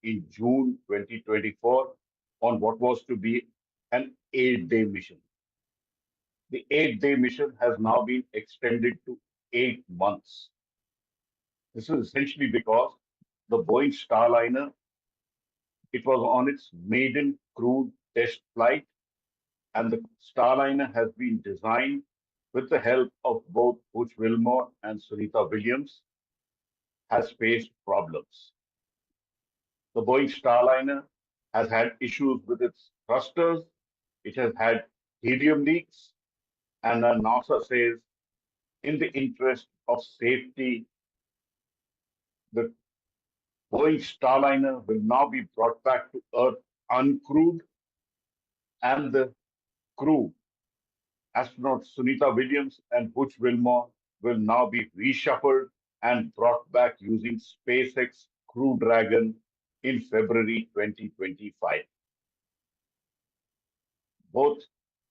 in June 2024 on what was to be an 8-day mission. The 8-day mission has now been extended to 8 months. This is essentially because the Boeing Starliner, it was on its maiden crewed test flight, and the Starliner has been designed with the help of both Butch Wilmore and Sunita Williams, has faced problems. The Boeing Starliner has had issues with its thrusters, it has had helium leaks, and NASA says, in the interest of safety, the Boeing Starliner will now be brought back to Earth uncrewed, and the crew, astronauts Sunita Williams and Butch Wilmore, will now be reshuffled and brought back using SpaceX Crew Dragon in February 2025. Both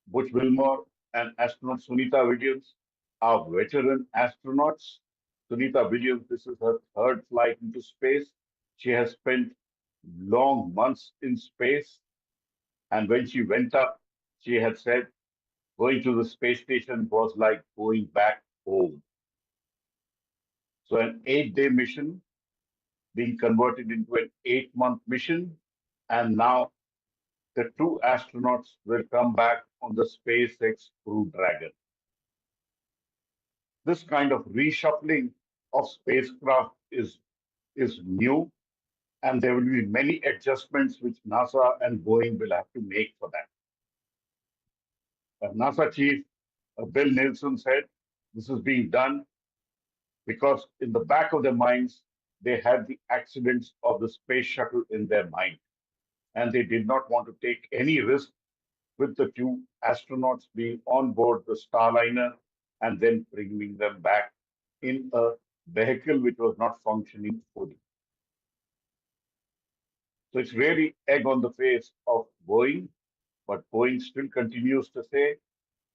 Butch Wilmore and astronaut Sunita Williams are veteran astronauts. Sunita Williams, this is her third flight into space. She has spent long months in space. And when she went up, she had said, going to the space station was like going back home. So an 8-day mission being converted into an 8-month mission. And now the 2 astronauts will come back on the SpaceX Crew Dragon. This kind of reshuffling of spacecraft is new, and there will be many adjustments which NASA and Boeing will have to make for that. NASA chief Bill Nelson said this is being done because in the back of their minds, they had the accidents of the space shuttle in their mind, and they did not want to take any risk with the 2 astronauts being on board the Starliner and then bringing them back in a vehicle which was not functioning fully. So it's really egg on the face of Boeing, but Boeing still continues to say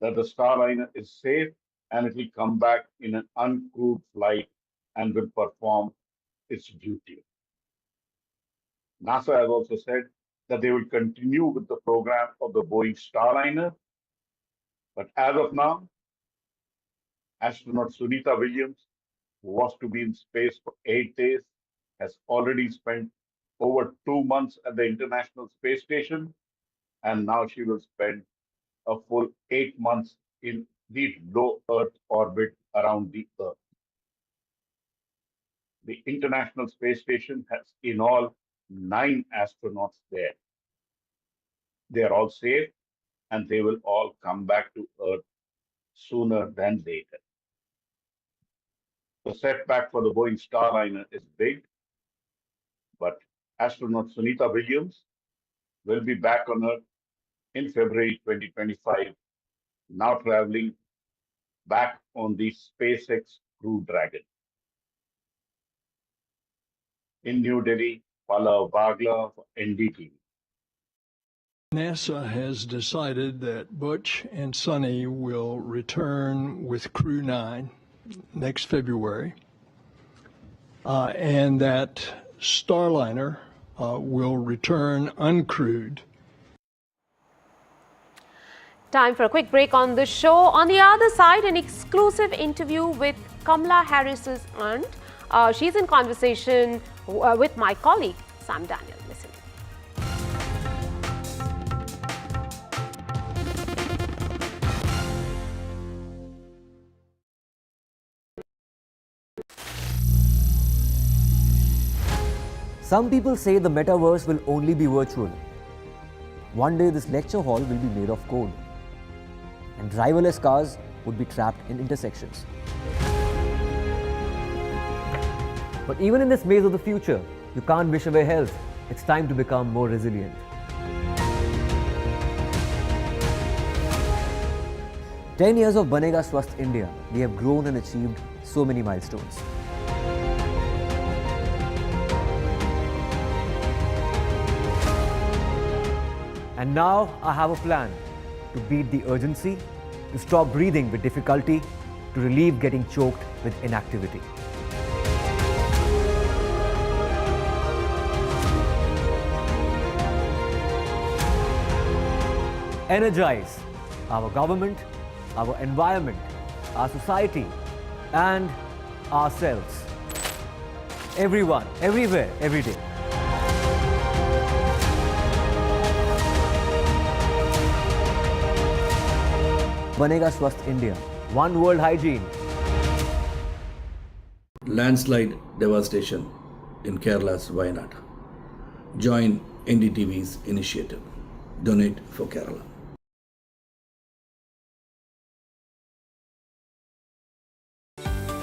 that the Starliner is safe and it will come back in an uncrewed flight and will perform its duty. NASA has also said that they will continue with the program of the Boeing Starliner, but as of now, astronaut Sunita Williams, who was to be in space for 8 days, has already spent over 2 months at the International Space Station, and now she will spend a full 8 months in the low Earth orbit around the Earth. The International Space Station has in all 9 astronauts there. They are all safe, and they will all come back to Earth sooner than later. The setback for the Boeing Starliner is big, but astronaut Sunita Williams will be back on Earth in February 2025, now traveling back on the SpaceX Crew Dragon. In New Delhi, Pallav Bagla for NDTV. NASA has decided that Butch and Sunny will return with Crew 9 next February, and that Starliner will return uncrewed. Time for a quick break on the show. On the other side, an exclusive interview with Kamala Harris's aunt. She's in conversation with my colleague, Sam Daniel. Listen. Some people say the metaverse will only be virtual. One day this lecture hall will be made of code, and driverless cars would be trapped in intersections. But even in this maze of the future, you can't wish away health. It's time to become more resilient. 10 years of Banega Swasth India, we have grown and achieved so many milestones. And now I have a plan to beat the urgency, to stop breathing with difficulty, to relieve getting choked with inactivity. energize our government, our environment, our society, and ourselves. Everyone, everywhere, every day. Banega Swasth India. One World Hygiene. Landslide devastation in Kerala's Wayanad. Join NDTV's initiative. Donate for Kerala.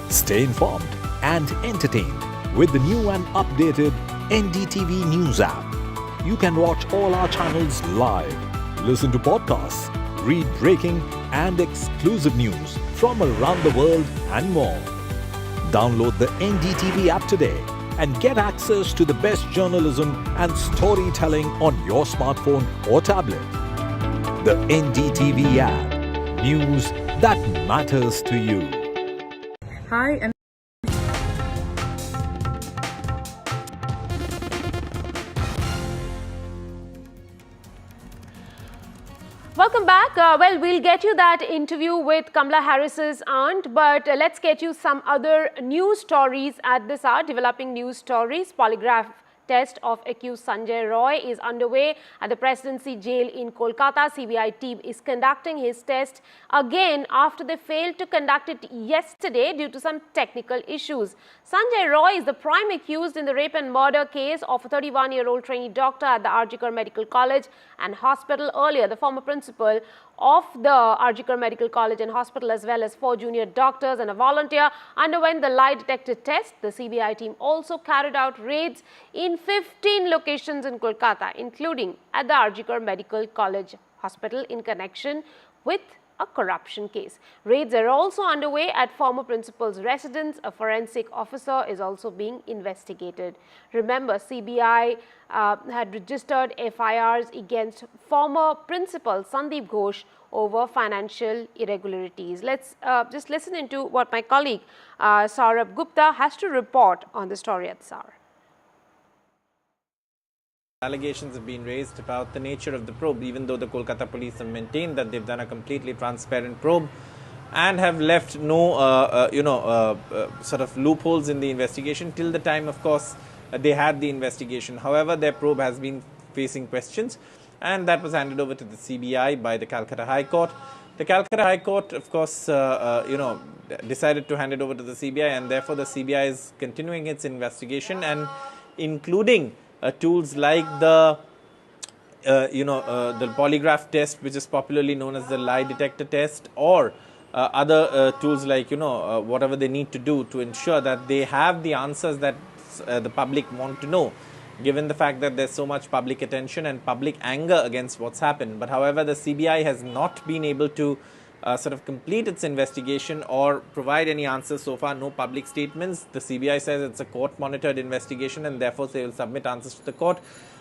Stay informed and entertained with the new and updated NDTV News app. You can watch all our channels live, listen to podcasts, read breaking and exclusive news from around the world and more. Download the NDTV app today and get access to the best journalism and storytelling on your smartphone or tablet. The NDTV app. News that matters to you. Hi, and Welcome back. Well, we'll get you that interview with Kamala Harris's aunt, but let's get you some other news stories at this hour, developing news stories. Polygraph test of accused Sanjay Roy is underway at the Presidency Jail in Kolkata. CBI team is conducting his test again after they failed to conduct it yesterday due to some technical issues. Sanjay Roy is the prime accused in the rape and murder case of a 31-year-old trainee doctor at the RG Medical College and Hospital. Earlier, the former principal of the RG Medical College and Hospital, as well as 4 junior doctors and a volunteer, underwent the lie detector test. The CBI team also carried out raids in 15 locations in Kolkata, including at the RG Medical College Hospital in connection with a corruption case. Raids are also underway at former principal's residence. A forensic officer is also being investigated. Remember, CBI had registered FIRs against former principal Sandeep Ghosh over financial irregularities. Let's just listen into what my colleague Saurabh Gupta has to report on the story at this hour. Allegations have been raised about the nature of the probe, even though the Kolkata police have maintained that they've done a completely transparent probe and have left no, sort of loopholes in the investigation till the time, of course, they had the investigation. However, their probe has been facing questions, and that was handed over to the CBI by the Calcutta High Court. The Calcutta High Court, of course, decided to hand it over to the CBI, and therefore the CBI is continuing its investigation and including tools like the polygraph test, which is popularly known as the lie detector test, or other tools like whatever they need to do to ensure that they have the answers that the public want to know, given the fact that there's so much public attention and public anger against what's happened. But however, the CBI has not been able to sort of complete its investigation or provide any answers so far. No public statements. The CBI says it's a court-monitored investigation and therefore they will submit answers to the court.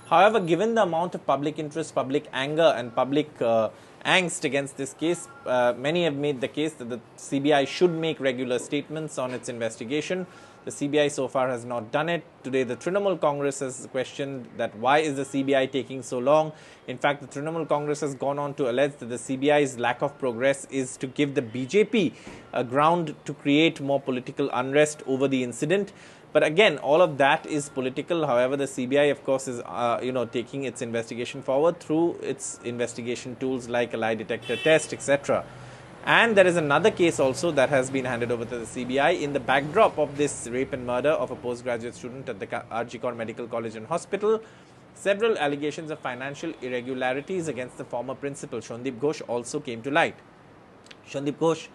However, given the amount of public interest, public anger and public angst against this case, many have made the case that the CBI should make regular statements on its investigation. The CBI so far has not done it. Today, the Trinamool Congress has questioned that why is the CBI taking so long. In fact, the Trinamool Congress has gone on to allege that the CBI's lack of progress is to give the BJP a ground to create more political unrest over the incident. But again, all of that is political. However, the CBI, of course, is taking its investigation forward through its investigation tools like a lie detector test, etc. And there is another case also that has been handed over to the CBI in the backdrop of this rape and murder of a postgraduate student at the RG Medical College and Hospital. Several allegations of financial irregularities against the former principal, Sandeep Ghosh, also came to light. Sandeep Ghosh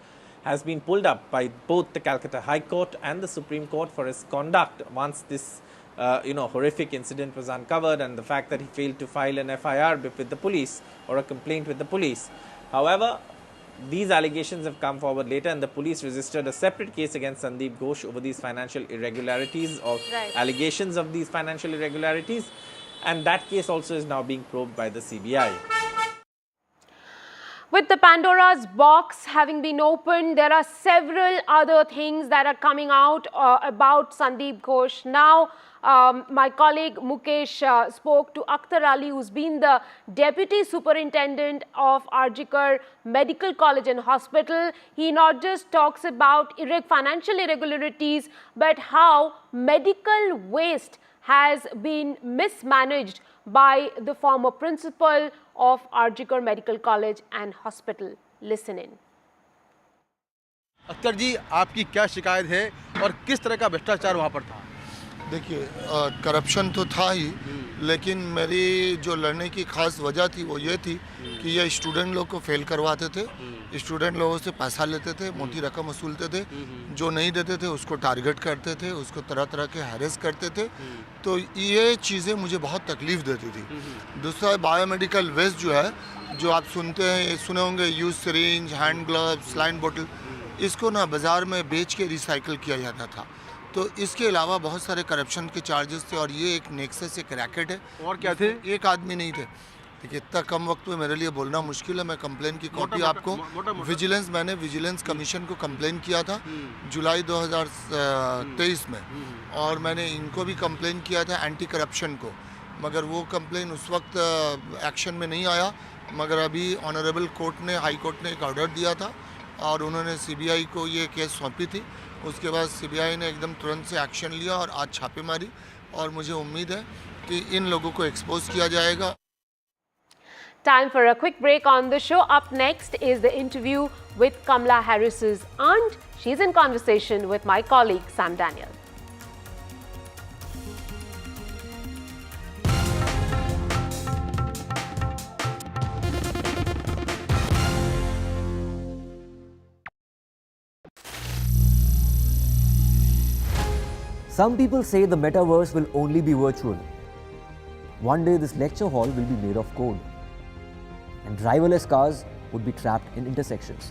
has been pulled up by both the Calcutta High Court and the Supreme Court for his conduct once this horrific incident was uncovered, and the fact that he failed to file an FIR with the police or a complaint with the police. However, these allegations have come forward later, and the police registered a separate case against Sandeep Ghosh over these financial irregularities or allegations of these financial irregularities, and that case also is now being probed by the CBI. With the Pandora's box having been opened, there are several other things that are coming out about Sandeep Ghosh. Now, My colleague Mukesh spoke to Akhtar Ali, who's been the Deputy Superintendent of Arjikar Medical College and Hospital. He not just talks about financial irregularities, but how medical waste has been mismanaged by the former principal of Arjikar Medical College and Hospital. Listen in. Akhtar जी, आपकी क्या शिकायत है और किस तरह का भ्रष्टाचार वहाँ पर था? देखिए, करप्शन तो था ही, लेकिन मेरी जो लड़ने की खास वजह थी वो ये थी कि ये स्टूडेंट लोग को फेल करवाते थे, स्टूडेंट लोगों से पैसा लेते थे, मोटी रकम वसूलते थे, जो नहीं देते थे उसको टारगेट करते थे, उसको तरह तरह के हैरेस करते थे। तो ये चीज़ें मुझे बहुत तकलीफ़ देती थी। दूसरा, बायोमेडिकल वेस्ट जो है, जो आप सुने होंगे, use syringe, hand gloves, saline बोतल, इसको ना बाज़ार में बेच के रिसाइकिल किया जाता था। तो इसके अलावा बहुत सारे करप्शन के चार्जेस थे और ये एक नेक्सस, एक रैकेट है। और क्या थे? एक आदमी नहीं थे। देखिए, इतना कम वक्त में मेरे लिए बोलना मुश्किल है। मैं कंप्लेन की कॉपी आपको मैंने विजिलेंस कमीशन को कंप्लेन किया था जुलाई 2023 में, और मैंने इनको भी कंप्लेन किया था एंटी करप्शन को, मगर वो कंप्लेन उस वक्त एक्शन में नहीं आया। मगर अभी ऑनरेबल कोर्ट ने, हाई कोर्ट ने एक ऑर्डर दिया था और उन्होंने सीबीआई को ये केस सौंपी थी। उसके बाद सीबीआई ने एकदम तुरंत से एक्शन लिया और आज छापेमारी, और मुझे उम्मीद है कि इन लोगों को एक्सपोज किया जाएगा। Time for a quick break on the show. Up next is the interview with Kamala Harris's aunt. She's in conversation with my colleague Sam Daniel. Some people say the metaverse will only be virtual. One day this lecture hall will be made of code, and driverless cars would be trapped in intersections.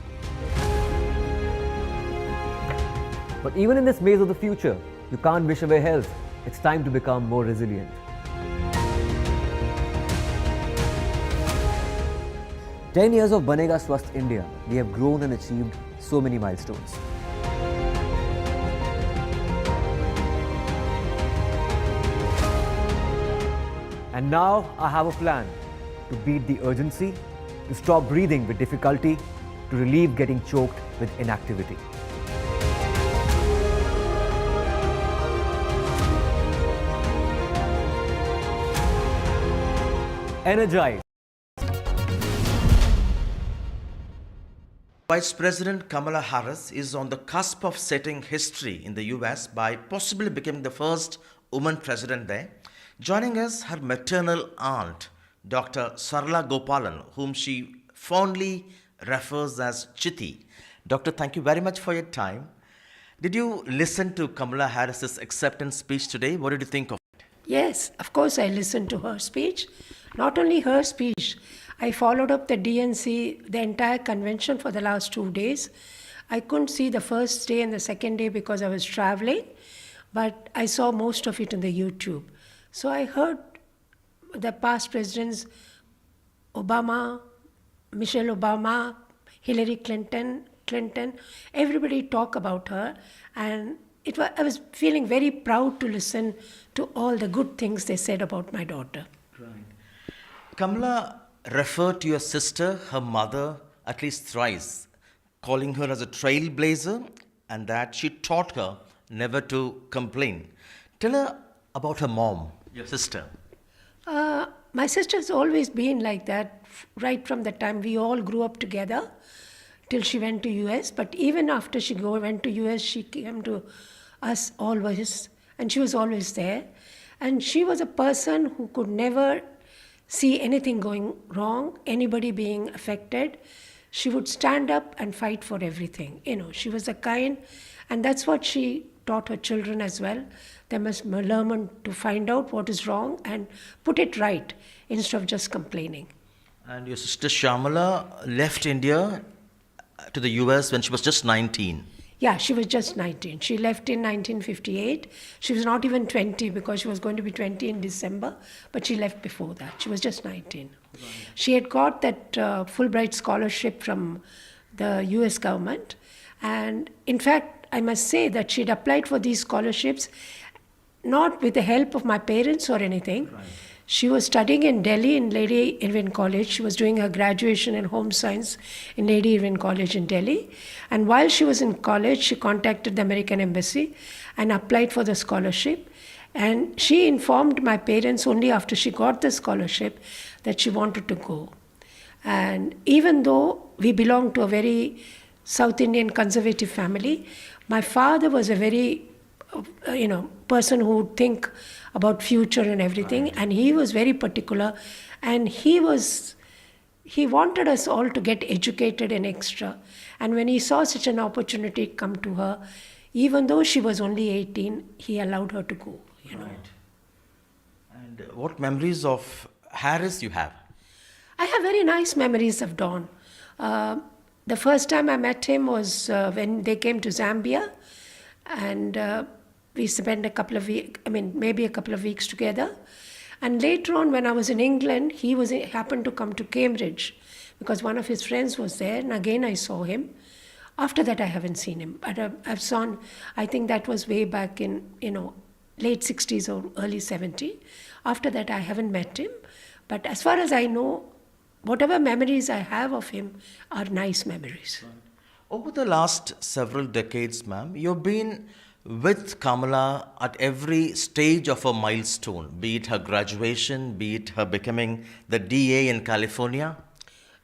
But even in this maze of the future, you can't wish away health. It's time to become more resilient. "10 years of Banega Swasth India, we have grown and achieved so many milestones. And now I have a plan to beat the urgency, to stop breathing with difficulty, to relieve getting choked with inactivity." Energize. Vice President Kamala Harris is on the cusp of setting history in the US by possibly becoming the first woman president there. Joining us, her maternal aunt, Dr. Sarla Gopalan, whom she fondly refers as Chitti. Doctor, thank you very much for your time. Did you listen to Kamala Harris's acceptance speech today? What did you think of it? Yes, of course I listened to her speech. Not only her speech, I followed up the DNC, the entire convention for the last 2 days. I couldn't see the first day and the second day because I was traveling, but I saw most of it on the YouTube. So I heard the past presidents, Obama, Michelle Obama, Hillary Clinton, everybody talk about her, and I was feeling very proud to listen to all the good things they said about my daughter. Right. Kamala referred to your sister, her mother, at least thrice, calling her as a trailblazer, and that she taught her never to complain. Tell her about her mom, your sister. My sister has always been like that, right from the time we all grew up together till she went to US. But even after she went to US, she came to us always, and she was always there. And she was a person who could never see anything going wrong, anybody being affected. She would stand up and fight for everything. She was a kind, and that's what she taught her children as well. They must learn to find out what is wrong and put it right instead of just complaining. And your sister Shyamala left India to the US when she was just 19. Yeah, she was just 19. She left in 1958. She was not even 20 because she was going to be 20 in December, but she left before that. She was just 19. Right. She had got that Fulbright scholarship from the US government. And in fact, I must say that she'd applied for these scholarships not with the help of my parents or anything. She was studying in Delhi in Lady Irwin College. She was doing her graduation in home science in Lady Irwin College in Delhi. And while she was in college, she contacted the American Embassy and applied for the scholarship. And she informed my parents only after she got the scholarship that she wanted to go. And even though we belong to a very South Indian conservative family, my father was a very, person who would think about future and everything, and he was very particular, and he wanted us all to get educated and extra. And when he saw such an opportunity come to her, even though she was only 18, he allowed her to go. Right. And what memories of Harris you have? I have very nice memories of Don. The first time I met him was when they came to Zambia, and we spent maybe a couple of weeks together. And later on, when I was in England, he happened to come to Cambridge because one of his friends was there, and again I saw him. After that, I haven't seen him, but I think that was way back in late 60s or early 70s. After that, I haven't met him, but as far as I know, whatever memories I have of him are nice memories. Over the last several decades, ma'am, you've been with Kamala at every stage of her milestone, be it her graduation, be it her becoming the DA in California.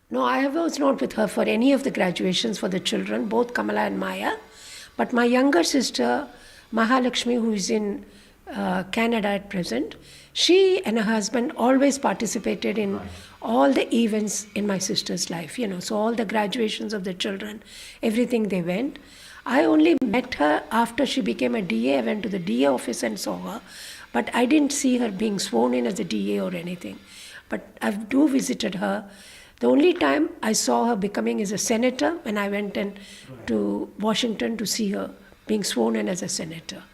No, I was not with her for any of the graduations for the children, both Kamala and Maya. But my younger sister, Mahalakshmi, who is in Canada at present, she and her husband always participated in all the events in my sister's life, so all the graduations of the children, everything they went. I only met her after she became a DA. I went to the DA office and saw her, but I didn't see her being sworn in as a DA or anything. But I do visited her. The only time I saw her becoming as a senator when I went to Washington to see her being sworn in as a senator.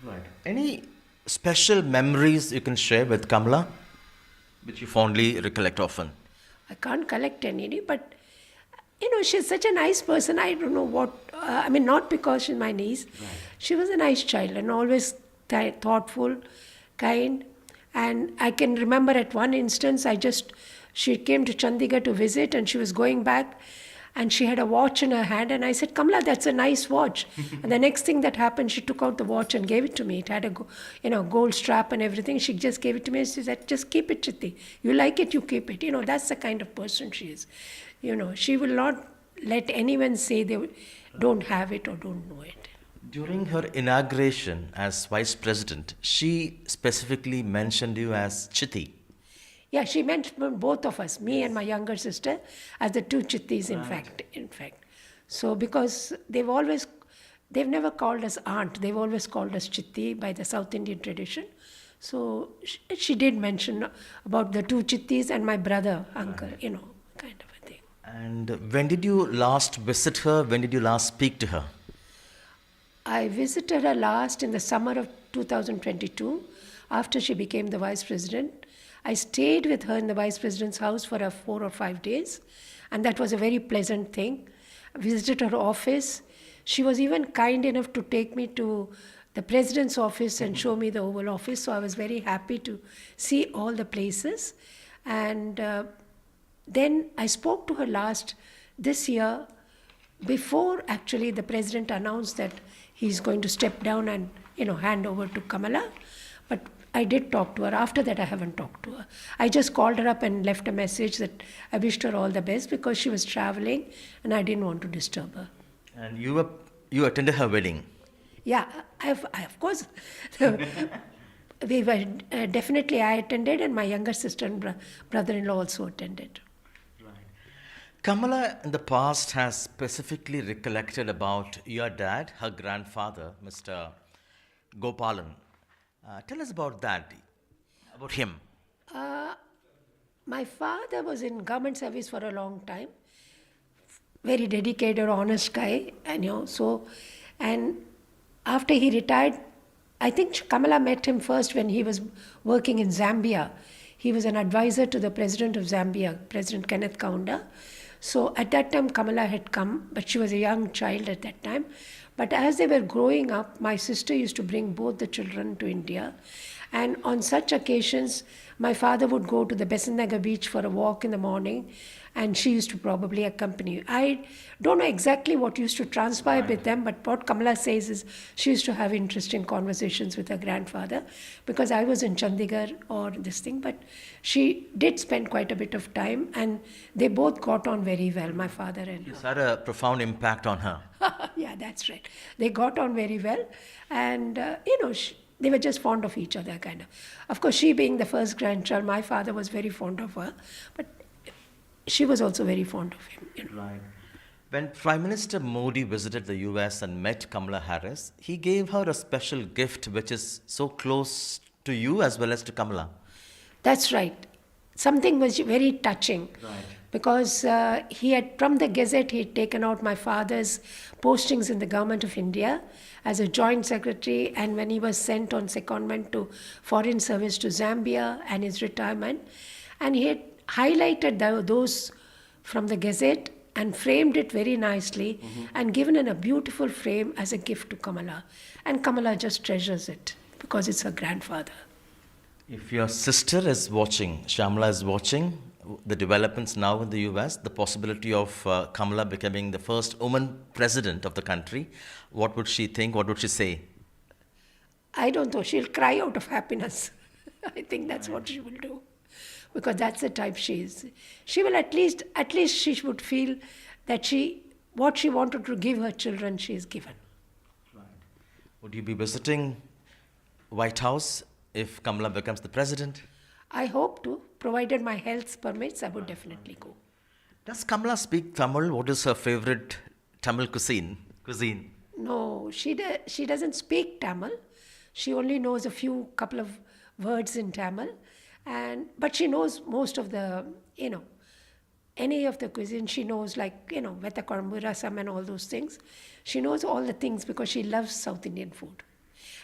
Right. Any special memories you can share with Kamala, which you fondly recollect often? I can't collect any, but she's such a nice person. I don't know what, not because she's my niece. Right. She was a nice child and always thoughtful, kind. And I can remember at one instance, she came to Chandigarh to visit and she was going back and she had a watch in her hand and I said, Kamala, that's a nice watch. And the next thing that happened, she took out the watch and gave it to me. It had a gold strap and everything. She just gave it to me and she said, just keep it, Chitti. You like it, you keep it. That's the kind of person she is. She will not let anyone say they don't have it or don't know it. During her inauguration as Vice President, she specifically mentioned you as Chitti. Yeah, she mentioned both of us, me and my younger sister, as the two Chittis, in fact. So because they've never called us aunt, they've always called us Chitti by the South Indian tradition. So she did mention about the two Chittis and my brother, uncle, kind of a thing. And when did you last visit her? When did you last speak to her? I visited her last in the summer of 2022, after she became the Vice President. I stayed with her in the Vice President's house for 4 or 5 days, and that was a very pleasant thing. I visited her office. She was even kind enough to take me to the President's office and show me the Oval Office, so I was very happy to see all the places. And then I spoke to her this year, before actually the President announced that he's going to step down and hand over to Kamala. But I did talk to her. After that, I haven't talked to her. I just called her up and left a message that I wished her all the best because she was traveling and I didn't want to disturb her. And you attended her wedding? Yeah, I of course. We were definitely I attended, and my younger sister and brother-in-law also attended. Right. Kamala in the past has specifically recollected about your dad, her grandfather, Mr. Gopalan. Tell us about that, about him. My father was in government service for a long time. Very dedicated, honest guy, and after he retired, I think Kamala met him first when he was working in Zambia. He was an advisor to the president of Zambia, President Kenneth Kaunda. So at that time, Kamala had come, but she was a young child at that time. But as they were growing up, my sister used to bring both the children to India. And on such occasions, my father would go to the Besant Nagar beach for a walk in the morning, and she used to probably accompany. I don't know exactly what used to transpire with them, but what Kamala says is she used to have interesting conversations with her grandfather, because I was in Chandigarh or this thing, but she did spend quite a bit of time, and they both got on very well, my father and her. It's had a profound impact on her. Yeah, that's right. They got on very well, and they were just fond of each other, kind of. Of course, she being the first grandchild, my father was very fond of her, but she was also very fond of him. Right. When Prime Minister Modi visited the US and met Kamala Harris, he gave her a special gift which is so close to you as well as to Kamala. That's right. Something was very touching. Right. Because he had, from the Gazette, he had taken out my father's postings in the government of India as a joint secretary, and when he was sent on secondment to foreign service to Zambia and his retirement, and he had highlighted those from the Gazette and framed it very nicely and given in a beautiful frame as a gift to Kamala. And Kamala just treasures it because it's her grandfather. If your sister is watching, Shyamala is watching, the developments now in the US, the possibility of Kamala becoming the first woman president of the country, what would she think? What would she say? I don't know. She'll cry out of happiness. I think that's what she will do, because that's the type she is. She will at least she would feel that what she wanted to give her children, she is given. Right. Would you be visiting White House if Kamala becomes the president? I hope to. Provided my health permits, I would definitely go. Does Kamala speak Tamil? What is her favorite Tamil cuisine? No, she doesn't speak Tamil. She only knows a couple of words in Tamil, but she knows most of the, any of the cuisine. She knows, like, Vetta Korambu, Rasam and all those things. She knows all the things because she loves South Indian food.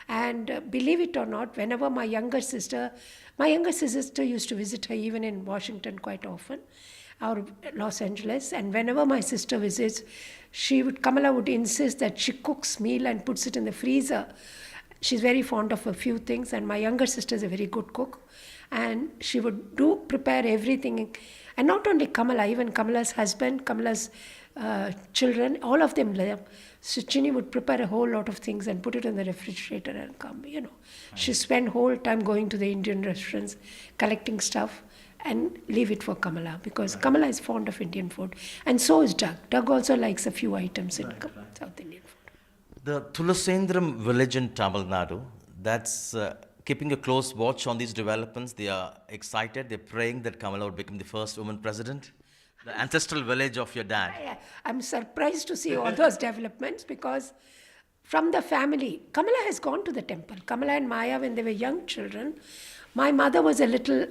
And believe it or not, whenever my younger sister used to visit her even in Washington quite often, or Los Angeles, and whenever my sister visits, Kamala would insist that she cooks meal and puts it in the freezer. She's very fond of a few things, and my younger sister is a very good cook, and she would prepare everything. And not only Kamala, even Kamala's husband, Kamala's children, all of them live. So Chini would prepare a whole lot of things and put it in the refrigerator and come, She spent whole time going to the Indian restaurants, collecting stuff, and leave it for Kamala, because Kamala is fond of Indian food. And so is Doug. Doug also likes a few items in South Indian food. The Tulasendram village in Tamil Nadu, that's keeping a close watch on these developments. They are excited. They're praying that Kamala would become the first woman president. The ancestral village of your dad. Yeah, I'm surprised to see all those developments, because from the family, Kamala has gone to the temple. Kamala and Maya, when they were young children, my mother was a little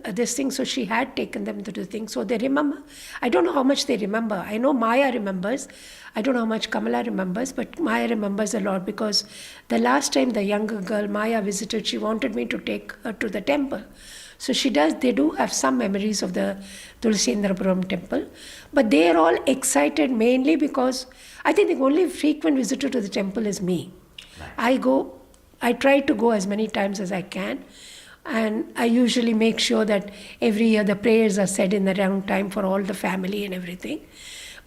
so she had taken them to the thing. So they remember. I don't know how much they remember. I know Maya remembers. I don't know how much Kamala remembers, but Maya remembers a lot, because the last time the younger girl, Maya, visited, she wanted me to take her to the temple. So they do have some memories of the Tulsindrapuram temple, but they are all excited mainly because I think the only frequent visitor to the temple is me. Right. I try to go as many times as I can, and I usually make sure that every year the prayers are said in the round time for all the family and everything.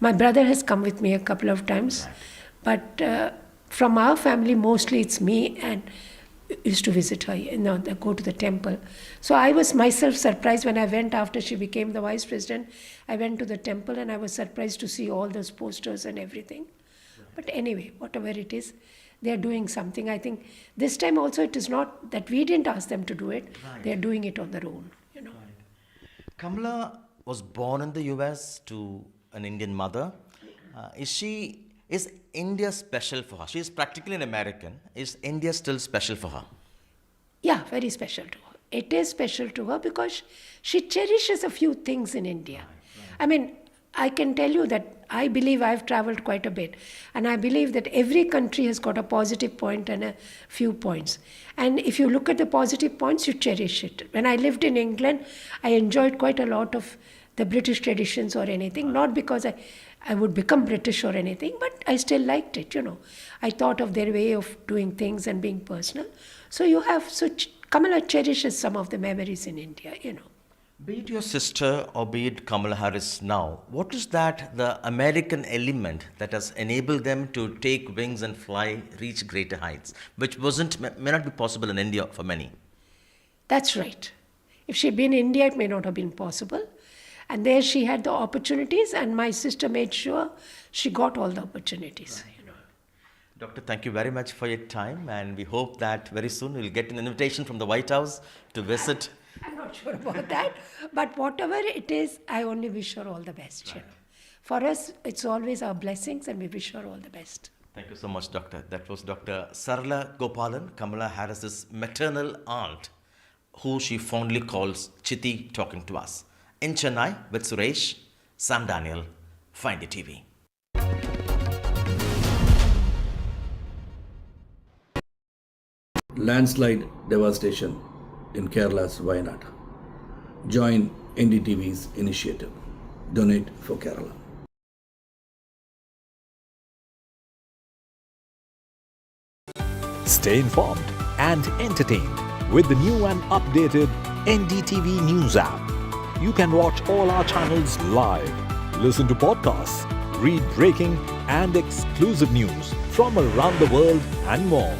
My brother has come with me a couple of times, but from our family mostly it's me, and used to visit her, go to the temple. So I was myself surprised when I went after she became the vice president. I went to the temple and I was surprised to see all those posters and everything. But anyway, whatever it is, they are doing something. I think this time also it is not that we didn't ask them to do it. Right. They are doing it on their own. Right. Kamala was born in the US to an Indian mother. Is India special for her? She is practically an American. Is India still special for her? Yeah, very special to her. It is special to her because she cherishes a few things in India. Right. I mean, I can tell you that I believe I've traveled quite a bit, and I believe that every country has got a positive point and a few points. And if you look at the positive points, you cherish it. When I lived in England, I enjoyed quite a lot of the British traditions or anything, not because I would become British or anything, but I still liked it, I thought of their way of doing things and being personal. So Kamala cherishes some of the memories in India, Be it your sister or be it Kamala Harris now, what is that the American element that has enabled them to take wings and fly, reach greater heights, which may not be possible in India for many? That's right. If she'd been in India, it may not have been possible. And there she had the opportunities, and my sister made sure she got all the opportunities. Doctor, thank you very much for your time, and we hope that very soon we'll get an invitation from the White House to visit. I'm not sure about that, but whatever it is, I only wish her all the best. Right. For us, it's always our blessings, and we wish her all the best. Thank you so much, Doctor. That was Dr. Sarala Gopalan, Kamala Harris's maternal aunt, who she fondly calls Chitti, talking to us. In Chennai with Suresh, Sam Daniel, Find NDTV. Landslide devastation in Kerala's Wayanad. Join NDTV's initiative. Donate for Kerala. Stay informed and entertained with the new and updated NDTV News app. You can watch all our channels live, listen to podcasts, read breaking and exclusive news from around the world and more.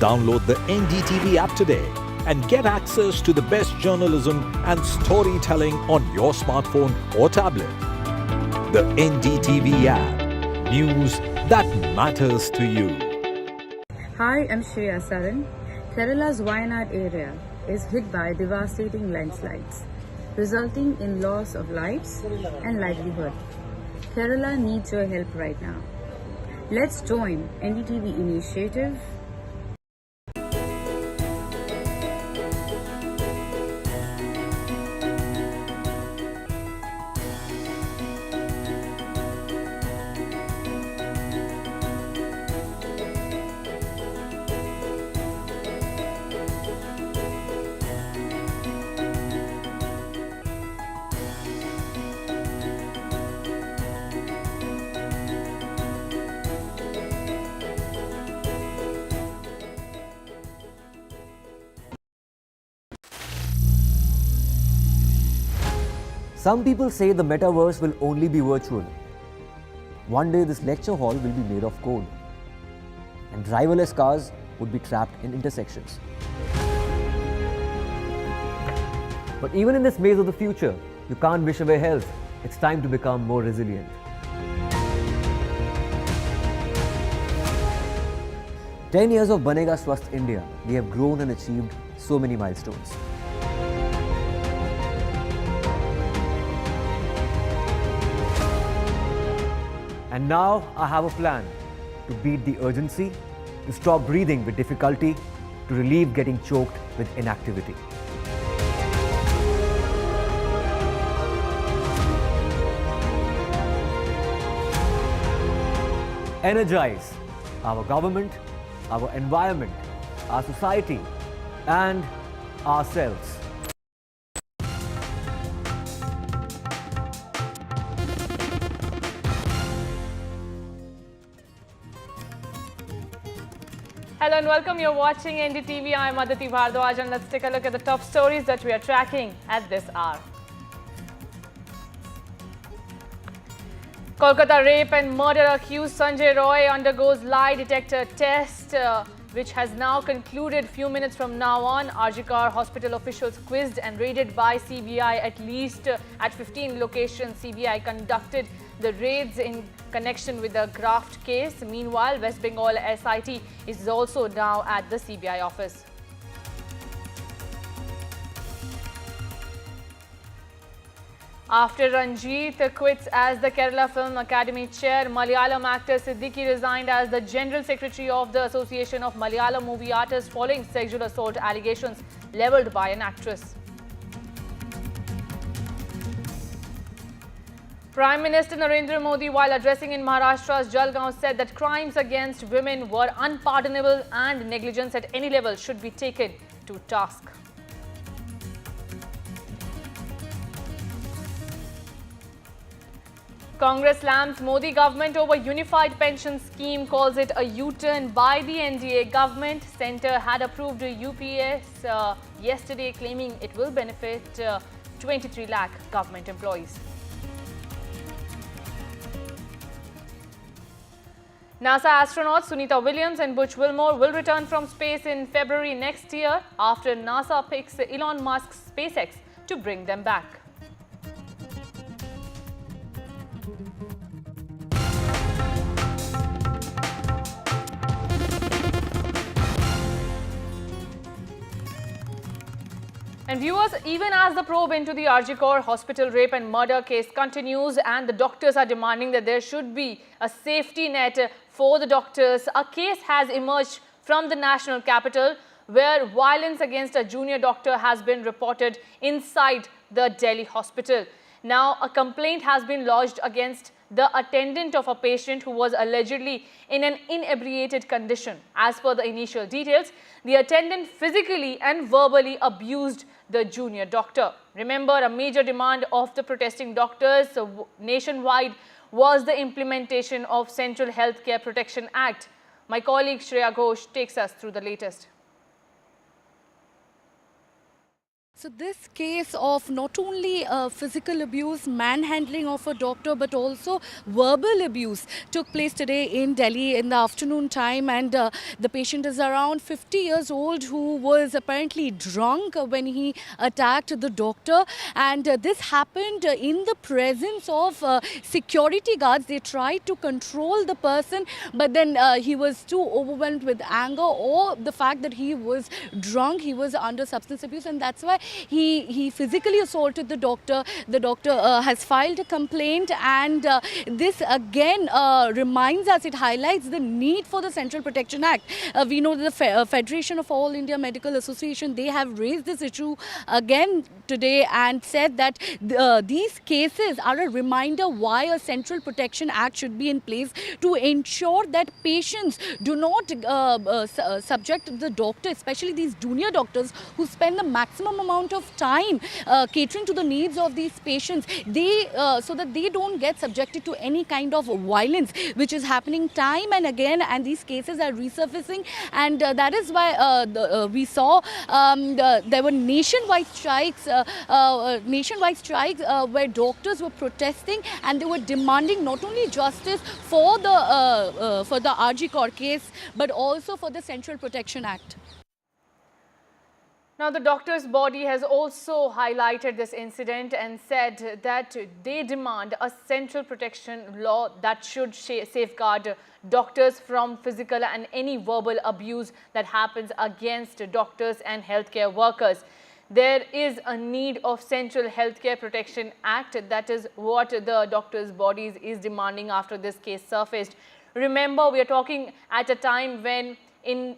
Download the NDTV app today and get access to the best journalism and storytelling on your smartphone or tablet. The NDTV app. News that matters to you. Hi, I'm Shreya Saran. Kerala's Wayanad area is hit by devastating landslides, resulting in loss of lives and livelihood. Kerala needs your help right now. Let's join NDTV initiative. Some people say the metaverse will only be virtual. One day this lecture hall will be made of code, and driverless cars would be trapped in intersections. But even in this maze of the future, you can't wish away health. It's time to become more resilient. "10 years of Banega Swasth India, we have grown and achieved so many milestones. And now I have a plan to beat the urgency, to stop breathing with difficulty, to relieve getting choked with inactivity. Energize our government, our environment, our society, and ourselves. Hello and welcome. You're watching NDTV. I'm Aditi Bhardwaj, and let's take a look at the top stories that we are tracking at this hour. Kolkata rape and murder accused Sanjay Roy undergoes lie detector test, which has now concluded few minutes from now on. RGKR hospital officials quizzed and raided by CBI at least at 15 locations. CBI conducted the raids in connection with the graft case. Meanwhile, West Bengal SIT is also now at the CBI office. After Ranjit quits as the Kerala Film Academy chair, Malayalam actor Siddiqui resigned as the General Secretary of the Association of Malayalam Movie Artists following sexual assault allegations levelled by an actress. Prime Minister Narendra Modi, while addressing in Maharashtra's Jalgaon, said that crimes against women were unpardonable and negligence at any level should be taken to task. Congress slams Modi government over unified pension scheme, calls it a U-turn by the NDA government. Centre had approved UPS yesterday, claiming it will benefit 23 lakh government employees. NASA astronauts Sunita Williams and Butch Wilmore will return from space in February next year after NASA picks Elon Musk's SpaceX to bring them back. And viewers, even as the probe into the RG hospital rape and murder case continues and the doctors are demanding that there should be a safety net for the doctors, a case has emerged from the national capital where violence against a junior doctor has been reported inside the Delhi hospital. Now, a complaint has been lodged against the attendant of a patient who was allegedly in an inebriated condition. As per the initial details, the attendant physically and verbally abused the junior doctor. Remember, a major demand of the protesting doctors nationwide was the implementation of Central Healthcare Protection Act. My colleague Shreya Ghosh takes us through the latest. So this case of not only physical abuse, manhandling of a doctor, but also verbal abuse took place today in Delhi in the afternoon time, and the patient is around 50 years old who was apparently drunk when he attacked the doctor, and this happened in the presence of security guards. They tried to control the person, but then he was too overwhelmed with anger or the fact that he was drunk, he was under substance abuse, and that's why he physically assaulted the doctor. The doctor has filed a complaint, and this again reminds us, it highlights the need for the Central Protection Act. We know that the Federation of All India Medical Association, they have raised this issue again today and said that these cases are a reminder why a Central Protection Act should be in place to ensure that patients do not subject the doctor, especially these junior doctors who spend the maximum amount of time catering to the needs of these patients, so that they don't get subjected to any kind of violence which is happening time and again, and these cases are resurfacing, and that is why we saw there were nationwide strikes where doctors were protesting and they were demanding not only justice for the RG Kaur case but also for the Central Protection Act. Now, the doctor's body has also highlighted this incident and said that they demand a central protection law that should safeguard doctors from physical and any verbal abuse that happens against doctors and healthcare workers. There is a need of Central Healthcare Protection Act. That is what the doctors' bodies is demanding after this case surfaced. Remember, we are talking at a time when in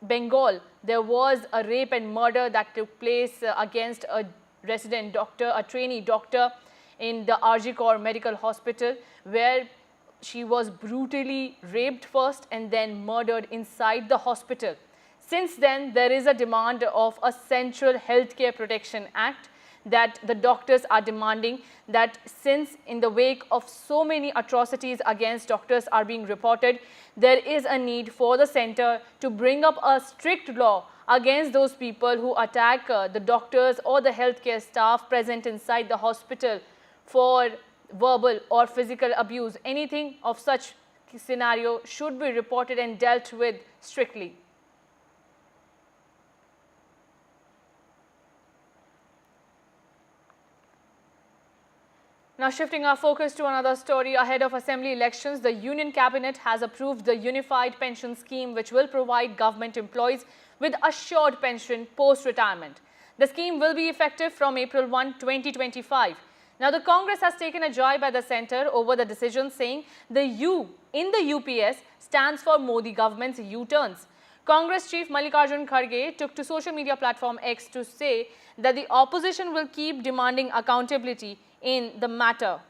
Bengal, there was a rape and murder that took place against a resident doctor, a trainee doctor in the RG Kaur Medical Hospital, where she was brutally raped first and then murdered inside the hospital. Since then, there is a demand of a Central Healthcare Protection Act that the doctors are demanding, that since in the wake of so many atrocities against doctors are being reported, there is a need for the centre to bring up a strict law against those people who attack the doctors or the healthcare staff present inside the hospital for verbal or physical abuse. Anything of such scenario should be reported and dealt with strictly. Now, shifting our focus to another story, ahead of assembly elections, the Union Cabinet has approved the Unified Pension Scheme, which will provide government employees with assured pension post-retirement. The scheme will be effective from April 1, 2025. Now, the Congress has taken a joy by the centre over the decision, saying the U in the UPS stands for Modi government's U-turns. Congress Chief Mallikarjun Kharge took to social media platform X to say that the opposition will keep demanding accountability in the matter.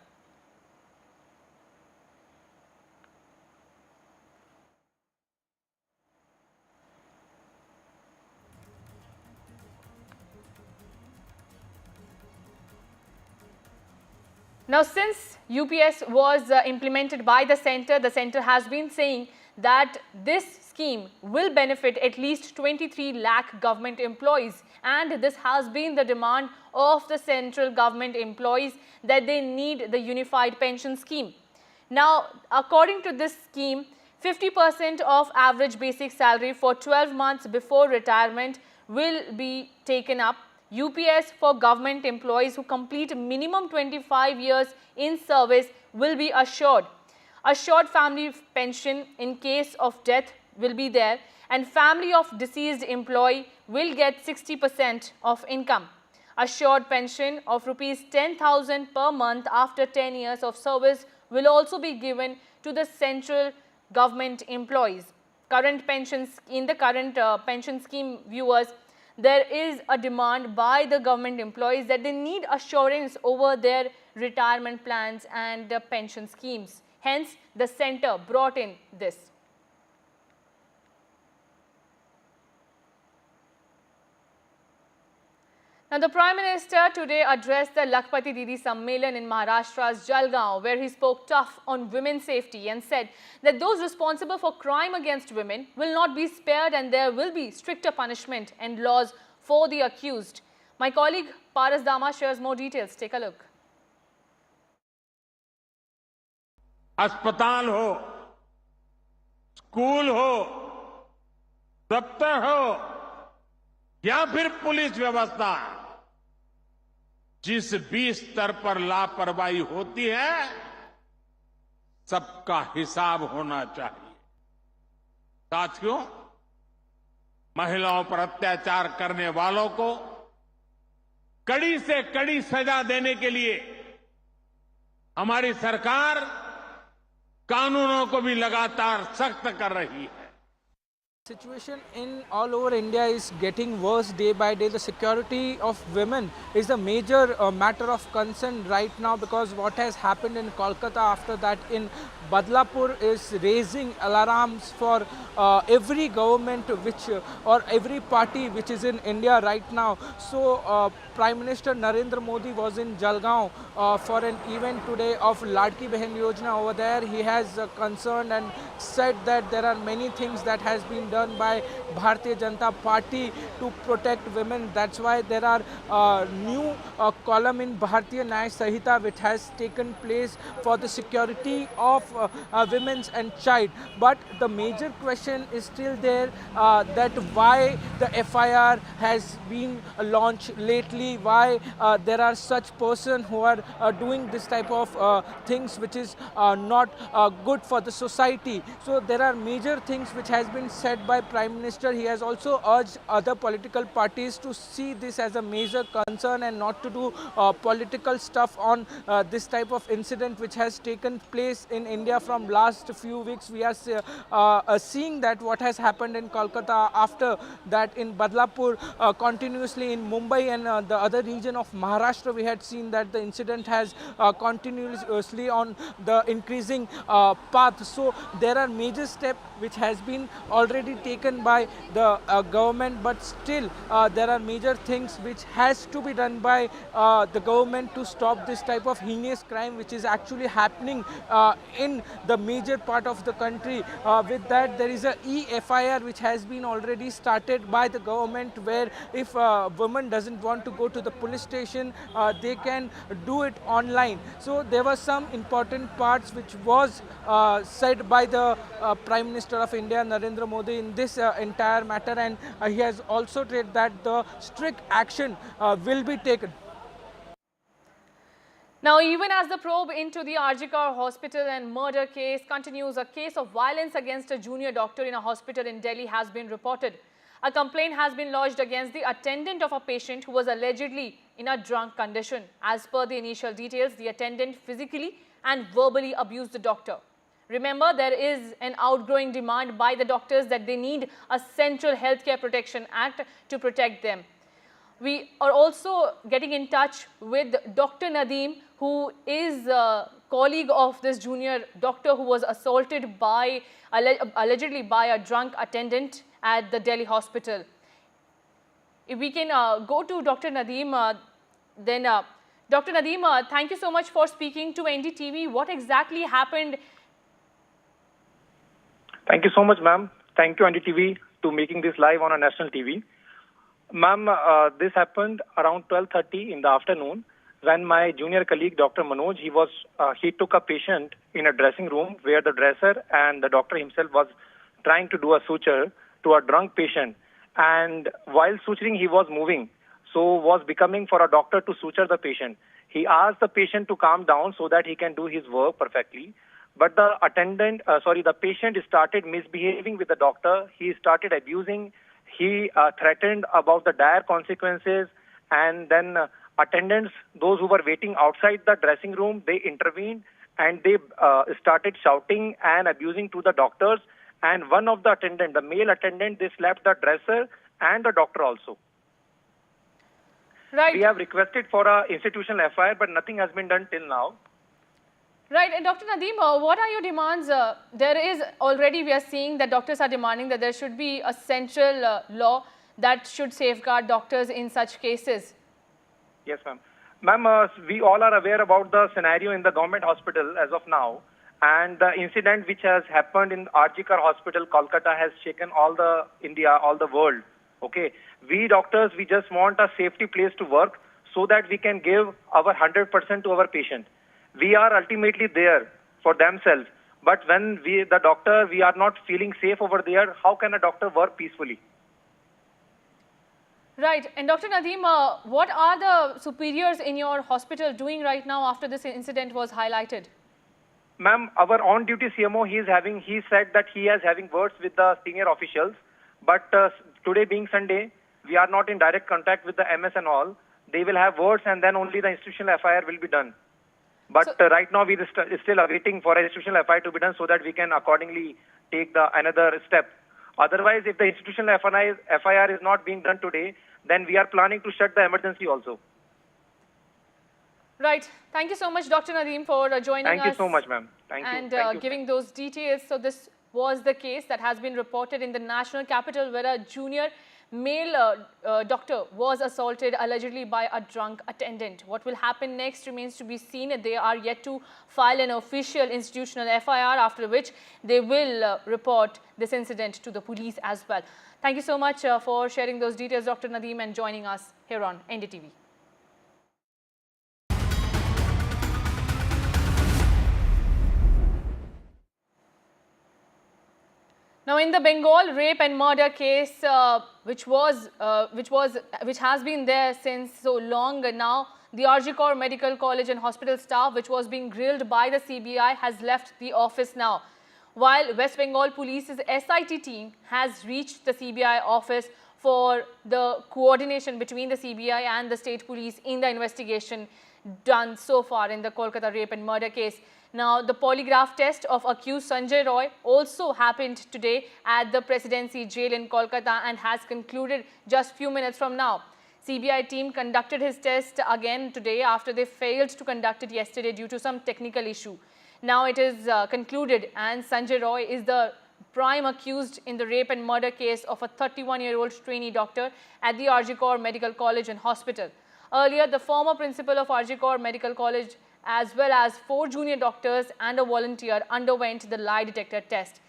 Now, since UPS was implemented by the centre has been saying that this scheme will benefit at least 23 lakh government employees, and this has been the demand of the central government employees that they need the unified pension scheme. Now, according to this scheme, 50% of average basic salary for 12 months before retirement will be taken up. UPS for government employees who complete minimum 25 years in service will be assured. Assured family pension in case of death will be there, and family of deceased employee will get 60% of income. Assured pension of rupees 10,000 per month after 10 years of service will also be given to the central government employees. Current pensions, in the current pension scheme, viewers, there is a demand by the government employees that they need assurance over their retirement plans and pension schemes. Hence, the centre brought in this. Now, the Prime Minister today addressed the Lakhpati Didi Sammelan in Maharashtra's Jalgaon, where he spoke tough on women's safety and said that those responsible for crime against women will not be spared and there will be stricter punishment and laws for the accused. My colleague Paras Dama shares more details. Take a look. अस्पताल हो, school हो, दफ्तर हो या फिर police व्यवस्था, जिस भी स्तर पर लापरवाही होती है, सबका हिसाब होना चाहिए। साथियों, महिलाओं पर अत्याचार करने वालों को कड़ी से कड़ी सजा देने के लिए हमारी सरकार कानूनों को भी लगातार सख्त कर रही है। Situation in all over India is getting worse day by day. The security of women is a major matter of concern right now, because what has happened in Kolkata, after that in Badlapur, is raising alarms for every government which or every party which is in India right now. So Prime Minister Narendra Modi was in Jalgaon for an event today of Ladki Behan Yojana. Over there he has concerned and said that there are many things that has been done by Bharatiya Janata Party to protect women. That's why there are new column in Bharatiya Nyaya Sahita which has taken place for the security of women and child. But the major question is still there, that why the FIR has been launched lately, why there are such persons who are doing this type of things which is not good for the society. So there are major things which has been said by Prime Minister. He has also urged other political parties to see this as a major concern and not to do political stuff on this type of incident which has taken place in India from last few weeks. We are seeing that what has happened in Kolkata, after that in Badlapur, continuously in Mumbai and the other region of Maharashtra, we had seen that the incident has continuously on the increasing path. So there are major steps which has been already taken by the government, but still there are major things which has to be done by the government to stop this type of heinous crime which is actually happening in the major part of the country. With that, there is a e-FIR which has been already started by the government, where if a woman doesn't want to go to the police station, they can do it online. So there were some important parts which was said by the Prime Minister of India, Narendra Modi, in this entire matter, and he has also said that the strict action will be taken. Now, even as the probe into the Arjikar hospital and murder case continues, a case of violence against a junior doctor in a hospital in Delhi has been reported. A complaint has been lodged against the attendant of a patient who was allegedly in a drunk condition. As per the initial details, the attendant physically and verbally abused the doctor. Remember, there is an outgrowing demand by the doctors that they need a Central Healthcare Protection Act to protect them. We are also getting in touch with Dr. Nadeem, who is a colleague of this junior doctor who was assaulted by, allegedly by a drunk attendant at the Delhi hospital. If we can go to Dr. Nadeem, then Dr. Nadeem, thank you so much for speaking to NDTV. What exactly happened? Thank you so much, ma'am. Thank you, NDTV, to making this live on a national TV. Ma'am, this happened around 12:30 in the afternoon when my junior colleague, Dr. Manoj, he took a patient in a dressing room where the dresser and the doctor himself was trying to do a suture to a drunk patient. And while suturing, he was moving. So was becoming for a doctor to suture the patient. He asked the patient to calm down so that he can do his work perfectly. But the patient started misbehaving with the doctor. He started abusing. He threatened about the dire consequences. And then attendants, those who were waiting outside the dressing room, they intervened and they started shouting and abusing to the doctors. And one of the attendant, the male attendant, they slapped the dresser and the doctor also. Right. We have requested for a institutional FIR, but nothing has been done till now. Right. And Dr. Nadeem, what are your demands? There is already, we are seeing that doctors are demanding that there should be a central law that should safeguard doctors in such cases. Yes, ma'am. Ma'am, we all are aware about the scenario in the government hospital as of now. And the incident which has happened in RGKar Hospital, Kolkata, has shaken all the India, all the world. Okay. We doctors, we just want a safety place to work so that we can give our 100% to our patient. We are ultimately there for themselves. But when the doctor, we are not feeling safe over there, how can a doctor work peacefully? Right. And Dr. Nadeem, what are the superiors in your hospital doing right now after this incident was highlighted? Ma'am, our on-duty CMO, he said that he is having words with the senior officials. But today being Sunday, we are not in direct contact with the MS and all. They will have words and then only the institutional FIR will be done. But right now, we are still awaiting for an institutional FIR to be done so that we can accordingly take another step. Otherwise, if the institutional FIR is not being done today, then we are planning to shut the emergency also. Right. Thank you so much, Dr. Nadeem, for joining us. Thank you so much, ma'am. Thank you. And giving those details. So this was the case that has been reported in the national capital where a junior male doctor was assaulted allegedly by a drunk attendant. What will happen next remains to be seen. They are yet to file an official institutional FIR, after which they will report this incident to the police as well. Thank you so much for sharing those details, Dr. Nadeem, and joining us here on NDTV. Now, in the Bengal rape and murder case, which has been there since so long now, the RGKar Medical College and Hospital staff, which was being grilled by the CBI, has left the office now. While West Bengal Police's SIT team has reached the CBI office for the coordination between the CBI and the state police in the investigation done so far in the Kolkata rape and murder case. Now, the polygraph test of accused Sanjay Roy also happened today at the Presidency Jail in Kolkata and has concluded just few minutes from now. CBI team conducted his test again today after they failed to conduct it yesterday due to some technical issue. Now it is concluded, and Sanjay Roy is the prime accused in the rape and murder case of a 31-year-old trainee doctor at the RGKar Medical College and Hospital. Earlier, the former principal of RGKar Medical College as well as 4 junior doctors and a volunteer underwent the lie detector test.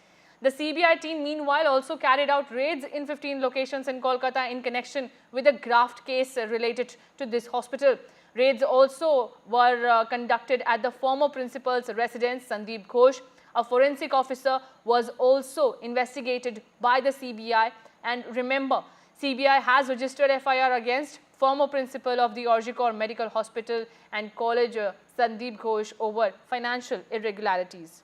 The CBI team meanwhile also carried out raids in 15 locations in Kolkata in connection with a graft case related to this hospital. Raids also were conducted at the former principal's residence, Sandeep Ghosh. A forensic officer was also investigated by the CBI. And remember, CBI has registered FIR against former principal of the RGKar Medical Hospital and College, Sandeep Ghosh, over financial irregularities.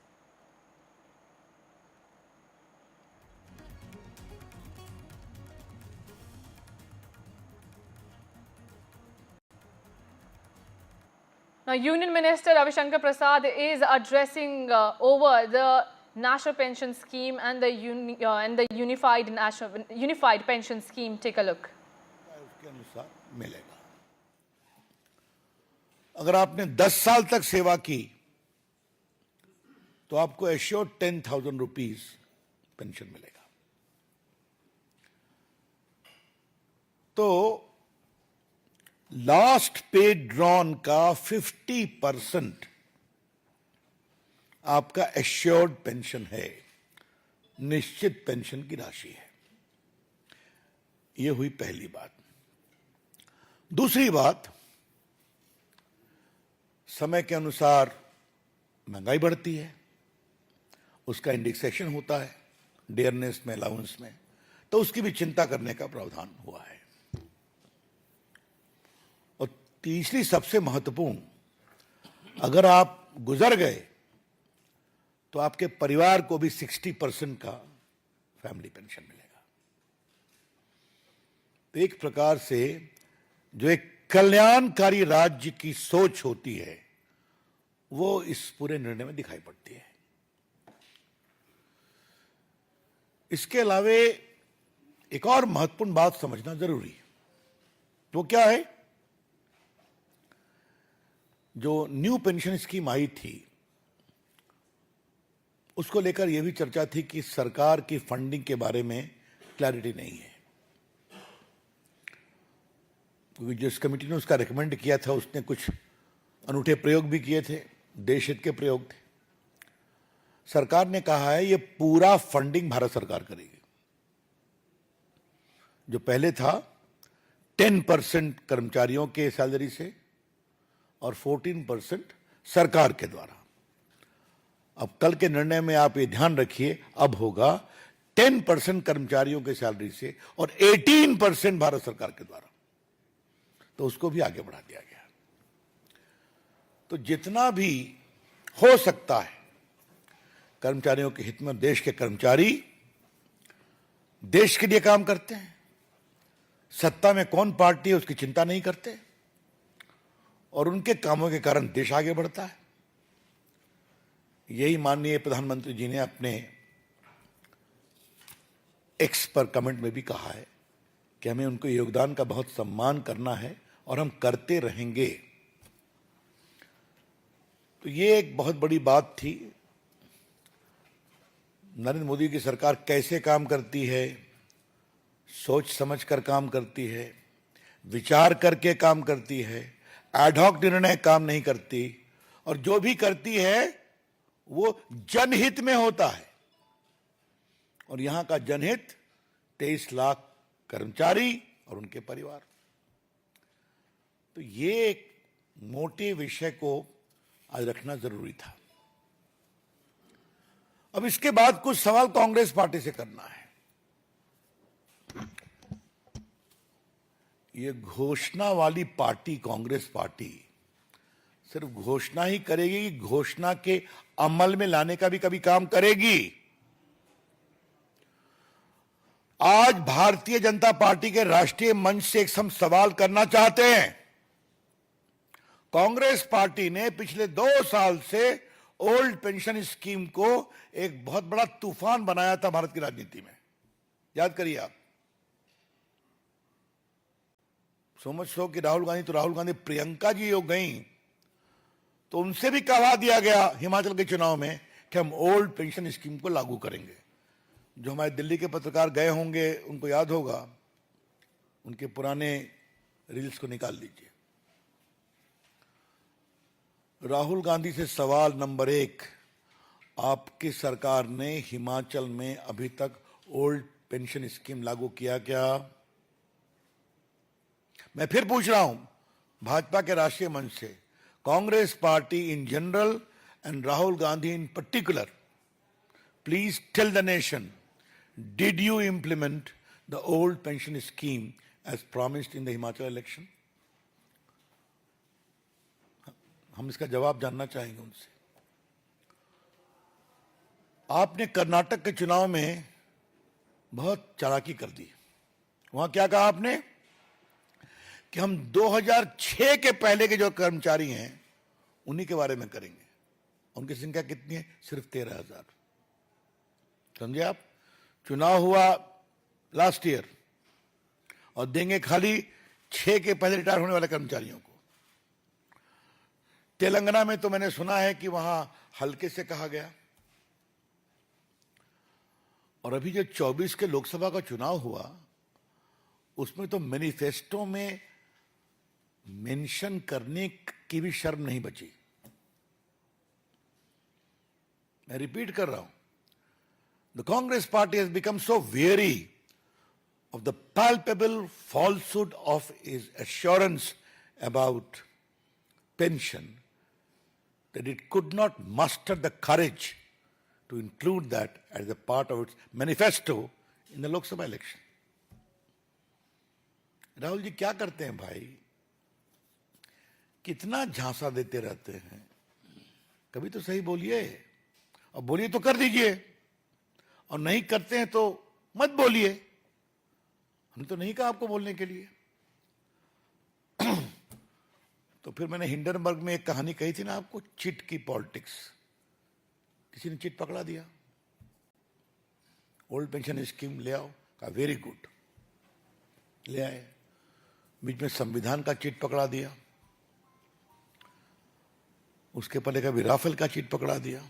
Now, Union Minister Ravi Shankar Prasad is addressing over the National Pension Scheme and the Unified Pension Scheme. Take a look. उसके अनुसार मिलेगा। अगर आपने 10 साल तक सेवा की तो आपको एश्योर्ड 10,000 रुपीस पेंशन मिलेगा। तो लास्ट पे ड्रॉन का 50% आपका एश्योर्ड पेंशन है, निश्चित पेंशन की राशि है। यह हुई पहली बात। दूसरी बात, समय के अनुसार महंगाई बढ़ती है, उसका इंडेक्सेशन होता है डियरनेस में, अलाउंस में, तो उसकी भी चिंता करने का प्रावधान हुआ है। और तीसरी सबसे महत्वपूर्ण, अगर आप गुजर गए तो आपके परिवार को भी 60% का फैमिली पेंशन मिलेगा। तो एक प्रकार से जो एक कल्याणकारी राज्य की सोच होती है वो इस पूरे निर्णय में दिखाई पड़ती है। इसके अलावे एक और महत्वपूर्ण बात समझना जरूरी है। वो क्या है? जो न्यू पेंशन स्कीम आई थी उसको लेकर यह भी चर्चा थी कि सरकार की फंडिंग के बारे में क्लैरिटी नहीं है, क्योंकि जिस कमेटी ने उसका रिकमेंड किया था उसने कुछ अनूठे प्रयोग भी किए थे, देश हित के प्रयोग थे। सरकार ने कहा है ये पूरा फंडिंग भारत सरकार करेगी। जो पहले था 10% कर्मचारियों के सैलरी से और 14% सरकार के द्वारा। अब कल के निर्णय में आप ये ध्यान रखिए, अब होगा 10% कर्मचारियों के सैलरी से और 18% भारत सरकार के द्वारा। तो उसको भी आगे बढ़ा दिया गया। तो जितना भी हो सकता है कर्मचारियों के हित में, देश के कर्मचारी देश के लिए काम करते हैं, सत्ता में कौन पार्टी है उसकी चिंता नहीं करते, और उनके कामों के कारण देश आगे बढ़ता है। यही माननीय प्रधानमंत्री जी ने अपने एक्स पर कमेंट में भी कहा है कि हमें उनके योगदान का बहुत सम्मान करना है और हम करते रहेंगे। तो ये एक बहुत बड़ी बात थी। नरेंद्र मोदी की सरकार कैसे काम करती है, सोच समझ कर काम करती है, विचार करके काम करती है, एडहॉक निर्णय काम नहीं करती, और जो भी करती है वो जनहित में होता है। और यहां का जनहित 23 लाख कर्मचारी और उनके परिवार। तो ये एक मोटे विषय को आज रखना जरूरी था। अब इसके बाद कुछ सवाल कांग्रेस पार्टी से करना है। ये घोषणा वाली पार्टी कांग्रेस पार्टी सिर्फ घोषणा ही करेगी, घोषणा के अमल में लाने का भी कभी काम करेगी। आज भारतीय जनता पार्टी के राष्ट्रीय मंच से एक हम सवाल करना चाहते हैं। कांग्रेस पार्टी ने पिछले 2 साल से ओल्ड पेंशन स्कीम को एक बहुत बड़ा तूफान बनाया था भारत की राजनीति में। याद करिए आप। समझ सो कि राहुल गांधी प्रियंका जी हो गई तो उनसे भी कहवा दिया गया हिमाचल के चुनाव में कि हम ओल्ड पेंशन स्कीम को लागू करेंगे। जो हमारे दिल्ली के पत्रकार गए होंगे उनको याद होगा, उनके पुराने रील्स को निकाल लीजिए। राहुल गांधी से सवाल नंबर 1, आपकी सरकार ने हिमाचल में अभी तक ओल्ड पेंशन स्कीम लागू किया क्या? मैं फिर पूछ रहा हूं भाजपा के राष्ट्रीय मंच से, Congress party in general and Rahul Gandhi in particular, please tell the nation, did you implement the old pension scheme as promised in the Himachal election? हम इसका जवाब जानना चाहेंगे उनसे। आपने कर्नाटक के चुनाव में बहुत चालाकी कर दी। वहां क्या कहा आपने कि हम 2006 के पहले के जो कर्मचारी हैं उन्हीं के बारे में करेंगे। उनकी संख्या कितनी है? सिर्फ 13,000। समझे आप? चुनाव हुआ लास्ट ईयर और देंगे खाली 6 के पहले रिटायर होने वाले कर्मचारियों को। तेलंगाना में तो मैंने सुना है कि वहां हल्के से कहा गया। और अभी जो 24 के लोकसभा का चुनाव हुआ उसमें तो मैनिफेस्टो में मेंशन करने की भी शर्म नहीं बची। मैं रिपीट कर रहा हूं, the Congress party has become so very of the palpable falsehood of his assurance about pension that it could not muster the courage to include that as a part of its manifesto in the Lok Sabha election. Rahul ji क्या करते हैं भाई? कितना झांसा देते रहते हैं? कभी तो सही बोलिए, और बोलिए तो कर दीजिए, और नहीं करते हैं तो मत बोलिए। हमने तो नहीं कहा आपको बोलने के लिए। तो फिर मैंने हिंडनबर्ग में एक कहानी कही थी ना आपको, चिट की पॉलिटिक्स। किसी ने चिट पकड़ा दिया, ओल्ड पेंशन स्कीम ले आओ, कहा वेरी गुड, ले आए। बीच में संविधान का चिट पकड़ा दिया, उसके पहले कभी राफेल का चिट पकड़ा दिया,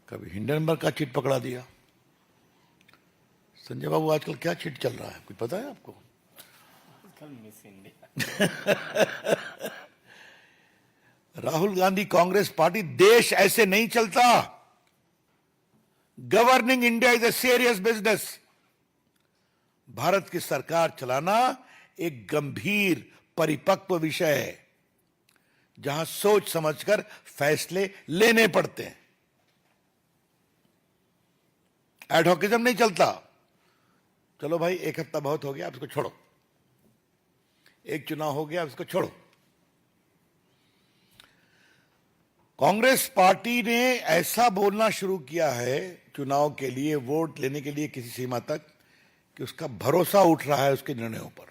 कभी हिंडनबर्ग का चिट पकड़ा दिया। संजय बाबू आजकल क्या चिट चल रहा है, कुछ पता है आपको? Miss India. Rahul Gandhi Congress party, देश ऐसे नहीं चलता। Governing India is a serious business. Bharat की सरकार चलाना एक गंभीर परिपक्व विषय है, जहां सोच समझकर फैसले लेने पड़ते हैं। एडहॉकिज्म नहीं चलता। चलो भाई, एक हफ्ता बहुत हो गया, अब इसको छोड़ो। एक चुनाव हो गया, अब इसको छोड़ो। कांग्रेस पार्टी ने ऐसा बोलना शुरू किया है चुनाव के लिए, वोट लेने के लिए किसी सीमा तक, कि उसका भरोसा उठ रहा है उसके निर्णयों पर।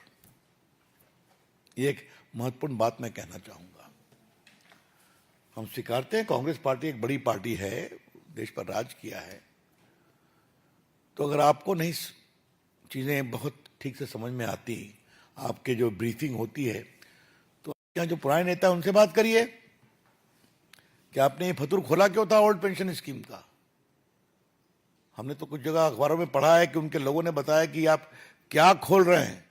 ये एक महत्वपूर्ण बात मैं कहना चाहूंगा। हम स्वीकारते हैं कांग्रेस पार्टी एक बड़ी पार्टी है, देश पर राज किया है। तो अगर आपको नहीं चीजें बहुत ठीक से समझ में आती, आपके जो ब्रीफिंग होती है, तो यहाँ जो पुराने नेता हैं उनसे बात करिए कि आपने ये फतूर खोला क्यों था ओल्ड पेंशन स्कीम का। हमने तो कुछ जगह अखबारों में पढ़ा है कि उनके लोगों ने बताया कि आप क्या खोल रहे हैं,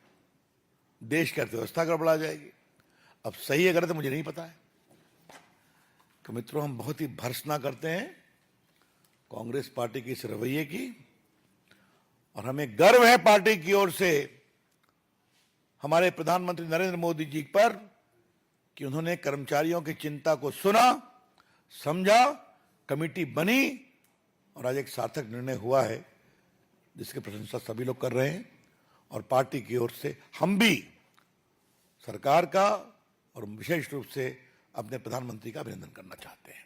देश की अर्थव्यवस्था गड़बड़ा जाएगी। अब सही है गलत मुझे नहीं पता है। तो मित्रों, हम बहुत ही भर्त्सना करते हैं कांग्रेस पार्टी के इस रवैये की, और हमें गर्व है पार्टी की ओर से हमारे प्रधानमंत्री नरेंद्र मोदी जी पर कि उन्होंने कर्मचारियों की चिंता को सुना, समझा, कमेटी बनी, और आज एक सार्थक निर्णय हुआ है जिसकी प्रशंसा सभी लोग कर रहे हैं। और पार्टी की ओर से हम भी सरकार का और विशेष रूप से अपने प्रधानमंत्री का अभिनंदन करना चाहते हैं।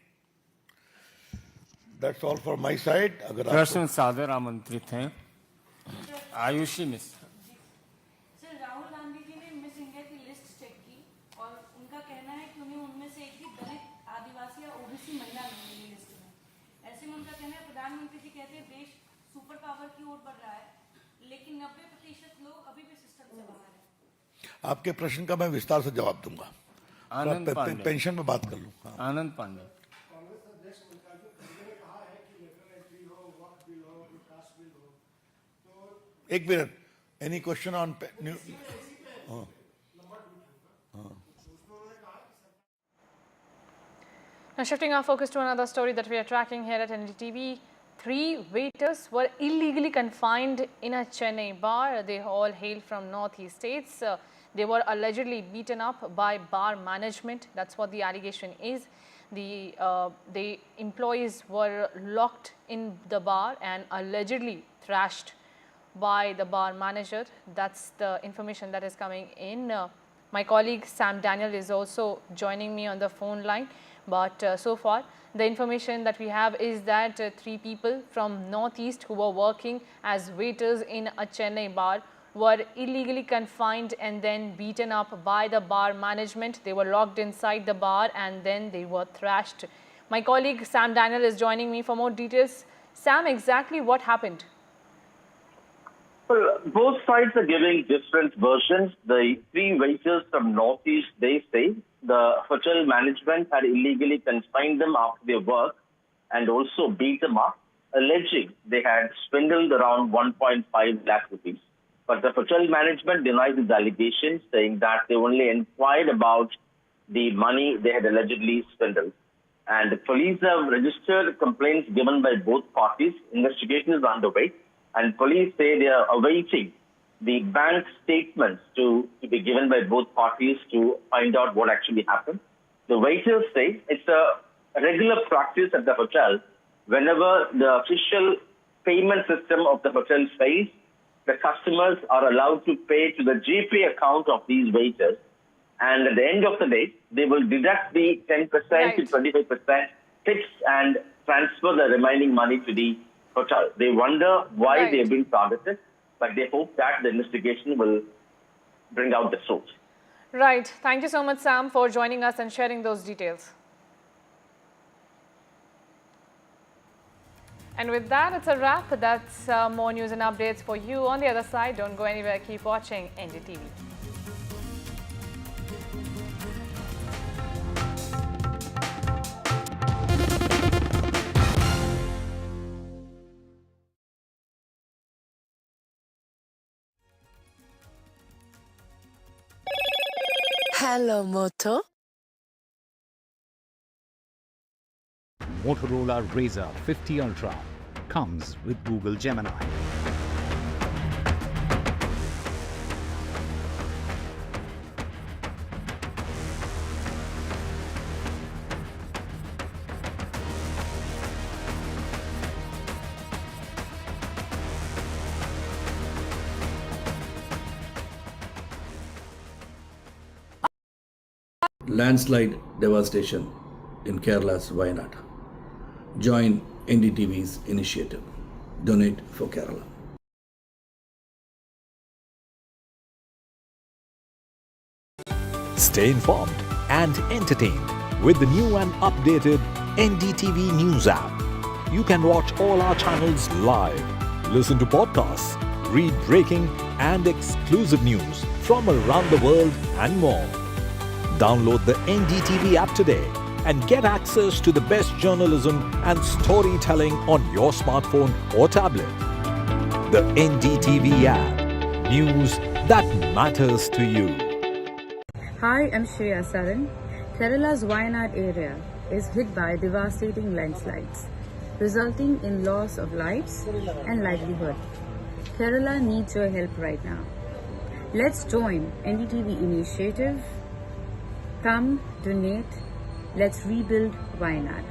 That's all for my side. अगर प्रश्न सादर आमंत्रित हैं आयुषी मिश्र। सर, राहुल गांधी जी ने मिस इंडिया की लिस्ट चेक की और उनका कहना है कि उन्हें उनमें से एक भी दलित, आदिवासी या ओबीसी महिला नहीं मिली लिस्ट में। ऐसे में उनका कहना है प्रधानमंत्री जी कहते हैं देश सुपर पावर की ओर बढ़ रहा है, लेकिन 90% लोग अभी भी सिस्टम से बाहर हैं। आपके प्रश्न का मैं विस्तार से जवाब दूंगा। पेंशन में बात कर लूं। हाँ। आनंद पांडे। एक minute, any question on Now shifting our focus to another story that we are tracking here at NDTV. 3 waiters were illegally confined in a Chennai bar. They all hail from northeast states. They were allegedly beaten up by bar management. That's what the allegation is. The employees were locked in the bar and allegedly thrashed by the bar manager. That's the information that is coming in. My colleague Sam Daniel is also joining me on the phone line. But so far, the information that we have is that 3 people from northeast who were working as waiters in a Chennai bar were illegally confined and then beaten up by the bar management. They were locked inside the bar and then they were thrashed. My colleague Sam Daniel is joining me for more details. Sam, exactly what happened? Well, both sides are giving different versions. The 3 waiters from Northeast, they say the hotel management had illegally confined them after their work and also beat them up, alleging they had swindled around 1.5 lakh rupees. But the hotel management denies these allegations, saying that they only inquired about the money they had allegedly swindled. And the police have registered complaints given by both parties. Investigation is underway, and police say they are awaiting the bank statements to be given by both parties to find out what actually happened. The waiters say it's a regular practice at the hotel. Whenever the official payment system of the hotel fails, the customers are allowed to pay to the GPay account of these waiters. And at the end of the day, they will deduct the 10% to 25% tips and transfer the remaining money to the hotel. They wonder why they have been targeted, but they hope that the investigation will bring out the truth. Right. Thank you so much, Sam, for joining us and sharing those details. And with that, it's a wrap. That's more news and updates for you on the other side. Don't go anywhere. Keep watching NDTV. Hello, Moto. Motorola Razr 50 Ultra comes with Google Gemini. Landslide devastation in Kerala's Wayanad. Join NDTV's initiative. Donate for Kerala. Stay informed and entertained with the new and updated NDTV News app. You can watch all our channels live, listen to podcasts, read breaking and exclusive news from around the world and more. Download the NDTV app today and get access to the best journalism and storytelling on your smartphone or tablet. The NDTV app. News that matters to you. Hi, I'm Shreya Saran. Kerala's Wayanad area is hit by devastating landslides, resulting in loss of lives and livelihood. Kerala needs your help right now. Let's join NDTV initiative. Come, donate, let's rebuild Wayanad.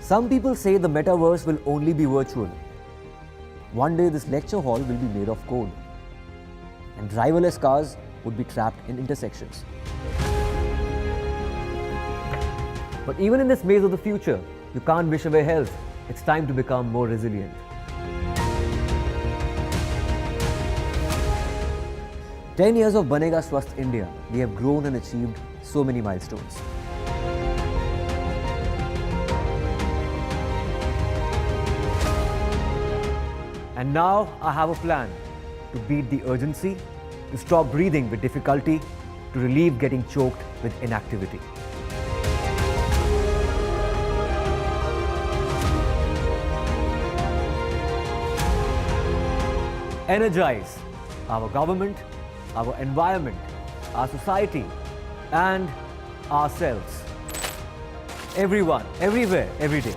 Some people say the metaverse will only be virtual. One day this lecture hall will be made of code, and driverless cars would be trapped in intersections. But even in this maze of the future, you can't wish away health. It's time to become more resilient. 10 years of Banega Swasth India, we have grown and achieved so many milestones. And now I have a plan to beat the urgency, to stop breathing with difficulty, to relieve getting choked with inactivity. Energize our government, our environment, our society, and ourselves. Everyone, everywhere, every day.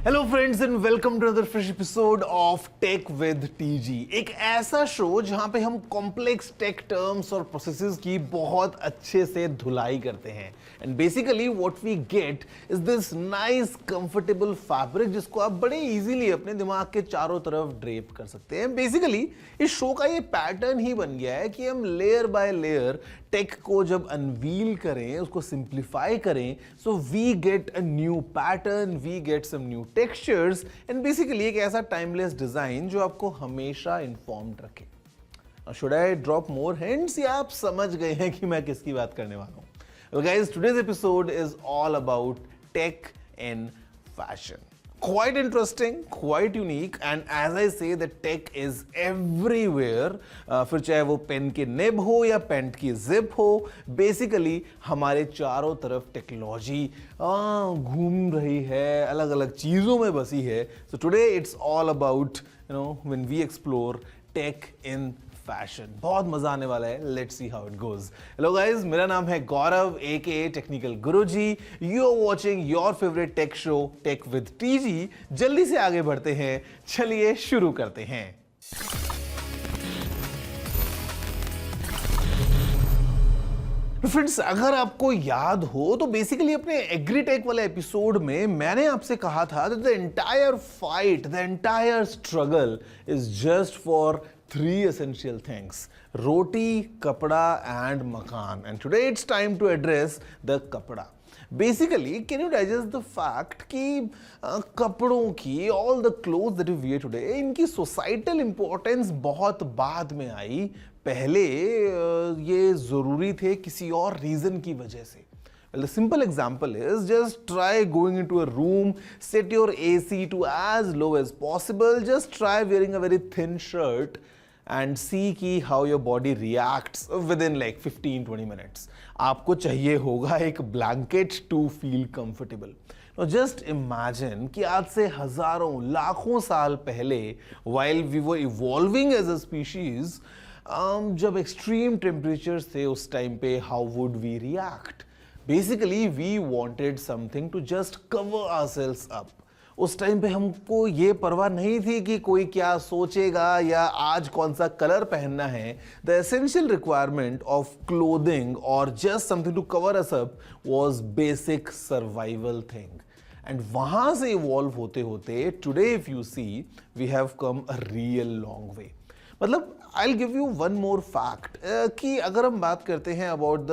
Hello friends and welcome to another fresh episode of tech with TG. एक ऐसा show जहां पे हम complex tech terms और processes की बहुत अच्छे से धुलाई करते हैं and basically what we get is this nice comfortable fabric जिसको आप बड़े इजीली अपने दिमाग के चारों तरफ ड्रेप कर सकते हैं। बेसिकली इस शो का ये पैटर्न ही बन गया है कि हम लेयर बाय लेयर टेक को जब अनवील करें, उसको सिंप्लीफाई करें, so we get a new pattern, we get some new textures and basically एक ऐसा टाइमलेस डिजाइन जो आपको हमेशा इन्फॉर्म्ड रखे। Should I drop more hints या आप समझ गए हैं कि मैं किसकी बात करने वाला हूं? Well guys, today's episode is all about tech in fashion. Quite interesting, quite unique, and as I say, the tech is everywhere. फिर चाहे वो पेन के निब हो या पेंट की जिप हो, बेसिकली हमारे चारों तरफ टेक्नोलॉजी घूम रही है, अलग अलग चीज़ों में बसी है. So today it's all about, when we explore tech in fashion. बहुत मजा आने वाला है. Let's see how it goes. Hello guys, मेरा नाम है Gaurav AKA technical Guruji. You are watching your favourite tech show tech with TG. जल्दी से आगे बढ़ते हैं. चलिए शुरू करते हैं. फ्रेंड्स, अगर आपको याद हो तो बेसिकली अपने एग्रीटेक वाले एपिसोड में मैंने आपसे कहा था that the entire fight, the entire struggle is just for three essential things: roti, kapda and makan. And today it's time to address the kapda. Basically, can you digest the fact कि कपड़ों की, all the clothes that we wear today, इनकी societal importance बहुत बाद में आई. पहले ये ज़रूरी थे किसी और reason की वजह से. Well, the simple example is just try going into a room, set your AC to as low as possible, just try wearing a very thin shirt and see कि how your body reacts within like 15-20 minutes. आपको चाहिए होगा एक blanket to feel comfortable. Now just imagine कि आज से हजारों लाखों साल पहले while we were evolving as a species, जब extreme temperatures थे उस टाइम पे, how would we react? Basically we wanted something to just cover ourselves up. उस टाइम पे हमको ये परवाह नहीं थी कि कोई क्या सोचेगा या आज कौन सा कलर पहनना है. The essential requirement of clothing or just something to cover us up was basic survival thing. And वहां से इवॉल्व होते होते today if you see we have come a real long way. मतलब I'll give you one more fact कि अगर हम बात करते हैं about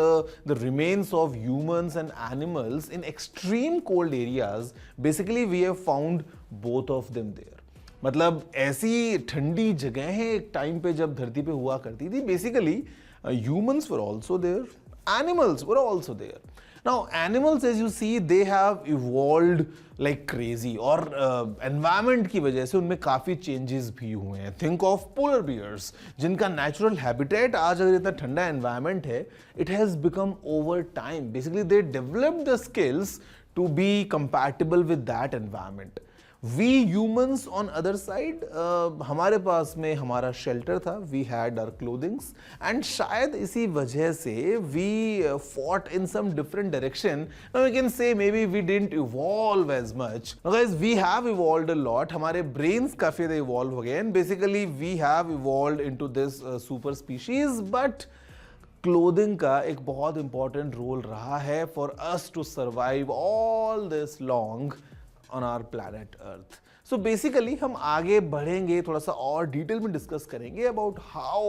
the remains of humans and animals in extreme cold areas, basically we have found both of them there. मतलब ऐसी ठंडी जगहें एक टाइम पे जब धरती पे हुआ करती थी, basically humans were also there, animals were also there. Now animals, as you see, they have evolved like crazy और environment की वजह से उनमें काफ़ी changes भी हुए हैं. Think of polar bears, जिनका natural habitat आज अगर इतना ठंडा environment है, it has become over time. Basically they developed the skills to be compatible with that environment. We humans on other side, हमारे पास में हमारा shelter था, we had our clothings, and शायद इसी वजह से we fought in some different direction. Now we can say maybe we didn't evolve as much. Now guys, we have evolved a lot. हमारे brains काफ़ी ज़्यादा evolve हो गए, and basically we have evolved into this super species, but clothing का एक बहुत important role रहा है for us to survive all this long on our planet Earth. So basically हम आगे बढ़ेंगे, थोड़ा सा और डिटेल में डिस्कस करेंगे about how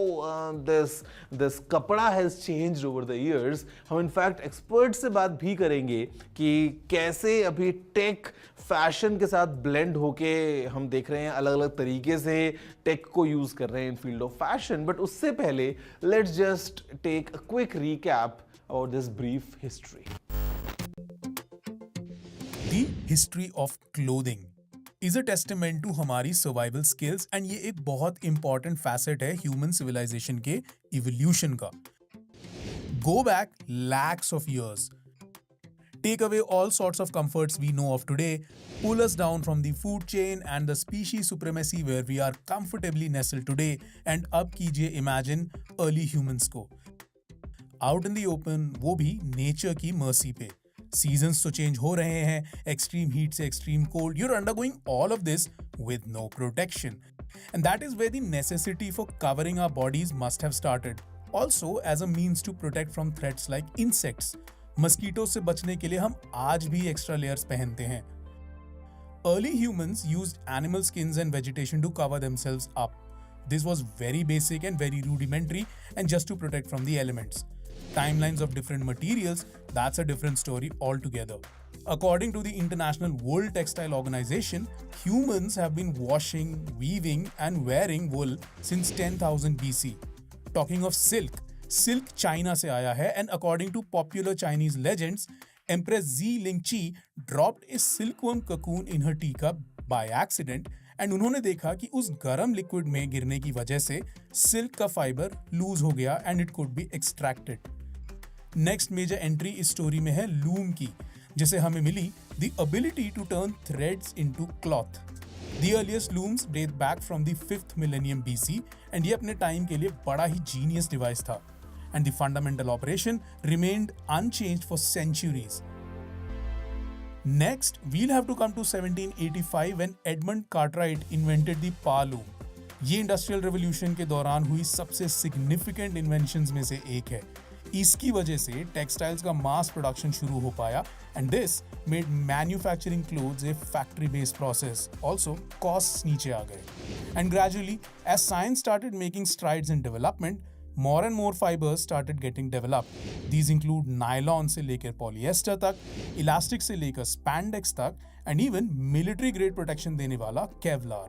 this कपड़ा has changed over the years. हम इनफैक्ट एक्सपर्ट से बात भी करेंगे कि कैसे अभी टेक फैशन के साथ ब्लेंड होके हम देख रहे हैं अलग अलग तरीके से टेक को यूज कर रहे हैं in field of fashion. But उससे पहले let's just take a quick recap about this brief history. The history of clothing is a testament to हमारी survival skills and ये एक बहुत important facet है human civilization के evolution का. Go back lakhs of years. Take away all sorts of comforts we know of today, pull us down from the food chain and the species supremacy where we are comfortably nestled today, and अब कीजिए imagine early humans को. Out in the open, वो भी nature की mercy पे. Seasons तो change हो रहे हैं, extreme heat से extreme cold. You're undergoing all of this with no protection. And that is where the necessity for covering our bodies must have started. Also as a means to protect from threats like insects. Mosquitoes से बचने के लिए हम आज भी extra layers पहनते हैं. Early humans used animal skins and vegetation to cover themselves up. This was very basic and very rudimentary and just to protect from the elements. Timelines of different materials, that's a different story altogether. According to the International World Textile Organization, humans have been washing, weaving and wearing wool since 10,000 BC. Talking of silk, silk China से आया है and according to popular Chinese legends, Empress Xi Lingqi dropped a silkworm cocoon in her teacup by accident and उन्होंने देखा कि उस गरम liquid में गिरने की वजह से सिल्क का फाइबर लूज हो गया and it could be extracted. Next major entry is story में है लूम की, जिसे हमें मिली the ability to turn threads into cloth. The earliest looms date back from the 5th millennium BC and ये अपने टाइम के लिए बड़ा ही जीनियस डिवाइस था and the fundamental operation remained unchanged for centuries. Next, we'll have to come to 1785 when Edmund Cartwright invented the power loom. ये industrial revolution के दौरान हुई सबसे सिग्निफिकेंट इन्वेंशंस में से एक है। इसकी वजह से टेक्सटाइल्स का मास प्रोडक्शन शुरू हो पाया and this made manufacturing clothes a factory based process. Also, costs नीचे आ गए and gradually as science started making strides in development, more and more fibers started getting developed. These include nylon से लेकर polyester तक, elastic से लेकर spandex तक and even military grade protection देने वाला Kevlar.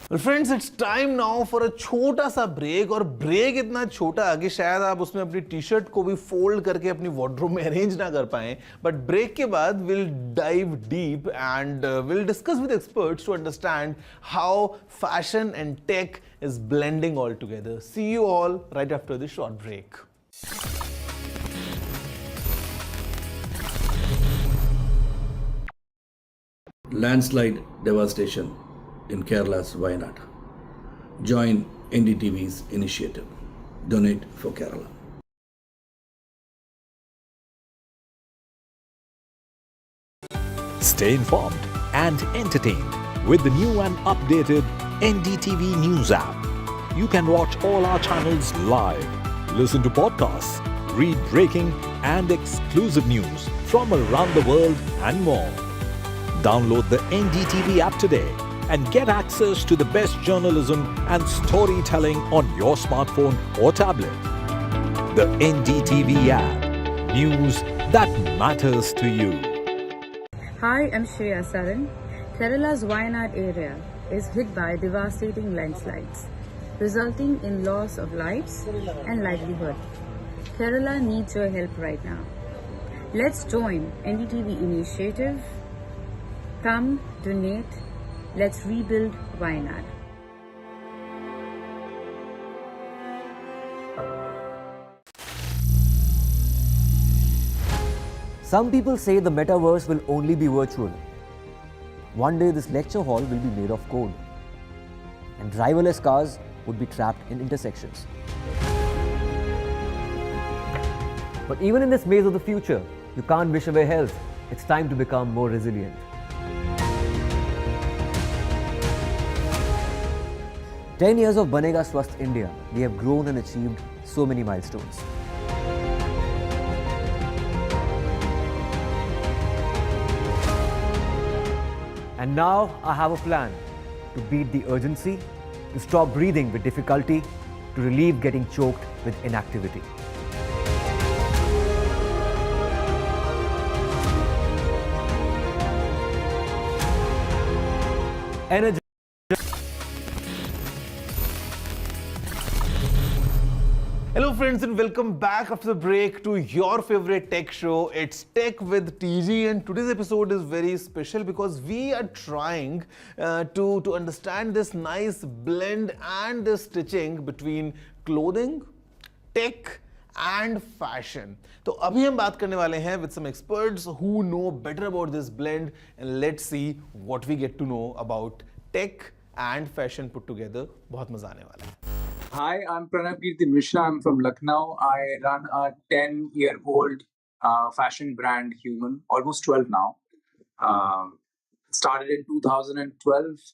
Well friends, it's time now for a छोटा सा ब्रेक, और ब्रेक इतना छोटा कि शायद आप उसमें अपनी टी शर्ट को भी फोल्ड करके अपनी वार्डरोब में अरेंज ना कर पाएं। बट ब्रेक के बाद we'll dive deep and we'll discuss with experts to understand how fashion and tech is blending all together. See you all right after this short break. Landslide devastation in Kerala's Wayanad. Join NDTV's initiative. Donate for Kerala. Stay informed and entertained with the new and updated NDTV News app. You can watch all our channels live, listen to podcasts, read breaking and exclusive news from around the world and more. Download the NDTV app today and get access to the best journalism and storytelling on your smartphone or tablet. The NDTV app. News that matters to you. Hi, I'm Shreya Saran. Kerala's Wayanad area is hit by devastating landslides, resulting in loss of lives and livelihood. Kerala needs your help right now. Let's join NDTV initiative. Come, donate. Let's rebuild Wayanad. Some people say the metaverse will only be virtual. One day this lecture hall will be made of code, and driverless cars would be trapped in intersections. But even in this maze of the future, you can't wish away health. It's time to become more resilient. "10 years of Banega Swasth India, we have grown and achieved so many milestones. And now I have a plan to beat the urgency, to stop breathing with difficulty, to relieve getting choked with inactivity. Energy. Hello friends and welcome back after the break to your favorite tech show. It's Tech with TG, and today's episode is very special because we are trying to understand this nice blend and the stitching between clothing, tech and fashion. तो अभी हम बात करने वाले हैं with some experts who know better about this blend, and let's see what we get to know about tech and fashion put together. बहुत मजा आने वाला है. Hi, I'm Pranav Kirti Mishra. I'm from Lucknow. I run a 10-year-old fashion brand, Human, almost 12 now. Started in 2012.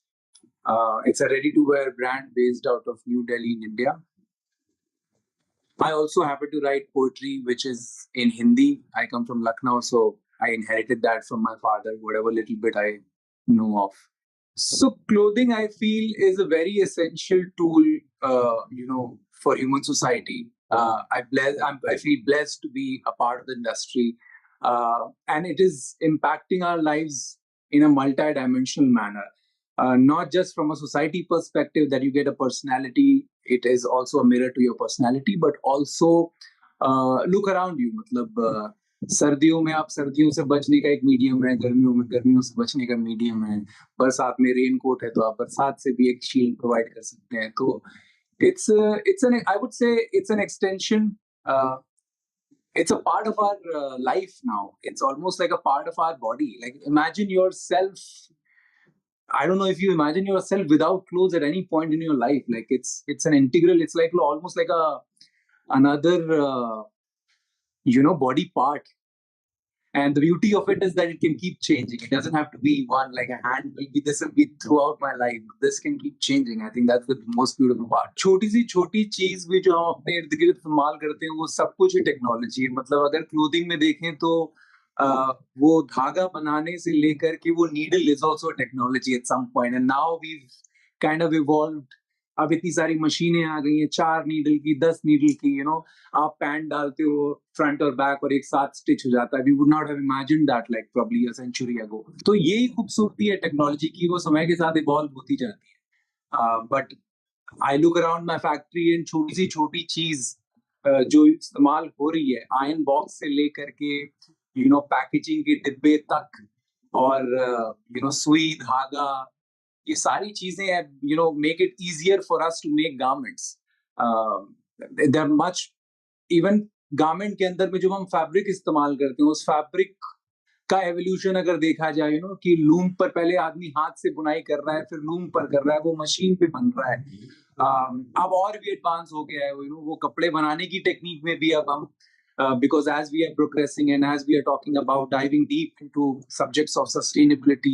It's a ready-to-wear brand based out of New Delhi in India. I also happen to write poetry, which is in Hindi. I come from Lucknow, so I inherited that from my father, whatever little bit I know of. So clothing, I feel, is a very essential tool, for human society. I feel blessed to be a part of the industry, and it is impacting our lives in a multi-dimensional manner. Not just from a society perspective that you get a personality, it is also a mirror to your personality, but also look around you, मतलब सर्दियों में आप सर्दियों से बचने का एक medium है, गर्मियों में गर्मियों से बचने का मीडियम है, बरसात में रेन कोट है तो आप बरसात से भी एक शील्ड प्रोवाइड कर सकते हैं. तो it's an I would say it's an extension. It's a part of our life now. It's almost like a part of our body. Like imagine yourself. I don't know if you imagine yourself without clothes at any point in your life. Like it's an integral. It's like almost like another body part. And the beauty of it is that it can keep changing. It doesn't have to be one, like a hand will be this will be throughout my life. This can keep changing. I think that's the most beautiful part. छोटी सी छोटी चीज भी जो हम अपने इर्द गिर्द इस्तेमाल करते हैं वो सब कुछ ही टेक्नोलॉजी है. मतलब अगर क्लोथिंग में देखें तो वो धागा बनाने से लेकर के वो needle is also technology at some point. And now we kind of evolved. अब इतनी सारी मशीनें आ गई हैं, 4 नीडल की, 10 नीडल की. आप पैंट डालते हो फ्रंट और बैक और एक साथ स्टिच हो जाता है. We would not have imagined that like probably a century ago. तो यही खूबसूरती है टेक्नोलॉजी की, वो समय के साथ इवॉल्व होती जाती है. But I look around my factory and छोटी सी छोटी चीज जो इस्तेमाल हो रही है, आयरन बॉक्स से लेकर के पैकेजिंग के डिब्बे तक और सुई धागा, ये सारी चीजें make it easier for us to make garments. They're much, even garment के अंदर में जो हम फैब्रिक इस्तेमाल करते हैं उस फैब्रिक का एवोल्यूशन अगर देखा जाए कि लूम पर पहले आदमी हाथ से बुनाई कर रहा है, फिर लूम पर कर रहा है, वो मशीन पे बन रहा है. अब और भी एडवांस हो गया है वो कपड़े बनाने की टेक्निक में भी अब हम because as we are progressing and as we are talking about diving deep into subjects of sustainability,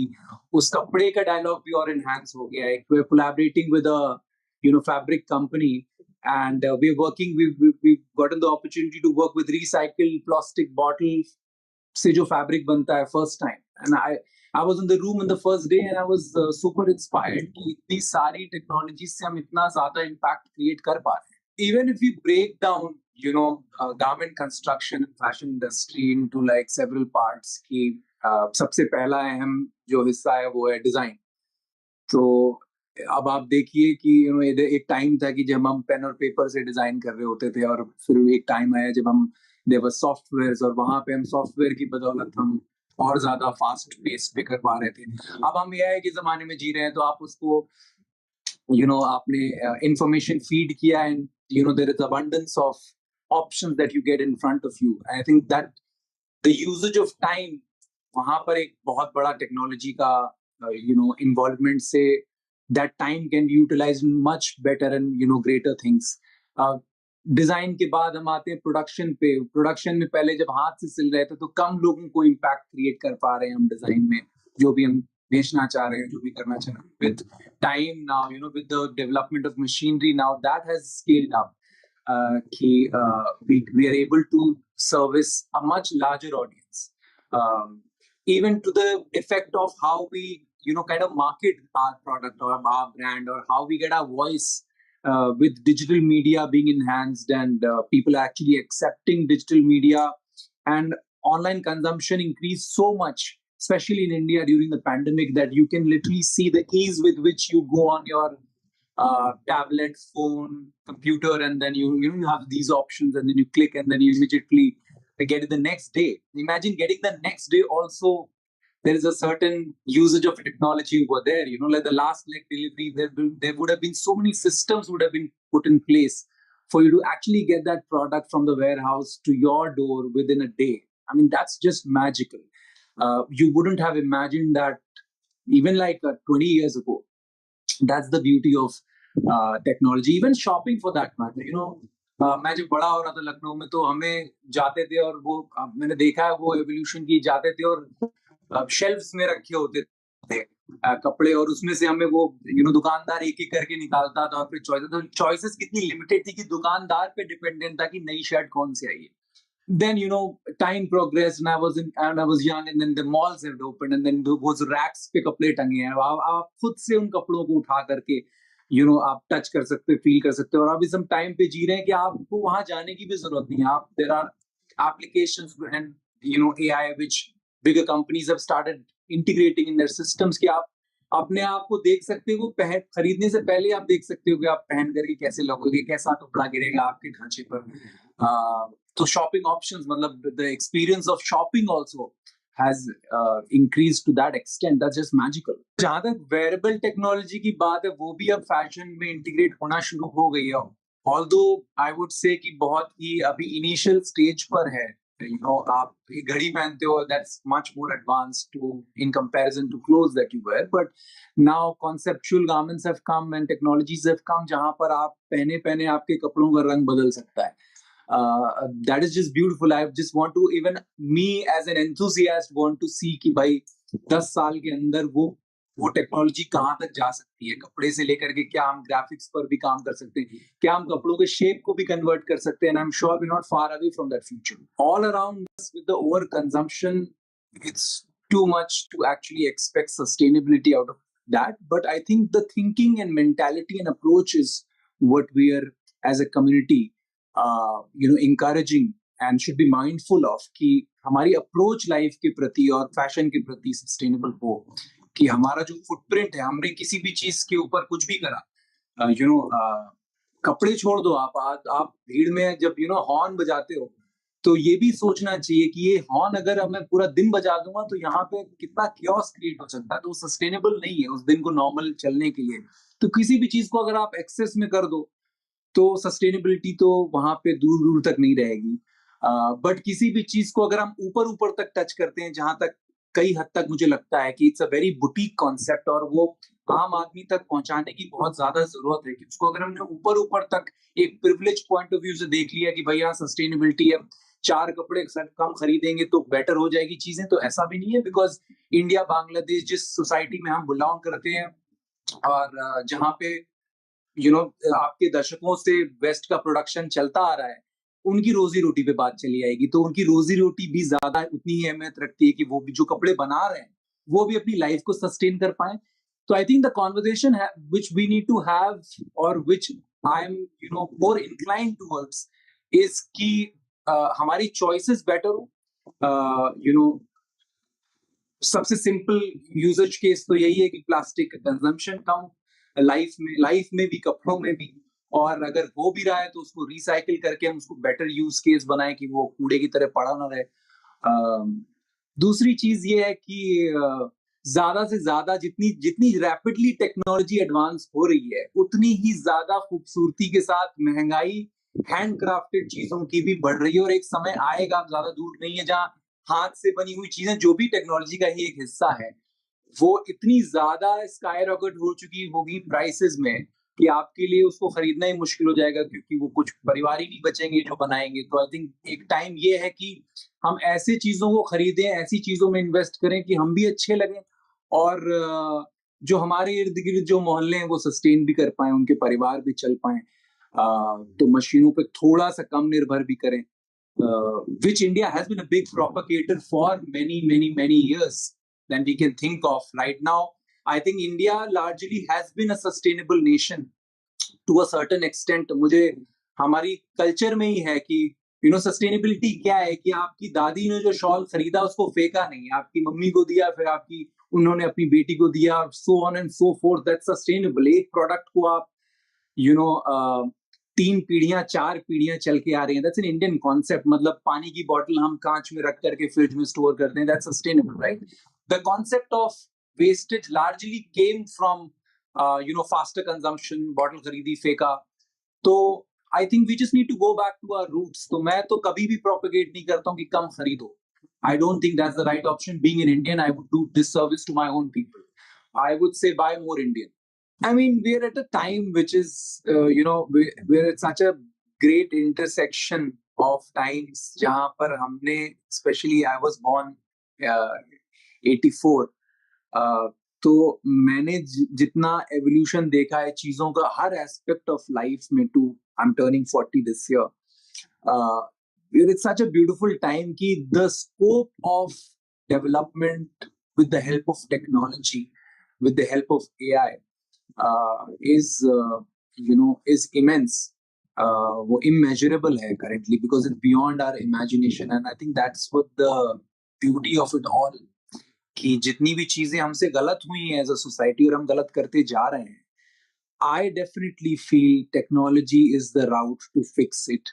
उस कपड़े का डायलॉग भी और enhance हो गया है. We're collaborating with a fabric company and we're working. We've gotten the opportunity to work with recycled plastic bottles से जो fabric बनता है first time. And I was in the room in the first day and I was super inspired कि इतनी सारी technologies से हम इतना ज़्यादा impact create कर पा रहे हैं. Even if we break down garment construction and fashion industry into like several parts की सबसे पहला अहम जो हिस्सा है वो है डिजाइन. तो अब आप देखिए कि एक टाइम था कि जब हम पेन और पेपर से डिजाइन कर रहे होते थे और फिर एक टाइम आया जब हम देवर सॉफ्टवेयर और वहां पे हम सॉफ्टवेयर की बदौलत हम और ज्यादा फास्ट पेस पे कर पा रहे थे. अब हम एआई के जमाने में जी रहे हैं तो आप उसको आपने इंफॉर्मेशन फीड किया and there is abundance of options that you get in front of you. I think that the usage of time वहां पर एक बहुत बड़ा टेक्नोलॉजी का involvement से that time can be utilized much better and greater things. Design के बाद हम आते हैं प्रोडक्शन पे. प्रोडक्शन में पहले जब हाथ से सिल रहे थे तो कम लोगों को इम्पैक्ट क्रिएट कर पा रहे हैं हम डिजाइन में, जो भी हम बेचना चाह रहे हैं, जो भी करना चाह रहे हैं. With time now, with the development of machinery now, that has scaled up. We are able to service a much larger audience, even to the effect of how we kind of market our product or our brand, or how we get our voice with digital media being enhanced and people actually accepting digital media and online consumption increased so much, especially in India during the pandemic, that you can literally see the ease with which you go on your tablet, phone, computer, and then you have these options, and then you click, and then you immediately get it the next day. Imagine getting the next day also. There is a certain usage of technology over there. Like the last leg delivery, there would have been so many systems would have been put in place for you to actually get that product from the warehouse to your door within a day. I mean, that's just magical. You wouldn't have imagined that even like 20 years ago. That's the beauty of technology. Even shopping for that matter. मैं जब बड़ा हो रहा था लखनऊ में तो हमें जाते थे और वो मैंने देखा है वो एवोल्यूशन की, जाते थे और शेल्फ्स में रखे होते थे कपड़े और उसमें से हमें वो दुकानदार एक एक करके निकालता था और फिर चॉइसेस कितनी लिमिटेड थी कि दुकानदार पे डिपेंडेंट था कि नई शर्ट कौन सी आई है. Then time progressed and I was young, and then the malls have opened and then those racks पे कपड़े टंगे हैं. आप खुद से उन कपड़ों को उठा करके आप टच कर सकते, फील कर सकते हो. और अब इस हम टाइम पे जी रहे हैं कि आपको वहां जाने की भी जरूरत नहीं है. there are applications and AI which bigger companies have started integrating in their systems कि आप अपने आप को देख सकते हो. खरीदने से पहले आप देख सकते हो कि आप पहन करके कैसे लगोगे, कैसा कपड़ा गिरेगा आपके ढांचे पर. तो shopping options, मतलब the experience of shopping also has increased to that extent. That's just magical. जहाँ तक wearable technology की बात है, वो भी अब fashion में integrate होना शुरू हो गई है. Although I would say कि बहुत ही अभी initial stage पर है. You know, आप एक घड़ी पहनते हो, that's much more advanced in comparison to clothes that you wear. But now conceptual garments have come and technologies have come जहाँ पर आप पहने आपके कपड़ों का रंग बदल सकता है. That is just beautiful. I just want to, even me as an enthusiast, want to see कि भाई 10 साल के अंदर वो टेक्नोलॉजी कहाँ तक जा सकती है. कपड़े से लेकर के क्या हम ग्राफिक्स पर भी काम कर सकते हैं, क्या हम कपड़ों के शेप को भी कन्वर्ट कर सकते हैं. And I'm sure we're not far away from that future. All around us with the overconsumption, it's too much to actually expect sustainability out of that. But I think the thinking and mentality and approach is what we are as a community encouraging and should be mindful of कि हमारी approach life के प्रति और fashion के प्रति sustainable हो, कि हमारा जो footprint है, हमने किसी भी चीज के ऊपर कुछ भी करा, कपड़े छोड़ दो, आप भीड़ में जब हॉर्न बजाते हो, तो ये भी सोचना चाहिए कि ये हॉर्न अगर मैं पूरा दिन बजा दूंगा तो यहाँ पे कितना chaos क्रिएट हो सकता है. तो सस्टेनेबल नहीं है उस दिन को नॉर्मल चलने के लिए. तो किसी भी चीज को अगर आप एक्सेस में कर दो तो सस्टेनेबिलिटी तो वहां पे दूर दूर तक नहीं रहेगी. बट किसी भी चीज को अगर हम ऊपर तक टच करते हैं, जहां तक कई हद तक मुझे लगता है कि it's a very boutique concept और वो आम आदमी तक पहुंचाने की बहुत ज्यादा जरूरत है. कि उसको अगर हमने ऊपर तक एक प्रिविलेज पॉइंट ऑफ व्यू से देख लिया कि भैया सस्टेनेबिलिटी है, 4 कपड़े कम खरीदेंगे तो बेटर हो जाएगी चीजें, तो ऐसा भी नहीं है. बिकॉज इंडिया, बांग्लादेश, जिस सोसाइटी में हम बिलोंग करते हैं और जहाँ पे आपके दशकों से वेस्ट का प्रोडक्शन चलता आ रहा है, उनकी रोजी रोटी पे बात चली आएगी. तो उनकी रोजी रोटी भी ज्यादा उतनी ही अहमियत रखती है कि वो भी जो कपड़े बना रहे हैं वो भी अपनी लाइफ को सस्टेन कर पाए. तो I think the conversation which we need to have और which I am more inclined towards is कि हमारी चॉइसेस बेटर हो. सबसे सिंपल यूजेज केस तो यही है कि प्लास्टिक कंजम्पशन कम लाइफ में भी, कपड़ों में भी, और अगर हो भी रहा है तो उसको रिसाइकिल करके हम उसको बेटर यूज केस बनाए कि वो कूड़े की तरह पड़ा ना रहे. दूसरी चीज ये है कि ज्यादा से ज्यादा जितनी रैपिडली टेक्नोलॉजी एडवांस हो रही है, उतनी ही ज्यादा खूबसूरती के साथ महंगाई हैंडक्राफ्टेड चीजों की भी बढ़ रही है. और एक समय आएगा, ज्यादा दूर नहीं है, जहां हाथ से बनी हुई चीजें, जो भी टेक्नोलॉजी का ही एक हिस्सा है, वो इतनी ज्यादा स्काई रॉकेट हो चुकी होगी प्राइसेस में कि आपके लिए उसको खरीदना ही मुश्किल हो जाएगा, क्योंकि वो कुछ परिवार ही नहीं बचेंगे जो बनाएंगे. तो आई थिंक एक टाइम ये है कि हम ऐसे चीजों को खरीदें, ऐसी चीजों में इन्वेस्ट करें कि हम भी अच्छे लगें और जो हमारे इर्द गिर्द जो मोहल्ले हैं वो सस्टेन भी कर पाए, उनके परिवार भी चल पाए. तो मशीनों पे थोड़ा सा कम निर्भर भी करें, which India has been a big propagator for many years than we can think of. Right now, I think India largely has been a sustainable nation to a certain extent. मुझे हमारी कल्चर में ही है कि sustainability क्या है कि आपकी दादी ने जो शॉल खरीदा उसको फेंका नहीं, आपकी मम्मी को दिया, फिर उन्होंने अपनी बेटी को दिया, so on and so forth. That's sustainable. एक प्रोडक्ट को आप 3 पीढ़ियां 4 पीढ़ियां चल के आ रही हैं. That's an Indian concept. मतलब पानी की बोतल हम कांच में रख करके फ्रिज में स्टोर करते हैं, that's sustainable, right? The concept of wastage largely came from faster consumption. Bottle खरीदी, फेंका. तो I think we just need to go back to our roots. तो मैं तो कभी भी प्रोपेगेट नहीं करता हूँ कि कम खरीदो. I don't think that's the right option. Being an Indian, I would do disservice to my own people. I would say buy more Indian. I mean, we're at a time which is, we're at such a great intersection of times. जहाँ पर हमने, especially I was born 84. तो मैंने जितना evolution देखा है चीजों का हर aspect of life में, I'm turning 40 this year. It's such a beautiful time कि the scope of development with the help of technology, with the help of AI, is immense. वो immeasurable है currently because it's beyond our imagination, and I think that's what the beauty of it all. कि जितनी भी चीजें हमसे गलत हुई हैं as a society और हम गलत करते जा रहे हैं, I definitely feel technology is the route to fix it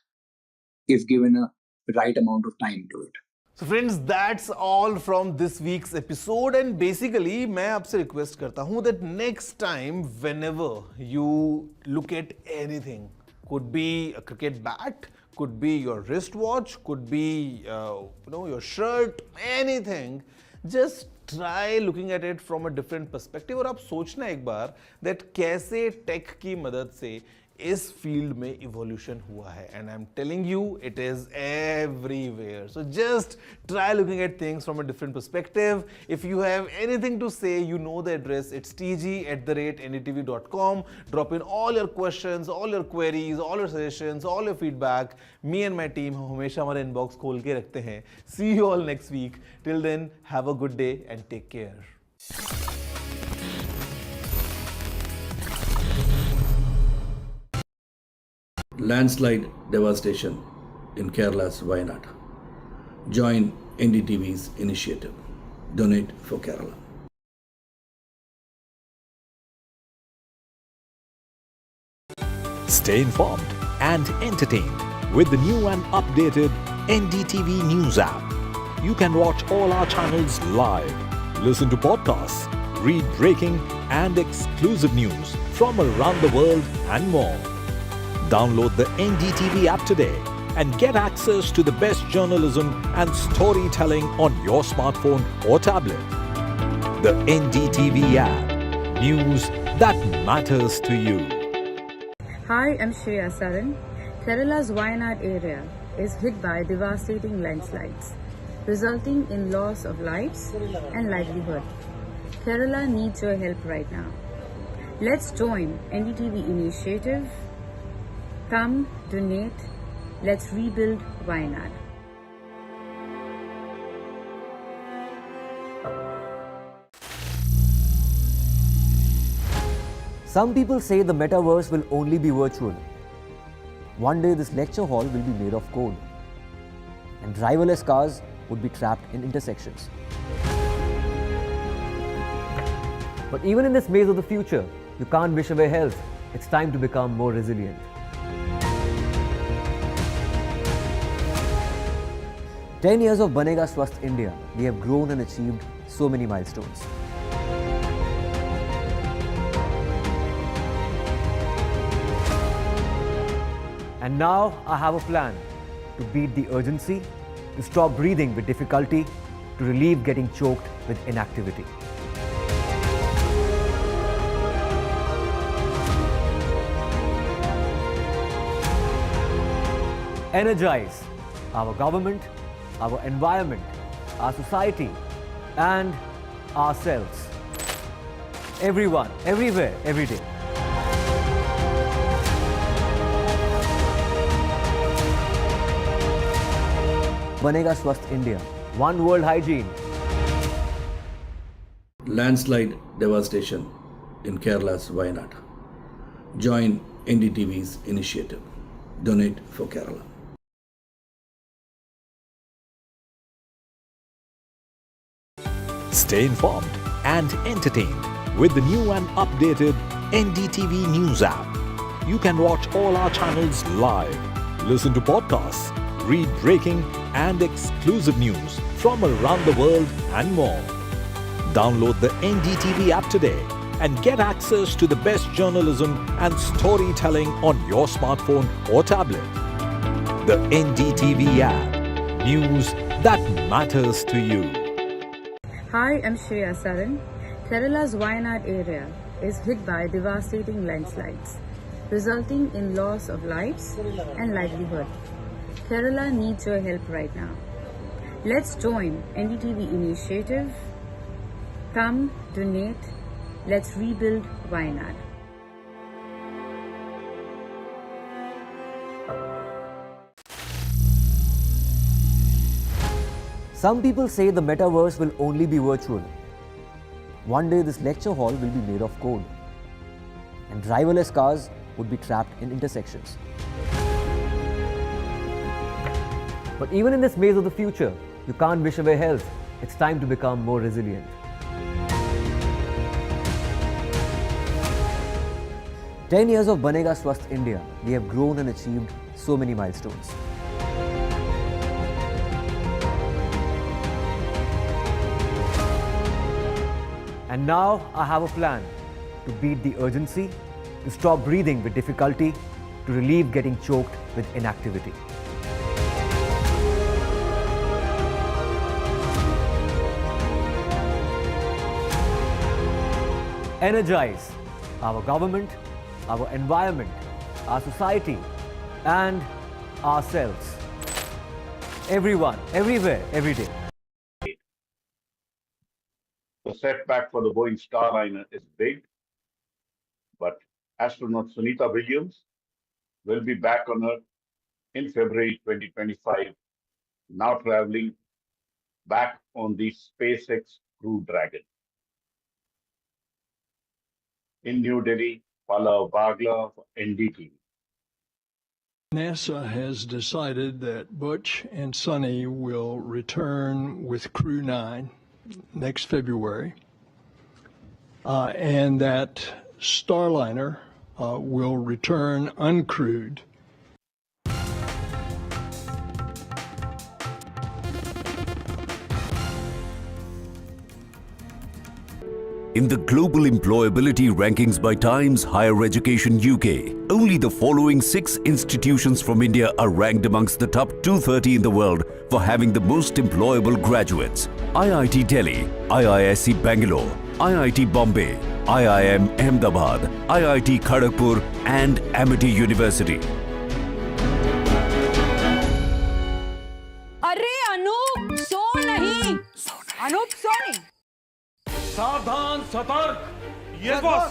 if given a right amount of time to it. So friends, that's all from this week's episode, and basically मैं आपसे request करता हूँ that next time whenever you look at anything, could be a cricket bat, could be your wristwatch, could be your shirt, anything, just try looking at it from a different perspective और आप सोचना एक बार that कैसे tech की मदद से इस field में इवोल्यूशन हुआ है, and I am telling you it is everywhere. So just try looking at things from a different perspective. If you have anything to say, you know the address, it's tg@ndtv.com. drop in all your questions, all your queries, all your suggestions, all your feedback. me and my team हम हमेशा हमारे inbox खोल के रखते हैं. See you all next week. Till then, have a good day and take care. Landslide devastation in Kerala's Wayanad. Join NDTV's initiative. Donate for Kerala. Stay informed and entertained with the new and updated NDTV News app. You can watch all our channels live, listen to podcasts, read breaking and exclusive news from around the world and more. Download the NDTV app today and get access to the best journalism and storytelling on your smartphone or tablet. The NDTV app. News that matters to you. Hi, I'm Shreya Saran. Kerala's Wayanad area is hit by devastating landslides, resulting in loss of lives and livelihood. Kerala needs your help right now. Let's join NDTV initiative. Come, donate, let's rebuild Wayanad. Some people say the metaverse will only be virtual. One day this lecture hall will be made of code, and driverless cars would be trapped in intersections. But even in this maze of the future, you can't wish away health. It's time to become more resilient. 10 years of Banega Swasth India, we have grown and achieved so many milestones. And now I have a plan to beat the urgency, to stop breathing with difficulty, to relieve getting choked with inactivity. Energize our government, our environment, our society, and ourselves. Everyone, everywhere, every day. Banega Swasth India. One world hygiene. Landslide devastation in Kerala's Wayanad. Join NDTV's initiative. Donate for Kerala. Stay informed and entertained with the new and updated NDTV News app. You can watch all our channels live, listen to podcasts, read breaking and exclusive news from around the world and more. Download the NDTV app today and get access to the best journalism and storytelling on your smartphone or tablet. The NDTV app. News that matters to you. Hi, I'm Shreya Saran. Kerala's Wayanad area is hit by devastating landslides, resulting in loss of lives and livelihood. Kerala needs your help right now. Let's join NDTV initiative. Come, donate, let's rebuild Wayanad. Some people say the metaverse will only be virtual. One day this lecture hall will be made of code, and driverless cars would be trapped in intersections. But even in this maze of the future, you can't wish away health. It's time to become more resilient. "10 years of Banega Swasth India, we have grown and achieved so many milestones. And now I have a plan to beat the urgency, to stop breathing with difficulty, to relieve getting choked with inactivity. Energize our government, our environment, our society, and ourselves. Everyone, everywhere, every day. The setback for the Boeing Starliner is big, but astronaut Sunita Williams will be back on Earth in February 2025, now traveling back on the SpaceX Crew Dragon. In New Delhi, Pallav Bagla for NDTV. NASA has decided that Butch and Sonny will return with Crew 9 next February, and that Starliner will return uncrewed. In the global employability rankings by Times Higher Education UK, only the following 6 institutions from India are ranked amongst the top 230 in the world for having the most employable graduates. IIT Delhi, IISc Bangalore, IIT Bombay, IIM Ahmedabad, IIT Kharagpur and Amity University. अरे अनूप सो नहीं, अनूप सो नहीं। सावधान, सतर्क। ये boss,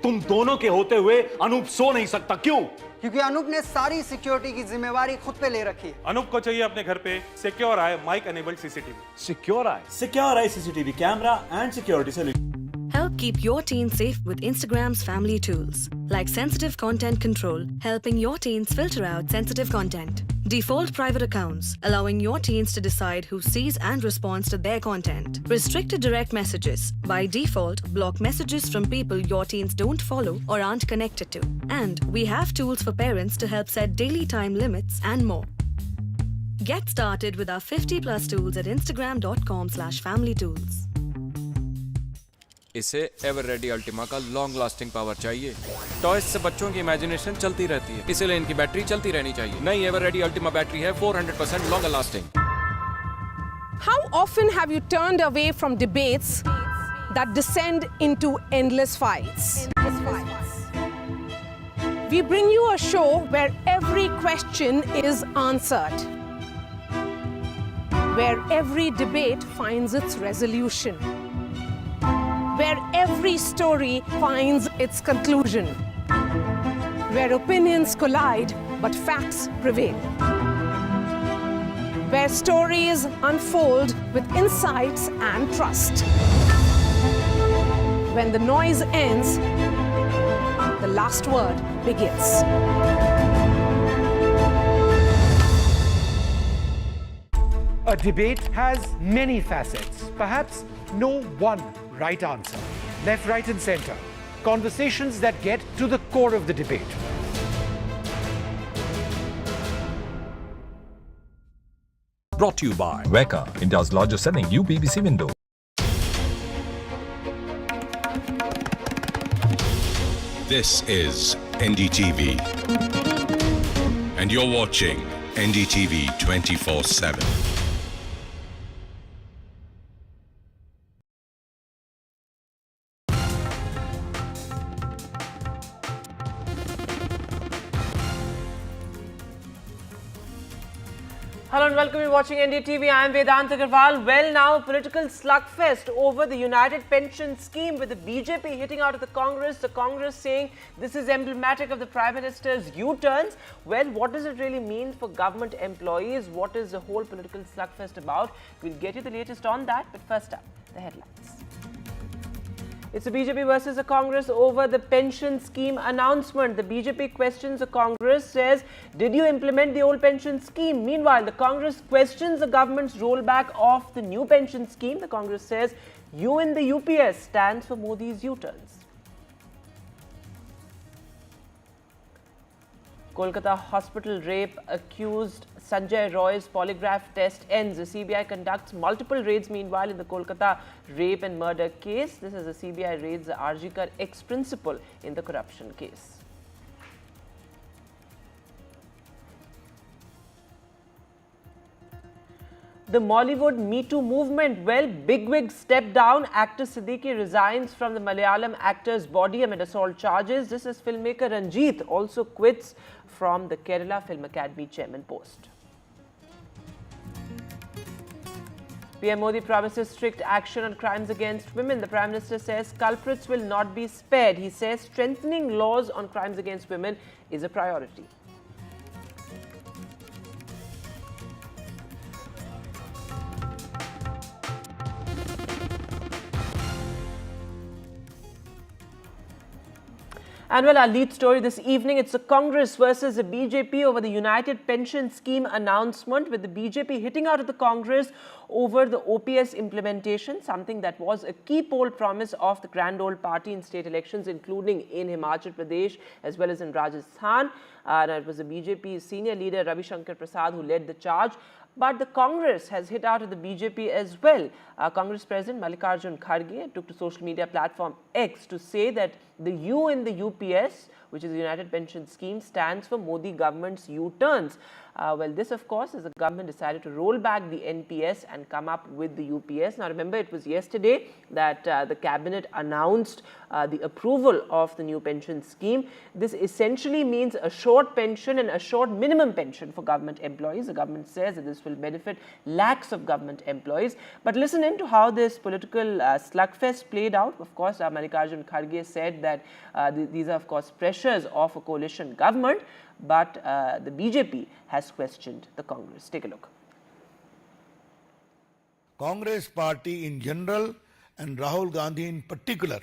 तुम दोनों के होते हुए अनूप सो नहीं सकता। क्यों? क्योंकि अनूप ने सारी सिक्योरिटी की जिम्मेवारी खुद पे ले रखी है। अनूप को चाहिए अपने घर पे Secure Eye mic enabled CCTV. Secure Eye CCTV camera and security solution. Help keep your teen safe with Instagram's family tools, like sensitive content control, helping your teens filter out sensitive content. Default private accounts, allowing your teens to decide who sees and responds to their content. Restricted direct messages. By default, block messages from people your teens don't follow or aren't connected to. And we have tools for parents to help set daily time limits and more. Get started with our 50+ tools at instagram.com/familytools. इसे ever ready Ultima का long lasting power चाहिए। Toys से बच्चों की imagination चलती रहती है, इसलिए इनकी बैटरी चलती रहनी चाहिए। नई एवर रेडी अल्टीमा बैटरी है 400% longer lasting. How often have you turned away from debates that descend into endless fights? We bring you a show where every question is answered, where every debate finds its resolution, where every story finds its conclusion, where opinions collide but facts prevail, where stories unfold with insights and trust. When the noise ends, the last word begins. A debate has many facets, perhaps no one right answer. Left, right and center. Conversations that get to the core of the debate. Brought to you by Weka, India's largest selling UPVC window. This is NDTV. And you're watching NDTV 24/7. Hello and welcome. You're watching NDTV. I am Vedant Agarwal. Well, now political slugfest over the United Pension Scheme with the BJP hitting out at the Congress saying this is emblematic of the Prime Minister's U-turns. Well, what does it really mean for government employees? What is the whole political slugfest about? We'll get you the latest on that, but first up, the headlines. It's the BJP versus the Congress over the pension scheme announcement. The BJP questions the Congress, says, did you implement the old pension scheme? Meanwhile, the Congress questions the government's rollback of the new pension scheme. The Congress says, you in the UPS stands for Modi's U-turns. Kolkata hospital rape accused Sanjay Roy's polygraph test ends. The CBI conducts multiple raids meanwhile in the Kolkata rape and murder case. This is the CBI raids the Arjikar ex-principal in the corruption case. The Mollywood Me Too movement. Well, bigwig step down. Actor Siddiqui resigns from the Malayalam actor's body amid assault charges. This is filmmaker Ranjit also quits from the Kerala Film Academy chairman post. PM Modi promises strict action on crimes against women. The Prime Minister says culprits will not be spared. He says strengthening laws on crimes against women is a priority. And well, our lead story this evening, it's a Congress versus the BJP over the United Pension Scheme announcement, with the BJP hitting out at the Congress over the OPS implementation, something that was a key poll promise of the grand old party in state elections, including in Himachal Pradesh as well as in Rajasthan. And it was the BJP senior leader Ravi Shankar Prasad who led the charge. But the Congress has hit out at the BJP as well. Congress President Mallikarjun Kharge took to social media platform X to say that the U in the UPS, which is the United Pension Scheme, stands for Modi government's U-turns. Well, this, of course, is the government decided to roll back the NPS and come up with the UPS. Now, remember, it was yesterday that the cabinet announced the approval of the new pension scheme. This essentially means a short pension and a short minimum pension for government employees. The government says that this will benefit lakhs of government employees. But listen in to how this political slugfest played out. Of course, Mallikarjun Kharge said that these are, of course, pressures of a coalition government. But the BJP has questioned the Congress. Take a look. Congress party in general and Rahul Gandhi in particular,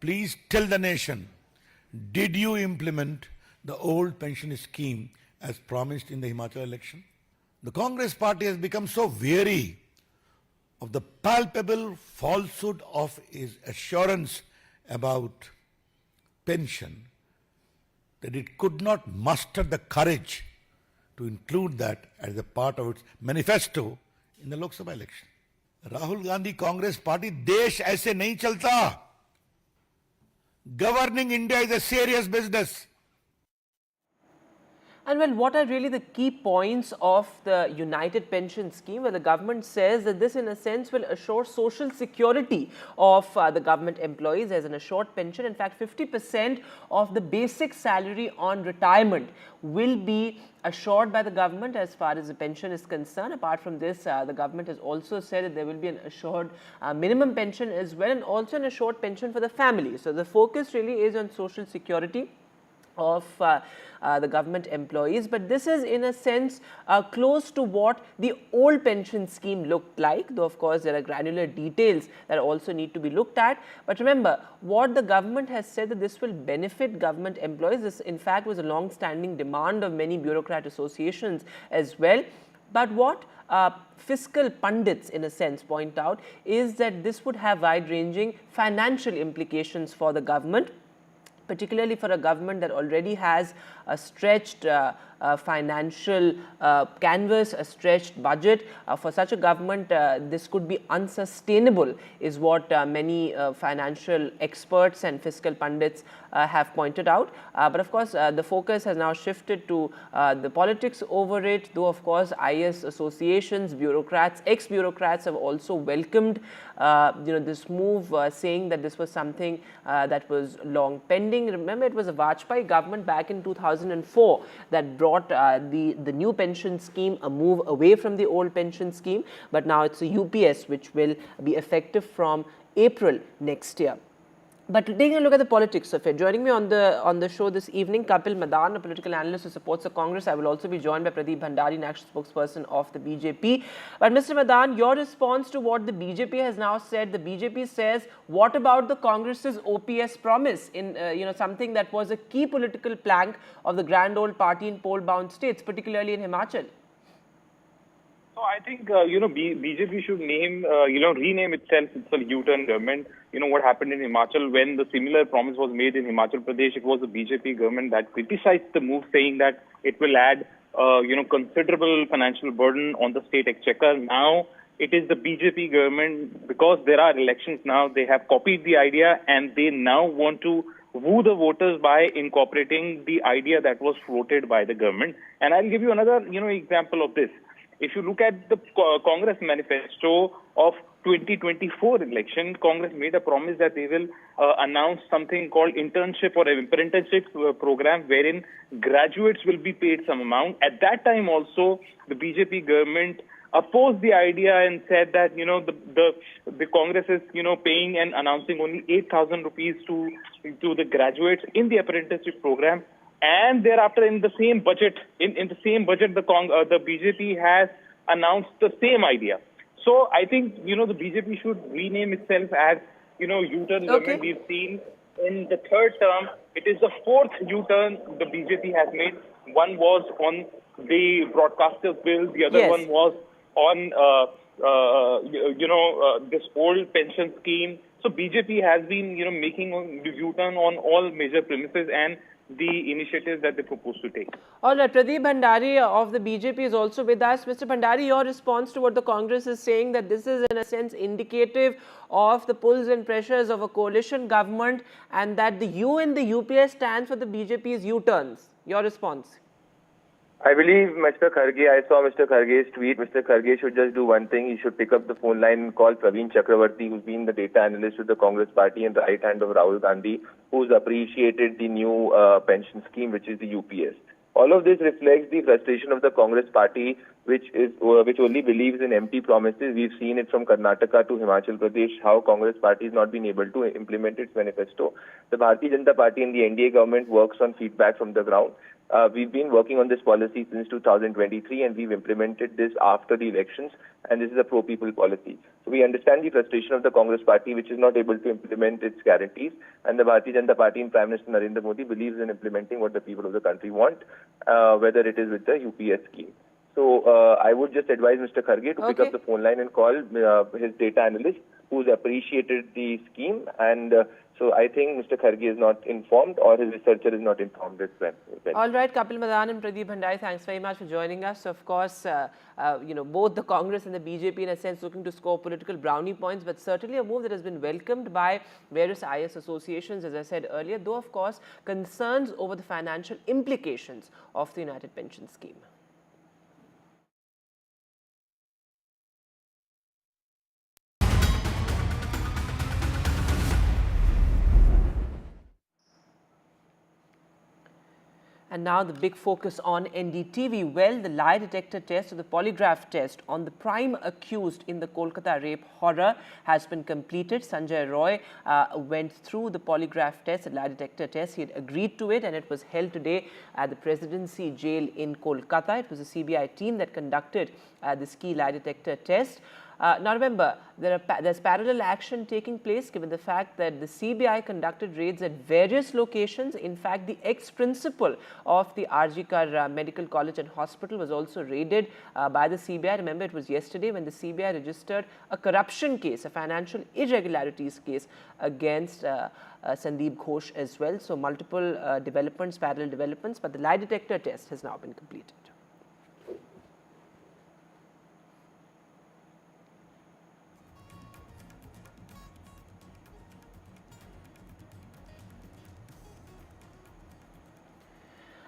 please tell the nation, did you implement the old pension scheme as promised in the Himachal election? The Congress party has become so weary of the palpable falsehood of his assurance about pension that it could not muster the courage to include that as a part of its manifesto in the Lok Sabha election. Rahul Gandhi Congress Party, desh aise nahi chalta. Governing India is a serious business. And well, what are really the key points of the United Pension Scheme? Well, the government says that this, in a sense, will assure social security of the government employees as an assured pension. In fact, 50% of the basic salary on retirement will be assured by the government as far as the pension is concerned. Apart from this, the government has also said that there will be an assured minimum pension as well, and also an assured pension for the family. So the focus really is on social security of the government employees, but this is in a sense close to what the old pension scheme looked like, though of course there are granular details that also need to be looked at. But remember, what the government has said, that this will benefit government employees. This in fact was a long-standing demand of many bureaucrat associations as well. But what fiscal pundits in a sense point out is that this would have wide-ranging financial implications for the government, particularly for a government that already has a stretched financial canvas, a stretched budget. For such a government, this could be unsustainable, is what many financial experts and fiscal pundits have pointed out. But of course, the focus has now shifted to the politics over it, though of course IS associations, bureaucrats, ex-bureaucrats have also welcomed this move, saying that this was something that was long pending. Remember, it was a Vajpayee government back in 2004 that brought the new pension scheme, a move away from the old pension scheme, but now it's a UPS which will be effective from April next year. But taking a look at the politics of it, joining me on the show this evening, Kapil Madan, a political analyst who supports the Congress. I will also be joined by Pradeep Bhandari, national spokesperson of the BJP. But Mr. Madan, your response to what the BJP has now said. The BJP says, what about the Congress's OPS promise in something that was a key political plank of the grand old party in poll-bound states, particularly in Himachal? So I think, BJP should name, rename itself. It's a U-turn government. You know what happened in Himachal when the similar promise was made in Himachal Pradesh. It was the BJP government that criticized the move, saying that it will add, considerable financial burden on the state exchequer. Now it is the BJP government, because there are elections now, they have copied the idea and they now want to woo the voters by incorporating the idea that was floated by the government. And I'll give you another, example of this. If you look at the Congress manifesto of 2024 election, Congress made a promise that they will announce something called internship or an apprenticeship program wherein graduates will be paid some amount. At that time also, the BJP government opposed the idea and said that, the Congress is, paying and announcing only 8,000 rupees to the graduates in the apprenticeship program. And thereafter, in the same budget, the BJP has announced the same idea. So I think, the BJP should rename itself as, U-turn government. We've seen in the third term, it is the fourth U-turn the BJP has made. One was on the broadcasters bill. The other one was on, this old pension scheme. So BJP has been, making a U-turn on all major premises and the initiatives that they propose to take. All right, Pradeep Bhandari of the BJP is also with us. Mr. Bhandari, your response to what the Congress is saying, that this is in a sense indicative of the pulls and pressures of a coalition government, and that the U in the UPS stands for the BJP's U-turns. Your response? I believe Mr. Kharge, I saw Mr. Kharge's tweet. Mr. Kharge should just do one thing. He should pick up the phone line and call Praveen Chakravarti, who's been the data analyst with the Congress party and the right hand of Rahul Gandhi, who's appreciated the new pension scheme, which is the UPS. All of this reflects the frustration of the Congress party, which only believes in empty promises. We've seen it from Karnataka to Himachal Pradesh, how Congress party has not been able to implement its manifesto. The Bharatiya Janata Party and the NDA government works on feedback from the ground. We've been working on this policy since 2023, and we've implemented this after the elections, and this is a pro-people policy. So we understand the frustration of the Congress party, which is not able to implement its guarantees, and the Bharatiya Janata Party and Prime Minister Narendra Modi believes in implementing what the people of the country want, whether it is with the UPS scheme. So I would just advise Mr. Kharge to pick up the phone line and call his data analyst, who's appreciated the scheme, and so I think Mr. Kharge is not informed, or his researcher is not informed as well. All right, Kapil Madan and Pradeep Bhandari, thanks very much for joining us. So of course, both the Congress and the BJP in a sense looking to score political brownie points, but certainly a move that has been welcomed by various IS associations, as I said earlier, though of course concerns over the financial implications of the United Pension Scheme. And now the big focus on NDTV. Well, the lie detector test or the polygraph test on the prime accused in the Kolkata rape horror has been completed. Sanjay Roy went through the polygraph test, the lie detector test. He had agreed to it, and it was held today at the Presidency Jail in Kolkata. It was a CBI team that conducted this key lie detector test. Now remember, there's parallel action taking place given the fact that the CBI conducted raids at various locations. In fact, the ex-principal of the RG Kar Medical College and Hospital was also raided by the CBI. Remember, it was yesterday when the CBI registered a corruption case, a financial irregularities case against Sandeep Ghosh as well. So multiple developments, parallel developments, but the lie detector test has now been completed.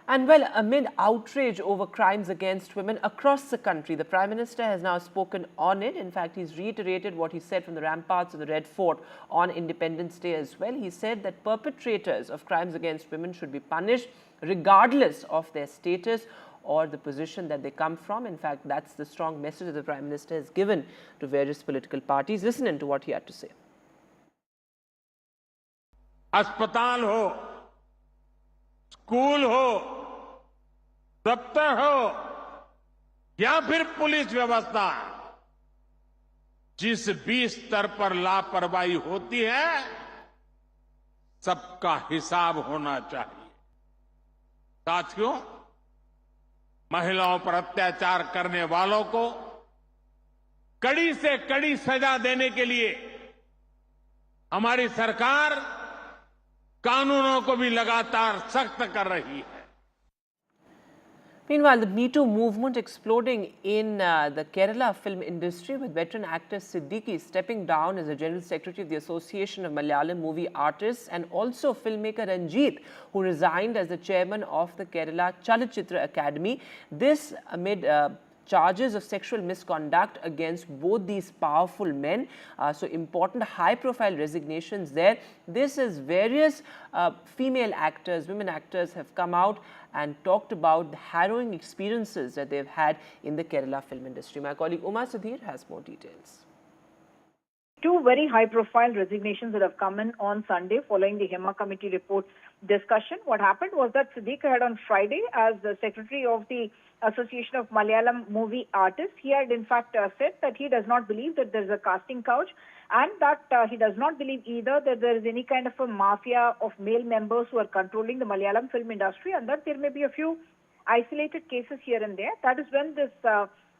And well, amid outrage over crimes against women across the country, the Prime Minister has now spoken on it. In fact, he's reiterated what he said from the ramparts of the Red Fort on Independence Day as well. He said that perpetrators of crimes against women should be punished regardless of their status or the position that they come from. In fact, that's the strong message that the Prime Minister has given to various political parties. Listen in to what he had to say. अस्पताल हो, school हो, दफ्तर हो या फिर police व्यवस्था, जिस भी स्तर पर लापरवाही होती है, सबका हिसाब होना चाहिए। साथियों, महिलाओं पर अत्याचार करने वालों को कड़ी से कड़ी सजा देने के लिए हमारी सरकार कानूनों को भी लगातार सख्त कर रही है. Meanwhile, the Me Too movement exploding in the Kerala film industry, with veteran actor Siddiqui stepping down as the General Secretary of the Association of Malayalam Movie Artists, and also filmmaker Ranjit, who resigned as the chairman of the Kerala Chalachitra Academy. This amid charges of sexual misconduct against both these powerful men. So important high-profile resignations there. This is various female actors, women actors have come out and talked about the harrowing experiences that they've had in the Kerala film industry. My colleague Uma Sudhir has more details. Two very high-profile resignations that have come in on Sunday following the Hema Committee report discussion. What happened was that Siddiq had on Friday, as the secretary of the Association of Malayalam Movie Artists, he had in fact said that he does not believe that there is a casting couch, and that he does not believe either that there is any kind of a mafia of male members who are controlling the Malayalam film industry, and that there may be a few isolated cases here and there. That is when this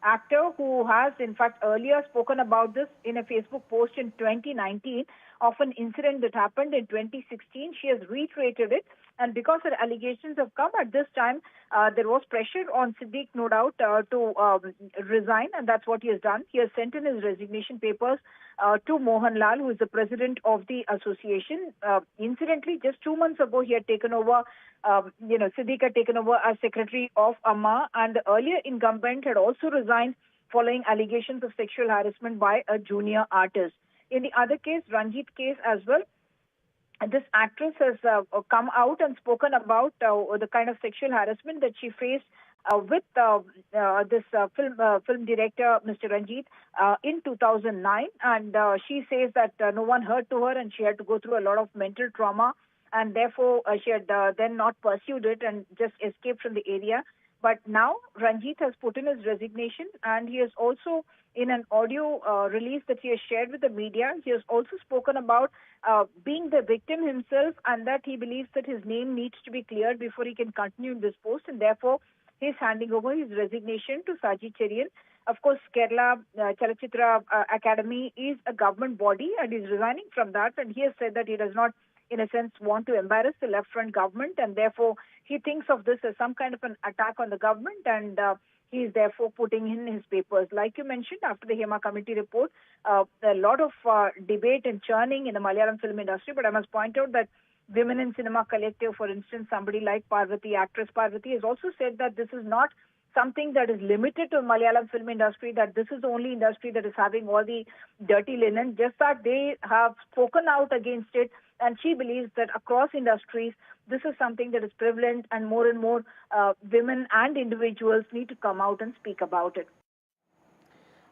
actor, who has in fact earlier spoken about this in a Facebook post in 2019 of an incident that happened in 2016, she has reiterated it. And because her allegations have come at this time, there was pressure on Siddiq, no doubt, to resign, and that's what he has done. He has sent in his resignation papers to Mohanlal, who is the president of the association. Incidentally, just 2 months ago, he had taken over, Siddiq had taken over as secretary of AMMA, and the earlier incumbent had also resigned following allegations of sexual harassment by a junior artist. In the other case, Ranjit case as well, this actress has come out and spoken about the kind of sexual harassment that she faced with this film director, Mr. Ranjit, in 2009. And she says that no one heard to her, and she had to go through a lot of mental trauma, and therefore she had then not pursued it and just escaped from the area. But now Ranjit has put in his resignation, and he has also, in an audio release that he has shared with the media, he has also spoken about being the victim himself, and that he believes that his name needs to be cleared before he can continue in this post, and therefore he is handing over his resignation to Saji Cherian. Of course, Kerala Chalachitra Academy is a government body, and he is resigning from that, and he has said that he does not, in a sense, want to embarrass the left-front government, and therefore he thinks of this as some kind of an attack on the government, and he is therefore putting in his papers. Like you mentioned, after the Hema Committee report, a lot of debate and churning in the Malayalam film industry, but I must point out that Women in Cinema Collective, for instance, somebody like Parvati, actress Parvati, has also said that this is not something that is limited to Malayalam film industry, that this is the only industry that is having all the dirty linen, just that they have spoken out against it, and she believes that across industries, this is something that is prevalent, and more women and individuals need to come out and speak about it.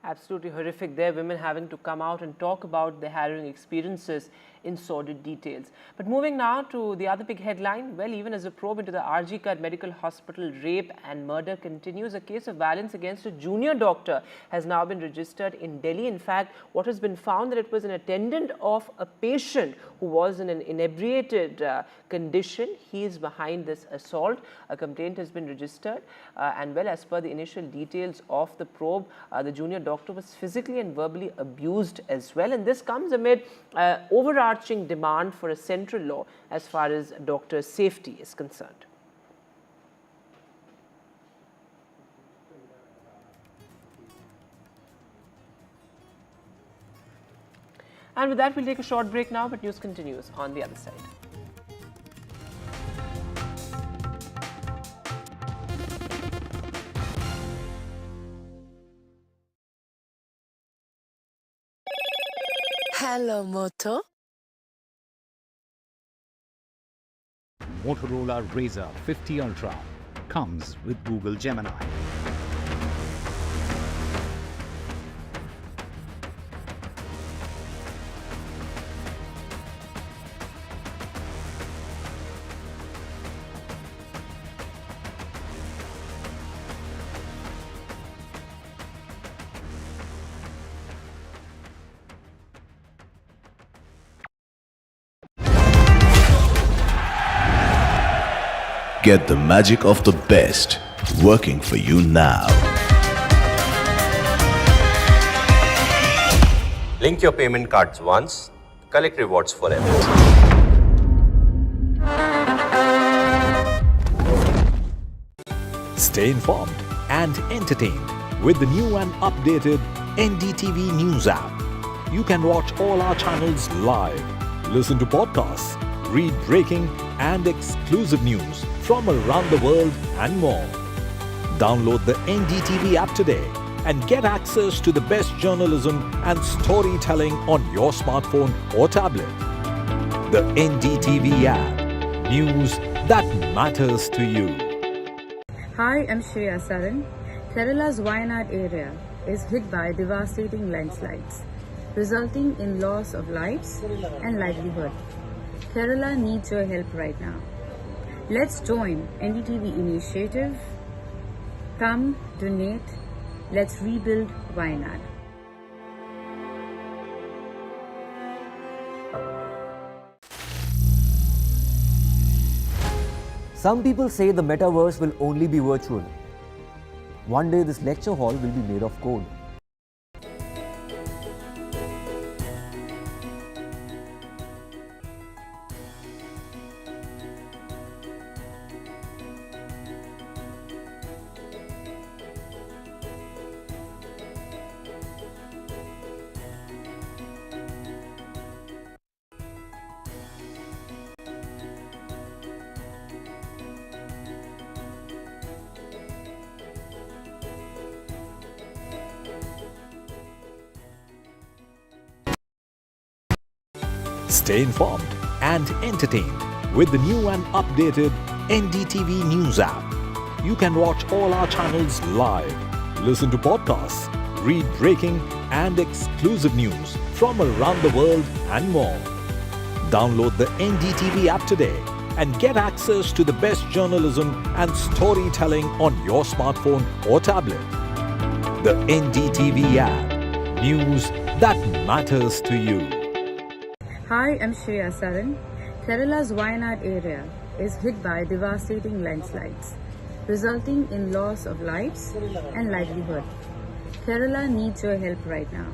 Absolutely horrific there, women having to come out and talk about their harrowing experiences in sordid details. But moving now to the other big headline, well, even as a probe into the RG Kar Medical Hospital rape and murder continues, a case of violence against a junior doctor has now been registered in Delhi. In fact, what has been found that it was an attendant of a patient who was in an inebriated condition. He is behind this assault. A complaint has been registered, and well, as per the initial details of the probe, the junior doctor was physically and verbally abused as well, and this comes amid overarching demand for a central law as far as doctors' safety is concerned. And with that, we'll take a short break now, but news continues on the other side. Hello, Moto. Motorola Razr 50 Ultra comes with Google Gemini. Get the magic of the best working for you now. Link your payment cards once, collect rewards forever. Stay informed and entertained with the new and updated NDTV News app. You can watch all our channels live, listen to podcasts, read breaking and exclusive news from around the world and more. Download the NDTV app today and get access to the best journalism and storytelling on your smartphone or tablet. The NDTV app. News that matters to you. Hi, I'm Shreya Saran. Kerala's Wayanad area is hit by devastating landslides, resulting in loss of lives and livelihood. Kerala needs your help right now. Let's join NDTV initiative. Come, donate, let's rebuild Wayanad. Some people say the metaverse will only be virtual. One day this lecture hall will be made of code. Stay informed and entertained with the new and updated NDTV News app. You can watch all our channels live, listen to podcasts, read breaking and exclusive news from around the world and more. Download the NDTV app today and get access to the best journalism and storytelling on your smartphone or tablet. The NDTV app. News that matters to you. Hi, I'm Shreya Saran. Kerala's Wayanad area is hit by devastating landslides, resulting in loss of lives and livelihood. Kerala needs your help right now.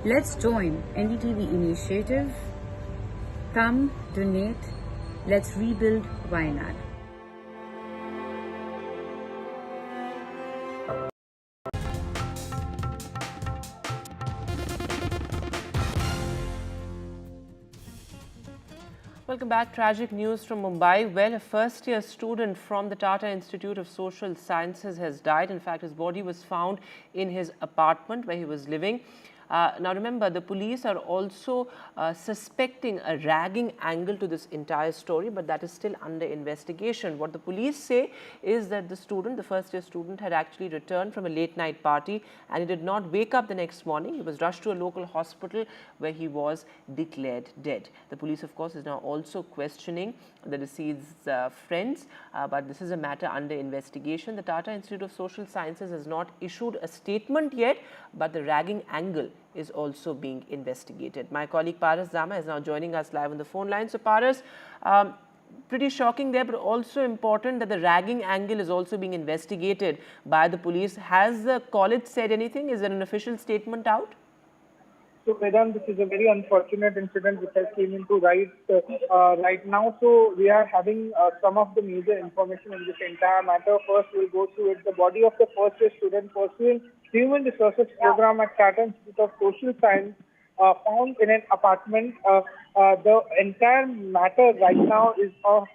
Let's join NDTV initiative. Come, donate, let's rebuild Wayanad. Welcome back. Tragic news from Mumbai. Well, a first-year student from the Tata Institute of Social Sciences has died. In fact, his body was found in his apartment where he was living. Now remember, the police are also suspecting a ragging angle to this entire story, but that is still under investigation. What the police say is that the student, the first-year student, had actually returned from a late-night party and he did not wake up the next morning. He was rushed to a local hospital where he was declared dead. The police, of course, is now also questioning the deceased's friends, but this is a matter under investigation. The Tata Institute of Social Sciences has not issued a statement yet, but the ragging angle is also being investigated. My colleague Paras Zama is now joining us live on the phone line. So Paras, pretty shocking there, but also important that the ragging angle is also being investigated by the police. Has the college said anything? Is there an official statement out? So Vedant, this is a very unfortunate incident which has came into right now. So we are having some of the major information in this entire matter. First, we'll go through it. The body of the first-year student pursuing Human Resources Program at Tata Institute of Social Science found in an apartment. The entire matter right now is of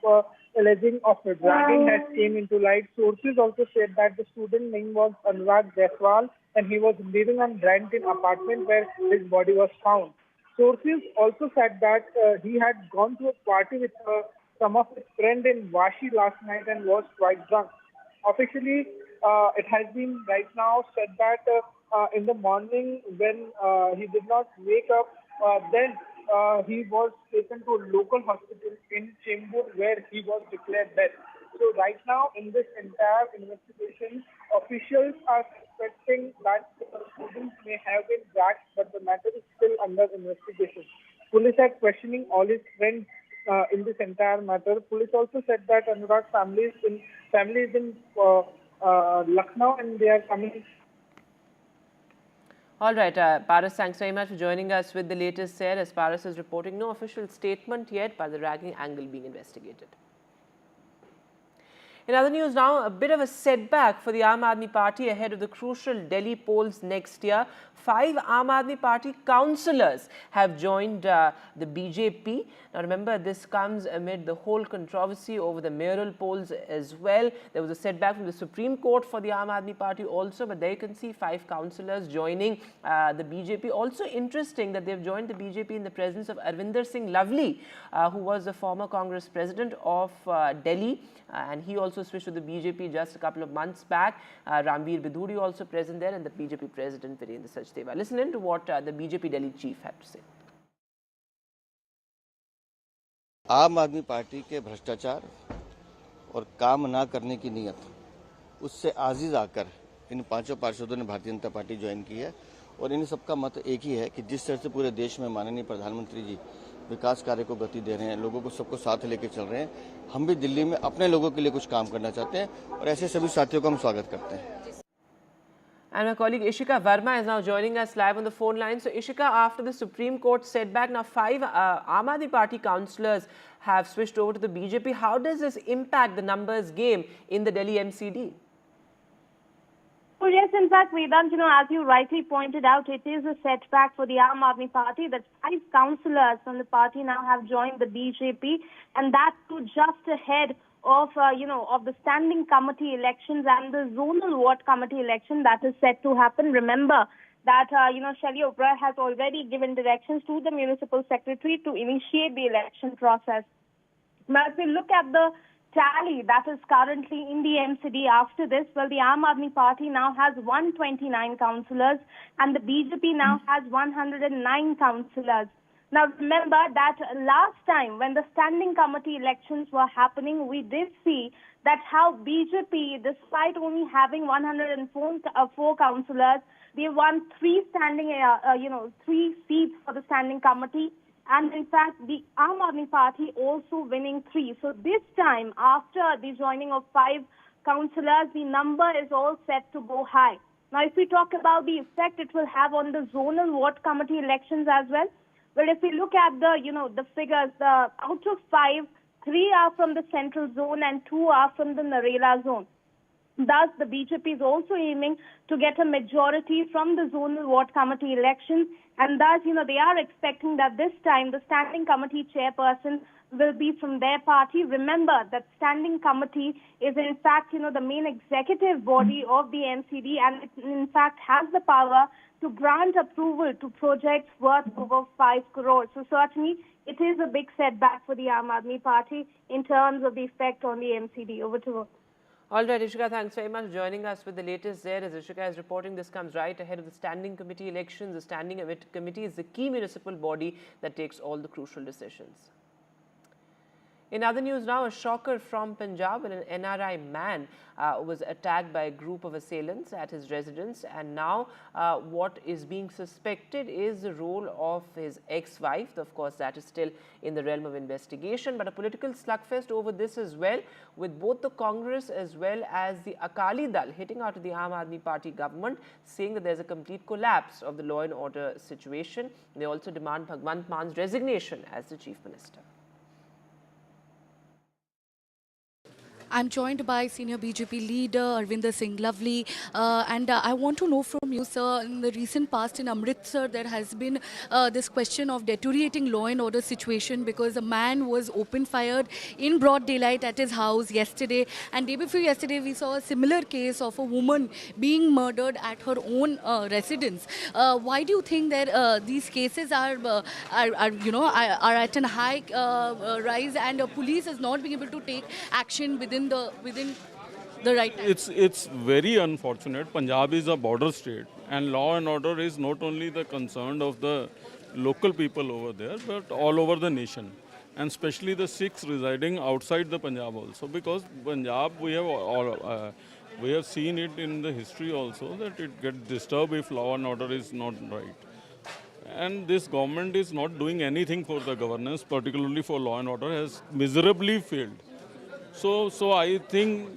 alleging of ragging has came into light. Sources also said that the student name was Anurag Jaiswal and he was living on rent in apartment where his body was found. Sources also said that he had gone to a party with some of his friends in Vashi last night and was quite drunk. Officially, it has been right now said that in the morning when he did not wake up, then he was taken to a local hospital in Chembur where he was declared dead. So right now in this entire investigation, officials are suspecting that the students may have been dragged, but the matter is still under investigation. Police are questioning all his friends in this entire matter. Police also said that Anurag's family is in Lucknow and they are coming. All right, Paras, thanks very much for joining us with the latest there. As Paras is reporting, no official statement yet, but the ragging angle being investigated. In other news now, a bit of a setback for the Aam Aadmi Party ahead of the crucial Delhi polls next year. 5 Aam Aadmi Party councillors have joined the BJP. Now remember, this comes amid the whole controversy over the mayoral polls as well. There was a setback from the Supreme Court for the Aam Aadmi Party also, but there you can see 5 councillors joining the BJP. Also interesting that they've joined the BJP in the presence of Arvinder Singh Lovely, who was the former Congress president of Delhi. And he also switched to the BJP just a couple of months back. Rambir Bidhuri also present there, and the BJP president Virendra Sachdeva. Listen in to what the BJP Delhi chief had to say. आम आदमी party के भ्रष्टाचार और काम ना करने की नीयत उससे आजिज आकर इन 5 पार्षदों ने भारतीय जनता पार्टी ज्वाइन की है और इन सबका मत एक ही है कि जिस तरह से पूरे देश में माननीय प्रधानमंत्री जी विकास कार्य को गति दे रहे हैं, लोगों को सबको साथ लेके चल रहे हैं, हम भी दिल्ली में अपने लोगों के लिए कुछ काम करना चाहते हैं और ऐसे सभी साथियों का हम स्वागत करते हैं. And my colleague Ishika Verma is now joining us live on the phone line. So Ishika, after the Supreme Court setback, now 5 Aam Aadmi Party councillors have switched over to the BJP. How does this impact the numbers game in the Delhi MCD? Well, yes, in fact, Vedant, as you rightly pointed out, it is a setback for the Aam Aadmi Party that 5 councillors from the party now have joined the BJP, and that too just ahead of, of the standing committee elections and the zonal ward committee election that is set to happen. Remember that, Shelly Oberoi has already given directions to the municipal secretary to initiate the election process. Now, if we look at the tally that is currently in the MCD after this, well, the Aam Aadmi Party now has 129 councillors and the BJP now has 109 councillors. Now, remember that last time when the standing committee elections were happening, we did see that how BJP, despite only having 104 councillors, they won 3 seats for the standing committee. And in fact, the Aam Aadmi Party also winning 3. So this time, after the joining of 5 councillors, the number is all set to go high. Now, if we talk about the effect it will have on the zonal ward committee elections as well, well, if we look at the figures, out of 5, 3 are from the central zone and 2 are from the Narela zone. Thus, the BJP is also aiming to get a majority from the zonal ward committee elections. And thus, they are expecting that this time the standing committee chairperson will be from their party. Remember that standing committee is in fact, the main executive body of the MCD, and it in fact has the power to grant approval to projects worth over 5 crores. So certainly, it is a big setback for the Aam Aadmi Party in terms of the effect on the MCD. Over to you. All right, Ishika, thanks very much for joining us with the latest there. As Ishika is reporting, this comes right ahead of the standing committee elections. The standing committee is the key municipal body that takes all the crucial decisions. In other news now, a shocker from Punjab when an NRI man was attacked by a group of assailants at his residence, and now what is being suspected is the role of his ex-wife. Of course, that is still in the realm of investigation, but a political slugfest over this as well, with both the Congress as well as the Akali Dal hitting out at the Aam Aadmi Party government, saying that there's a complete collapse of the law and order situation. They also demand Bhagwant Man's resignation as the chief minister. I'm joined by senior BJP leader Arvinder Singh Lovely, and I want to know from you, sir, in the recent past in Amritsar there has been this question of deteriorating law and order situation because a man was open-fired in broad daylight at his house yesterday, and day before yesterday we saw a similar case of a woman being murdered at her own residence. Why do you think that these cases are at a high rise, and police is not being able to take action within the right time? It's very unfortunate. Punjab is a border state, and law and order is not only the concern of the local people over there, but all over the nation, and especially the Sikhs residing outside the Punjab also. Because Punjab, we have seen it in the history also that it gets disturbed if law and order is not right. And this government is not doing anything for the governance, particularly for law and order, has miserably failed. So I think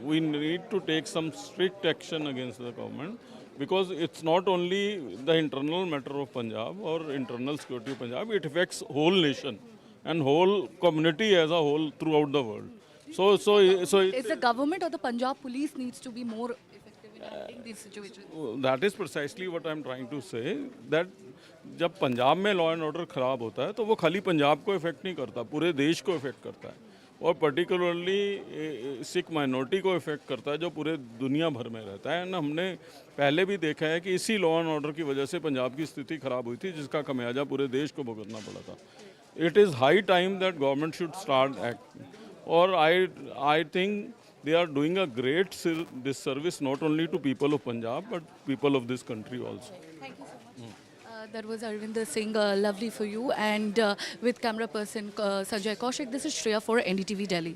we need to take some strict action against the government, because it's not only the internal matter of Punjab or internal security of Punjab, it affects whole nation and whole community as a whole throughout the world. So is the government or the Punjab police needs to be more effective in handling these situations? that is precisely what I'm trying to say, that जब पंजाब में law and order खराब होता है तो वो खाली पंजाब को effect नहीं करता, पूरे देश को इफेक्ट करता है और पर्टिकुलरली सिख माइनॉरिटी को इफेक्ट करता है जो पूरे दुनिया भर में रहता है। एंड हमने पहले भी देखा है कि इसी लॉ एंड ऑर्डर की वजह से पंजाब की स्थिति खराब हुई थी, जिसका खमियाजा पूरे देश को भुगतना पड़ा था। It is high time that government should start act, और I think they are doing a great disservice not only to people of Punjab but people of this country also. Thank you so much. That was Arvinder Singh, lovely for you, and with camera person Sanjay Kaushik, this is Shreya for NDTV Delhi.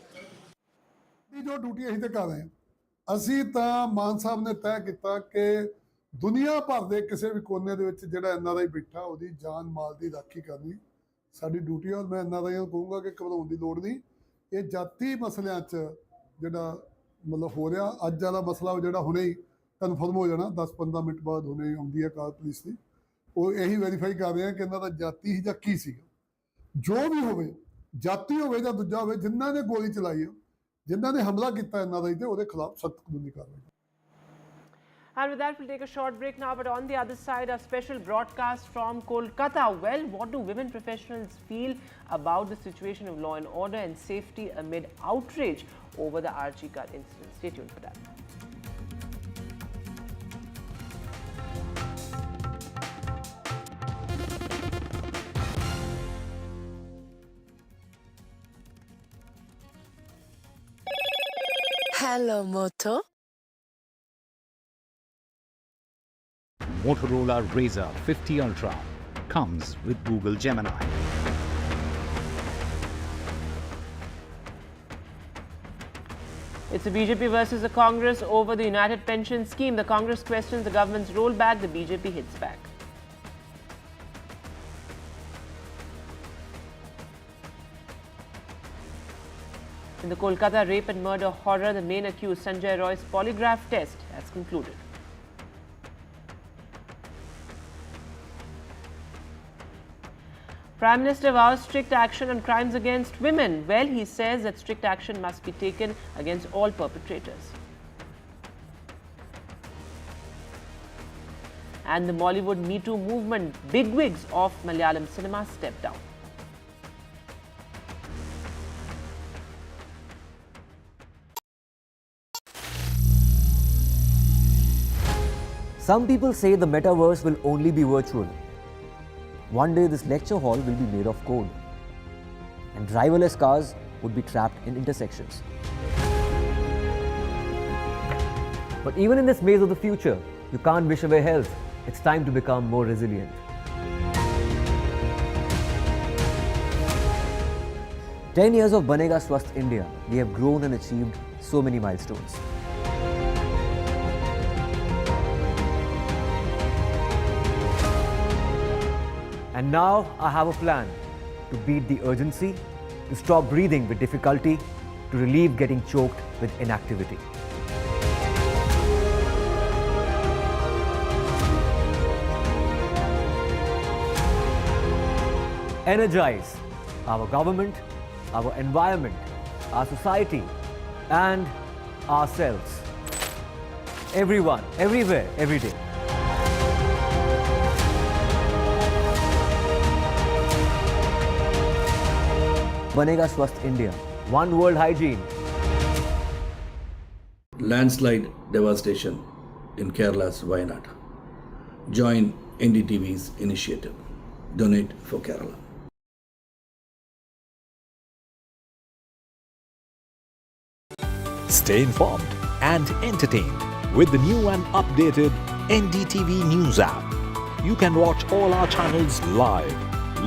जो duty ਅਸੀਂ ਤੇ ਕਰ ਰਹੇ ਹਾਂ, ਅਸੀਂ ਤਾਂ ਮਾਨ ਸਾਹਿਬ ਨੇ ਤੈਅ ਕੀਤਾ ਕਿ ਦੁਨੀਆ ਭਰ ਦੇ ਕਿਸੇ ਵੀ ਕੋਨੇ ਦੇ ਵਿੱਚ ਜਿਹੜਾ ਐਨਆਰਆਈ ਬੈਠਾ ਉਹਦੀ ਜਾਨ ਮਾਲ ਦੀ ਰਾਖੀ ਕਰਨੀ ਸਾਡੀ ਡਿਊਟੀ ਹੈ। ਔਰ ਮੈਂ ਐਨਆਰਆਈਆਂ ਨੂੰ ਕਹੂੰਗਾ ਕਿ ਘਬਰਾਉਣ ਦੀ ਲੋੜ ਨਹੀਂ। ਇਹ ਜਾਤੀ ਮਸਲਿਆਂ 'ਚ ਜਿਹੜਾ ਮਤਲਬ ਹੋ ਰਿਹਾ, ਅੱਜ ਵਾਲਾ ਮਸਲਾ ਜਿਹੜਾ ਹੁਣੇ ਹੀ ਕਨਫਰਮ ਹੋ ਜਾਣਾ, 10-15 ਮਿੰਟ ਬਾਅਦ ਹੁਣੇ ਹੀ ਆਉਂਦੀ ਹੈ ਕਾਰ ਪੁਲਿਸ ਦੀ, ਉਹ ਇਹੀ ਵੈਰੀਫਾਈ ਕਰ ਰਹੇ ਆ ਕਿ ਇਹਨਾਂ ਦਾ ਜਾਤੀ ਹੀ ਜਾਂ ਕੀ ਸੀਗਾ। ਜੋ ਵੀ ਹੋਵੇ, ਜਾਤੀ ਹੋਵੇ ਜਾਂ ਦੂਜਾ ਹੋਵੇ, ਜਿਨ੍ਹਾਂ ਨੇ ਗੋਲੀ ਚਲਾਈ ਹੈ, ਜਿਨ੍ਹਾਂ ਨੇ ਹਮਲਾ ਕੀਤਾ ਇਹਨਾਂ ਦਾ, ਤੇ ਉਹਦੇ ਖਿਲਾਫ ਸਖਤ ਕਾਨੂੰਨੀ ਕਾਰਵਾਈ। And with that, we'll take a short break now. But on the other side, a special broadcast from Kolkata. Well, what do women professionals feel about the situation of law and order and safety amid outrage over the RG car incident? Stay tuned for that. Hello, Moto. Motorola Razr 50 Ultra comes with Google Gemini. It's a BJP versus the Congress over the United Pension Scheme. The Congress questions the government's rollback. The BJP hits back. In the Kolkata rape and murder horror, the main accused Sanjay Roy's polygraph test has concluded. Prime Minister vows strict action on crimes against women. Well, he says that strict action must be taken against all perpetrators. And the Bollywood Me Too movement, bigwigs of Malayalam cinema step down. Some people say the metaverse will only be virtual. One day this lecture hall will be made of code, and driverless cars would be trapped in intersections. But even in this maze of the future, you can't wish away health. It's time to become more resilient. "10 years of Banega Swasth India, we have grown and achieved so many milestones. And now I have a plan to beat the urgency, to stop breathing with difficulty, to relieve getting choked with inactivity. Energize our government, our environment, our society, and ourselves. Everyone, everywhere, every day. Banega Swasth India. One world hygiene. Landslide devastation in Kerala's Wayanad. Join NDTV's initiative. Donate for Kerala. Stay informed and entertained with the new and updated NDTV News app. You can watch all our channels live,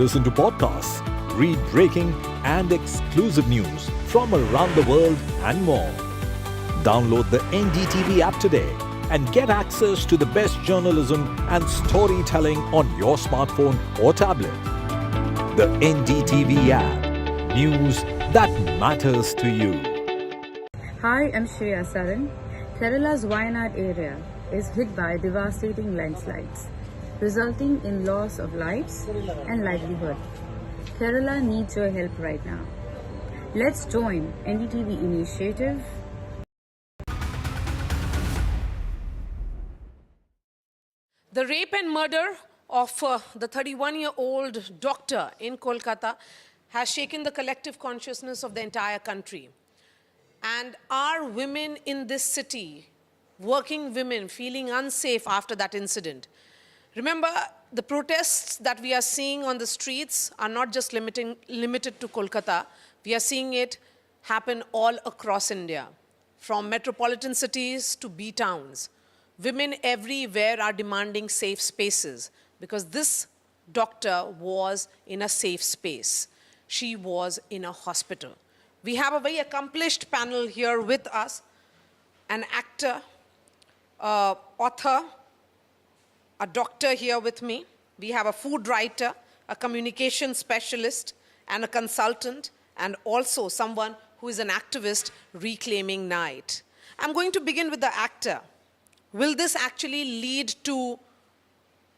listen to podcasts, read breaking and exclusive news from around the world and more. Download the NDTV app today and get access to the best journalism and storytelling on your smartphone or tablet. The NDTV app. News that matters to you. Hi, I'm Shreya Saran. Kerala's Wayanad area is hit by devastating landslides, resulting in loss of lives and livelihood. Kerala needs your help right now. Let's join NDTV initiative. The rape and murder of the 31-year-old doctor in Kolkata has shaken the collective consciousness of the entire country. And are women in this city, working women, feeling unsafe after that incident? Remember, the protests that we are seeing on the streets are not just limited to Kolkata. We are seeing it happen all across India, from metropolitan cities to B towns. Women everywhere are demanding safe spaces because this doctor was in a safe space. She was in a hospital. We have a very accomplished panel here with us, an actor, author, a doctor here with me. We have a food writer, a communication specialist, and a consultant, and also someone who is an activist reclaiming night. I'm going to begin with the actor. Will this actually lead to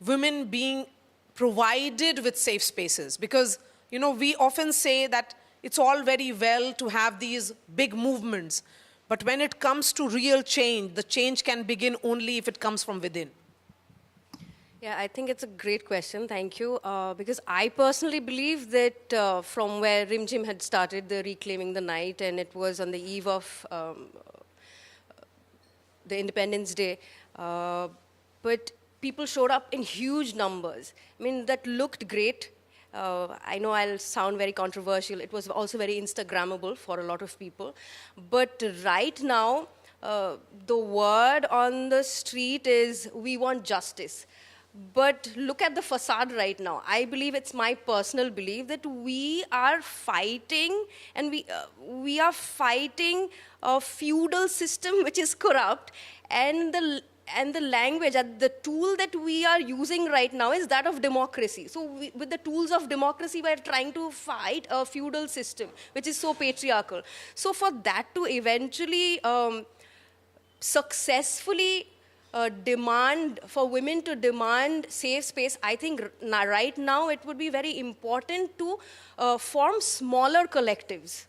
women being provided with safe spaces? Because, you know, we often say that it's all very well to have these big movements, but when it comes to real change, the change can begin only if it comes from within. Yeah, I think it's a great question. Thank you. Because I personally believe that from where Rim Jim had started, the Reclaiming the Night, and it was on the eve of the Independence Day, but people showed up in huge numbers. I mean, that looked great. I know I'll sound very controversial. It was also very Instagrammable for a lot of people. But right now, the word on the street is, we want justice. But look at the facade right now. I believe, it's my personal belief, that we are fighting, and we are fighting a feudal system which is corrupt, and the language, and the tool that we are using right now is that of democracy. So with the tools of democracy, we are trying to fight a feudal system which is so patriarchal. So for that to eventually successfully demand, for women to demand safe space, I think right now it would be very important to form smaller collectives,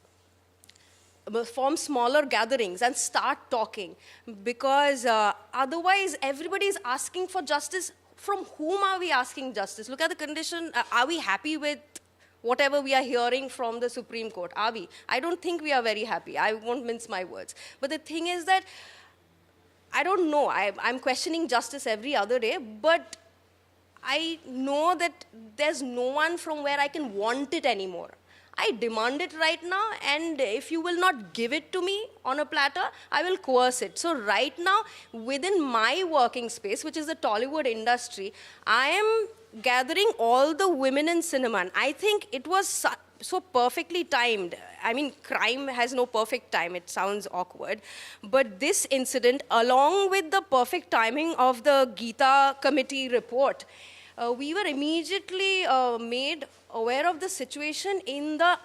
form smaller gatherings and start talking, because otherwise everybody is asking for justice. From whom are we asking justice? Look at the condition. Are we happy with whatever we are hearing from the Supreme Court? Are we? I don't think we are very happy. I won't mince my words. But the thing is that I don't know. I'm questioning justice every other day, but I know that there's no one from where I can want it anymore. I demand it right now, and if you will not give it to me on a platter, I will coerce it. So right now, within my working space, which is the Tollywood industry, I am gathering all the women in cinema. And I think it was so perfectly timed. I mean, crime has no perfect time. It sounds awkward. But this incident, along with the perfect timing of the Geeta committee report, we were immediately made aware of the situation in the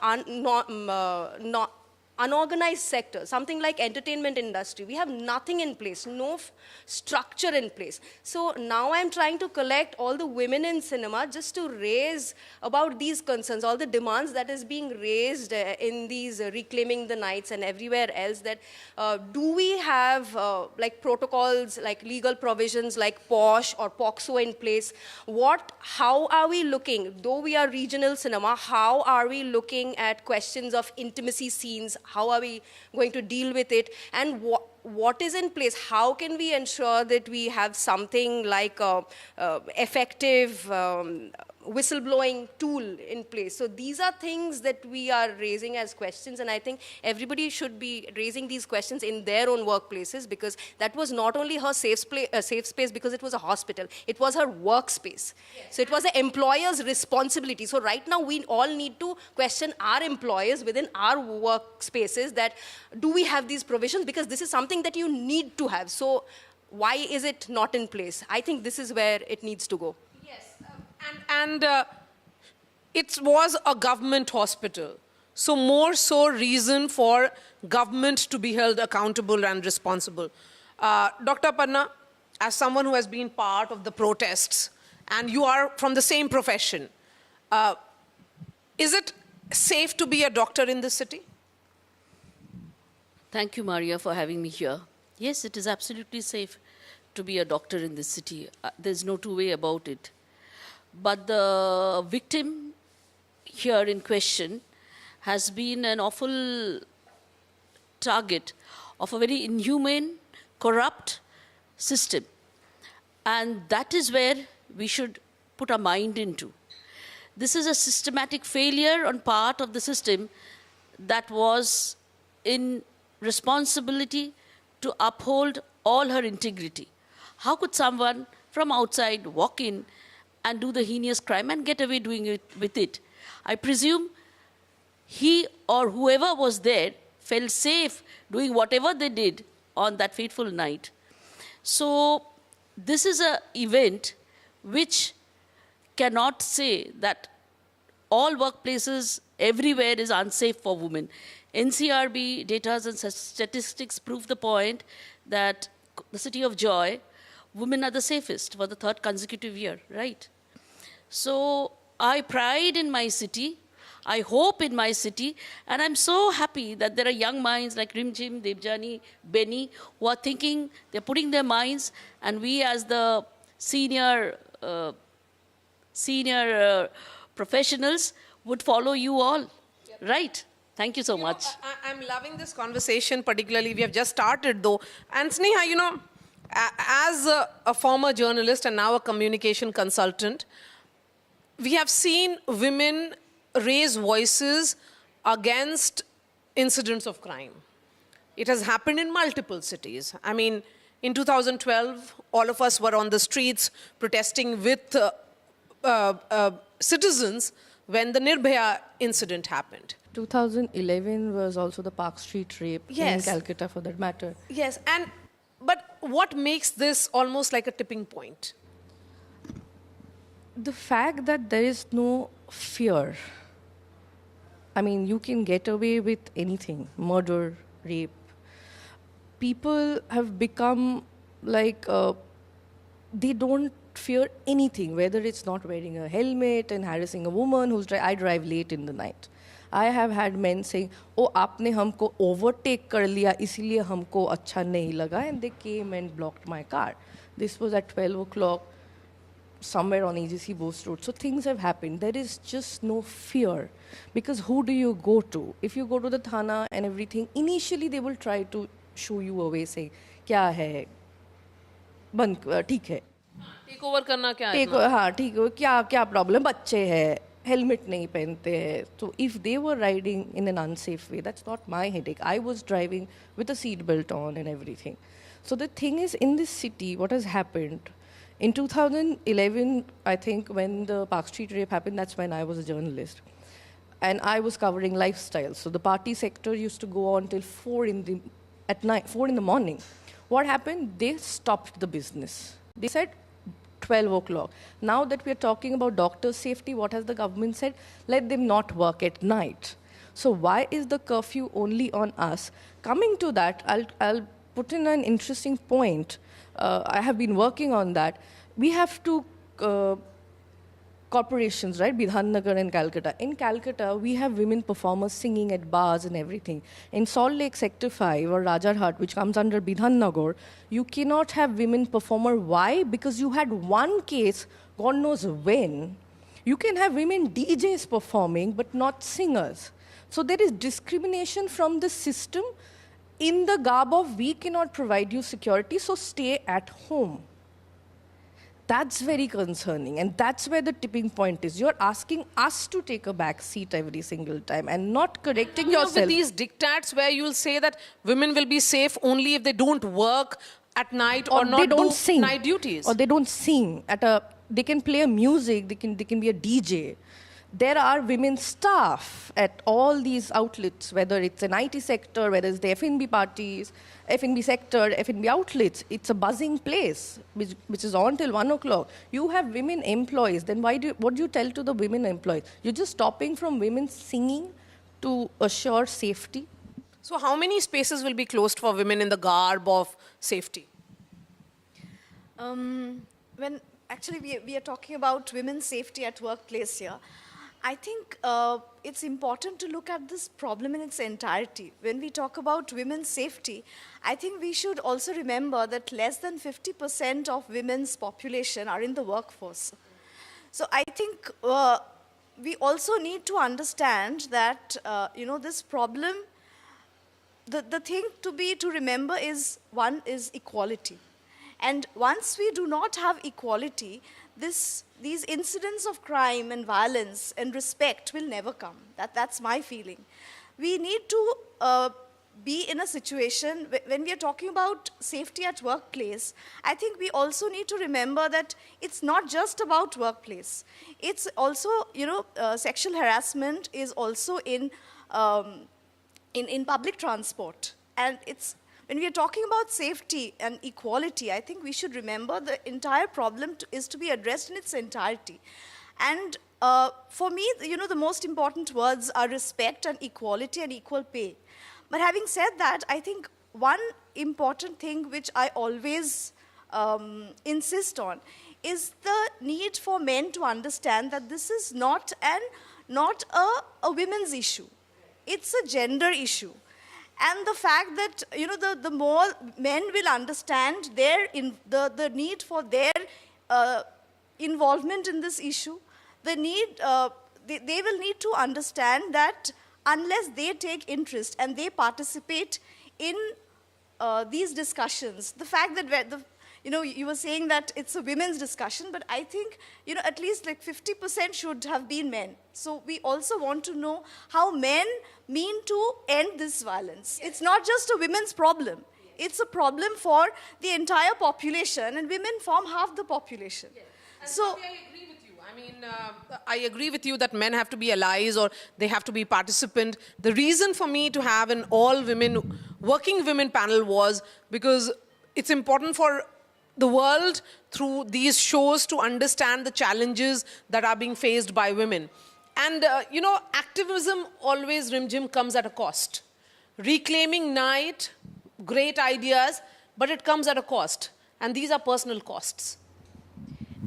unorganized sector, something like entertainment industry. We have nothing in place, no structure in place. So now I'm trying to collect all the women in cinema just to raise about these concerns, all the demands that is being raised in these Reclaiming the Nights and everywhere else, that do we have like protocols, like legal provisions like POSH or POXO in place? How are we looking, though we are regional cinema, how are we looking at questions of intimacy scenes? How are we going to deal with it? And what is in place? How can we ensure that we have something like a effective whistleblowing tool in place? So these are things that we are raising as questions, and I think everybody should be raising these questions in their own workplaces, because that was not only her safe space because it was a hospital, it was her workspace. Yes. So it was the employer's responsibility. So right now we all need to question our employers within our workspaces, that do we have these provisions? Because this is something that you need to have. So why is it not in place? I think this is where it needs to go. Yes, and it was a government hospital. So more so reason for government to be held accountable and responsible. Dr. Panna, as someone who has been part of the protests, and you are from the same profession, is it safe to be a doctor in this city? Thank you, Maria, for having me here. Yes, it is absolutely safe to be a doctor in this city. There's no two way about it. But the victim here in question has been an awful target of a very inhumane, corrupt system. And that is where we should put our mind into. This is a systematic failure on part of the system that was in responsibility to uphold all her integrity. How could someone from outside walk in and do the heinous crime and get away doing it with it? I presume he or whoever was there felt safe doing whatever they did on that fateful night. So this is an event which cannot say that all workplaces everywhere is unsafe for women. NCRB data and statistics prove the point that the city of Joy, women are the safest for the third consecutive year, right? So I pride in my city, I hope in my city, and I'm so happy that there are young minds like Rimjim, Debjani, Benny, who are thinking, they're putting their minds, and we as the senior professionals would follow you all, right? Thank you so much. I'm loving this conversation, particularly we have just started though. And Sneha, as a former journalist and now a communication consultant, we have seen women raise voices against incidents of crime. It has happened in multiple cities. I mean, in 2012, all of us were on the streets protesting with citizens when the Nirbhaya incident happened. 2011 was also the Park Street rape in Calcutta, for that matter. Yes, but what makes this almost like a tipping point? The fact that there is no fear. I mean, you can get away with anything, murder, rape. People have become like, they don't fear anything, whether it's not wearing a helmet and harassing a woman who's I drive late in the night. I have had men saying, oh, आपने हमको overtake कर लिया, इसीलिए हमको अच्छा नहीं लगा, and they came and blocked my car. This was at 12 o'clock, somewhere on AGC Bose Road. So things have happened. There is just no fear. Because who do you go to? If you go to the Thana and everything, initially they will try to shoo you away, saying, क्या है? बंद, ठीक है. Take over करना क्या है? हाँ, ठीक है. क्या problem? बच्चे हैं. Helmet नहीं पहनते हैं. So if they were riding in an unsafe way, that's not my headache. I was driving with a seat belt on and everything. So the thing is, in this city, what has happened, in 2011, I think, when the Park Street rape happened, that's when I was a journalist. And I was covering lifestyle. So the party sector used to go on till 4 in the morning. What happened? They stopped the business. They said 12 o'clock. Now that we are talking about doctors' safety, what has the government said? Let them not work at night. So why is the curfew only on us? Coming to that, I'll put in an interesting point. I have been working on that. We have two corporations, right? Bidhannagar and Calcutta. In Calcutta, we have women performers singing at bars and everything. In Salt Lake Sector 5 or Rajarhat, which comes under Bidhannagar, you cannot have women performer. Why? Because you had one case, God knows when. You can have women DJs performing, but not singers. So there is discrimination from the system in the garb of, we cannot provide you security, so stay at home. That's very concerning, and that's where the tipping point is. You're asking us to take a back seat every single time and not correcting yourself. With these diktats where you'll say that women will be safe only if they don't work at night or not do night duties. Or they don't sing. They can play a music, they can be a DJ. There are women staff at all these outlets, whether it's an IT sector, whether it's the F&B parties, F&B sector, F&B outlets. It's a buzzing place, which is on till 1 o'clock. You have women employees. Then what do you tell to the women employees? You're just stopping from women singing to assure safety. So how many spaces will be closed for women in the garb of safety? When actually we are talking about women's safety at workplace here, I think it's important to look at this problem in its entirety. When we talk about women's safety, I think we should also remember that less than 50% of women's population are in the workforce. So I think we also need to understand that, this problem, the thing to remember is, one is equality. And once we do not have equality, these incidents of crime and violence and respect will never come. That's my feeling. We need to be in a situation, when we are talking about safety at workplace, I think we also need to remember that it's not just about workplace. It's also, sexual harassment is also in public transport. And when we are talking about safety and equality, I think we should remember the entire problem is to be addressed in its entirety. And for me, the most important words are respect and equality and equal pay. But having said that, I think one important thing which I always insist on is the need for men to understand that this is not a women's issue. It's a gender issue. And the fact that, the more men will understand the need for their involvement in this issue, they will need to understand that unless they take interest and they participate in these discussions, the fact that you were saying that it's a women's discussion, but I think, at least like 50% should have been men. So we also want to know how men mean to end this violence. Yes. It's not just a women's problem. Yes. It's a problem for the entire population, and women form half the population. Yes. So I agree with you. I mean, I agree with you that men have to be allies or they have to be participant. The reason for me to have an all-women, working women panel was because it's important for the world through these shows to understand the challenges that are being faced by women. And, activism always, Rimjim, comes at a cost. Reclaiming night, great ideas, but it comes at a cost. And these are personal costs.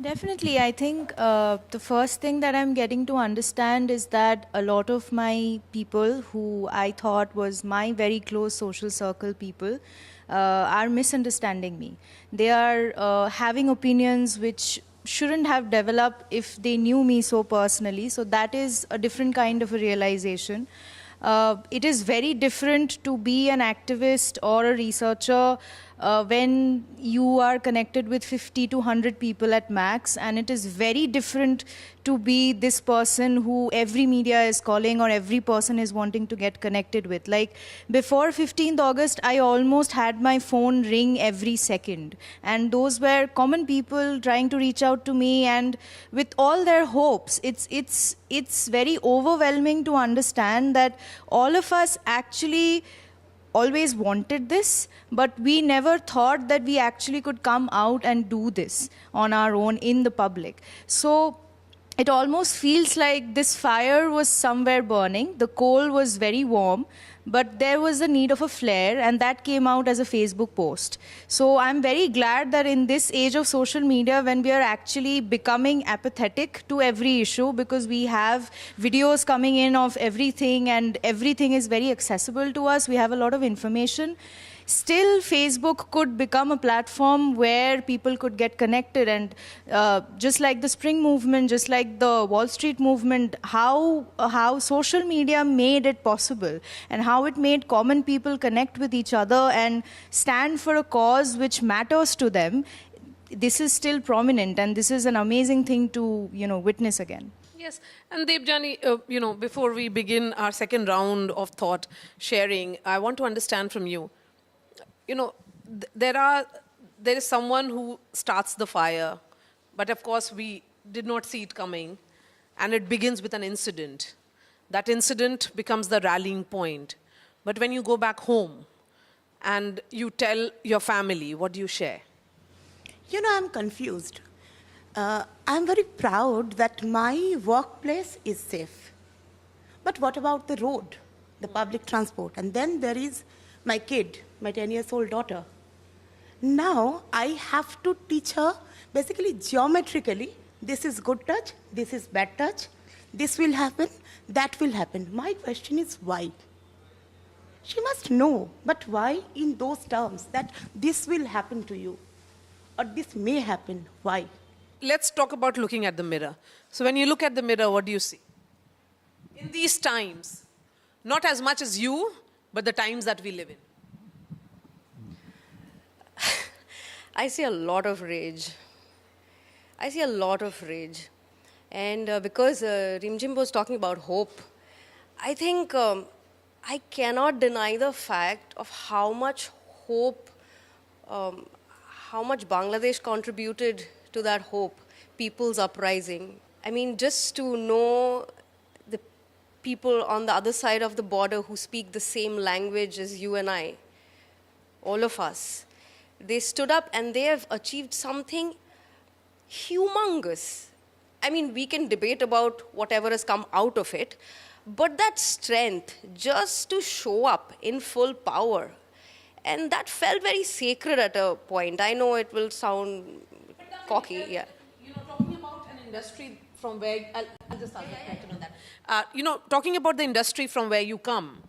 Definitely. I think the first thing that I'm getting to understand is that a lot of my people who I thought was my very close social circle people are misunderstanding me. They are having opinions which shouldn't have developed if they knew me so personally. So that is a different kind of a realization. It is very different to be an activist or a researcher when you are connected with 50 to 100 people at max, and it is very different to be this person who every media is calling or every person is wanting to get connected with. Like before 15th August, I almost had my phone ring every second, and those were common people trying to reach out to me, and with all their hopes. It's very overwhelming to understand that all of us actually always wanted this, but we never thought that we actually could come out and do this on our own in the public. So it almost feels like this fire was somewhere burning. The coal was very warm, but there was a need of a flare, and that came out as a Facebook post. So I'm very glad that in this age of social media, when we are actually becoming apathetic to every issue, because we have videos coming in of everything and everything is very accessible to us, we have a lot of information. Still, Facebook could become a platform where people could get connected, and just like the Spring movement, just like the Wall Street movement, how social media made it possible and how it made common people connect with each other and stand for a cause which matters to them. This is still prominent, and this is an amazing thing to witness again. Yes, and Debjani, before we begin our second round of thought sharing, I want to understand from you. There is someone who starts the fire, but of course we did not see it coming, and it begins with an incident. That incident becomes the rallying point. But when you go back home and you tell your family, what do you share? I'm confused. I'm very proud that my workplace is safe. But what about the road, the public transport? And then there is my kid, my 10-year-old daughter. Now I have to teach her basically geometrically, this is good touch, this is bad touch, this will happen, that will happen. My question is why? She must know, but why in those terms that this will happen to you or this may happen? Why? Let's talk about looking at the mirror. So when you look at the mirror, what do you see? In these times, not as much as you, but the times that we live in. I see a lot of rage. I see a lot of rage. And because Rimjim was talking about hope, I think I cannot deny the fact of how much hope, how much Bangladesh contributed to that hope, people's uprising. I mean, just to know the people on the other side of the border who speak the same language as you and I, all of us, they stood up and they have achieved something humongous. I mean, we can debate about whatever has come out of it, but that strength just to show up in full power, and that felt very sacred at a point. I know it will sound cocky, yeah. You know, talking about an industry from where, I'll just ask on that. You know, talking about the industry from where you come,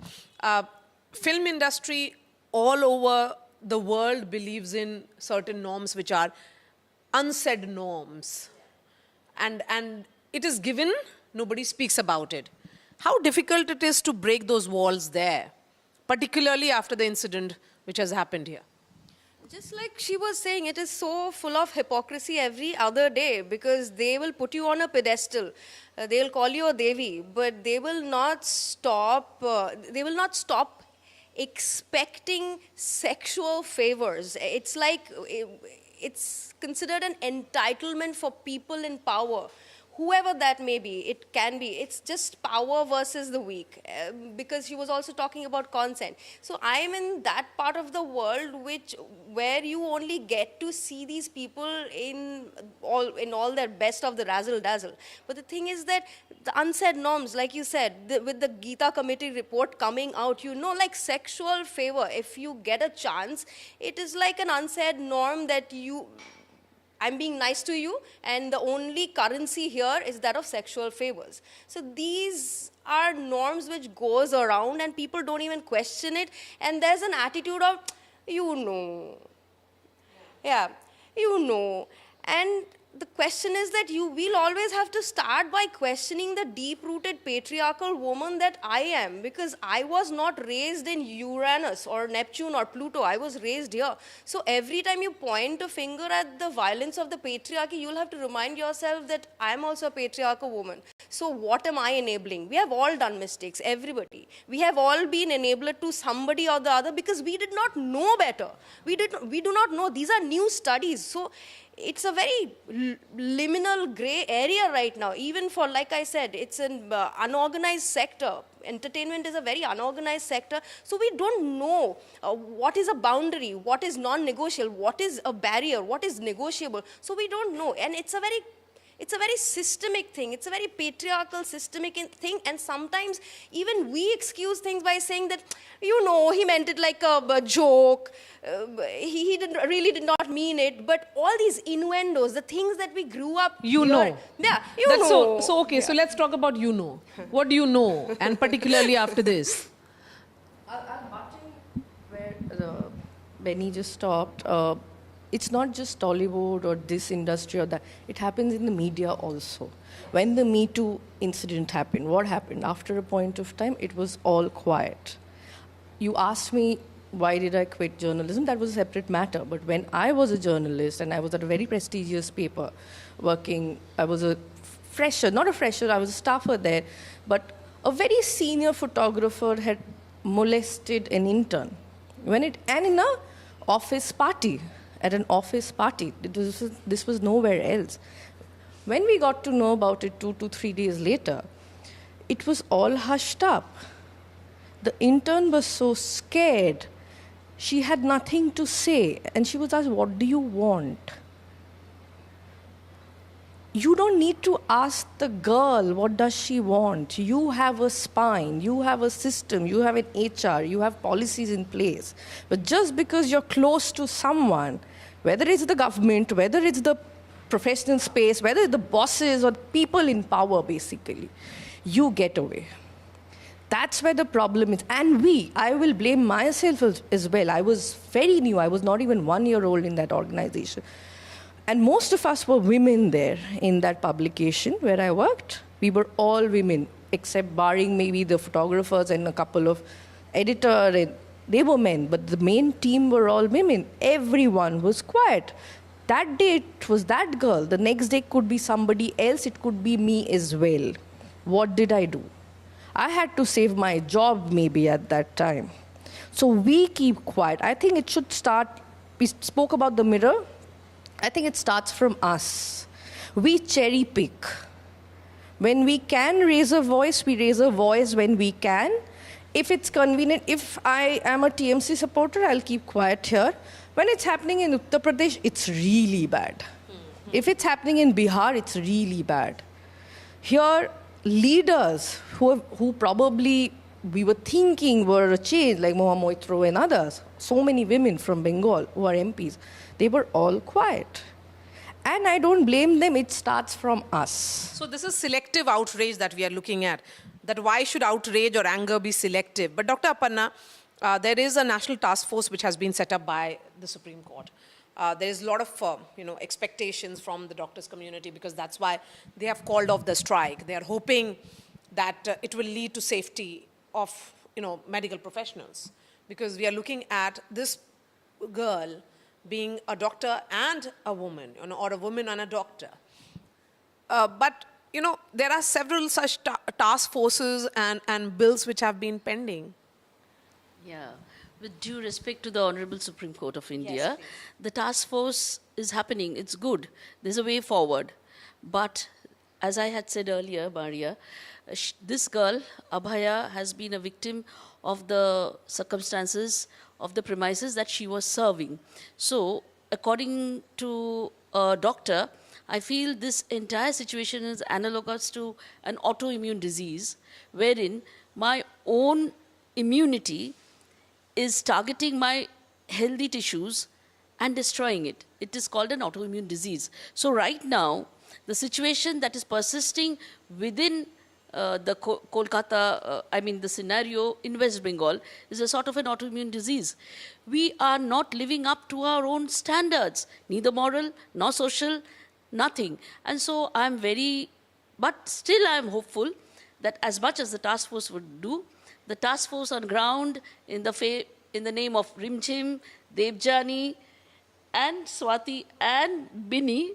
film industry all over the world believes in certain norms which are unsaid norms. And it is given, nobody speaks about it. How difficult it is to break those walls there, particularly after the incident which has happened here. Just like she was saying, it is so full of hypocrisy every other day because they will put you on a pedestal. They'll call you a Devi, but they will not stop expecting sexual favors. It's like, it's considered an entitlement for people in power. Whoever that may be, it can be. It's just power versus the weak. Because she was also talking about consent. So I'm in that part of the world where you only get to see these people in all their best of the razzle dazzle. But the thing is that the unsaid norms, like you said, with the Gita committee report coming out, you know, like sexual favor, if you get a chance, it is like an unsaid norm that I'm being nice to you, and the only currency here is that of sexual favors. So these are norms which goes around and people don't even question it. And there's an attitude of, you know. Yeah, you know. And the question is that you will always have to start by questioning the deep-rooted patriarchal woman that I am, because I was not raised in Uranus or Neptune or Pluto. I was raised here. So every time you point a finger at the violence of the patriarchy, you'll have to remind yourself that I'm also a patriarchal woman. So what am I enabling? We have all done mistakes, everybody. We have all been enabler to somebody or the other because we did not know better. We do not know. These are new studies. So it's a very liminal gray area right now. Even for, like I said, it's an unorganized sector. Entertainment is a very unorganized sector. So we don't know what is a boundary, what is non-negotiable, what is a barrier, what is negotiable. So we don't know. And it's a very systemic thing. It's a very patriarchal, systemic thing. And sometimes even we excuse things by saying that, you know, he meant it like a joke. He really did not mean it. But all these innuendos, the things that we grew up You here, know. Yeah, That's know. So okay, so let's talk about you know. What do you know? And particularly after this. I'm butting where Benny just stopped. It's not just Tollywood or this industry or that. It happens in the media also. When the Me Too incident happened, what happened? After a point of time, it was all quiet. You asked me, why did I quit journalism? That was a separate matter. But when I was a journalist and I was at a very prestigious paper working, I was a fresher, not a fresher, I was a staffer there, but a very senior photographer had molested an intern. And in an office party, at an office party. This was nowhere else. When we got to know about it 2 to 3 days later, it was all hushed up. The intern was so scared. She had nothing to say. And she was asked, what do you want? you don't need to ask the girl what does she want. You have a spine, you have a system, you have an HR, you have policies in place. But just because you're close to someone, whether it's the government, whether it's the professional space, whether it's the bosses or people in power, basically, you get away. That's where the problem is. And I will blame myself as well. I was very new. I was not even 1 year old in that organization. And most of us were women there in that publication where I worked. We were all women, except barring maybe the photographers and a couple of editors. And they were men, but the main team were all women. Everyone was quiet. That day it was that girl. The next day could be somebody else. It could be me as well. What did I do? I had to save my job maybe at that time. So we keep quiet. I think it should start. We spoke about the mirror. I think it starts from us. We cherry pick. When we can raise a voice, we raise a voice when we can. If it's convenient, if I am a TMC supporter, I'll keep quiet here. When it's happening in Uttar Pradesh, it's really bad. If it's happening in Bihar, it's really bad. Here, leaders who probably we were thinking were a change, like Moha Moitro and others, so many women from Bengal who are MPs, they were all quiet. And I don't blame them, it starts from us. So this is selective outrage that we are looking at. That why should outrage or anger be selective? But Dr. Aparna, there is a national task force which has been set up by the Supreme Court. There is a lot of expectations from the doctors community because that's why they have called off the strike. They are hoping that it will lead to safety of medical professionals, because we are looking at this girl being a doctor and a woman, or a woman and a doctor. But there are several such task forces and bills which have been pending. Yeah. With due respect to the Honorable Supreme Court of India, the task force is happening. It's good. There's a way forward. But as I had said earlier, Maria, this girl, Abhaya, has been a victim of the circumstances of the premises that she was serving. So, according to a doctor, I feel this entire situation is analogous to an autoimmune disease, wherein my own immunity is targeting my healthy tissues and destroying it. It is called an autoimmune disease. So right now, the situation that is persisting within the Kolkata, the scenario in West Bengal is a sort of an autoimmune disease. We are not living up to our own standards, neither moral nor social, nothing. And so but still I'm hopeful that as much as the task force would do, the task force on ground in the name of Rimchim, Debjani, and Swati and Bini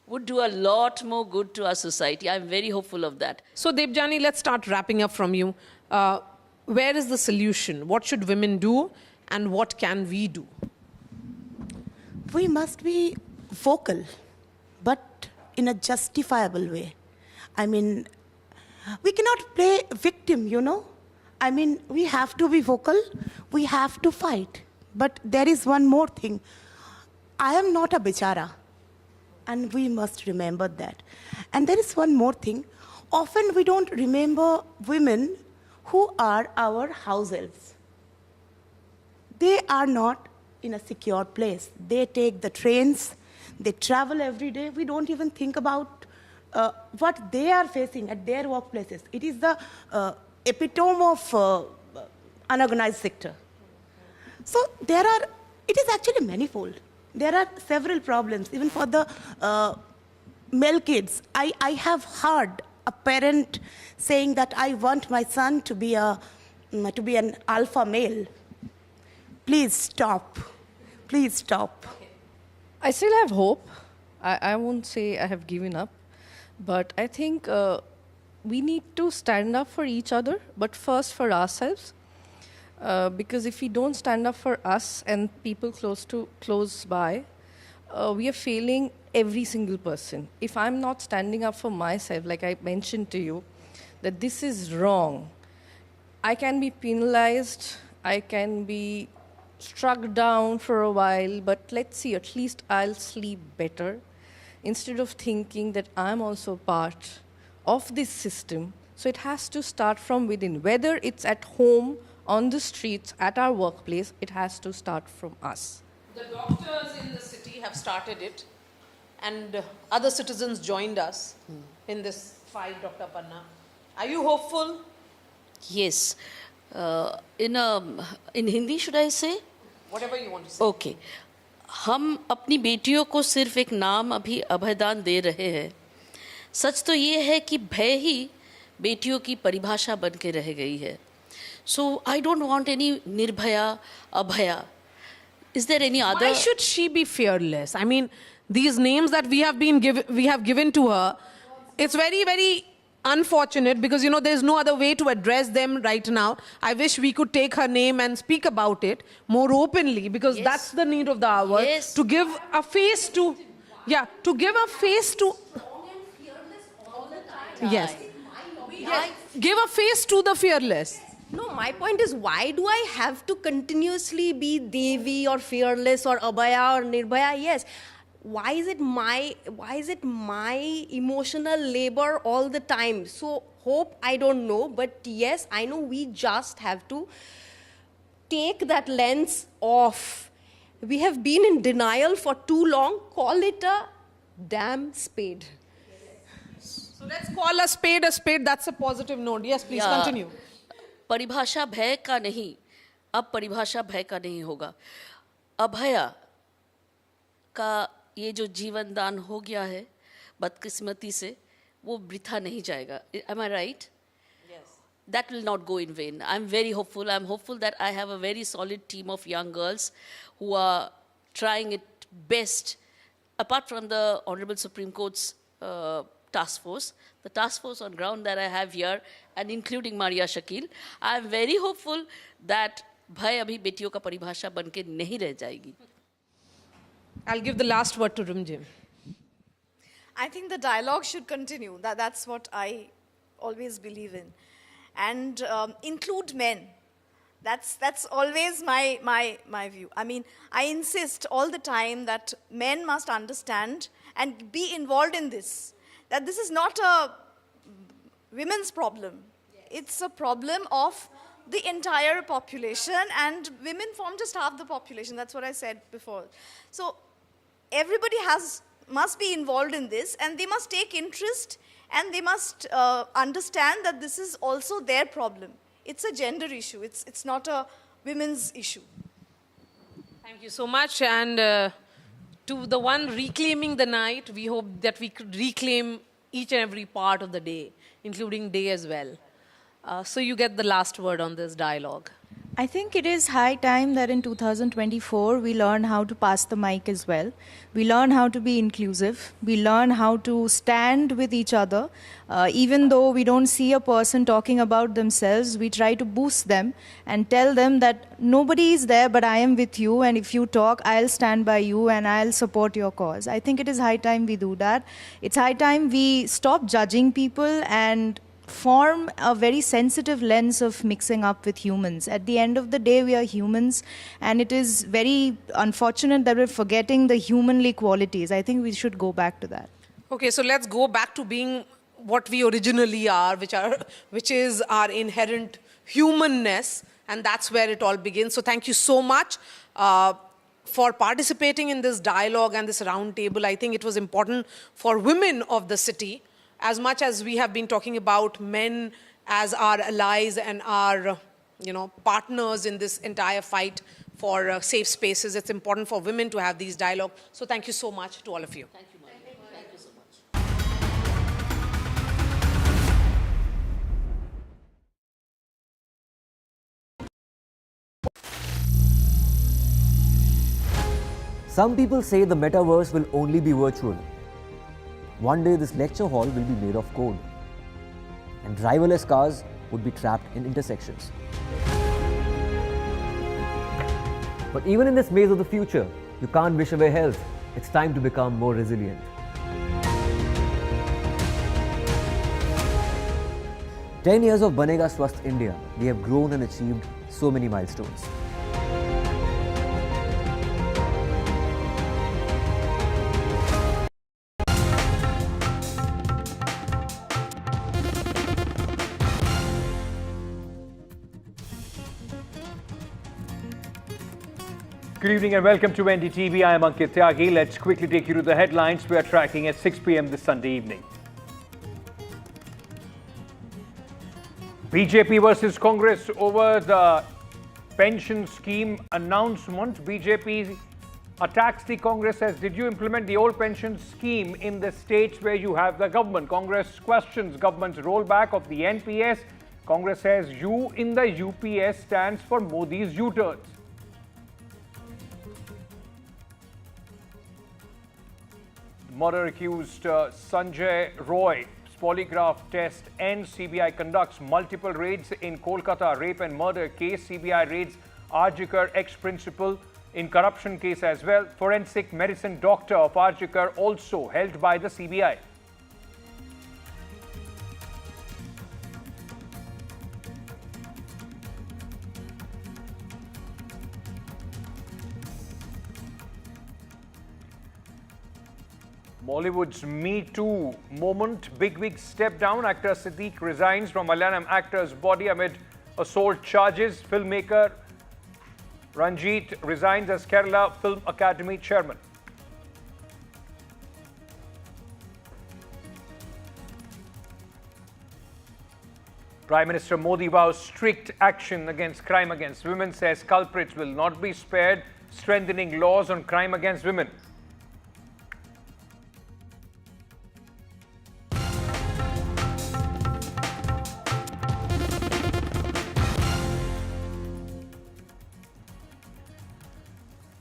would do a lot more good to our society. I'm very hopeful of that. So Debjani, let's start wrapping up from you. Where is the solution? What should women do and what can we do? We must be vocal, but in a justifiable way. We cannot play victim, we have to be vocal, we have to fight. But there is one more thing. I am not a bichara, and we must remember that. And there is one more thing. Often we don't remember women who are our house elves. They are not in a secure place. They take the trains, they travel every day. We don't even think about what they are facing at their workplaces. It is the epitome of unorganized sector. So it is actually manifold. There are several problems, even for the male kids. I have heard a parent saying that I want my son to be an alpha male. Please stop. Please stop. I still have hope. I won't say I have given up, but I think we need to stand up for each other, but first for ourselves. Because if we don't stand up for us and people close by, we are failing every single person. If I'm not standing up for myself, like I mentioned to you, that this is wrong, I can be penalized, I can be struck down for a while, but let's see, at least I'll sleep better. instead of thinking that I'm also part of this system. So it has to start from within. Whether it's at home, on the streets, at our workplace, it has to start from us. The doctors in the city have started it, and other citizens joined us in this fight, Dr. Panna. Are you hopeful? Yes. In Hindi, should I say? Whatever you want to say. Okay. हम अपनी बेटियों को सिर्फ एक नाम अभी अभयदान दे रहे हैं. सच तो ये है कि भय ही बेटियों की परिभाषा बन के रह गई है. So I don't want any Nirbhaya, Abhaya. Is there any other? Why should she be fearless? I mean, these names that we have given to her, it's very, very unfortunate because, you know, there's no other way to address them right now. I wish we could take her name and speak about it more openly because that's the need of the hour. Yes. To give a face to, to give a face to, yes. Give a face to the fearless. No, my point is, why do I have to continuously be Devi or fearless or Abhaya or Nirbhaya? Yes. Why is it my emotional labor all the time? So hope, I don't know, but yes, I know we just have to take that lens off. We have been in denial for too long. Call it a damn spade. So let's call a spade a spade. That's a positive note. Yes, please continue. परिभाषा भय का नहीं, अब परिभाषा भय का नहीं होगा. अभया का ये जो जीवन दान हो गया है बदकिस्मती से, वो वृथा नहीं जाएगा. Am I right? Yes. That will not go in vain. I'm very hopeful. I'm hopeful that I have a very solid team of young girls who are trying it best. Apart from the Honorable Supreme Court's task force, the task force on ground that I have here, and including Maria Shakil, I am very hopeful that bhai abhi betiyon ka paribhasha banke nahi reh jayegi. I'll give the last word to Rimjim. I think the dialogue should continue. That's what I always believe in. And include men. That's always my view. I mean, I insist all the time that men must understand and be involved in this. That this is not a women's problem. It's a problem of the entire population, and women form just half the population. That's what I said before. So everybody must be involved in this, and they must take interest, and they must understand that this is also their problem. It's a gender issue. It's not a women's issue. Thank you so much. And to the one reclaiming the night, we hope that we could reclaim each and every part of the day, including day as well. So you get the last word on this dialogue. I think it is high time that in 2024 we learn how to pass the mic as well. We learn how to be inclusive. We learn how to stand with each other. Even though we don't see a person talking about themselves, we try to boost them and tell them that nobody is there but I am with you, and if you talk, I'll stand by you and I'll support your cause. I think it is high time we do that. It's high time we stop judging people and form a very sensitive lens of mixing up with humans. At the end of the day, we are humans, and it is very unfortunate that we're forgetting the humanly qualities. I think we should go back to that. Okay, so let's go back to being what we originally are, which is our inherent humanness, and that's where it all begins. So thank you so much for participating in this dialogue and this round table. I think it was important for women of the city, as much as we have been talking about men as our allies and our, partners in this entire fight for safe spaces. It's important for women to have these dialogue. So thank you so much to all of you. Thank you, Maria. Thank you so much. Some people say the metaverse will only be virtual. One day this lecture hall will be made of code, and driverless cars would be trapped in intersections. But even in this maze of the future, you can't wish away health. It's time to become more resilient. "10 years of Banega Swasth India, we have grown and achieved so many milestones. Good evening and welcome to NDTV. I am Ankit Tyagi. Let's quickly take you to the headlines we are tracking at 6 p.m. this Sunday evening. BJP versus Congress over the pension scheme announcement. BJP attacks the Congress, says, did you implement the old pension scheme in the states where you have the government? Congress questions government's rollback of the NPS. Congress says U in the UPS stands for Modi's U-turns. Murder accused Sanjay Roy. Polygraph test ends. CBI conducts multiple raids in Kolkata rape and murder case. CBI raids Arjikar ex-principal in corruption case as well. Forensic medicine doctor of Arjikar also held by the CBI. Bollywood's Me Too moment. Big wig step down. Actor Siddique resigns from Malayalam actor's body amid assault charges. Filmmaker Ranjit resigns as Kerala Film Academy chairman. Prime Minister Modi vows strict action against crime against women, says culprits will not be spared, strengthening laws on crime against women.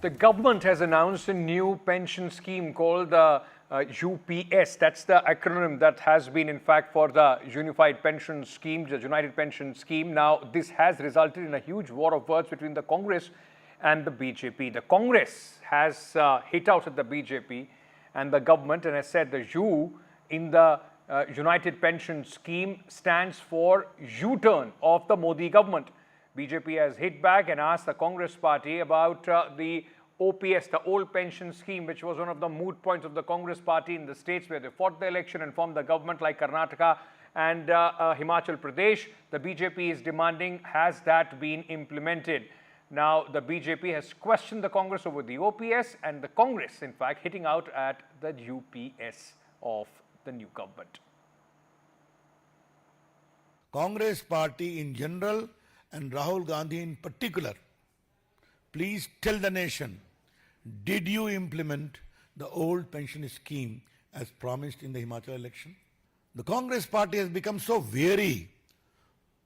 The government has announced a new pension scheme called the UPS. That's the acronym that has been, in fact, for the Unified Pension Scheme, the United Pension Scheme. Now, this has resulted in a huge war of words between the Congress and the BJP. The Congress has hit out at the BJP and the government and has said the U in the United Pension Scheme stands for U-turn of the Modi government. BJP has hit back and asked the Congress party about the OPS, the old pension scheme, which was one of the moot points of the Congress party in the states where they fought the election and formed the government, like Karnataka and Himachal Pradesh. The BJP is demanding, has that been implemented? Now, the BJP has questioned the Congress over the OPS, and the Congress, in fact, hitting out at the UPS of the new government. Congress party in general and Rahul Gandhi in particular, please tell the nation, did you implement the old pension scheme as promised in the Himachal election? The Congress party has become so weary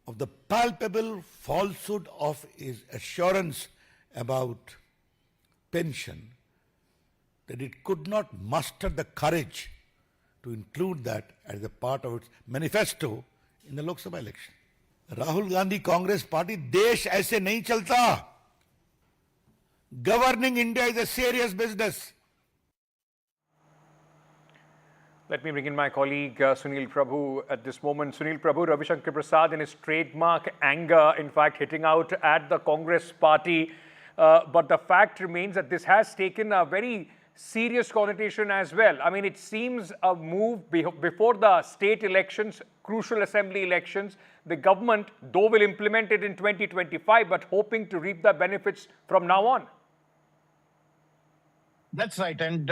of the palpable falsehood of his assurance about pension that it could not muster the courage to include that as a part of its manifesto in the Lok Sabha election. Rahul Gandhi Congress party देश ऐसे नहीं चलता. Governing India is a serious business. Let me bring in my colleague Sunil Prabhu at this moment. Sunil Prabhu, Ravi Shankar Prasad in his trademark anger, in fact, hitting out at the Congress party. But the fact remains that this has taken a very serious connotation as well. I mean, it seems a move before the state elections, crucial assembly elections. The government, though, will implement it in 2025, but hoping to reap the benefits from now on. That's right. And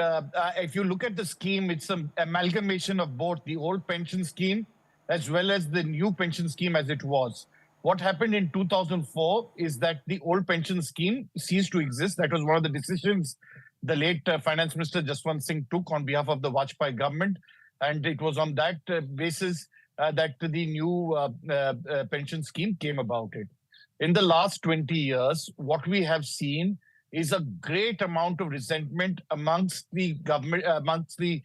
if you look at the scheme, it's an amalgamation of both the old pension scheme as well as the new pension scheme as it was. What happened in 2004 is that the old pension scheme ceased to exist. That was one of the decisions the late Finance Minister Jaswant Singh took on behalf of the Vajpayee government. And it was on that basis that the new pension scheme came about it. In the last 20 years, what we have seen is a great amount of resentment amongst the government, amongst the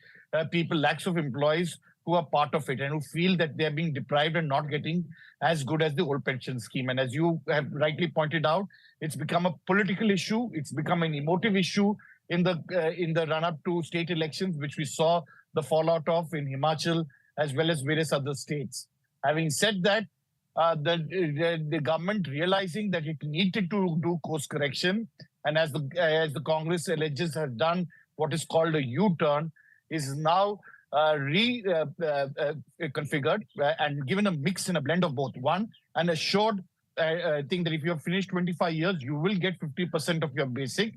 people, lakhs of employees who are part of it and who feel that they are being deprived and not getting as good as the old pension scheme. And as you have rightly pointed out, it's become a political issue. It's become an emotive issue in the run-up to state elections, which we saw the fallout of in Himachal as well as various other states. Having said that, the government realizing that it needed to do course correction, and as the Congress alleges has done what is called a U-turn, is now reconfigured and given a mix and a blend of both. One, an assured thing that if you have finished 25 years, you will get 50% of your basic.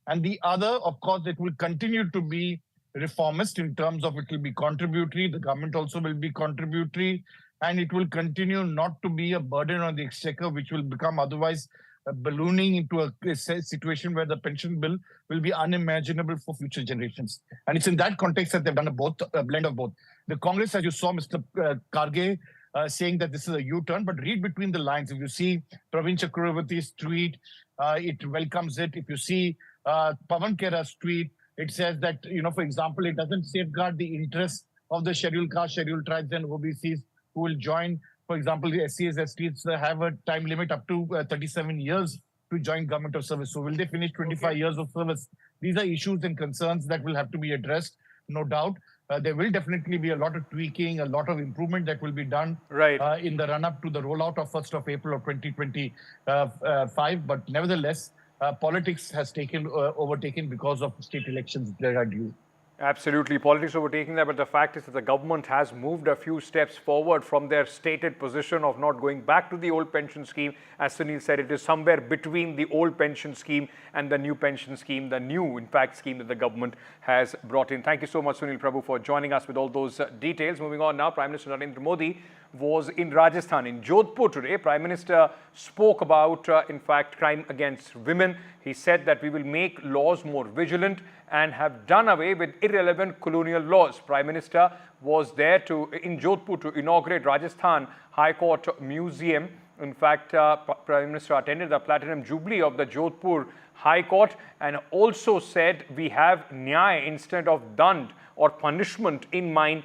And the other, of course, it will continue to be reformist in terms of it will be contributory. The government also will be contributory, and it will continue not to be a burden on the exchequer, which will become otherwise ballooning into a situation where the pension bill will be unimaginable for future generations. And it's in that context that they've done a blend of both. The Congress, as you saw, Mr. Karge, saying that this is a U-turn, but read between the lines. If you see Praveen Chakravarti's tweet, it welcomes it. If you see Pawan Khera's tweet, it says that, for example, it doesn't safeguard the interests of the scheduled castes, scheduled tribes, and OBCs who will join. For example, the SCs, STs have a time limit up to 37 years to join government of service. So will they finish 25 years of service? These are issues and concerns that will have to be addressed, no doubt. There will definitely be a lot of tweaking, a lot of improvement that will be done in the run-up to the rollout of 1st of April of 2025. But nevertheless, politics has overtaken because of state elections that are due. Absolutely, politics overtaking that, but the fact is that the government has moved a few steps forward from their stated position of not going back to the old pension scheme. As Sunil said, it is somewhere between the old pension scheme and the new pension scheme, the new, in fact, scheme that the government has brought in. Thank you so much, Sunil Prabhu, for joining us with all those details. Moving on now, Prime Minister Narendra Modi was in Rajasthan, in Jodhpur today. Prime Minister spoke about, in fact, crime against women. He said that we will make laws more vigilant and have done away with irrelevant colonial laws. Prime Minister was there in Jodhpur to inaugurate Rajasthan High Court Museum. In fact, Prime Minister attended the Platinum Jubilee of the Jodhpur High Court and also said we have Nyaya instead of Dand or punishment in mind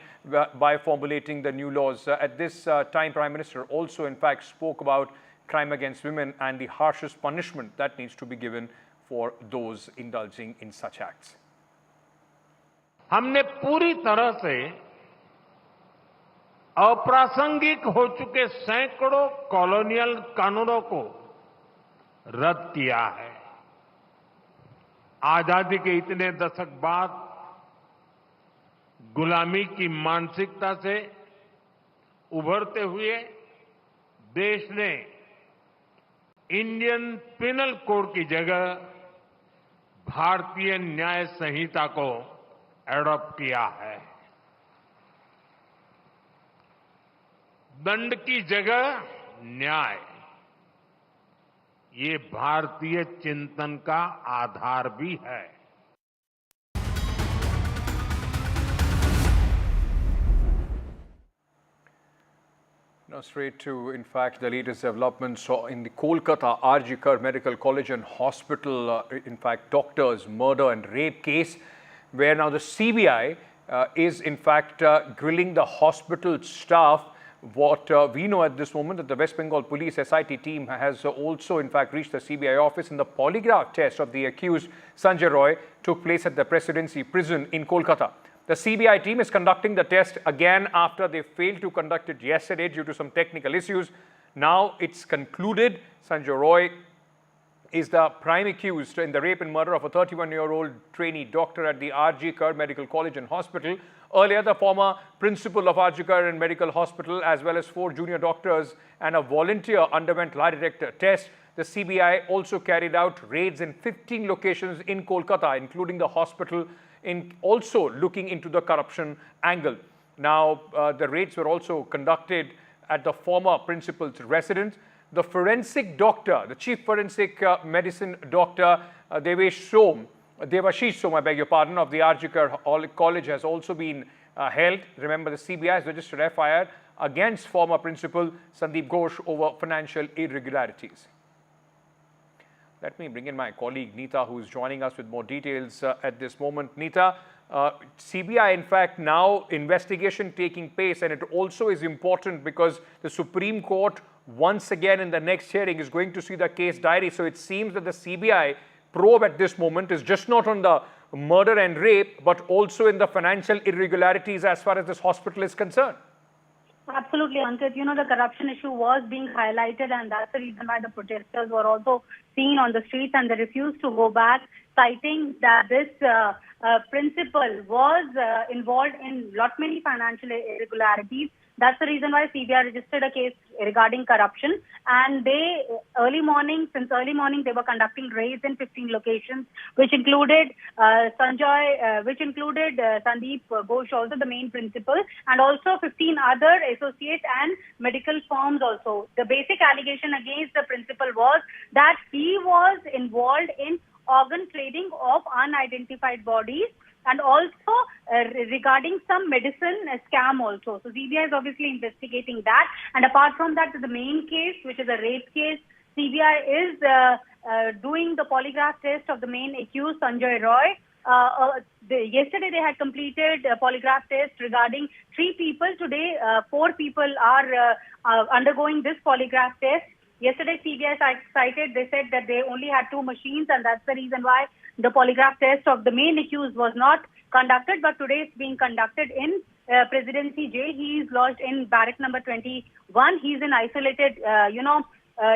by formulating the new laws. At this time, Prime Minister also, in fact, spoke about crime against women and the harshest punishment that needs to be given for those indulging in such acts. हमने पूरी तरह से अप्रासंगिक हो चुके सैकड़ों colonial कानूनों को रद्द किया है। आजादी के इतने दशक बाद गुलामी की मानसिकता से उभरते हुए देश ने इंडियन पिनल कोड की जगह भारतीय न्याय संहिता को एडॉप्ट किया है। दंड की जगह न्याय, ये भारतीय चिंतन का आधार भी है। Now straight to, in fact, the latest developments in the Kolkata RG Medical College and Hospital, in fact, doctors' murder and rape case, where now the CBI is, in fact, grilling the hospital staff. What we know at this moment that the West Bengal Police SIT team has also, in fact, reached the CBI office, and the polygraph test of the accused Sanjay Roy took place at the Presidency Prison in Kolkata. The CBI team is conducting the test again after they failed to conduct it yesterday due to some technical issues. Now it's concluded. Sanjay Roy is the prime accused in the rape and murder of a 31-year-old trainee doctor at the RG Kar Medical College and Hospital. Earlier, the former principal of RG Kar and Medical Hospital, as well as 4 junior doctors and a volunteer, underwent lie detector tests. The CBI also carried out raids in 15 locations in Kolkata, including the hospital, in also looking into the corruption angle. Now, the raids were also conducted at the former principal's residence. The forensic doctor, the chief forensic medicine doctor, Devashish Som, I beg your pardon, of the RG College has also been held. Remember, the CBI has registered FIR against former principal Sandeep Ghosh over financial irregularities. Let me bring in my colleague Neeta, who is joining us with more details at this moment. Neeta, CBI, in fact, now investigation taking place, and it also is important because the Supreme Court once again in the next hearing is going to see the case diary. So it seems that the CBI probe at this moment is just not on the murder and rape, but also in the financial irregularities as far as this hospital is concerned. Absolutely, Ankit. You know, the corruption issue was being highlighted, and that's the reason why the protesters were also seen on the streets, and they refused to go back, citing that this principal was involved in lot many financial irregularities. That's the reason why CBI registered a case regarding corruption. And they, since early morning, they were conducting raids in 15 locations, which included Sandeep Ghosh, also the main principal, and also 15 other associates and medical firms also. The basic allegation against the principal was that he was involved in organ trading of unidentified bodies, and also regarding some medicine scam also. So CBI is obviously investigating that. And apart from that, the main case, which is a rape case, CBI is doing the polygraph test of the main accused, Sanjay Roy. Yesterday they had completed a polygraph test regarding 3 people. Today, 4 people are undergoing this polygraph test. Yesterday, CBI cited, they said that they only had 2 machines, and that's the reason why the polygraph test of the main accused was not conducted, but today it's being conducted in Presidency Jail. He is lodged in barrack number 21. He's in isolated,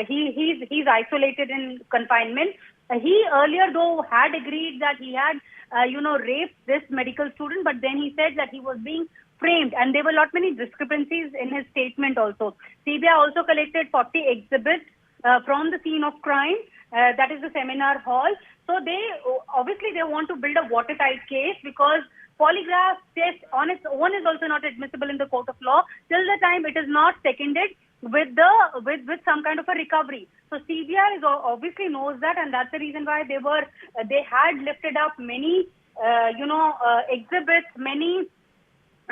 he's isolated in confinement. He earlier, though, had agreed that he had, raped this medical student, but then he said that he was being framed, and there were lot many discrepancies in his statement also. CBI also collected 40 exhibits from the scene of crime, that is the seminar hall. So they want to build a watertight case, because polygraph test on its own is also not admissible in the court of law till the time it is not seconded with some kind of a recovery. So CBI obviously knows that, and that's the reason why they had lifted up many exhibits, many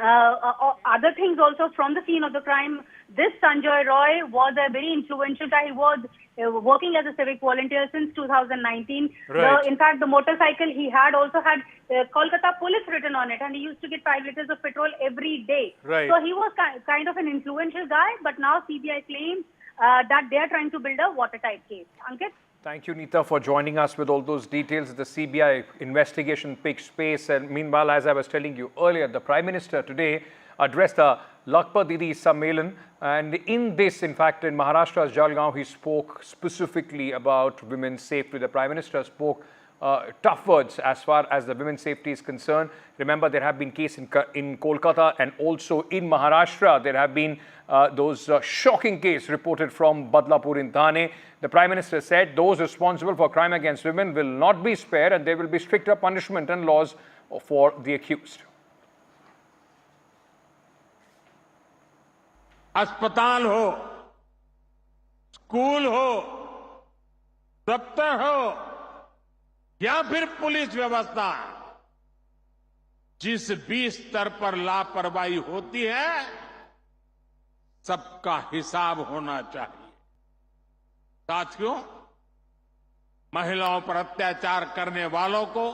other things also from the scene of the crime. This Sanjay Roy was a very influential guy. He was working as a civic volunteer since 2019. Right. In fact, the motorcycle he had also had Kolkata police written on it, and he used to get 5 liters of petrol every day. Right. So he was kind of an influential guy, but now CBI claims that they are trying to build a watertight case. Ankit? Thank you, Neeta, for joining us with all those details. The CBI investigation picks pace. And meanwhile, as I was telling you earlier, the Prime Minister today addressed the Lakhpati Didi Sammelan. And in this, in fact, in Maharashtra's Jalgaon, he spoke specifically about women's safety. The Prime Minister spoke tough words as far as the women's safety is concerned. Remember, there have been cases in Kolkata and also in Maharashtra. There have been those shocking cases reported from Badlapur in Thane. The Prime Minister said those responsible for crime against women will not be spared, and there will be stricter punishment and laws for the accused. अस्पताल हो, school हो, दफ्तर हो या फिर police व्यवस्था, जिस भी स्तर पर लापरवाही होती है, सबका हिसाब होना चाहिए। साथियों, महिलाओं पर अत्याचार करने वालों को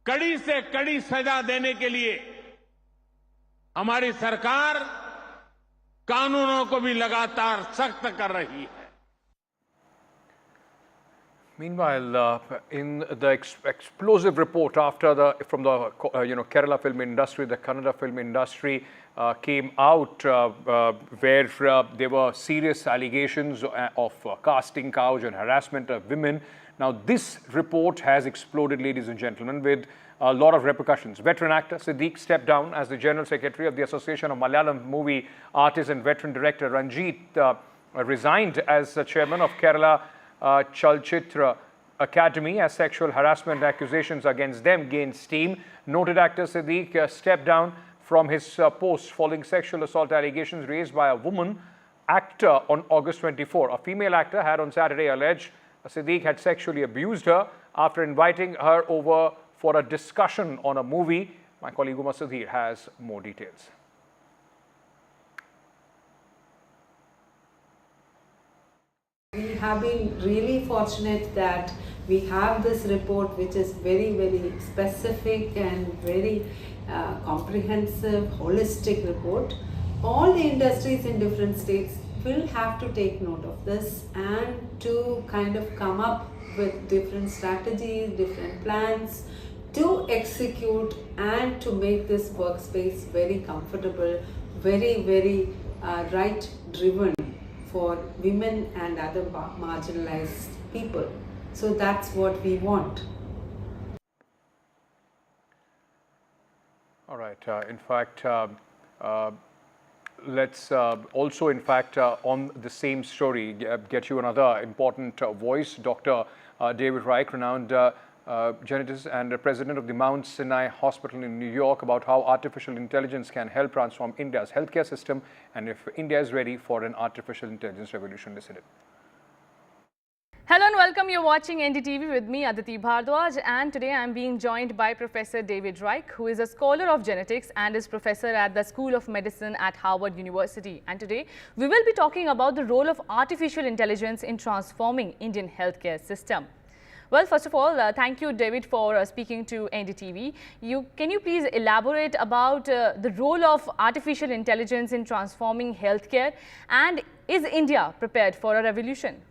कड़ी से कड़ी सजा देने के लिए हमारी सरकार कानूनों को भी लगातार सख्त कर रही है। Meanwhile, in the explosive report from the Kerala film industry, the Kannada film industry came out where there were serious allegations of casting couch and harassment of women. Now, this report has exploded, ladies and gentlemen, with a lot of repercussions. Veteran actor Siddique stepped down as the General Secretary of the Association of Malayalam Movie Artists, and veteran director Ranjit resigned as chairman of Kerala Chalchitra Academy as sexual harassment accusations against them gained steam. Noted actor Siddique stepped down from his post following sexual assault allegations raised by a woman actor on August 24. A female actor had on Saturday alleged Siddique had sexually abused her after inviting her over for a discussion on a movie. My colleague Uma Sudhir has more details. We have been really fortunate that we have this report, which is very, very specific and very comprehensive, holistic report. All the industries in different states will have to take note of this and to kind of come up with different strategies, different plans to execute and to make this workspace very comfortable, very, very right-driven for women and other marginalized people. So that's what we want. All right. In fact, let's also, in fact, on the same story, get you another important voice. Dr. David Reich, renowned genetist and president of the Mount Sinai Hospital in New York, about how artificial intelligence can help transform India's healthcare system and if India is ready for an artificial intelligence revolution. Listen in. Hello and welcome. You're watching NDTV with me, Aditi Bhardwaj, and today I'm being joined by Professor David Reich, who is a scholar of genetics and is professor at the School of Medicine at Harvard University. And today we will be talking about the role of artificial intelligence in transforming Indian healthcare system. Well, first of all, thank you, David, for speaking to NDTV. Can you please elaborate about the role of artificial intelligence in transforming healthcare, and is India prepared for a revolution?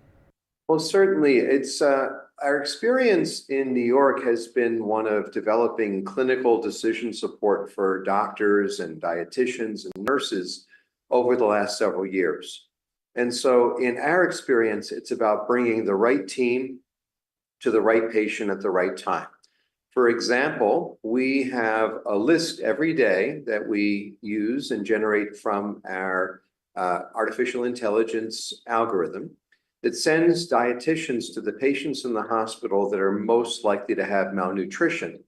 Well, certainly. It's our experience in New York has been one of developing clinical decision support for doctors and dietitians and nurses over the last several years. And so in our experience, it's about bringing the right team to the right patient at the right time. For example, we have a list every day that we use and generate from our artificial intelligence algorithm that sends dietitians to the patients in the hospital that are most likely to have malnutrition,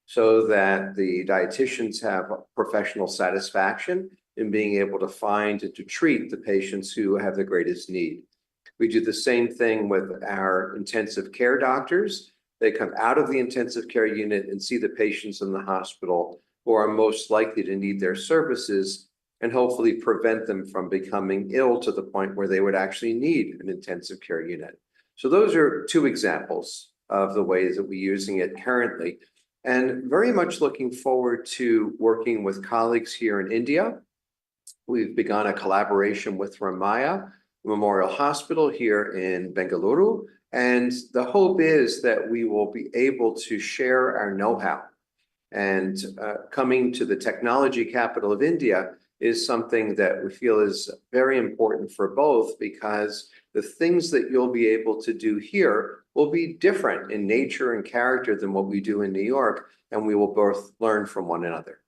so that the dietitians have professional satisfaction in being able to find and to treat the patients who have the greatest need. We do the same thing with our intensive care doctors. They come out of the intensive care unit and see the patients in the hospital who are most likely to need their services, and hopefully prevent them from becoming ill to the point where they would actually need an intensive care unit. So those are two examples of the ways that we're using it currently, and very much looking forward to working with colleagues here in India. We've begun a collaboration with Ramaya Memorial Hospital here in Bengaluru, and the hope is that we will be able to share our know-how. And coming to the technology capital of India is something that we feel is very important for both, because the things that you'll be able to do here will be different in nature and character than what we do in New York, and we will both learn from one another.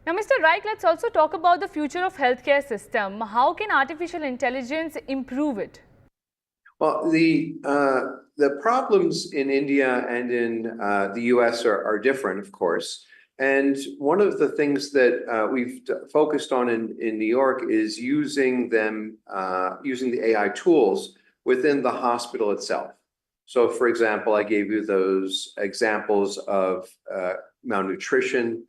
Now, Mr. Reich, let's also talk about the future of healthcare system. How can artificial intelligence improve it? Well, the problems in India and in the US are different, of course. And one of the things that we've focused on in New York is using the AI tools within the hospital itself. So, for example, I gave you those examples of malnutrition,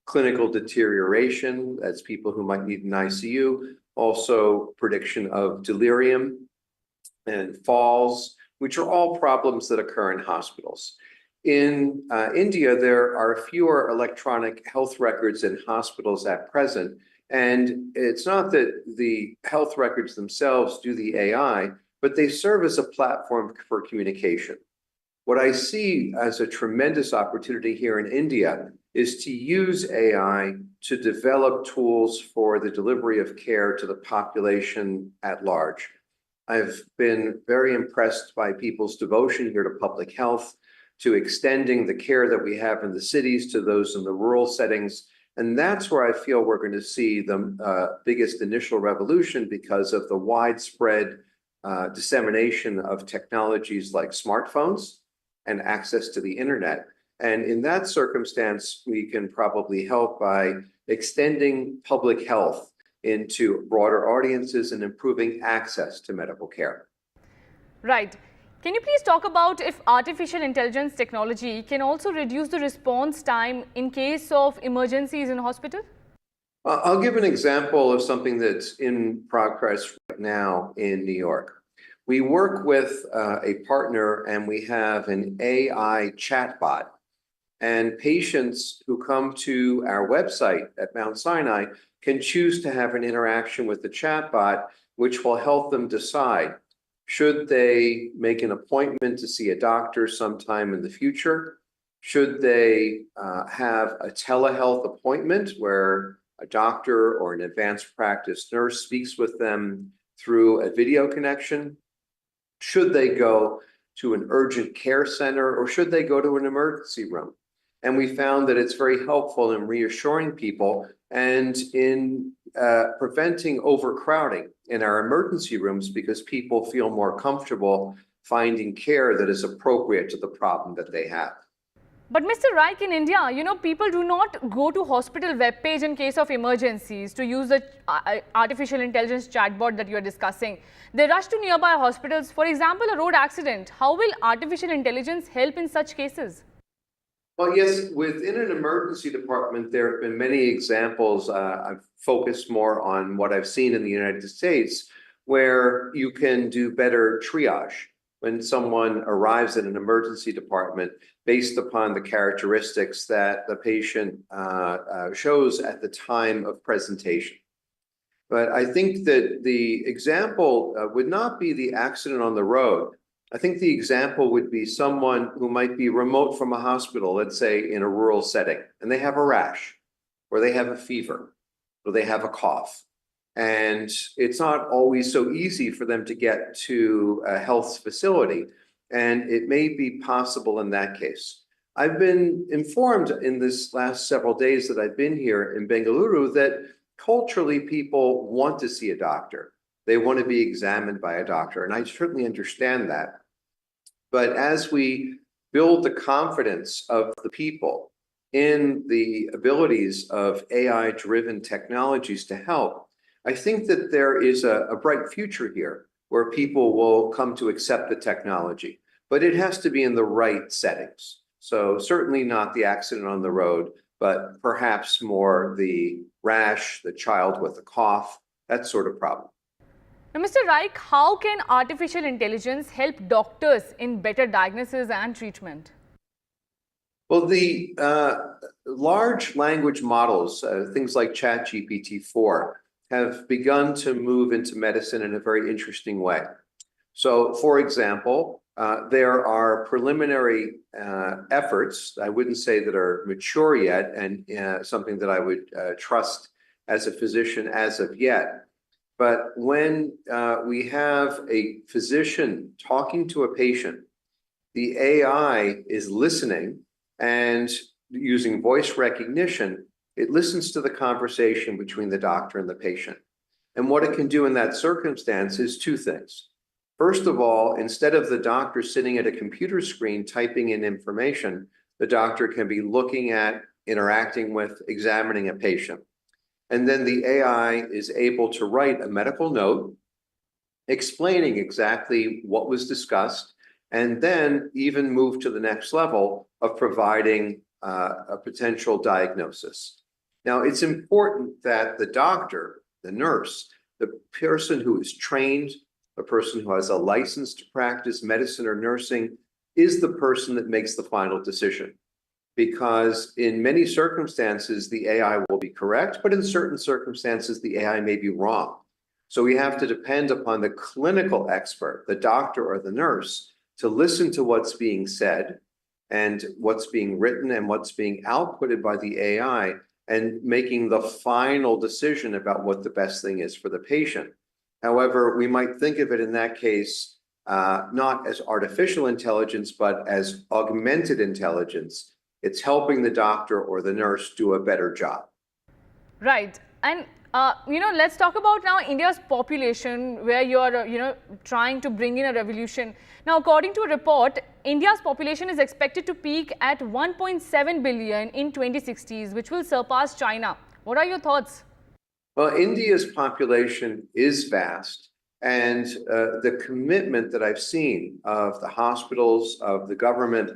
clinical deterioration, that's people who might need an ICU, also prediction of delirium and falls, which are all problems that occur in hospitals. In India, there are fewer electronic health records in hospitals at present, and it's not that the health records themselves do the AI, but they serve as a platform for communication. What I see as a tremendous opportunity here in India is to use AI to develop tools for the delivery of care to the population at large. I've been very impressed by people's devotion here to public health, to extending the care that we have in the cities to those in the rural settings. And that's where I feel we're going to see the biggest initial revolution, because of the widespread dissemination of technologies like smartphones and access to the internet. And in that circumstance, we can probably help by extending public health into broader audiences and improving access to medical care. Right. Can you please talk about if artificial intelligence technology can also reduce the response time in case of emergencies in hospital? I'll give an example of something that's in progress right now in New York. We work with a partner, and we have an AI chatbot. And patients who come to our website at Mount Sinai can choose to have an interaction with the chatbot, which will help them decide, should they make an appointment to see a doctor sometime in the future? Should they have a telehealth appointment where a doctor or an advanced practice nurse speaks with them through a video connection? Should they go to an urgent care center, or should they go to an emergency room? And we found that it's very helpful in reassuring people and in preventing overcrowding in our emergency rooms because people feel more comfortable finding care that is appropriate to the problem that they have. But Mr. Raik, in India, people do not go to hospital webpage in case of emergencies to use the artificial intelligence chatbot that you are discussing. They rush to nearby hospitals. For example, a road accident. How will artificial intelligence help in such cases? Well, yes, within an emergency department, there have been many examples. I've focused more on what I've seen in the United States, where you can do better triage when someone arrives in an emergency department based upon the characteristics that the patient shows at the time of presentation. But I think that the example would not be the accident on the road. I think the example would be someone who might be remote from a hospital, let's say in a rural setting, and they have a rash, or they have a fever, or they have a cough. And it's not always so easy for them to get to a health facility. And it may be possible in that case. I've been informed in this last several days that I've been here in Bengaluru that culturally people want to see a doctor. They want to be examined by a doctor. And I certainly understand that. But as we build the confidence of the people in the abilities of AI-driven technologies to help, I think that there is a bright future here where people will come to accept the technology, but it has to be in the right settings. So certainly not the accident on the road, but perhaps more the rash, the child with a cough, that sort of problem. Now, Mr. Raik, how can artificial intelligence help doctors in better diagnosis and treatment? Well, the large language models, things like ChatGPT-4, have begun to move into medicine in a very interesting way. So, for example, there are preliminary efforts, I wouldn't say that are mature yet, and something that I would trust as a physician as of yet. But when we have a physician talking to a patient, the AI is listening and using voice recognition. It listens to the conversation between the doctor and the patient. And what it can do in that circumstance is two things. First of all, instead of the doctor sitting at a computer screen typing in information, the doctor can be looking at, interacting with, examining a patient. And then the AI is able to write a medical note explaining exactly what was discussed, and then even move to the next level of providing a potential diagnosis. Now, it's important that the doctor, the nurse, the person who is trained, the person who has a license to practice medicine or nursing, is the person that makes the final decision. Because in many circumstances, the AI will be correct, but in certain circumstances, the AI may be wrong. So we have to depend upon the clinical expert, the doctor or the nurse, to listen to what's being said and what's being written and what's being outputted by the AI, and making the final decision about what the best thing is for the patient. However, we might think of it in that case, not as artificial intelligence, but as augmented intelligence. It's helping the doctor or the nurse do a better job. Right. And, let's talk about now India's population, where you're, trying to bring in a revolution. Now, according to a report, India's population is expected to peak at 1.7 billion in 2060s, which will surpass China. What are your thoughts? Well, India's population is vast, and the commitment that I've seen of the hospitals, of the government,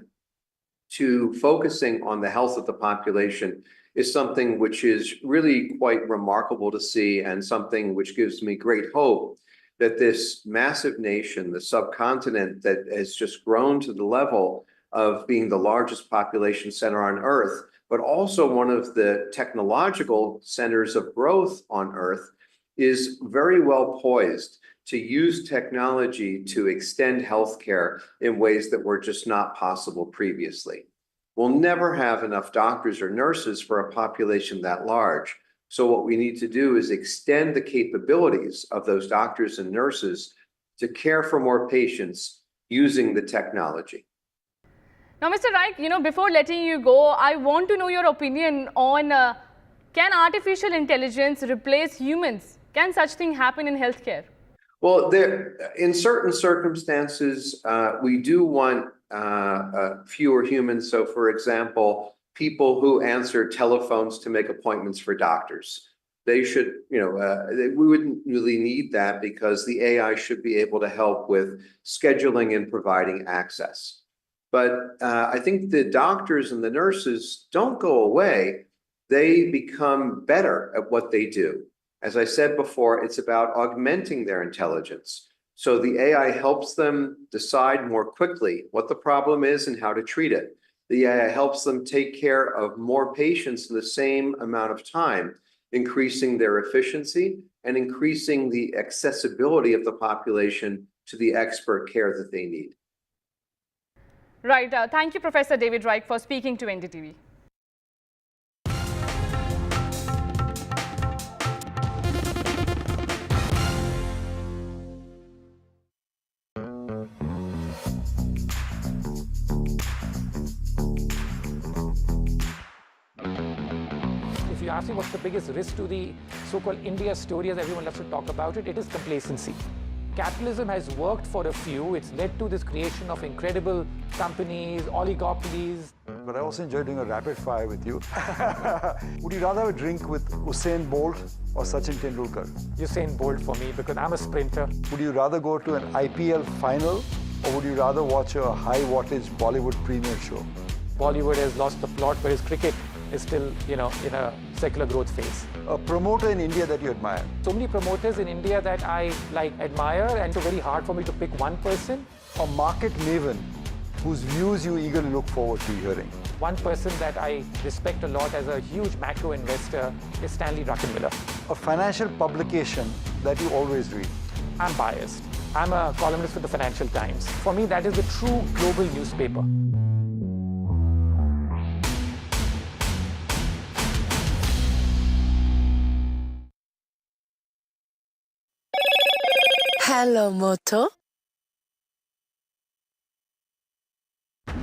to focusing on the health of the population is something which is really quite remarkable to see, and something which gives me great hope that this massive nation, the subcontinent that has just grown to the level of being the largest population center on Earth, but also one of the technological centers of growth on Earth, is very well poised to use technology to extend healthcare in ways that were just not possible previously. We'll never have enough doctors or nurses for a population that large. So what we need to do is extend the capabilities of those doctors and nurses to care for more patients using the technology. Now, Mr. Raik, before letting you go, I want to know your opinion on can artificial intelligence replace humans? Can such thing happen in healthcare? Well, in certain circumstances, we do want fewer humans. So, for example, people who answer telephones to make appointments for doctors. They should, we wouldn't really need that because the AI should be able to help with scheduling and providing access. But I think the doctors and the nurses don't go away. They become better at what they do. As I said before, it's about augmenting their intelligence. So the AI helps them decide more quickly what the problem is and how to treat it. The AI helps them take care of more patients in the same amount of time, increasing their efficiency and increasing the accessibility of the population to the expert care that they need. Right. Thank you, Professor David Raik, for speaking to NDTV. If you ask me what's the biggest risk to the so-called India story, as everyone loves to talk about it, it is complacency. Capitalism has worked for a few. It's led to this creation of incredible companies, oligopolies. But I also enjoy doing a rapid fire with you. Would you rather have a drink with Usain Bolt or Sachin Tendulkar? Usain Bolt for me because I'm a sprinter. Would you rather go to an IPL final or would you rather watch a high wattage Bollywood premiere show? Bollywood has lost the plot, whereas cricket is still, in a secular growth phase. A promoter in India that you admire? So many promoters in India that I admire, and it's very hard for me to pick one person. A market maven whose views you eagerly look forward to hearing? One person that I respect a lot as a huge macro investor is Stanley Druckenmiller. A financial publication that you always read? I'm biased. I'm a columnist with the Financial Times. For me, that is the true global newspaper. Hello, Moto.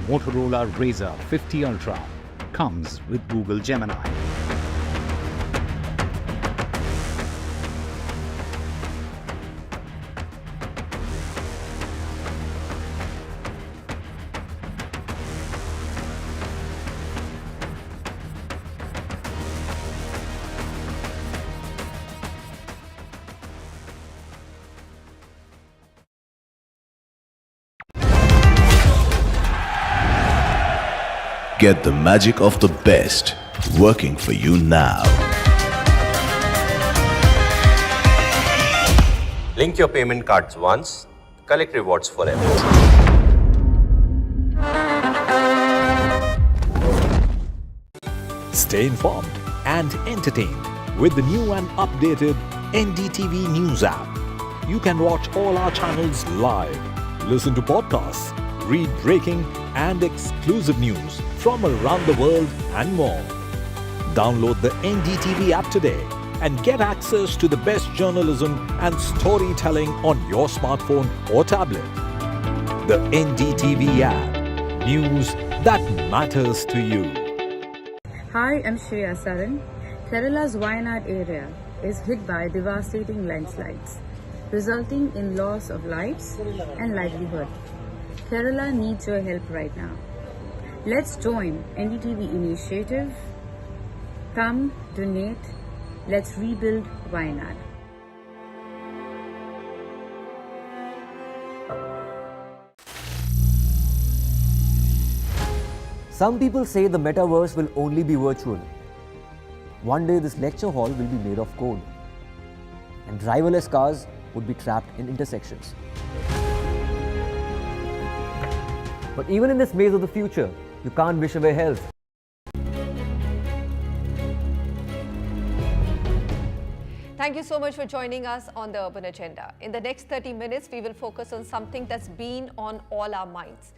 Motorola Razr 50 Ultra comes with Google Gemini. Get the magic of the best working for you now. Link your payment cards once, collect rewards forever. Stay informed and entertained with the new and updated NDTV News app. You can watch all our channels live, listen to podcasts, read breaking and exclusive news from around the world and more. Download the NDTV app today and get access to the best journalism and storytelling on your smartphone or tablet. The NDTV app. News that matters to you. Hi, I'm Shreya Saran. Kerala's Wayanad area is hit by devastating landslides, resulting in loss of lives and livelihood. Kerala needs your help right now. Let's join NDTV initiative. Come, donate. Let's rebuild Wayanad. Some people say the metaverse will only be virtual. One day this lecture hall will be made of code, and driverless cars would be trapped in intersections. But even in this maze of the future, you can't wish away health. Thank you so much for joining us on the Urban Agenda. In the next 30 minutes, we will focus on something that's been on all our minds: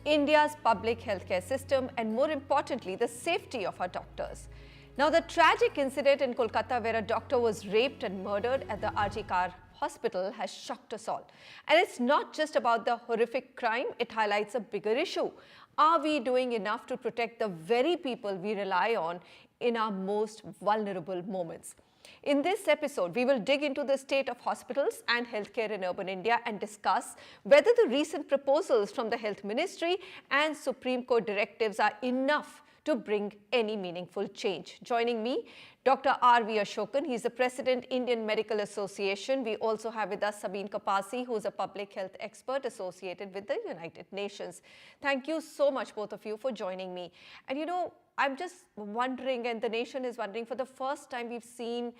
India's public healthcare system, and more importantly, the safety of our doctors. Now, the tragic incident in Kolkata where a doctor was raped and murdered at the RG Kar hospital has shocked us all. And it's not just about the horrific crime, it highlights a bigger issue. Are we doing enough to protect the very people we rely on in our most vulnerable moments? In this episode, we will dig into the state of hospitals and healthcare in urban India and discuss whether the recent proposals from the Health Ministry and Supreme Court directives are enough to bring any meaningful change. Joining me, Dr. R.V. Ashokan. He's the President, Indian Medical Association. We also have with us Sabeen Kapasi, who's a public health expert associated with the United Nations. Thank you so much, both of you, for joining me. And you know, I'm just wondering, and the nation is wondering, for the first time we've seen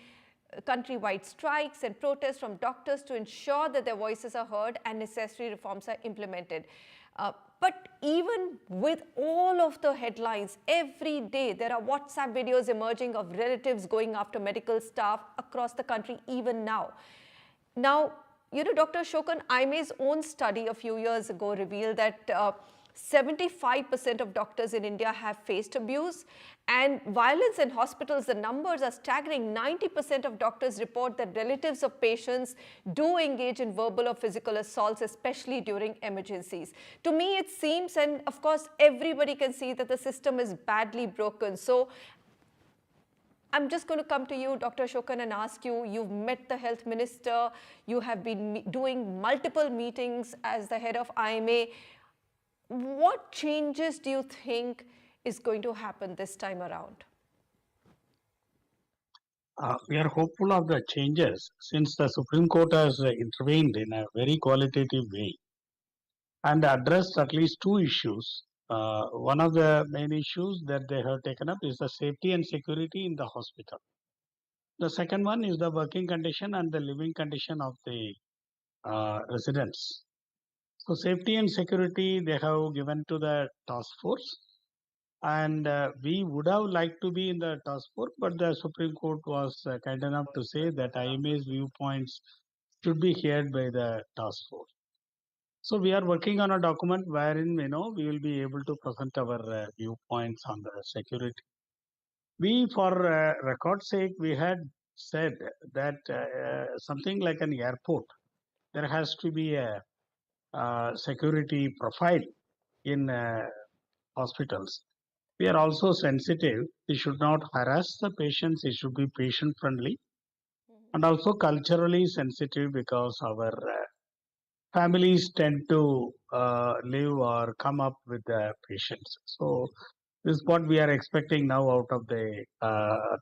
countrywide strikes and protests from doctors to ensure that their voices are heard and necessary reforms are implemented. But even with all of the headlines, every day there are WhatsApp videos emerging of relatives going after medical staff across the country, even now. Now, you know, Dr. Ashokan, IMA's own study a few years ago revealed that 75% of doctors in India have faced abuse, and violence in hospitals, the numbers are staggering. 90% of doctors report that relatives of patients do engage in verbal or physical assaults, especially during emergencies. To me, it seems, and of course, everybody can see that the system is badly broken. So I'm just going to come to you, Dr. Ashokan, and ask you, you've met the health minister, you have been doing multiple meetings as the head of IMA. What changes do you think is going to happen this time around? We are hopeful of the changes since the Supreme Court has intervened in a very qualitative way and addressed at least two issues. One of the main issues that they have taken up is the safety and security in the hospital. The second one is the working condition and the living condition of the residents. So safety and security they have given to the task force, and we would have liked to be in the task force, but the Supreme Court was kind enough to say that IMA's viewpoints should be heard by the task force. So we are working on a document wherein we will be able to present our viewpoints on the security. We, for record's sake, we had said that something like an airport, there has to be a security profile in hospitals. We are also sensitive. We should not harass the patients. It should be patient friendly and also culturally sensitive because our families tend to live or come up with the patients. So this is what we are expecting now out of the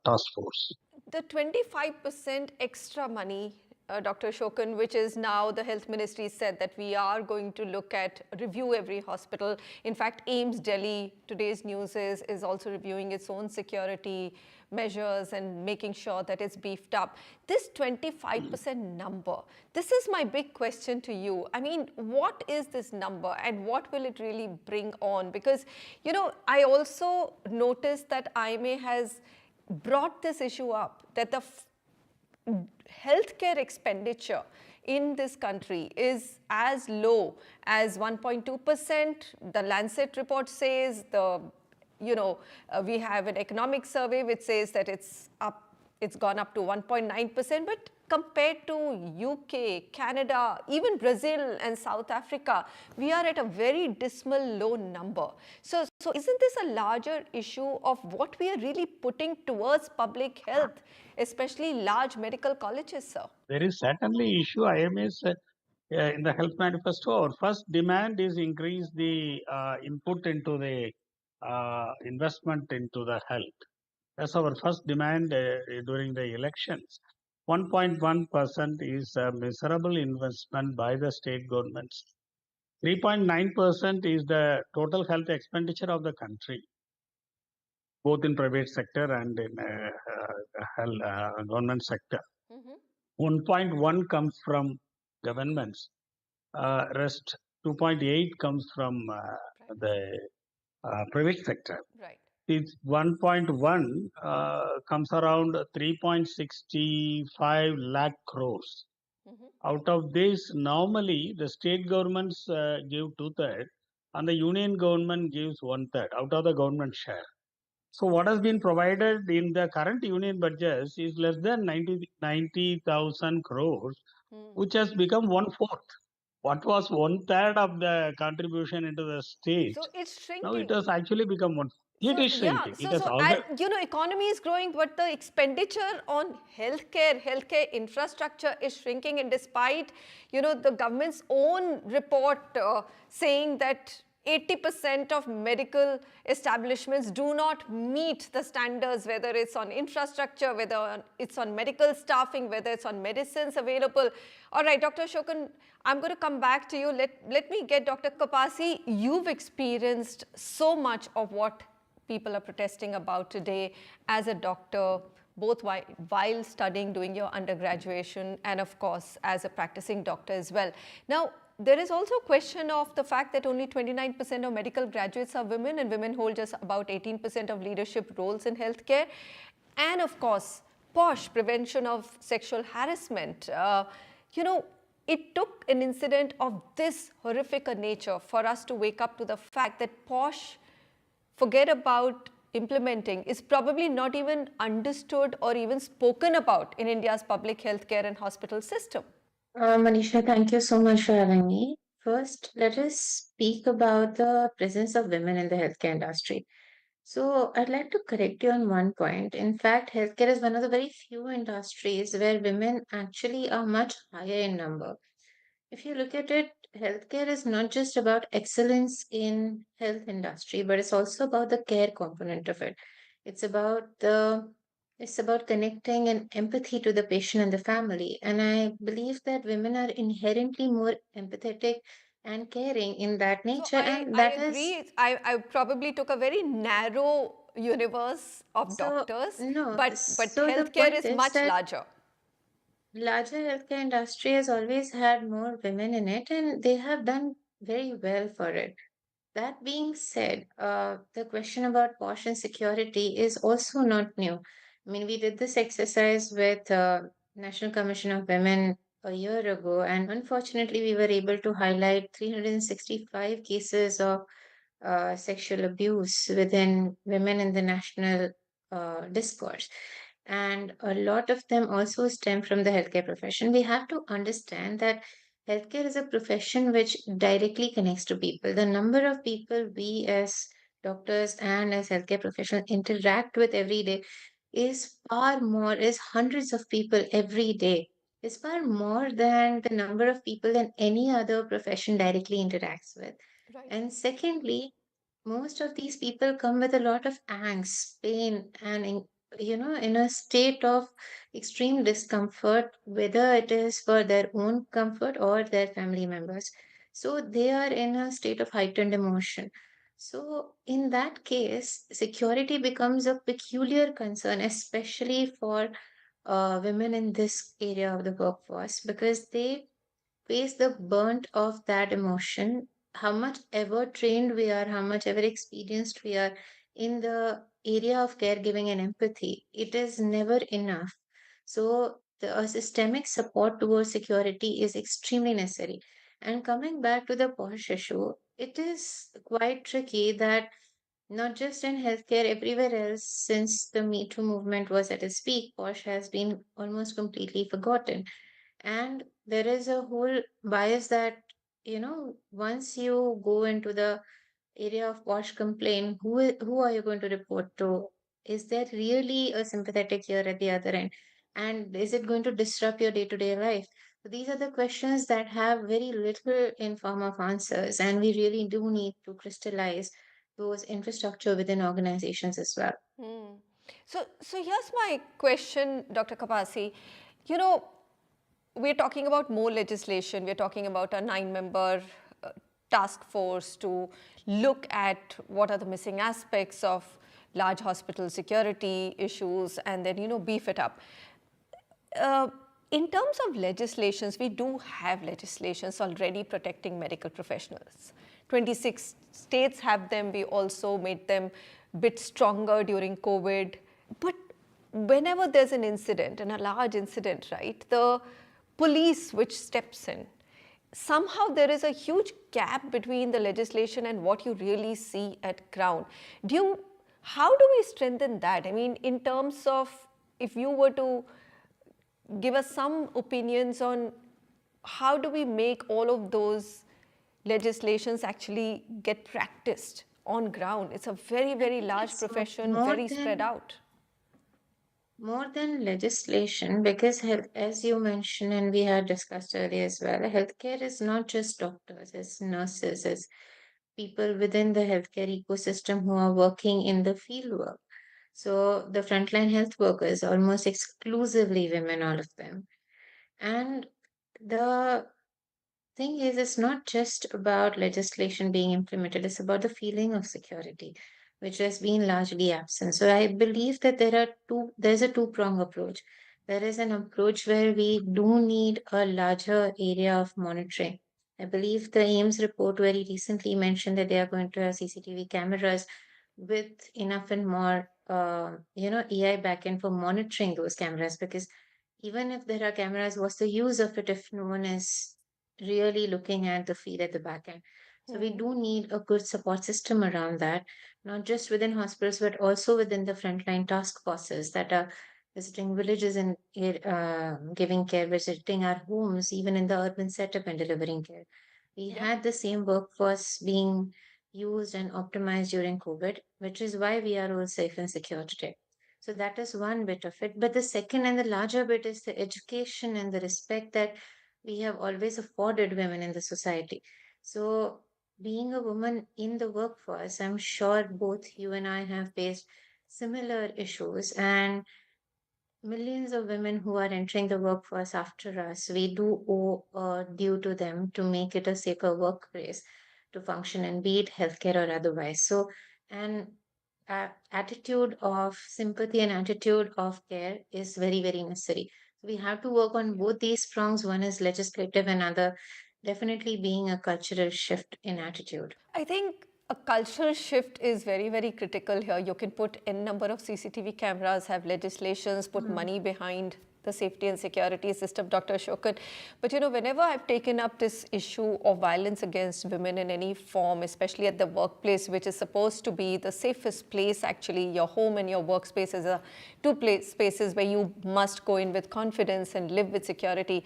task force. The 25% extra money, Dr. Ashokan, which is now the health ministry said that we are going to look at, review every hospital. In fact, AIIMS Delhi, today's news is also reviewing its own security measures and making sure that it's beefed up. This 25% number, this is my big question to you. I mean, what is this number and what will it really bring on? Because, you know, I also noticed that IMA has brought this issue up, that the healthcare expenditure in this country is as low as 1.2%. The Lancet report says we have an economic survey which says that it's gone up to 1.9%, but compared to UK, Canada, even Brazil and South Africa, we are at a very dismal low number. So isn't this a larger issue of what we are really putting towards public health, especially large medical colleges, sir? There is certainly issue. IMS in the health manifesto, our first demand is increase the input into the investment into the health. That's our first demand during the elections. 1.1% is a miserable investment by the state governments. 3.9% is the total health expenditure of the country, both in private sector and in government sector. 1.1 comes from governments. Rest 2.8 comes from the private sector. Right. It's 1.1 comes around 3.65 lakh crores. Out of this, normally the state governments give 2/3 and the union government gives 1/3 out of the government share. So what has been provided in the current union budget is less than 90,000 crores which has become 1/4. What was 1/3 of the contribution into the state, So it's now it shrinking. has actually become one. It So is yeah, shrinking. It has already. economy is growing, but the expenditure on healthcare infrastructure is shrinking, and despite the government's own report saying that 80% of medical establishments do not meet the standards, whether it's on infrastructure, whether it's on medical staffing, whether it's on medicines available. All right, Dr. Ashokan, I'm going to come back to you. Let me get Dr. Kapasi. You've experienced so much of what people are protesting about today as a doctor, both while studying, doing your undergraduation, and of course, as a practicing doctor as well. Now, there is also a question of the fact that only 29% of medical graduates are women, and women hold just about 18% of leadership roles in healthcare. And of course, POSH, prevention of sexual harassment. It took an incident of this horrific a nature for us to wake up to the fact that POSH, forget about implementing, is probably not even understood or even spoken about in India's public healthcare and hospital system. Manisha, thank you so much for having me. First, let us speak about the presence of women in the healthcare industry. So, I'd like to correct you on one point. In fact, healthcare is one of the very few industries where women actually are much higher in number. If you look at it, healthcare is not just about excellence in health industry, but it's also about the care component of it. It's about the it's about connecting and empathy to the patient and the family. And I believe that women are inherently more empathetic and caring in that nature. And I that agree. is I probably took a very narrow universe of doctors, no. but So the healthcare point is is much that larger. larger healthcare industry has always had more women in it, and they have done very well for it. That being said, the question about POSH and security is also not new. I mean, we did this exercise with National Commission of Women a year ago, and unfortunately, we were able to highlight 365 cases of sexual abuse within women in the national discourse. And a lot of them also stem from the healthcare profession. We have to understand that healthcare is a profession which directly connects to people. The number of people we as doctors and as healthcare professionals interact with every day is far more, is hundreds of people every day. Is far more than the number of people that any other profession directly interacts with. And secondly, most of these people come with a lot of angst, pain, and in a state of extreme discomfort, whether it is for their own comfort or their family members. So they are in a state of heightened emotion. So in that case, security becomes a peculiar concern, especially for women in this area of the workforce, because they face the burnt of that emotion. How much ever trained we are, how much ever experienced we are in the area of caregiving and empathy, it is never enough. So a systemic support towards security is extremely necessary. And coming back to the POSH issue, it is quite tricky that not just in healthcare, everywhere else, since the Me Too movement was at its peak, POSH has been almost completely forgotten. And there is a whole bias that, once you go into the area of POSH complaint, who are you going to report to? Is there really a sympathetic ear at the other end? And is it going to disrupt your day-to-day life? So these are the questions that have very little in form of answers, and we really do need to crystallize those infrastructure within organizations as well. So here's my question, Dr. Kapasi. We're talking about more legislation. We're talking about a 9-member task force to look at what are the missing aspects of large hospital security issues and then, beef it up. In terms of legislations, we do have legislations already protecting medical professionals. 26 states have them. We also made them a bit stronger during COVID. But whenever there's an incident, and a large incident, right, the police which steps in, somehow there is a huge gap between the legislation and what you really see at ground. How do we strengthen that? I mean, in terms of, if you were to give us some opinions on how do we make all of those legislations actually get practiced on ground? It's a very, very large profession, very spread out. More than legislation, because health, as you mentioned and we had discussed earlier as well, healthcare is not just doctors, it's nurses, it's people within the healthcare ecosystem who are working in the field work. So the frontline health workers, almost exclusively women, all of them. And the thing is, it's not just about legislation being implemented, it's about the feeling of security, which has been largely absent. So I believe that there's a two-prong approach. There is an approach where we do need a larger area of monitoring. I believe the AIMS report very recently mentioned that they are going to have CCTV cameras with enough and more, AI backend for monitoring those cameras. Because even if there are cameras, what's the use of it if no one is really looking at the feed at the back end? So we do need a good support system around that, not just within hospitals, but also within the frontline task forces that are visiting villages and giving care, visiting our homes, even in the urban setup and delivering care. We had the same workforce being used and optimized during COVID, which is why we are all safe and secure today. So that is one bit of it. But the second and the larger bit is the education and the respect that we have always afforded women in the society. So being a woman in the workforce, I'm sure both you and I have faced similar issues, and millions of women who are entering the workforce after us, we do owe a due to them to make it a safer workplace to function, and be it healthcare or otherwise. So, an attitude of sympathy and attitude of care is very, very necessary. We have to work on both these prongs. One is legislative, and other definitely being a cultural shift in attitude. I think a cultural shift is very, very critical here. You can put n number of CCTV cameras, have legislations, put money behind the safety and security system, Dr. Ashokan. But whenever I've taken up this issue of violence against women in any form, especially at the workplace, which is supposed to be the safest place, actually, your home and your workspace is two spaces where you must go in with confidence and live with security.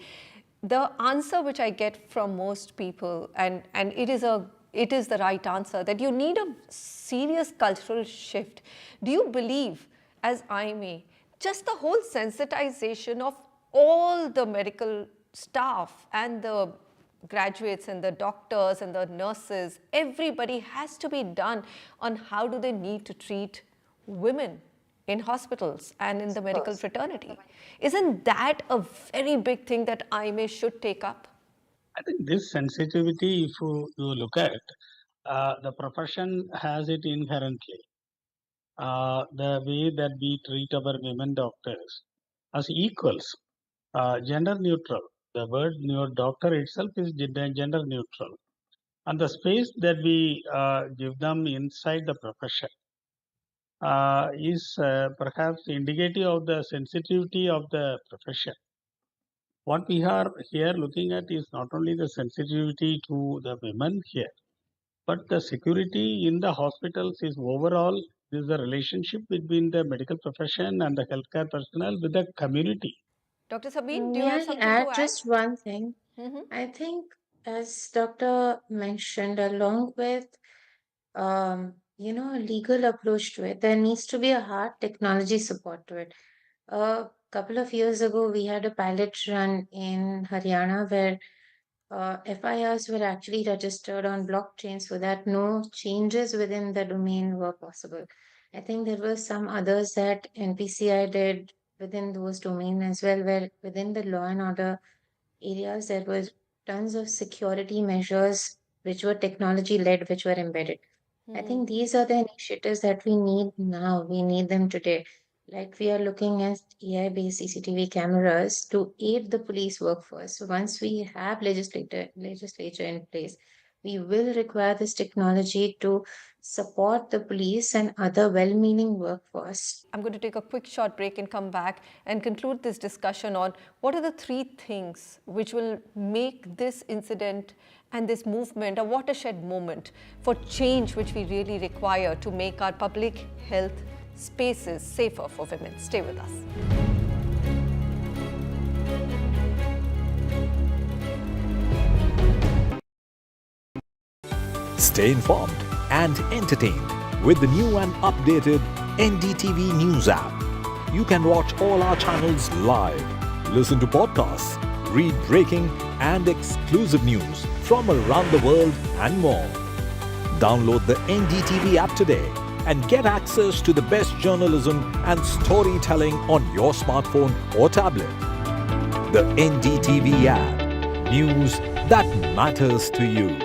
The answer which I get from most people, and it is the right answer, that you need a serious cultural shift. Do you believe, as I may, just the whole sensitization of all the medical staff and the graduates and the doctors and the nurses, everybody has to be done on how do they need to treat women in hospitals and in the medical fraternity? Isn't that a very big thing that IMA should take up? I think this sensitivity, if you look at, the profession has it inherently. The way that we treat our women doctors as equals, gender neutral. The word doctor itself is gender neutral. And the space that we give them inside the profession is perhaps indicative of the sensitivity of the profession. What we are here looking at is not only the sensitivity to the women here, but the security in the hospitals is overall. This is the relationship between the medical profession and the healthcare personnel with the community. Dr. Sabeen, do you have something to add? Just one thing. I think, as Dr. mentioned, along with legal approach to it, there needs to be a hard technology support to it. A couple of years ago, we had a pilot run in Haryana where FIRs were actually registered on blockchain so that no changes within the domain were possible. I think there were some others that NPCI did within those domains as well, where within the law and order areas, there was tons of security measures which were technology led, which were embedded. I think these are the initiatives that we need now. We need them today. Like we are looking at AI-based CCTV cameras to aid the police workforce. So once we have legislature in place, we will require this technology to support the police and other well-meaning workforce. I'm going to take a quick short break and come back and conclude this discussion on what are the three things which will make this incident and this movement a watershed moment for change which we really require to make our public health spaces safer for women. Stay with us. Stay informed and entertained with the new and updated NDTV News app. You can watch all our channels live, listen to podcasts, read breaking and exclusive news from around the world and more. Download the NDTV app today and get access to the best journalism and storytelling on your smartphone or tablet. The NDTV app. News that matters to you.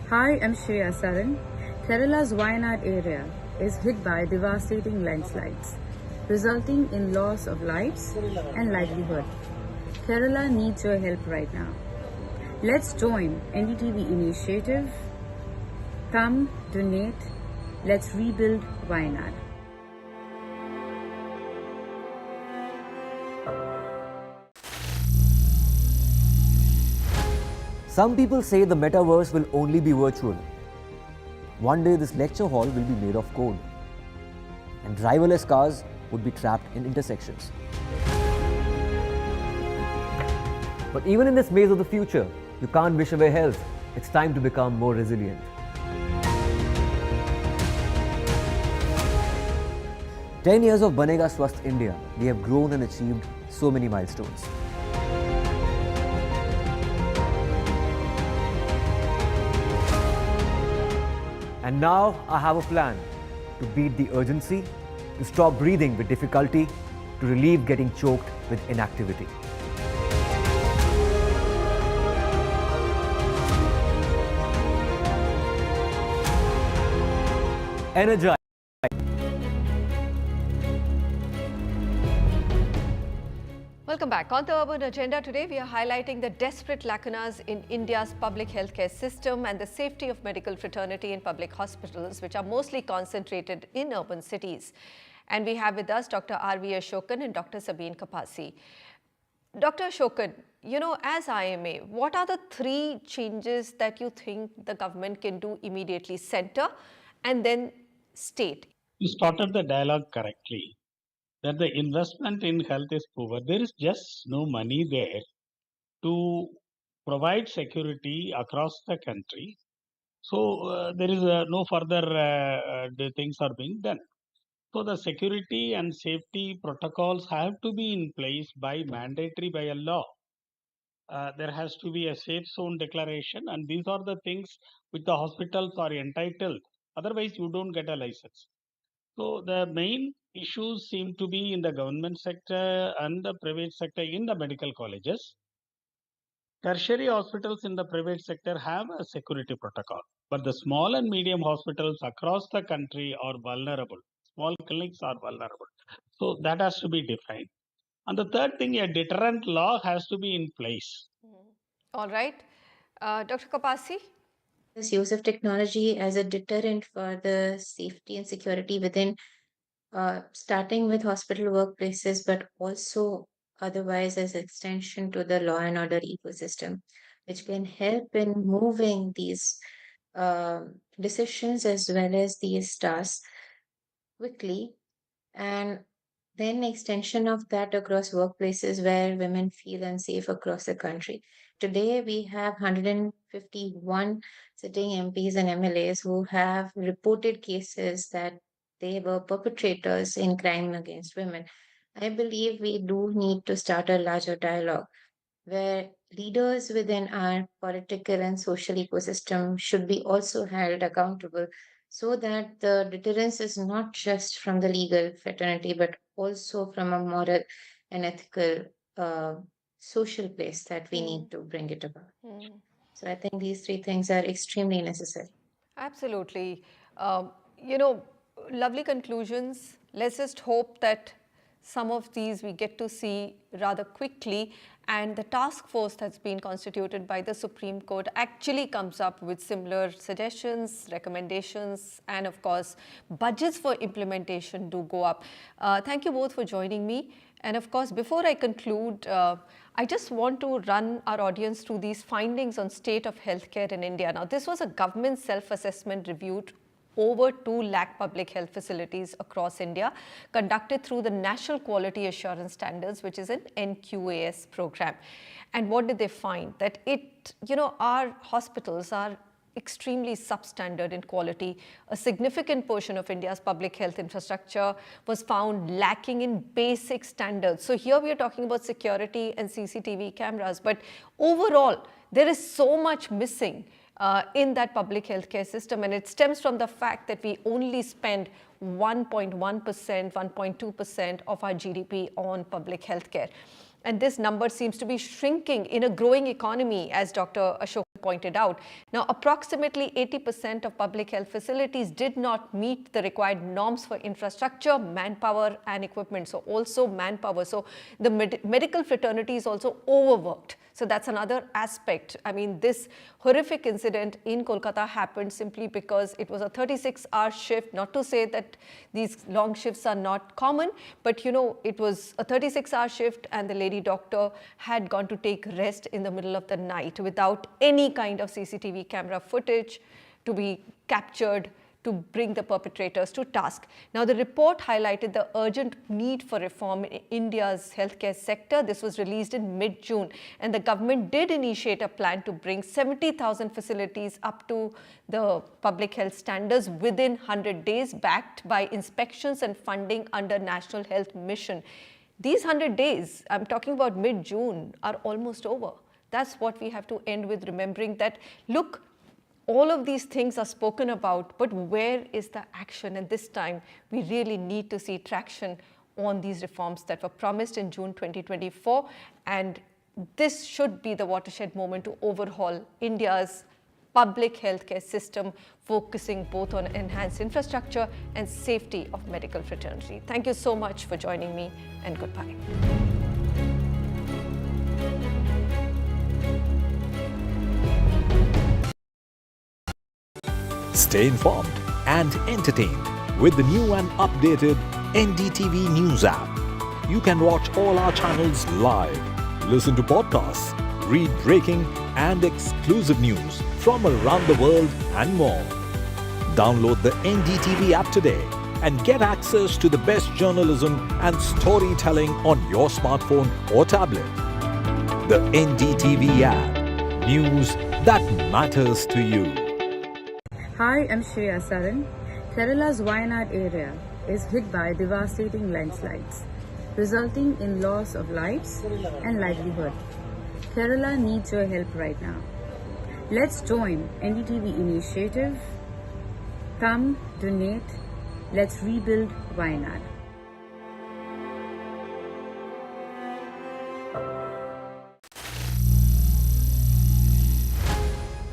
Hi, I'm Shreya Saran. Kerala's Wayanad area is hit by devastating landslides, resulting in loss of lives and livelihood. Kerala needs your help right now. Let's join NDTV initiative. Come, donate. Let's rebuild Wayanad. Some people say the metaverse will only be virtual. One day this lecture hall will be made of code, and driverless cars would be trapped in intersections. But even in this maze of the future, you can't wish away health. It's time to become more resilient. "10 years of Banega Swasth India, we have grown and achieved so many milestones. And now I have a plan to beat the urgency, to stop breathing with difficulty, to relieve getting choked with inactivity. Energize. Welcome back. On the Urban Agenda today, we are highlighting the desperate lacunas in India's public healthcare system and the safety of medical fraternity in public hospitals, which are mostly concentrated in urban cities. And we have with us Dr. R.V. Ashokan and Dr. Sabeen Kapasi. Dr. Ashokan, as IMA, what are the 3 changes that you think the government can do immediately? Center and then state. You started the dialogue correctly, that the investment in health is poor. There is just no money there to provide security across the country. So there is no further the things are being done. So the security and safety protocols have to be in place by mandatory by a law. There has to be a safe zone declaration, and these are the things which the hospitals are entitled. Otherwise, you don't get a license. So the main issues seem to be in the government sector and the private sector in the medical colleges. Tertiary hospitals in the private sector have a security protocol, but the small and medium hospitals across the country are vulnerable. Small clinics are vulnerable. So that has to be defined. And the third thing, a deterrent law has to be in place. All right. Dr. Kapasi? This use of technology as a deterrent for the safety and security within, starting with hospital workplaces, but also otherwise as extension to the law and order ecosystem, which can help in moving these decisions as well as these tasks quickly, and then extension of that across workplaces where women feel unsafe across the country. Today, we have 151 sitting MPs and MLAs who have reported cases that they were perpetrators in crime against women. I believe we do need to start a larger dialogue where leaders within our political and social ecosystem should be also held accountable, so that the deterrence is not just from the legal fraternity, but also from a moral and ethical social place that we need to bring it about. So I think these 3 things are extremely necessary. Absolutely. Lovely conclusions. Let's just hope that some of these we get to see rather quickly, and the task force that's been constituted by the Supreme Court actually comes up with similar suggestions, recommendations, and of course, budgets for implementation do go up. Thank you both for joining me. And of course, before I conclude, I just want to run our audience through these findings on state of healthcare in India. Now, this was a government self-assessment reviewed over 2 lakh public health facilities across India, conducted through the National Quality Assurance Standards, which is an NQAS program. And what did they find? That our hospitals are extremely substandard in quality. A significant portion of India's public health infrastructure was found lacking in basic standards. So here we are talking about security and CCTV cameras, but overall, there is so much missing in that public healthcare system, and it stems from the fact that we only spend 1.1%, 1.2% of our GDP on public healthcare. And this number seems to be shrinking in a growing economy, as Dr. Ashok pointed out. Now, approximately 80% of public health facilities did not meet the required norms for infrastructure, manpower, and equipment. So also manpower. So the medical fraternity is also overworked. So that's another aspect. I mean, this horrific incident in Kolkata happened simply because it was a 36-hour shift. Not to say that these long shifts are not common, but you know, it was a 36-hour shift and the lady doctor had gone to take rest in the middle of the night without any kind of CCTV camera footage to be captured to bring the perpetrators to task. Now, the report highlighted the urgent need for reform in India's healthcare sector. This was released in mid-June, and the government did initiate a plan to bring 70,000 facilities up to the public health standards within 100 days, backed by inspections and funding under National Health Mission. These 100 days, I'm talking about mid-June, are almost over. That's what we have to end with, remembering that, look, all of these things are spoken about, but where is the action? And this time, we really need to see traction on these reforms that were promised in June 2024. And this should be the watershed moment to overhaul India's public healthcare system, focusing both on enhanced infrastructure and safety of medical fraternity. Thank you so much for joining me, and goodbye. Stay informed and entertained with the new and updated NDTV News app. You can watch all our channels live, listen to podcasts, read breaking and exclusive news from around the world and more. Download the NDTV app today and get access to the best journalism and storytelling on your smartphone or tablet. The NDTV app. News that matters to you. Hi, I'm Shreya Saran. Kerala's Wayanad area is hit by devastating landslides, resulting in loss of lives and livelihood. Kerala needs your help right now. Let's join NDTV initiative. Come, donate. Let's rebuild Wayanad.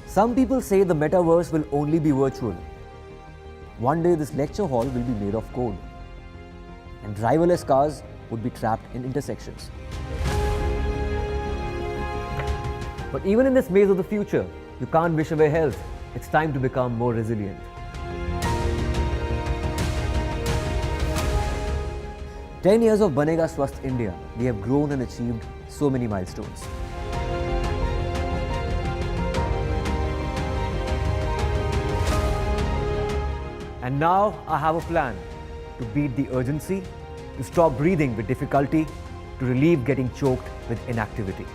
Some people say the metaverse will only be virtual. One day this lecture hall will be made of code, and driverless cars would be trapped in intersections. But even in this maze of the future, you can't wish away health. It's time to become more resilient. "10 years of Banega Swasth India, we have grown and achieved so many milestones. And now I have a plan to beat the urgency, to stop breathing with difficulty, to relieve getting choked with inactivity."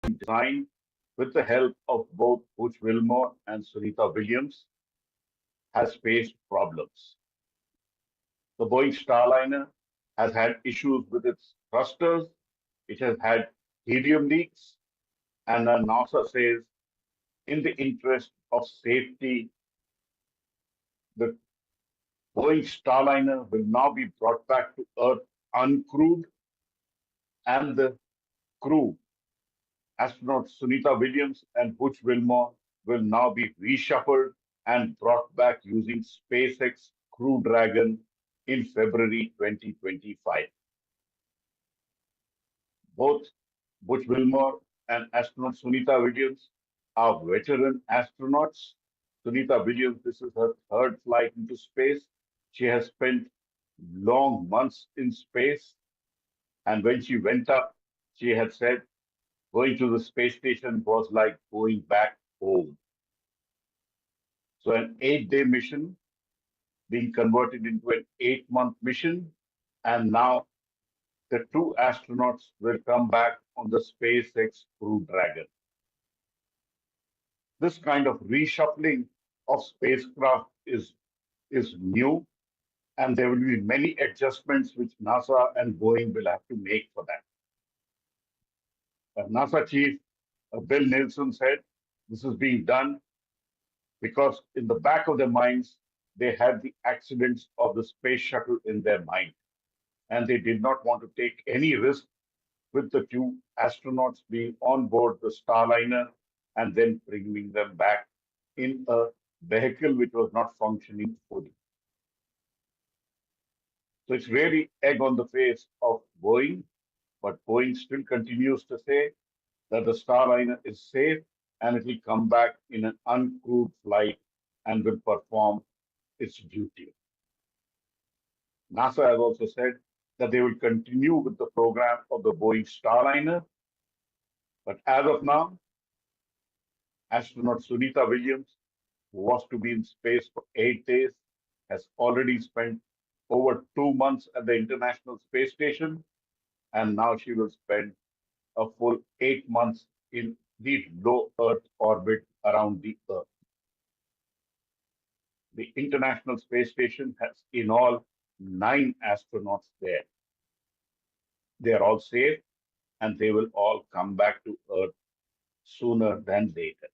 Designed with the help of both Butch Wilmore and Sunita Williams, has faced problems. The Boeing Starliner has had issues with its thrusters. It has had helium leaks, and NASA says, in the interest of safety, the Boeing Starliner will now be brought back to Earth uncrewed, and the crew, astronauts Sunita Williams and Butch Wilmore, will now be reshuffled and brought back using SpaceX Crew Dragon in February 2025. Both Butch Wilmore and astronaut Sunita Williams are veteran astronauts. Sunita Williams, this is her third flight into space. She has spent long months in space. And when she went up, she had said, going to the space station was like going back home. So an 8-day mission being converted into an 8-month mission. And now the 2 astronauts will come back on the SpaceX Crew Dragon. This kind of reshuffling of spacecraft is new, and there will be many adjustments which NASA and Boeing will have to make for that. NASA chief Bill Nelson said this is being done because in the back of their minds, they had the accidents of the space shuttle in their mind. And they did not want to take any risk with the 2 astronauts being on board the Starliner and then bringing them back in a vehicle which was not functioning fully. So it's really egg on the face of Boeing, but Boeing still continues to say that the Starliner is safe and it will come back in an uncrewed flight and will perform its duty. NASA has also said that they will continue with the program of the Boeing Starliner, but as of now, astronaut Sunita Williams, who was to be in space for 8 days, has already spent over 2 months at the International Space Station, and now she will spend a full 8 months in the low Earth orbit around the Earth. The International Space Station has in all 9 astronauts there. They are all safe and they will all come back to Earth sooner than later.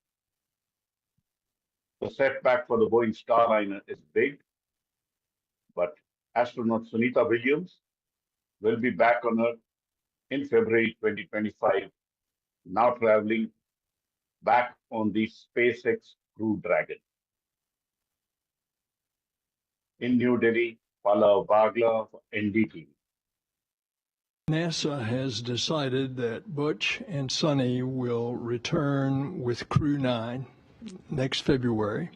The setback for the Boeing Starliner is big, but astronaut Sunita Williams will be back on Earth in February 2025, now traveling back on the SpaceX Crew Dragon. In New Delhi, Pallav Bagla for NDTV. NASA has decided that Butch and Sunny will return with Crew 9 next February,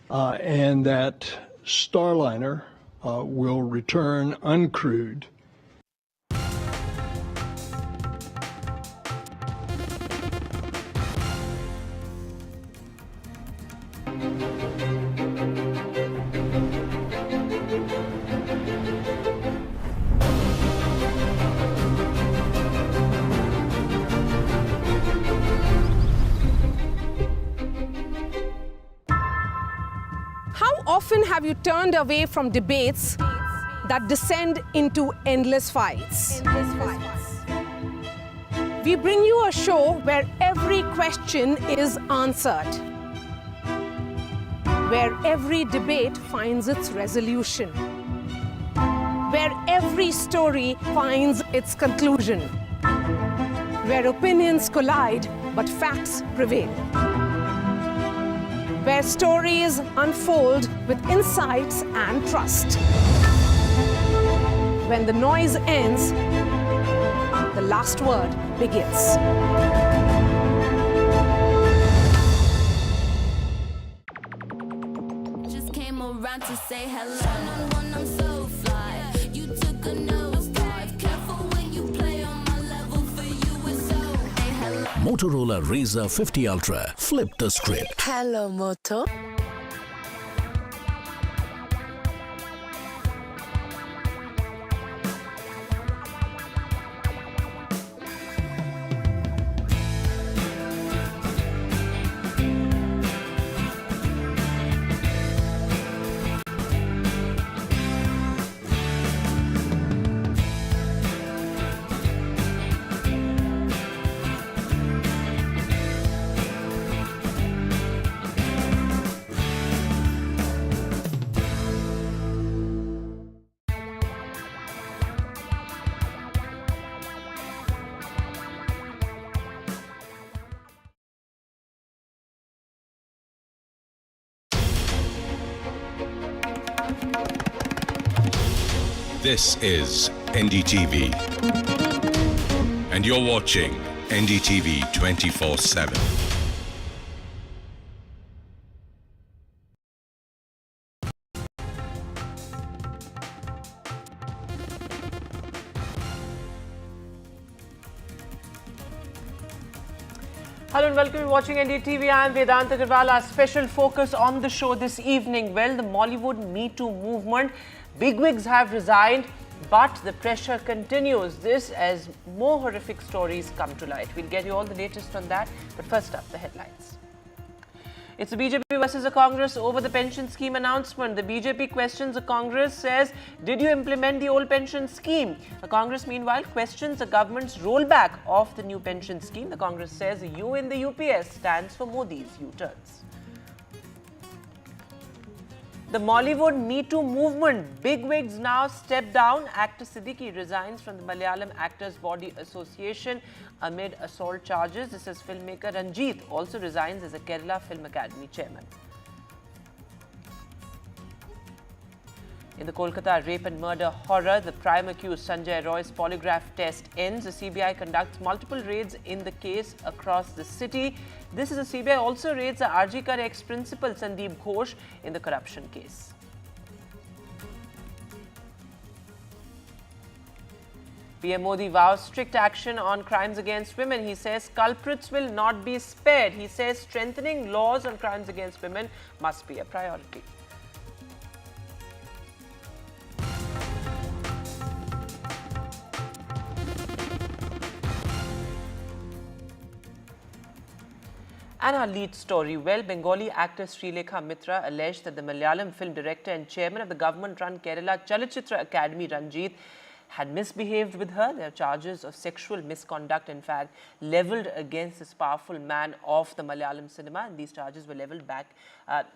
and that Starliner will return uncrewed. Often have you turned away from debates that descend into endless fights? We bring you a show where every question is answered, where every debate finds its resolution, where every story finds its conclusion, where opinions collide but facts prevail, where stories unfold with insights and trust. When the noise ends, the last word begins. Just came around to say hello. I'm so fly. You took a nosedive. Careful when you play on my level. For you it's so. Hey, hello. Motorola Razr 50 Ultra. Flip the script. Hello, Moto. This is NDTV, and you're watching NDTV 24/7. Hello and welcome to watching NDTV. I am Vedant Agarwal. Our special focus on the show this evening. Well, the Mollywood Me Too movement. Bigwigs have resigned. But the pressure continues. This as more horrific stories come to light. We'll get you all the latest on that. But first up, the headlines. It's the BJP versus the Congress over the pension scheme announcement. The BJP questions the Congress, says, did you implement the old pension scheme? The Congress, meanwhile, questions the government's rollback of the new pension scheme. The Congress says the U in the UPS stands for Modi's U-turns. The Mollywood Me Too movement. Bigwigs now step down. Actor Siddiqui resigns from the Malayalam Actors Body Association amid assault charges. This is filmmaker Ranjit also resigns as a Kerala Film Academy chairman. In the Kolkata rape and murder horror, the prime accused Sanjay Roy's polygraph test ends. The CBI conducts multiple raids in the case across the city. This is the CBI also raids the RG Kar ex-principal Sandeep Ghosh in the corruption case. PM Modi vows strict action on crimes against women. He says culprits will not be spared. He says strengthening laws on crimes against women must be a priority. And our lead story, well, Bengali actor Srilekha Mitra alleged that the Malayalam film director and chairman of the government-run Kerala Chalachitra Academy, Ranjit, had misbehaved with her. There are charges of sexual misconduct, in fact, levelled against this powerful man of the Malayalam cinema. And these charges were levelled back.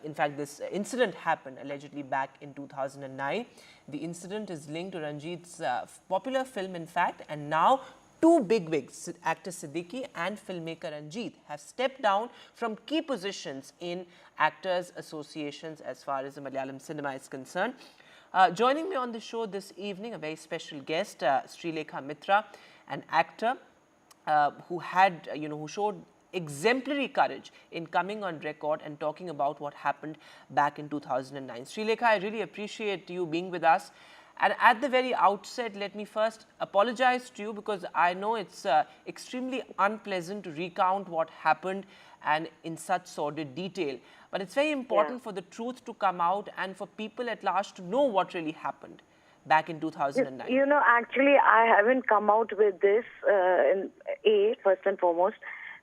In fact, this incident happened allegedly back in 2009. The incident is linked to Ranjit's popular film, in fact, and now two bigwigs, actor Siddiqui and filmmaker Ranjit, have stepped down from key positions in actors' associations as far as the Malayalam cinema is concerned. Joining me on the show this evening, a very special guest, Srilekha Mitra, an actor who had, who showed exemplary courage in coming on record and talking about what happened back in 2009. Srilekha, I really appreciate you being with us. And at the very outset, let me first apologize to you because I know it's extremely unpleasant to recount what happened and in such sordid detail. But it's very important for the truth to come out and for people at large to know what really happened back in 2009. You know, actually, I haven't come out with this, first and foremost,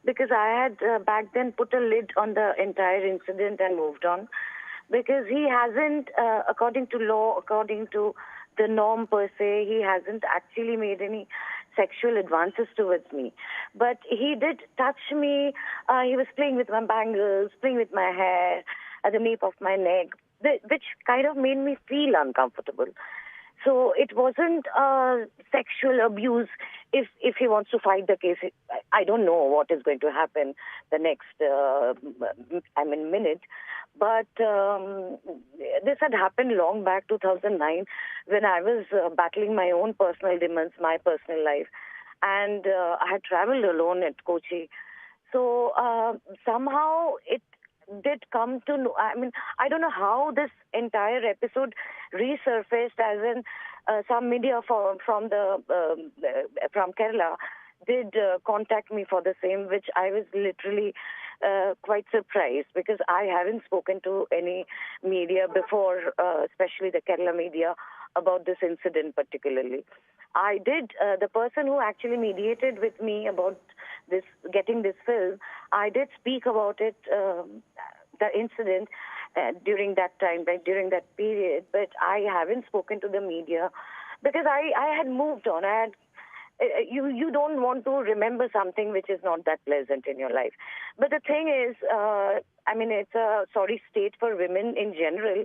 because I had back then put a lid on the entire incident and moved on. Because he hasn't, according to law, according to the norm per se, he hasn't actually made any sexual advances towards me. But he did touch me. He was playing with my bangles, playing with my hair, at the nape of my neck, which kind of made me feel uncomfortable. So it wasn't sexual abuse. If he wants to fight the case, I don't know what is going to happen the next, minute. But this had happened long back, 2009, when I was battling my own personal demons, my personal life. And I had traveled alone at Kochi. So somehow it did come to know. I mean, I don't know how this entire episode resurfaced, as in some media from Kerala did contact me for the same, which I was literally quite surprised because I haven't spoken to any media before, especially the Kerala media, about this incident particularly. I did, the person who actually mediated with me about this, getting this film, I did speak about it, the incident during that time, like during that period, but I haven't spoken to the media because I had moved on. I had, you don't want to remember something which is not that pleasant in your life. But the thing is, it's a sorry state for women in general.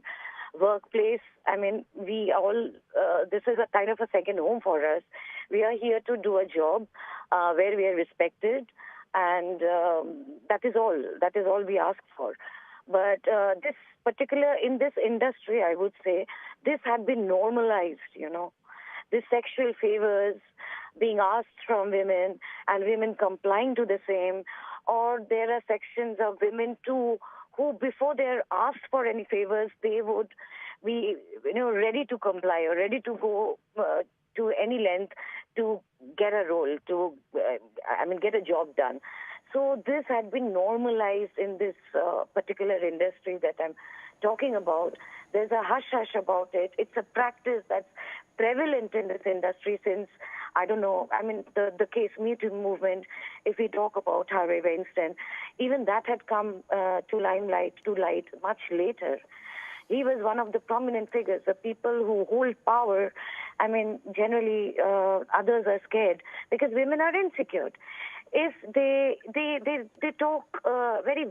Workplace, we all, this is a kind of a second home for us. We are here to do a job where we are respected, and that is all we ask for. But this particular, in this industry, I would say, this had been normalized, This sexual favors being asked from women and women complying to the same, or there are sections of women too who, before they're asked for any favors, they would be, ready to comply or ready to go to any length to get a role, to, get a job done. So this had been normalized in this particular industry that I'm talking about. There's a hush-hush about it. It's a practice that's prevalent in this industry since, I don't know, I mean, the case Me Too movement, if we talk about Harvey Weinstein, even that had come to light much later. He was one of the prominent figures, the people who hold power. I mean, generally, others are scared because women are insecure. If they talk very,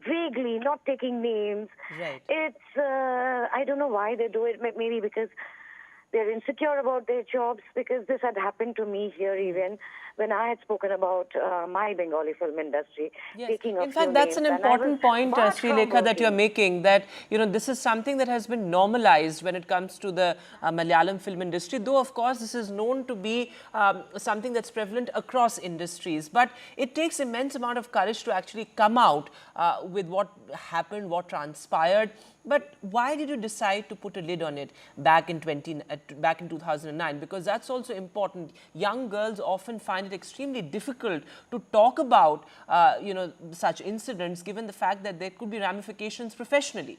vaguely, not taking names. Right. It's, I don't know why they do it, maybe because they're insecure about their jobs, because this had happened to me here even when I had spoken about my Bengali film industry. Yes. Taking a In few fact, that's an names, and I important was point, barred Sri from Lekha, that you're working. making, that, this is something that has been normalized when it comes to the Malayalam film industry, though, of course, this is known to be something that's prevalent across industries. But it takes immense amount of courage to actually come out with what happened, what transpired. But why did you decide to put a lid on it back in 2009? Because that's also important. Young girls often find it extremely difficult to talk about, such incidents, given the fact that there could be ramifications professionally.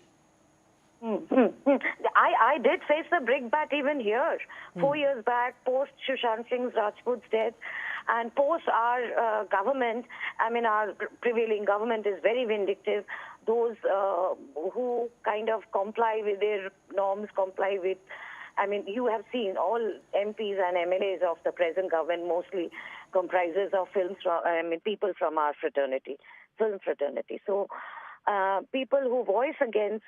I did face the brick bat even here. 4 years back, post Sushant Singh Rajput's death, and post our government, I mean, our prevailing government is very vindictive. Those who kind of comply with their norms, comply with, I mean, you have seen all MPs and MLAs of the present government mostly comprises of people from our fraternity, film fraternity. So people who voice against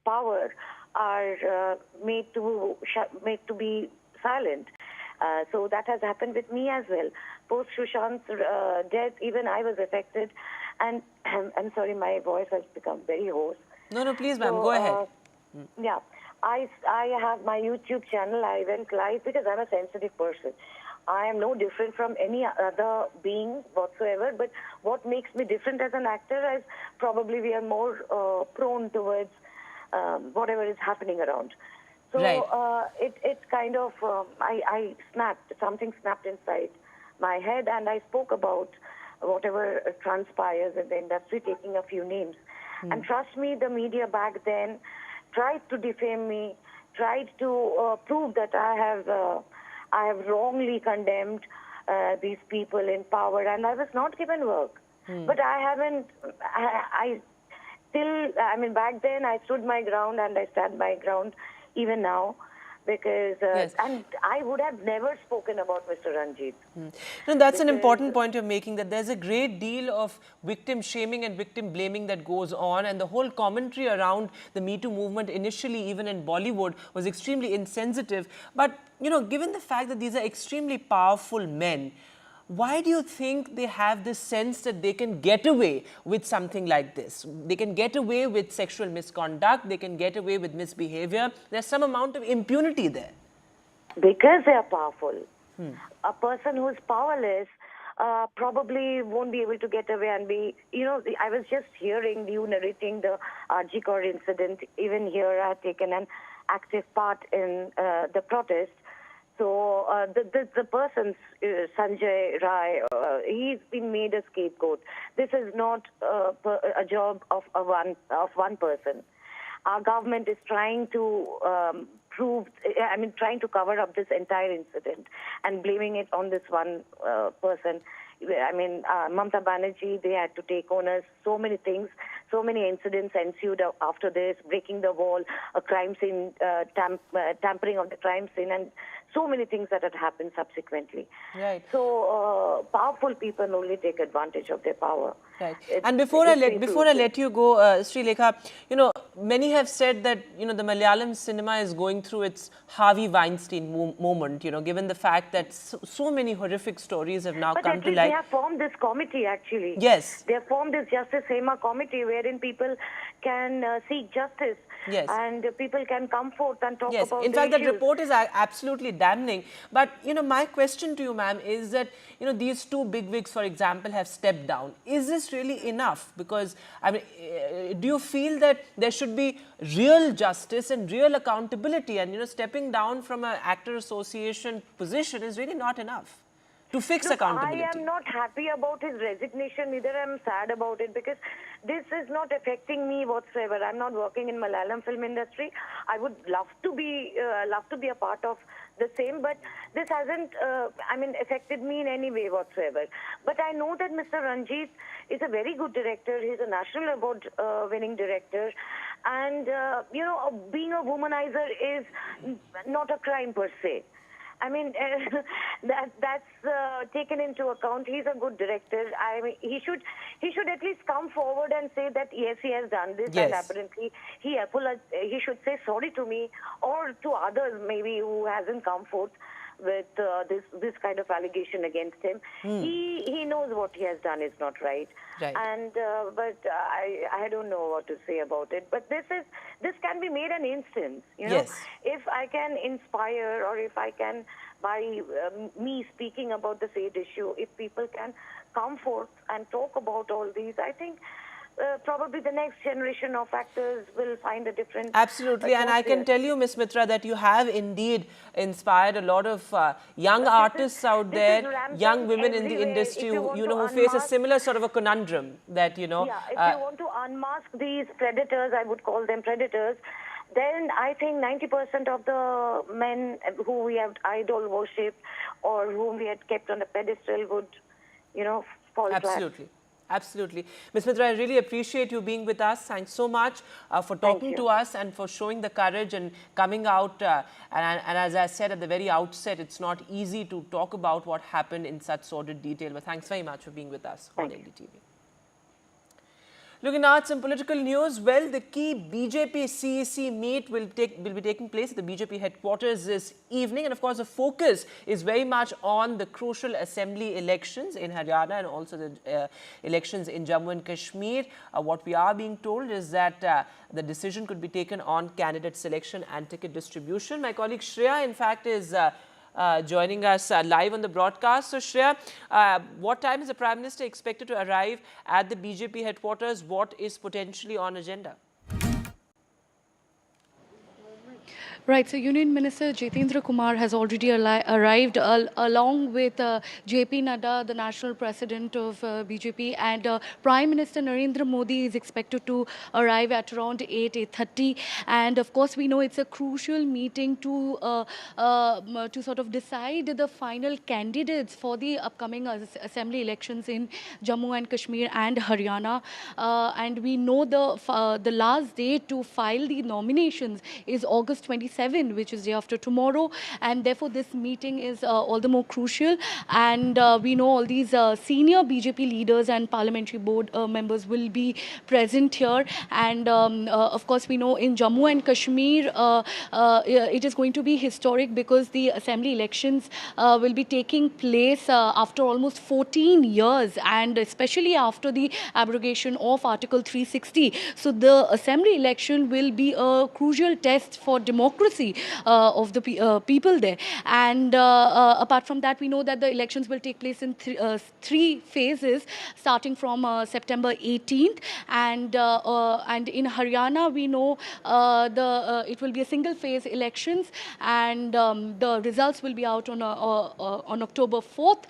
power are made to be silent. So that has happened with me as well. Post Sushant's death, even I was affected. And I'm sorry, my voice has become very hoarse. No, please, ma'am, go ahead. Yeah, I have my YouTube channel. I went live because I'm a sensitive person. I am no different from any other being whatsoever. But what makes me different as an actor is probably we are more prone towards whatever is happening around. So it's kind of, I snapped, something snapped inside my head, and I spoke about whatever transpires in the industry, taking a few names. And trust me, the media back then tried to defame me, tried to prove that I have wrongly condemned these people in power, and I was not given work. But I haven't, back then I stood my ground, and I stand my ground even now, because and I would have never spoken about Mr. Ranjit. No, that's an important point you're making, that there's a great deal of victim shaming and victim blaming that goes on, and the whole commentary around the Me Too movement initially, even in Bollywood, was extremely insensitive. But, given the fact that these are extremely powerful men, why do you think they have this sense that they can get away with something like this? They can get away with sexual misconduct, they can get away with misbehavior. There's some amount of impunity there. Because they are powerful. A person who's powerless probably won't be able to get away and be, I was just hearing you narrating the RG Kaur incident. Even here I have taken an active part in the protest. So the person, Sanjay Rai, he's been made a scapegoat. This is not a job of one person. Our government is trying to trying to cover up this entire incident and blaming it on this one person. Mamata Banerjee, they had to take onus. So many things, so many incidents ensued after this, breaking the wall, a crime scene, tampering of the crime scene, and so many things that had happened subsequently. Right. So powerful people only take advantage of their power. Right. And before I let you go, Sri Lekha, many have said that, the Malayalam cinema is going through its Harvey Weinstein moment, given the fact that so many horrific stories have now come to light. They have formed this committee, actually. Yes. They have formed this Justice Hema committee wherein people can seek justice. Yes. And people can come forth and talk about in fact, the that report is absolutely damning. But, my question to you, ma'am, is that, these two bigwigs, for example, have stepped down. Is this really enough? Because, do you feel that there should be real justice and real accountability, and, stepping down from an actor association position is really not enough? to fix Look, accountability? I am not happy about his resignation, neither am sad about it, because this is not affecting me whatsoever. I'm not working in Malayalam film industry. I would love to be a part of the same, but this hasn't, affected me in any way whatsoever. But I know that Mr. Ranjit is a very good director. He's a national award winning director. And, being a womanizer is not a crime per se. I mean, that's taken into account. He's a good director. I mean, he should at least come forward and say that yes, he has done this, and apparently he should say sorry to me or to others maybe who hasn't come forth with this kind of allegation against him. He knows what he has done is not right. And but I don't know what to say about it. But this can be made an instance. You know, if I can inspire, or if I can, by me speaking about the said issue, if people can come forth and talk about all these, I think probably the next generation of actors will find a different... Absolutely, and I can tell you, Ms. Mitra, that you have indeed inspired a lot of young artists out there, young women in the industry who face a similar sort of a conundrum that, if you want to unmask these predators, I would call them predators, then I think 90% of the men who we have idol worshipped or whom we had kept on a pedestal would, fall flat. Absolutely. Ms. Mitra, I really appreciate you being with us. Thanks so much for talking to us and for showing the courage and coming out. And as I said at the very outset, it's not easy to talk about what happened in such sordid detail. But thanks very much for being with us on NDTV. Looking now at some political news, well, the key BJP CEC meet will be taking place at the BJP headquarters this evening. And of course, the focus is very much on the crucial assembly elections in Haryana and also the elections in Jammu and Kashmir. What we are being told is that the decision could be taken on candidate selection and ticket distribution. My colleague Shreya, in fact, is joining us live on the broadcast. So Shreya, what time is the Prime Minister expected to arrive at the BJP headquarters? What is potentially on agenda? Right, so Union Minister Jitendra Kumar has already arrived along with JP Nadda, the national president of BJP, and Prime Minister Narendra Modi is expected to arrive at around 8:30. And of course, we know it's a crucial meeting to sort of decide the final candidates for the upcoming assembly elections in Jammu and Kashmir and Haryana. And we know the last date to file the nominations is August 27, which is day after tomorrow, and therefore this meeting is all the more crucial. And we know all these senior BJP leaders and parliamentary board members will be present here. And of course, we know in Jammu and Kashmir it is going to be historic because the assembly elections will be taking place after almost 14 years, and especially after the abrogation of Article 360. So the assembly election will be a crucial test for democracy of the people there. And apart from that, we know that the elections will take place in three phases, starting from September 18th. And in Haryana, we know it will be a single phase elections, and the results will be out on October 4th.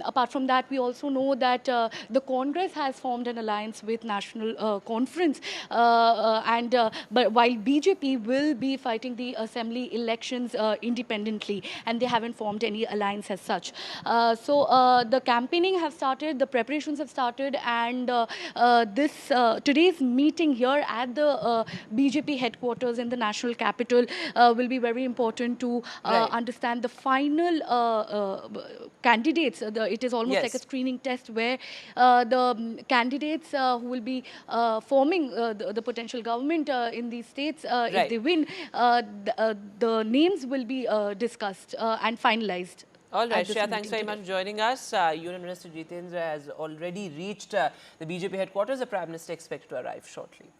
Apart from that, we also know that the Congress has formed an alliance with National Conference, but while BJP will be fighting the assembly elections independently, and they haven't formed any alliance as such. So the campaigning have started, the preparations have started, and today's meeting here at the BJP headquarters in the national capital will be very important to understand the final candidates. It is almost like a screening test where the candidates who will be forming the potential government in these states, if they win, the names will be discussed and finalized. All right, Shreya, thanks very much for joining us. Union Minister Jitendra has already reached the BJP headquarters. The Prime Minister expected to arrive shortly.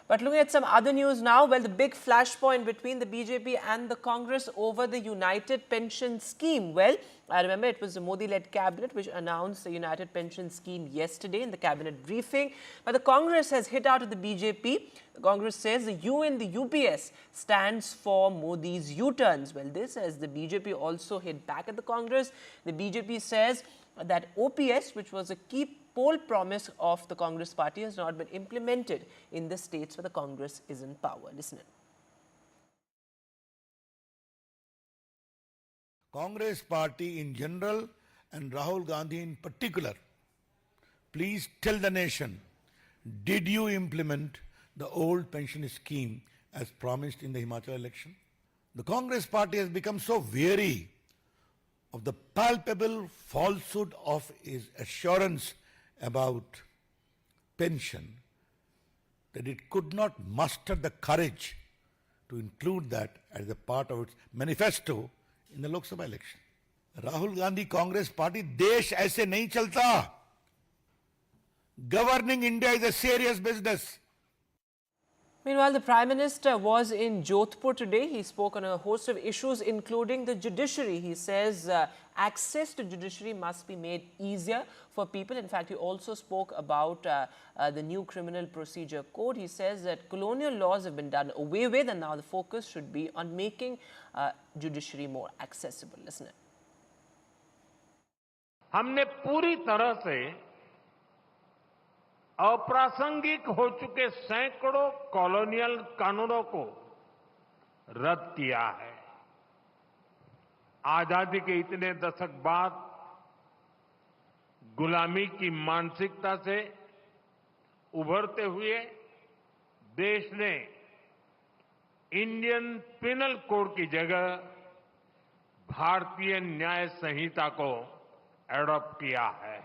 But looking at some other news now, well, the big flashpoint between the BJP and the Congress over the United Pension Scheme. Well, I remember it was the Modi-led cabinet which announced the United Pension Scheme yesterday in the cabinet briefing. But the Congress has hit out at the BJP. The Congress says the U in the UPS stands for Modi's U-turns. Well, this as the BJP also hit back at the Congress. The BJP says that OPS, which was a key poll promise of the Congress party, has not been implemented in the states where the Congress is in power. Listen in. Congress party in general and Rahul Gandhi in particular, please tell the nation, did you implement the old pension scheme as promised in the Himachal election? The Congress party has become so weary of the palpable falsehood of his assurance about pension that it could not muster the courage to include that as a part of its manifesto in the Lok Sabha election. Rahul Gandhi Congress party, desh aise nahi chalta. Governing India is a serious business. Meanwhile, the Prime Minister was in Jodhpur today. He spoke on a host of issues, including the judiciary. He says access to judiciary must be made easier for people. In fact, he also spoke about the new criminal procedure code. He says that colonial laws have been done away with and now the focus should be on making judiciary more accessible. Listen. हमने पूरी तरह से अप्रासंगिक हो चुके सैकड़ों colonial कानूनों को रद्द किया है। आजादी के इतने दशक बाद गुलामी की मानसिकता से उभरते हुए देश ने इंडियन पिनल कोड की जगह भारतीय न्याय संहिता को एडॉप्ट किया है।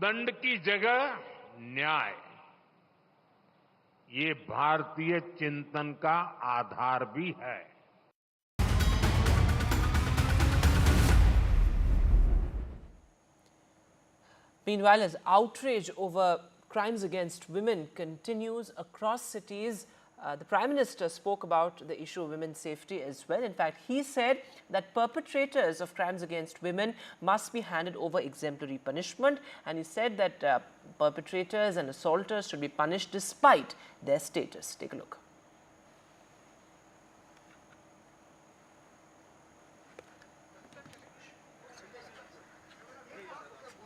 दंड की जगह न्याय, ये भारतीय चिंतन का आधार भी है। Meanwhile, as outrage over crimes against women continues across cities, the Prime Minister spoke about the issue of women's safety as well. In fact, he said that perpetrators of crimes against women must be handed over exemplary punishment. And he said that perpetrators and assaulters should be punished despite their status. Take a look.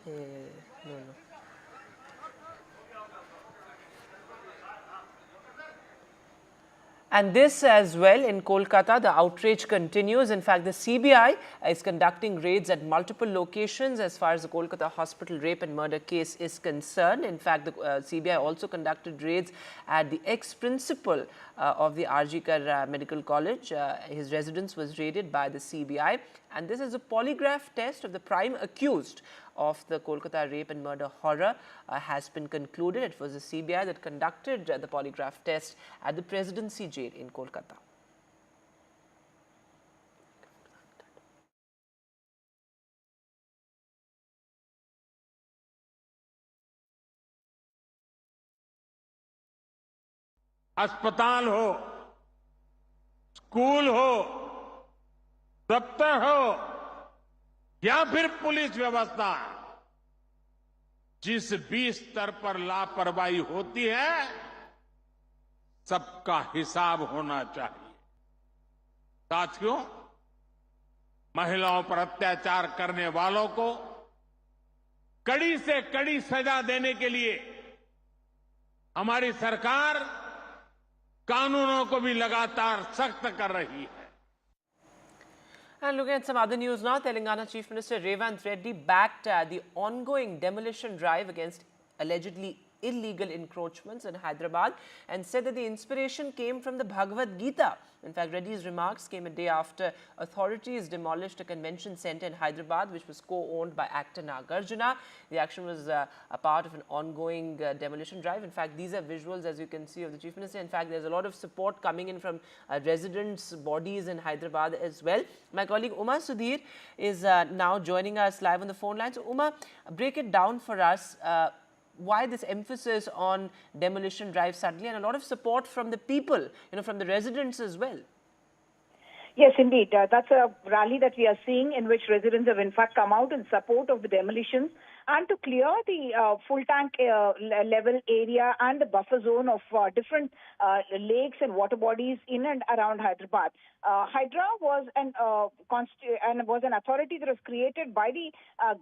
No. And this as well in Kolkata, the outrage continues. In fact, the CBI is conducting raids at multiple locations as far as the Kolkata hospital rape and murder case is concerned. In fact, the CBI also conducted raids at the ex-principal of the RG Kar Medical College. His residence was raided by the CBI. And this is a polygraph test of the prime accused of the Kolkata rape and murder horror has been concluded. It was the CBI that conducted the polygraph test at the Presidency Jail in Kolkata. अस्पताल हो, school हो, दफ्तर हो या फिर police व्यवस्था, जिस भी स्तर पर लापरवाही होती है, सबका हिसाब होना चाहिए। साथियों, महिलाओं पर अत्याचार करने वालों को कड़ी से कड़ी सजा देने के लिए हमारी सरकार कानूनों को भी लगातार सख्त कर रही है। And looking at some other news now, Telangana Chief Minister Revanth Reddy backed the ongoing demolition drive against allegedly illegal encroachments in Hyderabad and said that the inspiration came from the Bhagavad Gita. In fact, Reddy's remarks came a day after authorities demolished a convention center in Hyderabad which was co-owned by actor Nagarjuna. The action was a part of an ongoing demolition drive. In fact, these are visuals, as you can see, of the Chief Minister. In fact, there's a lot of support coming in from residents' bodies in Hyderabad as well. My colleague Uma Sudhir is now joining us live on the phone line. So, Uma, break it down for us. why this emphasis on demolition drive suddenly, and a lot of support from the people, from the residents as well? Yes, indeed. That's a rally that we are seeing in which residents have in fact come out in support of the demolitions and to clear the full tank level area and the buffer zone of different lakes and water bodies in and around Hyderabad. Hydra was an authority that was created by the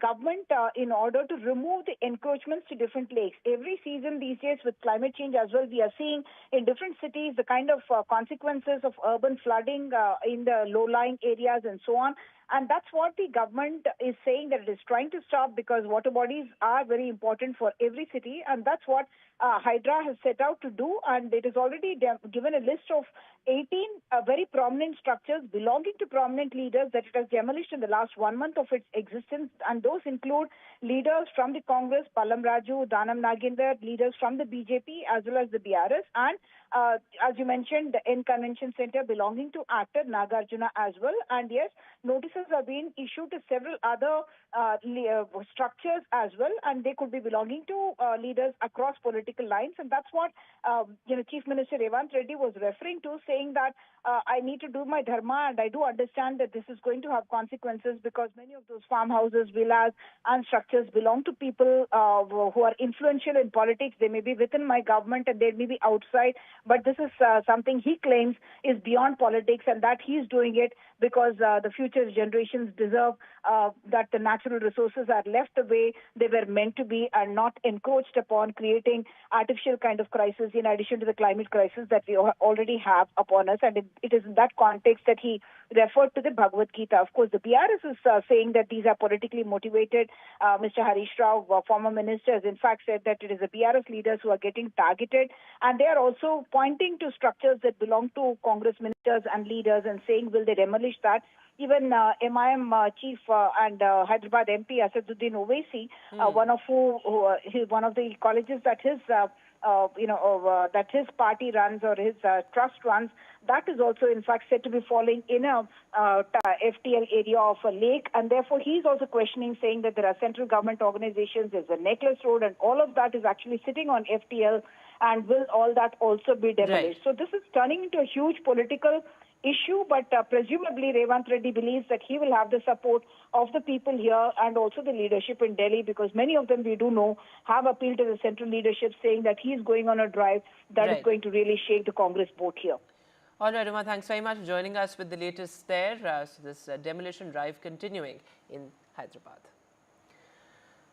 government in order to remove the encroachments to different lakes. Every season these days with climate change as well, we are seeing in different cities the kind of consequences of urban flooding in the low-lying areas and so on. And that's what the government is saying that it is trying to stop, because water bodies are very important for every city, and that's what Hydra has set out to do. And it has already given a list of 18 very prominent structures belonging to prominent leaders that it has demolished in the last 1 month of its existence. And those include leaders from the Congress, Pallam Raju, Danam Nagendra, leaders from the BJP as well as the BRS, and as you mentioned, the N Convention Center belonging to actor Nagarjuna as well. And yes, notices are being issued to several other structures as well, and they could be belonging to leaders across political lines. And that's what Chief Minister Revanth Reddy was referring to, saying that I need to do my dharma, and I do understand that this is going to have consequences, because many of those farmhouses, villas and structures belong to people who are influential in politics. They may be within my government and they may be outside, but this is something he claims is beyond politics, and that he's doing it because the future generations deserve that the natural resources are left the way they were meant to be and not encroached upon, creating artificial kind of crisis in addition to the climate crisis that we already have upon us. And it is in that context that he referred to the Bhagavad Gita. Of course, the BRS is saying that these are politically motivated. Mr. Harish Rao, former minister, has in fact said that it is the BRS leaders who are getting targeted, and they are also pointing to structures that belong to Congress ministers and leaders and saying, will they demolish that? Even MIM chief and Hyderabad MP Asaduddin Owaisi, one of the colleges that his that his party runs or his trust runs, that is also in fact said to be falling in a FTL area of a lake, and therefore he is also questioning, saying that there are central government organizations, there's a necklace road, and all of that is actually sitting on FTL, and will all that also be demolished? Right. So this is turning into a huge political issue, but presumably Revanth Reddy believes that he will have the support of the people here and also the leadership in Delhi, because many of them, we do know, have appealed to the central leadership, saying that he is going on a drive that is going to really shake the Congress boat here. All right, Uma, thanks very much for joining us with the latest there. So this demolition drive continuing in Hyderabad.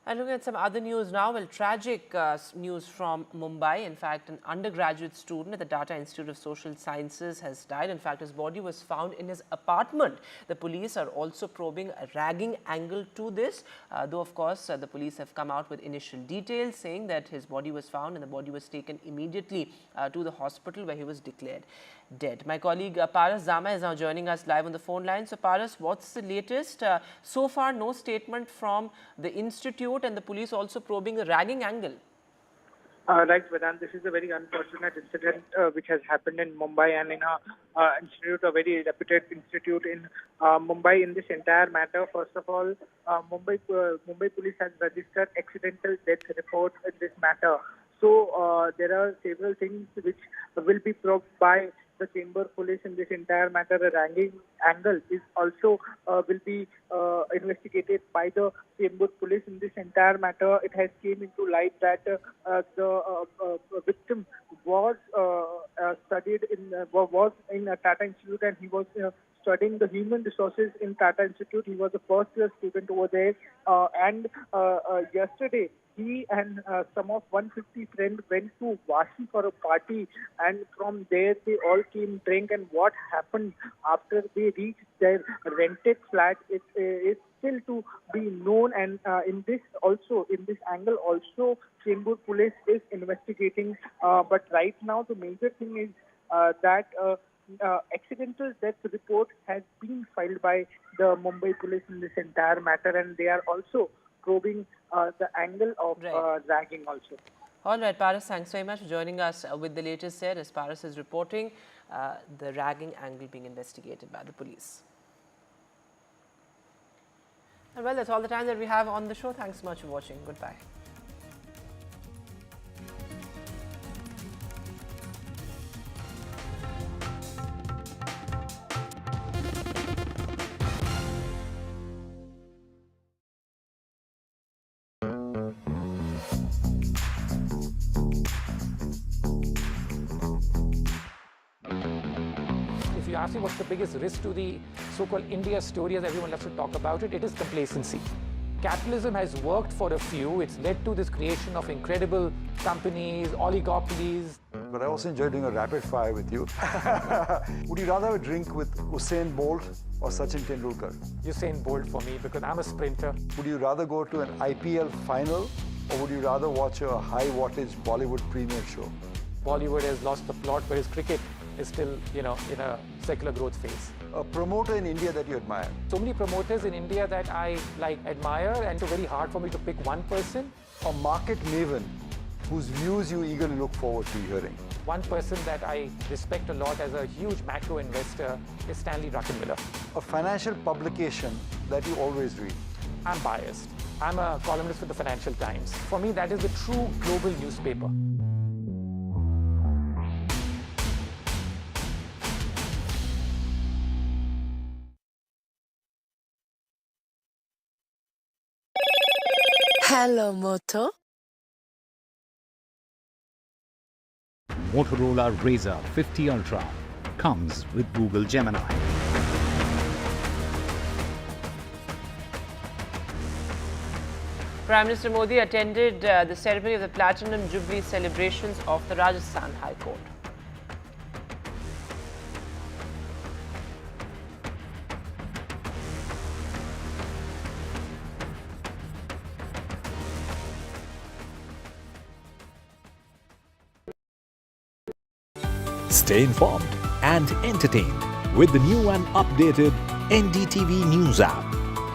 And looking at some other news now, well, tragic news from Mumbai. In fact, an undergraduate student at the Tata Institute of Social Sciences has died. In fact, his body was found in his apartment. The police are also probing a ragging angle to this, though, of course, the police have come out with initial details saying that his body was found and the body was taken immediately to the hospital where he was declared dead. My colleague Paras Zama is now joining us live on the phone line. So, Paras, what's the latest? So far, no statement from the institute, and the police also probing a ragging angle. Right, Vedant, this is a very unfortunate incident which has happened in Mumbai and in a institute, a very reputed institute in Mumbai. In this entire matter, first of all, Mumbai police has registered accidental death report in this matter. So there are several things which will be probed by the Chamber Police in this entire matter. A ragging angle is also will be investigated by the Chamber Police in this entire matter. It has came into light that the victim was studied in was in Tata Institute, and he was studying the human resources in Tata Institute. He was a first-year student over there, and yesterday he and some of 150 friends went to Vashi for a party, and from there they all came drink. And what happened after they reached their rented flat is still to be known. And in this angle also, Chembur Police is investigating. But right now the major thing is that accidental death report has been filed by the Mumbai Police in this entire matter, and they are also probing the angle of ragging also. All right, Paras, thanks very much for joining us with the latest there. As Paras is reporting, the ragging angle being investigated by the police. And well, that's all the time that we have on the show. Thanks so much for watching. Goodbye. you ask me what's the biggest risk to the so-called India story, as everyone loves to talk about it, it is complacency. Capitalism has worked for a few. It's led to this creation of incredible companies, oligopolies. But I also enjoy doing a rapid fire with you. Would you rather have a drink with Usain Bolt or Sachin Tendulkar? Usain Bolt for me, because I'm a sprinter. Would you rather go to an IPL final or would you rather watch a high-wattage Bollywood premiere show? Bollywood has lost the plot, whereas cricket is still, in a secular growth phase. A promoter in India that you admire? So many promoters in India that I admire, and it's very hard for me to pick one person. A market maven whose views you eagerly look forward to hearing? One person that I respect a lot as a huge macro investor is Stanley Druckenmiller. A financial publication that you always read? I'm biased. I'm a columnist for the Financial Times. For me, that is the true global newspaper. Hello, Moto. Motorola Razr 50 Ultra comes with Google Gemini. Prime Minister Modi attended the ceremony of the Platinum Jubilee celebrations of the Rajasthan High Court. Stay informed and entertained with the new and updated NDTV News app.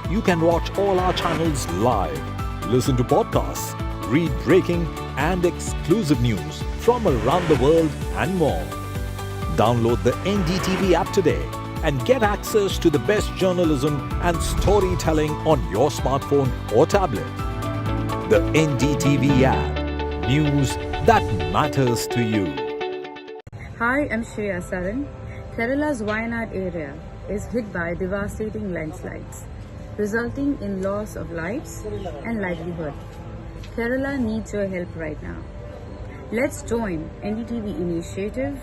You can watch all our channels live, listen to podcasts, read breaking and exclusive news from around the world and more. Download the NDTV app today and get access to the best journalism and storytelling on your smartphone or tablet. The NDTV app. News that matters to you. Hi, I'm Shreya Saran. Kerala's Wayanad area is hit by devastating landslides, resulting in loss of lives and livelihood. Kerala needs your help right now. Let's join NDTV initiative.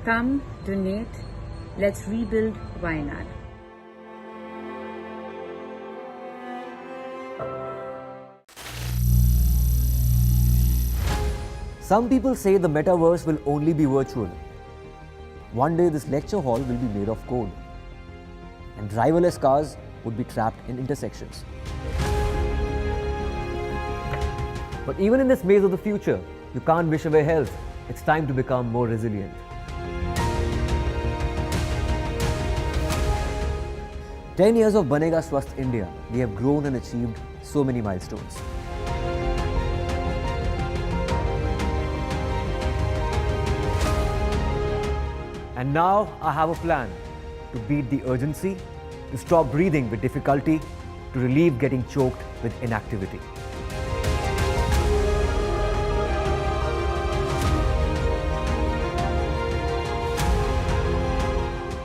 Come, donate. Let's rebuild Wayanad. Some people say the metaverse will only be virtual. One day this lecture hall will be made of code, and driverless cars would be trapped in intersections. But even in this maze of the future, you can't wish away health. It's time to become more resilient. "10 years of Banega Swasth India, we have grown and achieved so many milestones. And now I have a plan to beat the urgency, to stop breathing with difficulty, to relieve getting choked with inactivity.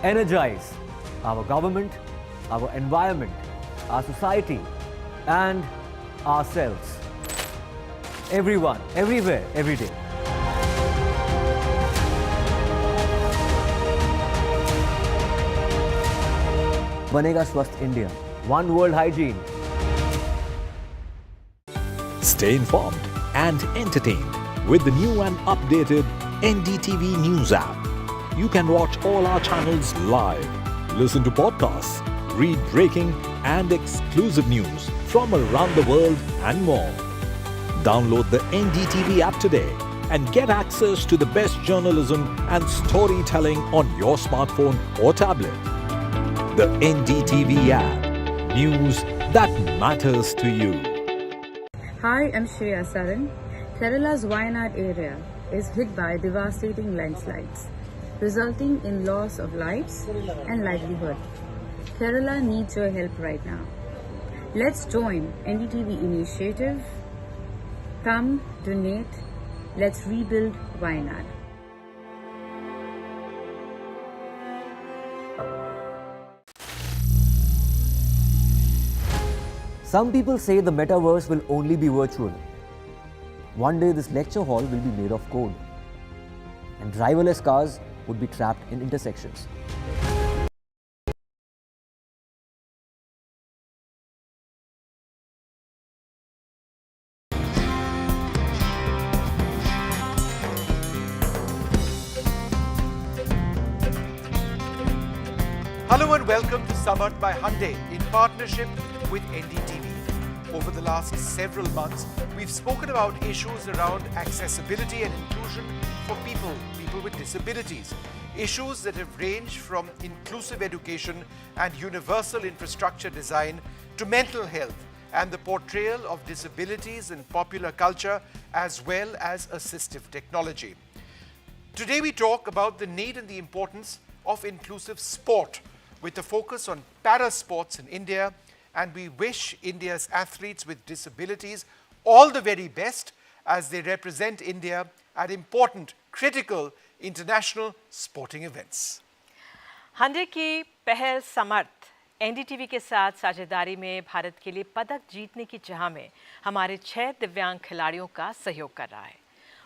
Energize our government, our environment, our society, and ourselves. Everyone, everywhere, every day. Banega Swasth India. One world hygiene. Stay informed and entertained with the new and updated NDTV News app. You can watch all our channels live, listen to podcasts, read breaking and exclusive news from around the world and more. Download the NDTV app today and get access to the best journalism and storytelling on your smartphone or tablet. The NDTV app. News that matters to you. Hi, I'm Shreya Saran. Kerala's Wayanad area is hit by devastating landslides, resulting in loss of lives and livelihood. Kerala needs your help right now. Let's join NDTV initiative. Come, donate. Let's rebuild Wayanad. Some people say the metaverse will only be virtual. One day this lecture hall will be made of code, and driverless cars would be trapped in intersections. Hello and welcome to Samarth by Hyundai in partnership with NDTV. Over the last several months, we've spoken about issues around accessibility and inclusion for people with disabilities. Issues that have ranged from inclusive education and universal infrastructure design to mental health and the portrayal of disabilities in popular culture as well as assistive technology. Today we talk about the need and the importance of inclusive sport, with a focus on para sports in India, and we wish India's athletes with disabilities all the very best as they represent India at important, critical international sporting events. Hyundai की पहल समर्थ NDTV के साथ साझेदारी में भारत के लिए पदक जीतने की चाह में हमारे 6 दिव्यांग खिलाड़ियों का सहयोग कर रहा है।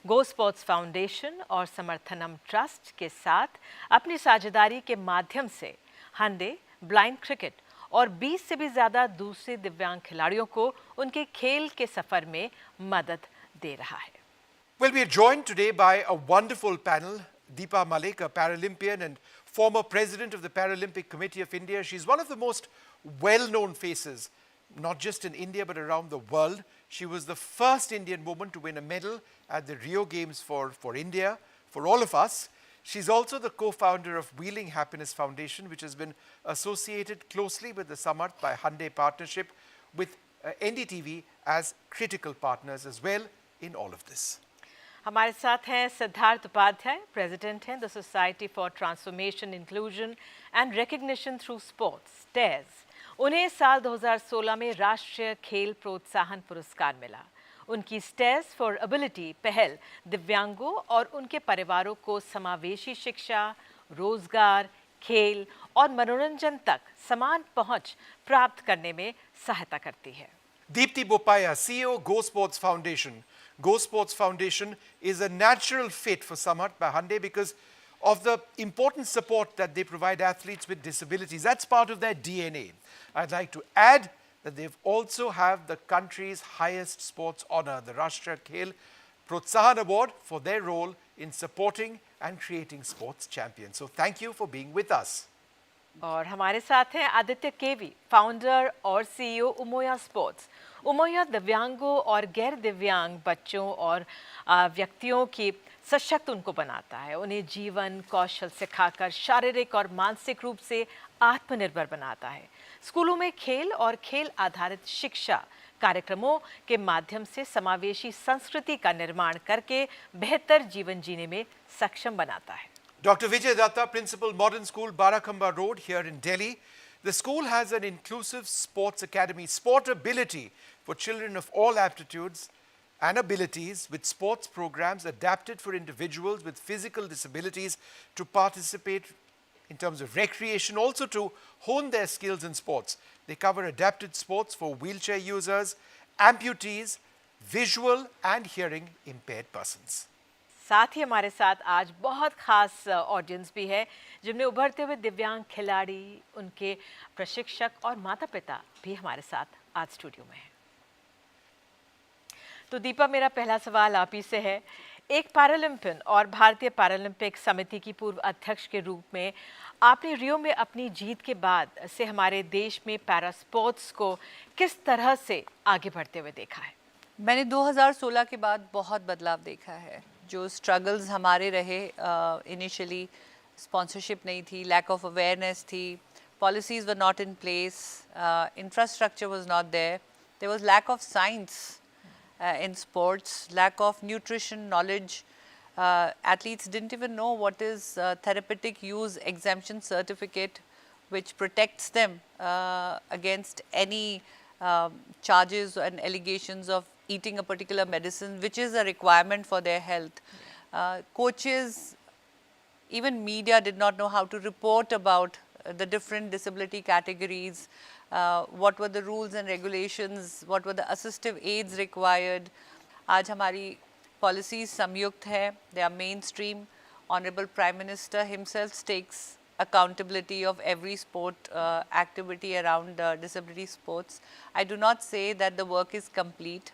गो स्पोर्ट्स फाउंडेशन और समर्थनम ट्रस्ट के साथ अपनी साझेदारी के माध्यम से Hyundai ब्लाइंड क्रिकेट और 20 से भी ज़्यादा दूसरे दिव्यांग खिलाड़ियों को उनके खेल के सफर में मदद दे रहा है। Well, we are joined today by a wonderful panel. Deepa Malik, a Paralympian and former president of the Paralympic Committee of India. She's one of the most well-known faces, not just in India but around the world. She was the first Indian woman to win a medal at the Rio Games for India, for all of us. She's also the co-founder of Wheeling Happiness Foundation, which has been associated closely with the Samarth by Hyundai partnership with NDTV as critical partners as well in all of this. हमारे साथ हैं Siddharth Upadhyay, president हैं the society for transformation inclusion and recognition through sports टेज। उन्हें साल 2016 में राष्ट्रीय खेल प्रोत्साहन पुरस्कार मिला। उनकी स्टेज फॉर एबिलिटी पहल दिव्यांगों और उनके परिवारों को समावेशी शिक्षा, रोजगार, खेल और मनोरंजन तक समान पहुंच प्राप्त करने में सहायता करती है। Deepti Bopaya, CEO, Go Sports Foundation. Go Sports Foundation is a natural fit for Samarth by Hyundai because of the important support that they provide athletes with disabilities. That's part of their DNA. I'd like to add that they also have the country's highest sports honor, the Rashtriya Khel Protsahan Award, for their role in supporting and creating sports champions. So thank you for being with us. और हमारे साथ हैं आदित्य केवी, founder और CEO उमोया sports. उमोया दिव्यांगों और गैर दिव्यांग बच्चों और व्यक्तियों की सशक्त उनको बनाता है, उन्हें जीवन कौशल सिखाकर शारीरिक और मानसिक रूप से आत्मनिर्भर बनाता है। स्कूलों में खेल और खेल आधारित शिक्षा कार्यक्रमों के माध्यम से समावेशी संस्कृति का निर्माण करके बेहतर जीवन जीने में सक्षम बनाता है। Dr. Vijay Datta, Principal, Modern School, Barakamba Road here in Delhi. The school has an inclusive sports academy, Sportability, for children of all aptitudes and abilities, with sports programs adapted for individuals with physical disabilities to participate in terms of recreation, also to hone their skills in sports. They cover adapted sports for wheelchair users, amputees, visual and hearing impaired persons. साथ ही हमारे साथ आज बहुत खास audience भी है, जिनमें उभरते हुए दिव्यांग खिलाड़ी, उनके प्रशिक्षक और माता-पिता भी हमारे साथ आज स्टूडियो में हैं। तो दीपा, मेरा पहला सवाल आप ही से है। एक पैरालंपियन और भारतीय पैरालंपिक समिति की पूर्व अध्यक्ष के रूप में आपने रियो में अपनी जीत के बाद से हमारे देश में पैरा स्पोर्ट्स को किस तरह से आगे बढ़ते हुए देखा है? मैंने 2016 के बाद बहुत बदलाव देखा है। जो स्ट्रगल्स हमारे रहे, इनिशियली स्पॉन्सरशिप नहीं थी, लैक ऑफ अवेयरनेस थी, policies were not in place, infrastructure was not there, there was lack of science in sports, lack of nutrition knowledge. Athletes didn't even know what is therapeutic use exemption certificate, which protects them against any charges and allegations of eating a particular medicine, which is a requirement for their health. Coaches, even media did not know how to report about the different disability categories, what were the rules and regulations, what were the assistive aids required. आज हमारी policies संयुक्त है, they are mainstream Honorable Prime Minister himself takes accountability of every sport activity around disability sports. I do not say that the work is complete.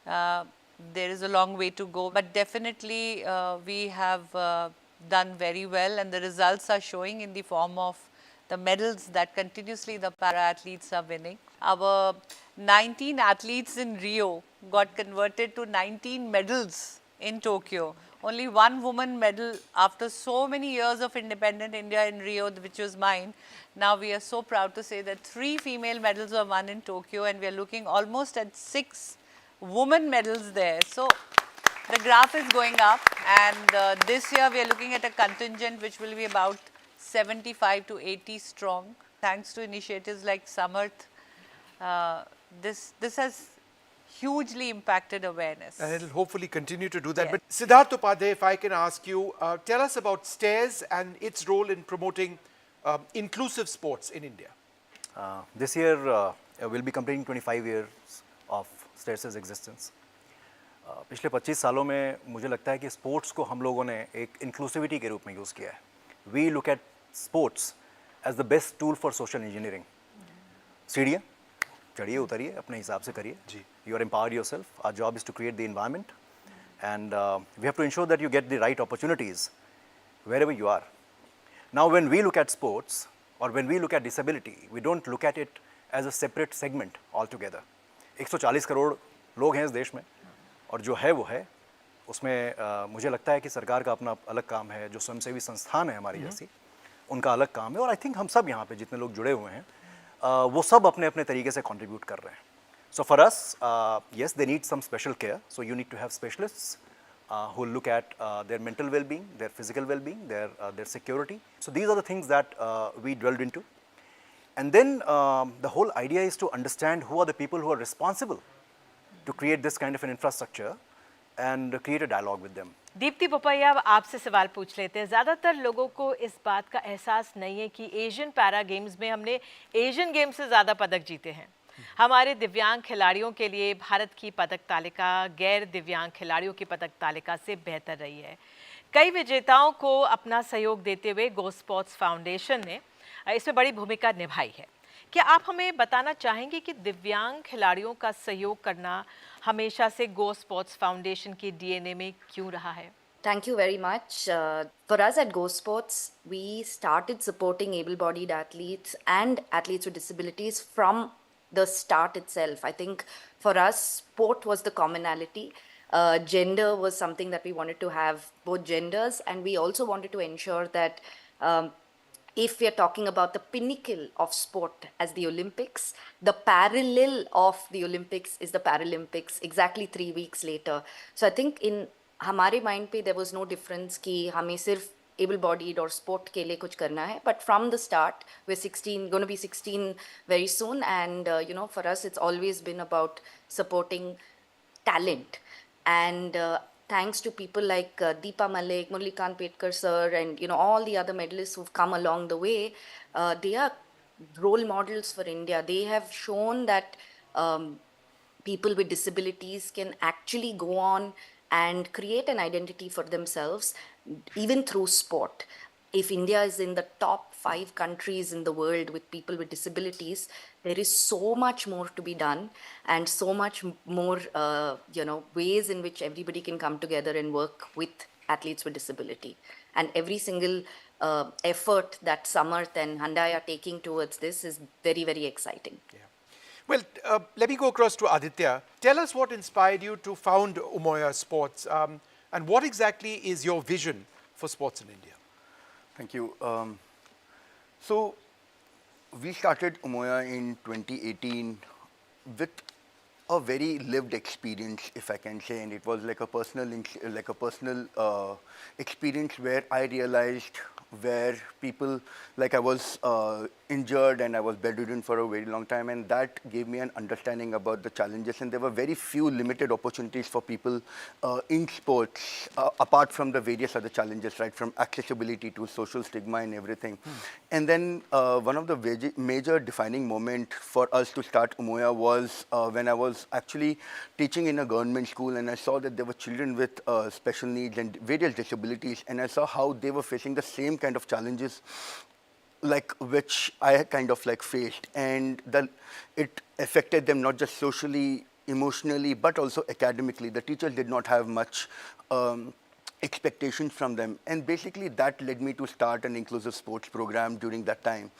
There is a long way to go, but definitely we have done very well, and the results are showing in the form of the medals that continuously the para athletes are winning. Our 19 athletes in Rio got converted to 19 medals in Tokyo. Only one woman medal after so many years of independent India in Rio, which was mine. Now we are so proud to say that 3 female medals were won in Tokyo, and we are looking almost at 6 women medals there. So the graph is going up, and this year we are looking at a contingent which will be about 75 to 80 strong. Thanks to initiatives like Samarth, this has hugely impacted awareness. And it will hopefully continue to do that. Yes. But Siddharth Upadhyay, if I can ask you, tell us about STAIRS and its role in promoting inclusive sports in India. This year we'll be completing 25 years of STAIRS' existence. पिछले 25 सालों में मुझे लगता है कि sports को हम लोगों ने एक इंक्लूसिविटी के रूप में यूज़ किया है. We look at sports as the best tool for social engineering. सीढ़ियाँ चढ़िए उतरिए अपने हिसाब से करिए. जी. You are empowered yourself. Our job is to create the environment, and we have to ensure that you get the right opportunities wherever you are. Now, when we look at sports or when we look at disability, we don't look at it as a separate segment altogether. 140 crore लोग हैं इस देश में, और जो है वो है. उसमें मुझे लगता है कि सरकार का अपना अलग काम है, जो स्वयंसेवी संस्थान है हमारी जैसी, उनका अलग काम है. और आई थिंक हम सब यहाँ पे जितने लोग जुड़े हुए हैं वो सब अपने अपने तरीके से कंट्रीब्यूट कर रहे हैं. So for us, yes, they need some special care. So you need to have specialists who look at their mental well-being, their physical well-being, their security. So these are the things that we dwelled into. And then the whole idea is to understand who are the people who are responsible to create this kind of an infrastructure and create a dialogue with them. Deepti Bopaiah, अब आपसे सवाल पूछ लेते हैं. ज़्यादातर लोगों को इस बात का एहसास नहीं है कि एशियन पैरा गेम्स में हमने एशियन गेम्स से ज़्यादा पदक जीते हैं. हमारे दिव्यांग खिलाड़ियों के लिए भारत की पदक तालिका गैर दिव्यांग खिलाड़ियों की पदक तालिका से बेहतर रही है. कई विजेताओं को अपना सहयोग देते हुए गो स्पोर्ट्स फाउंडेशन ने इसमें बड़ी भूमिका निभाई है. क्या आप हमें बताना चाहेंगे कि दिव्यांग खिलाड़ियों का सहयोग करना हमेशा से गो स्पोर्ट्स फाउंडेशन की डीएनए में क्यों रहा है? Thank you very much. For us at Go Sports, we started supporting able-bodied athletes and athletes with disabilities from the start itself. I think for us, sport was the commonality. Gender was something that we wanted to have both genders, and we also wanted to ensure that if we are talking about the pinnacle of sport as the Olympics, the parallel of the Olympics is the Paralympics exactly 3 weeks later. So I think in हमारे mind पे there was no difference कि हमें सिर्फ able-bodied or sport के लिए कुछ करना है. But from the start, we're going to be 16 very soon, and for us it's always been about supporting talent. And thanks to people like Deepa Malik, Murlikant Petkar sir, and all the other medalists who've come along the way, they are role models for India. They have shown that people with disabilities can actually go on and create an identity for themselves, even through sport. If India is in the top 5 countries in the world with people with disabilities, there is so much more to be done, and so much more, ways in which everybody can come together and work with athletes with disability. And every single effort that Samarth and Handai are taking towards this is very, very exciting. Yeah. Well, let me go across to Aditya. Tell us what inspired you to found Umoya Sports, and what exactly is your vision for sports in India? Thank you. So we started Umoya in 2018 with a very lived experience, if I can say, and it was like a personal experience where I realized where people, like I was injured and I was bedridden for a very long time, and that gave me an understanding about the challenges. And there were very few limited opportunities for people in sports, apart from the various other challenges, right, from accessibility to social stigma and everything. And then one of the major defining moment for us to start Umoya was when I was actually teaching in a government school, and I saw that there were children with special needs and various disabilities, and I saw how they were facing the same kind of challenges like which I kind of like faced, and it affected them not just socially, emotionally, but also academically. The teachers did not have much expectations from them, and basically that led me to start an inclusive sports program during that time.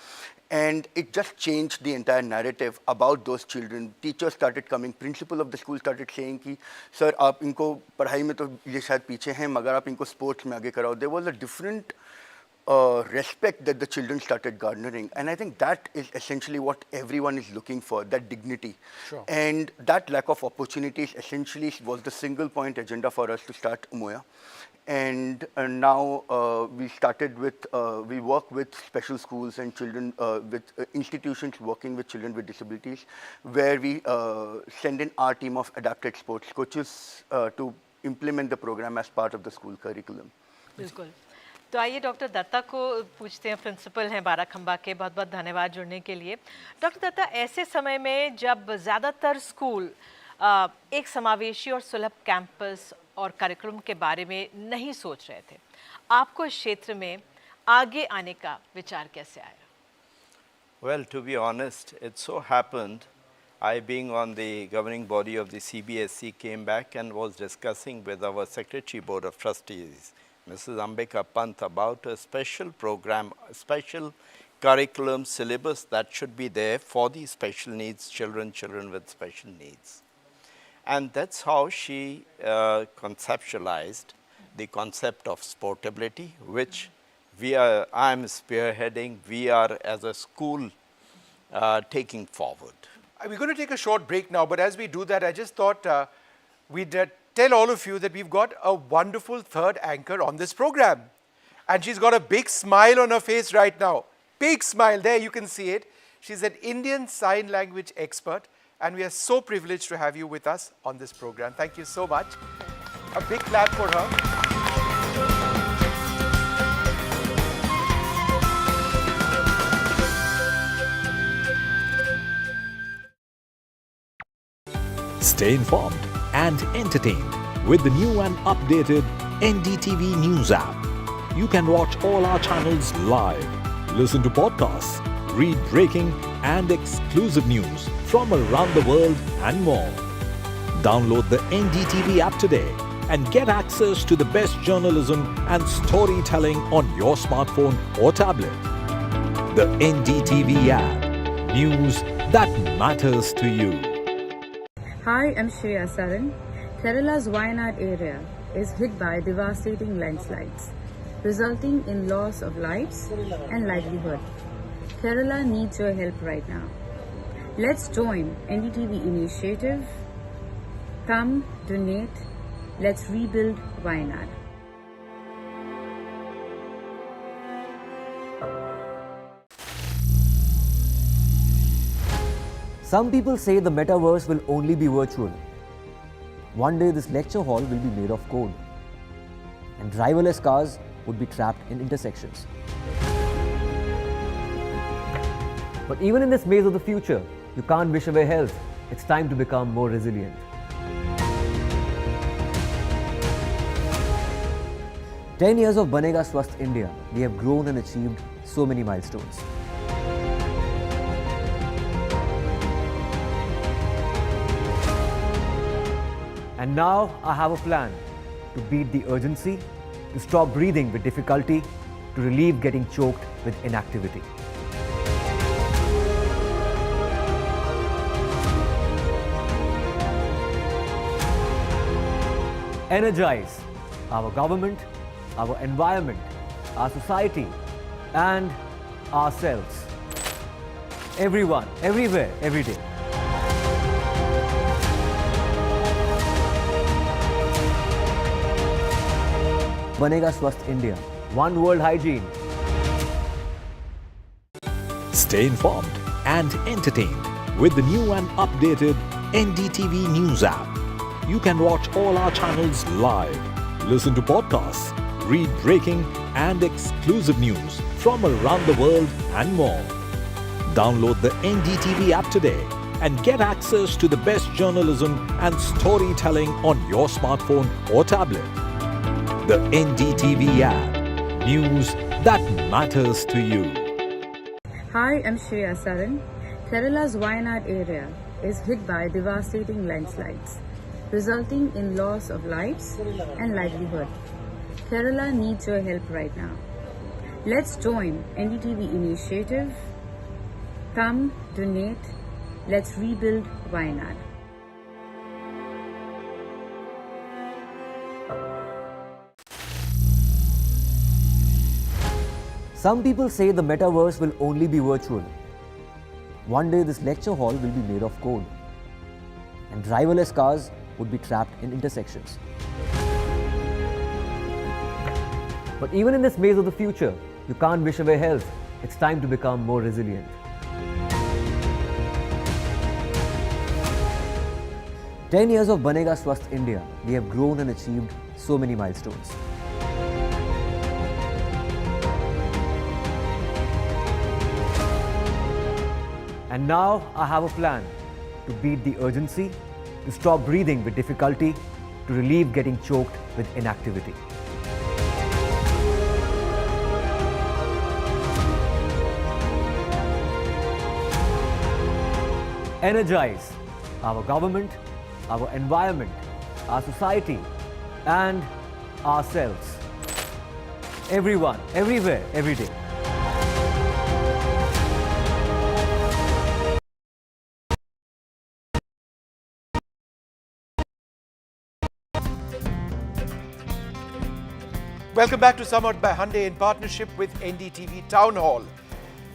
And it just changed the entire narrative about those children. Teachers started coming, principal of the school started saying कि sir आप इनको पढ़ाई में तो ये शायद पीछे हैं, मगर आप इनको sports में आगे कराओ. There was a different respect that the children started garnering, and I think that is essentially what everyone is looking for, that dignity. Sure. And that lack of opportunities essentially was the single point agenda for us to start Umoya. And now we started with, we work with special schools and children, with institutions working with children with disabilities, where we send in our team of adapted sports coaches to implement the program as part of the school curriculum. बिल्कुल. तो आइए doctor Dutta को पूछते हैं, principal हैं बाराखंबा के. बहुत बहुत धन्यवाद जुड़ने के लिए. डॉक्टर दत्ता, ऐसे समय में जब ज़्यादातर स्कूल एक समावेशी और सुलभ कैंपस और कार्यक्रम के बारे में नहीं सोच रहे थे, आपको इस क्षेत्र में आगे आने का विचार कैसे आया? Well, to be honest, it so happened, I being on the governing body of the CBSE came back and was discussing with our Secretary Board of Trustees, Mrs. Ambika Pant, about a special program, a special curriculum syllabus that should be there for the special needs children, children with special needs. And that's how she conceptualized the concept of sportability, which I'm spearheading, we are as a school taking forward. We're going to take a short break now, but as we do that, I just thought we'd tell all of you that we've got a wonderful third anchor on this program. And she's got a big smile on her face right now. Big smile, there you can see it. She's an Indian Sign Language expert, and we are so privileged to have you with us on this program. Thank you so much. A big clap for her. Stay informed and entertained with the new and updated NDTV News app. You can watch all our channels live, listen to podcasts, read breaking and exclusive news from around the world and more. Download the NDTV app today and get access to the best journalism and storytelling on your smartphone or tablet. The NDTV app. News that matters to you. Hi, I'm Shreya Saran. Kerala's Wayanad area is hit by devastating landslides, resulting in loss of lives and livelihood. Kerala needs your help right now. Let's join NDTV initiative. Come, donate. Let's rebuild Wayanad. Some people say the metaverse will only be virtual. One day this lecture hall will be made of code, and driverless cars would be trapped in intersections. But even in this maze of the future, you can't wish away health. It's time to become more resilient. "10 years of Banega Swasth India, we have grown and achieved so many milestones. And now I have a plan to beat the urgency, to stop breathing with difficulty, to relieve getting choked with inactivity. Energize our government, our environment, our society, and ourselves. Everyone, everywhere, every day. Banega Swasth India. One world hygiene. Stay informed and entertained with the new and updated NDTV News app. You can watch all our channels live, listen to podcasts, read breaking and exclusive news from around the world and more. Download the NDTV app today and get access to the best journalism and storytelling on your smartphone or tablet. The NDTV app. News that matters to you. Hi, I'm Shreya Saran. Kerala's Wayanad area is hit by devastating landslides, resulting in loss of lives and livelihood. Kerala needs your help right now. Let's join NDTV initiative. Come, donate. Let's rebuild Wayanad. Some people say the metaverse will only be virtual. One day this lecture hall will be made of code, and driverless cars would be trapped in intersections. But even in this maze of the future, you can't wish away health. It's time to become more resilient. "10 years of Banega Swasth India, we have grown and achieved so many milestones. And now I have a plan to beat the urgency, to stop breathing with difficulty, to relieve getting choked with inactivity. Energize our government, our environment, our society, and ourselves. Everyone, everywhere, every day. Welcome back to Summoned by Hyundai in partnership with NDTV Town Hall.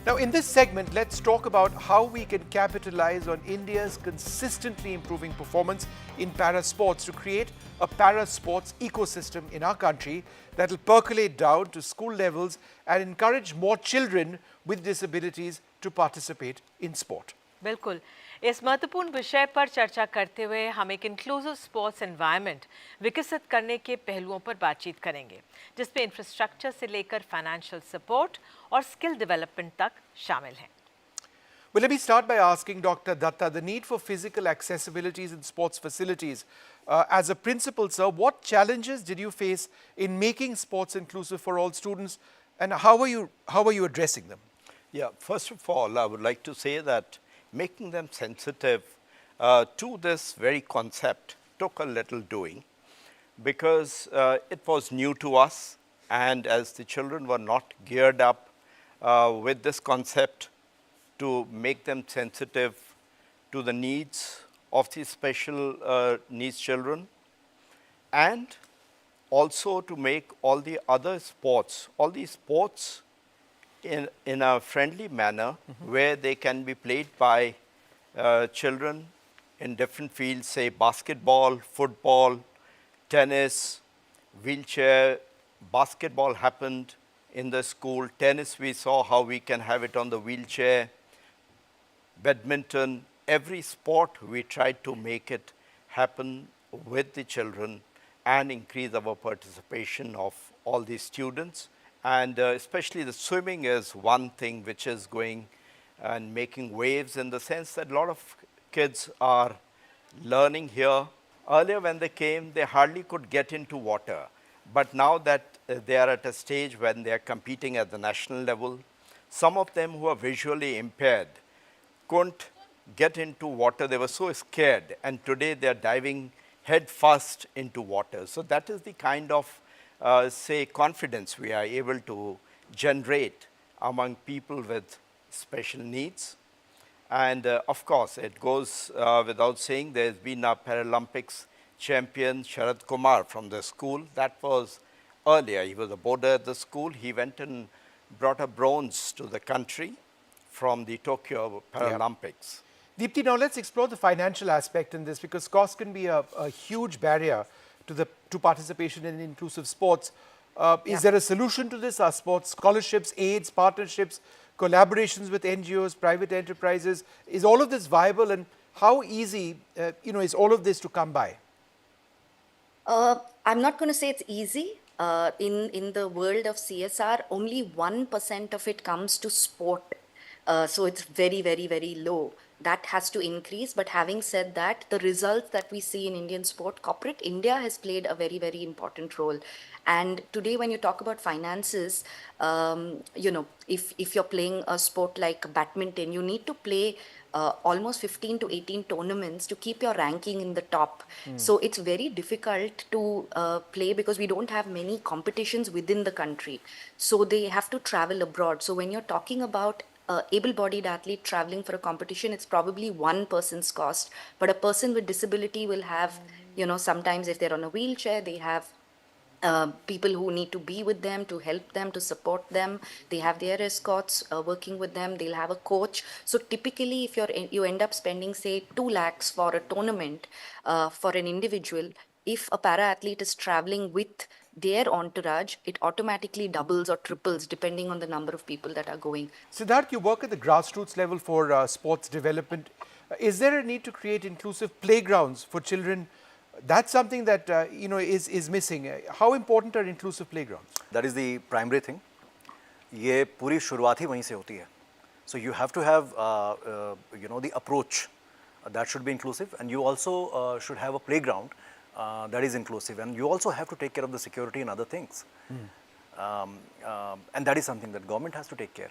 Now, in this segment, let's talk about how we can capitalize on India's consistently improving performance in para sports to create a para sports ecosystem in our country that will percolate down to school levels and encourage more children with disabilities to participate in sport. बिल्कुल इस महत्वपूर्ण विषय पर चर्चा करते हुए हम एक इंक्लूसिव स्पोर्ट्स एनवायरनमेंट विकसित करने के पहलुओं पर बातचीत करेंगे, जिसमें इंफ्रास्ट्रक्चर से लेकर फाइनेंशियल सपोर्ट और स्किल डेवलपमेंट तक शामिल हैं. Well, let me start by asking Dr. Datta, the need for physical accessibilities in sports facilities. As a principal, sir, what challenges did you face in making sports inclusive for all students, and how are you addressing them? Yeah, first of all, I would like to say that making them sensitive to this very concept took a little doing, because it was new to us, and as the children were not geared up with this concept to make them sensitive to the needs of the special needs children, and also to make all the other sports, all these sports in a friendly manner, where they can be played by children in different fields, say basketball, football, tennis, wheelchair. Basketball happened in the school. Tennis, we saw how we can have it on the wheelchair. Badminton, every sport we tried to make it happen with the children and increase our participation of all the students. And especially the swimming is one thing which is going and making waves, in the sense that a lot of kids are learning here. Earlier when they came, they hardly could get into water. But now that they are at a stage when they are competing at the national level, some of them who are visually impaired couldn't get into water. They were so scared, and today they are diving head first into water. So that is the kind of say confidence we are able to generate among people with special needs. And of course, it goes without saying, there's been a Paralympics champion, Sharad Kumar, from the school. That was earlier. He was a boarder at the school. He went and brought a bronze to the country from the Tokyo Paralympics. Yeah. Deepti, now let's explore the financial aspect in this, because cost can be a huge barrier to participation in inclusive sports. Is there a solution to this? Are sports scholarships, aids, partnerships collaborations with NGOs, private enterprises. Is all of this viable, and how easy, is all of this to come by? I'm not going to say it's easy. In the world of CSR, only 1% of it comes to sport. So it's very, very, very low. That has to increase. But having said that, the results that we see in Indian sport, corporate India has played a very, very important role. And today, when you talk about finances, if you're playing a sport like badminton, you need to play almost 15 to 18 tournaments to keep your ranking in the top. So it's very difficult to play because we don't have many competitions within the country. So they have to travel abroad. So when you're talking about able-bodied athlete traveling for a competition, it's probably one person's cost. But a person with disability will have, sometimes if they're on a wheelchair, they have people who need to be with them, to help them, to support them. They have their escorts working with them. They'll have a coach. So typically, if you end up spending, say, 2 lakhs for a tournament for an individual, if a para-athlete is traveling with their entourage, it automatically doubles or triples depending on the number of people that are going. Siddharth, you work at the grassroots level for sports development. Is there a need to create inclusive playgrounds for children? That's something that is missing. How important are inclusive playgrounds? That is the primary thing. ये पूरी शुरुआत ही वहीं से होती है. So you have to have the approach that should be inclusive, and you also should have a playground that is inclusive, and you also have to take care of the security and other things. And that is something that government has to take care.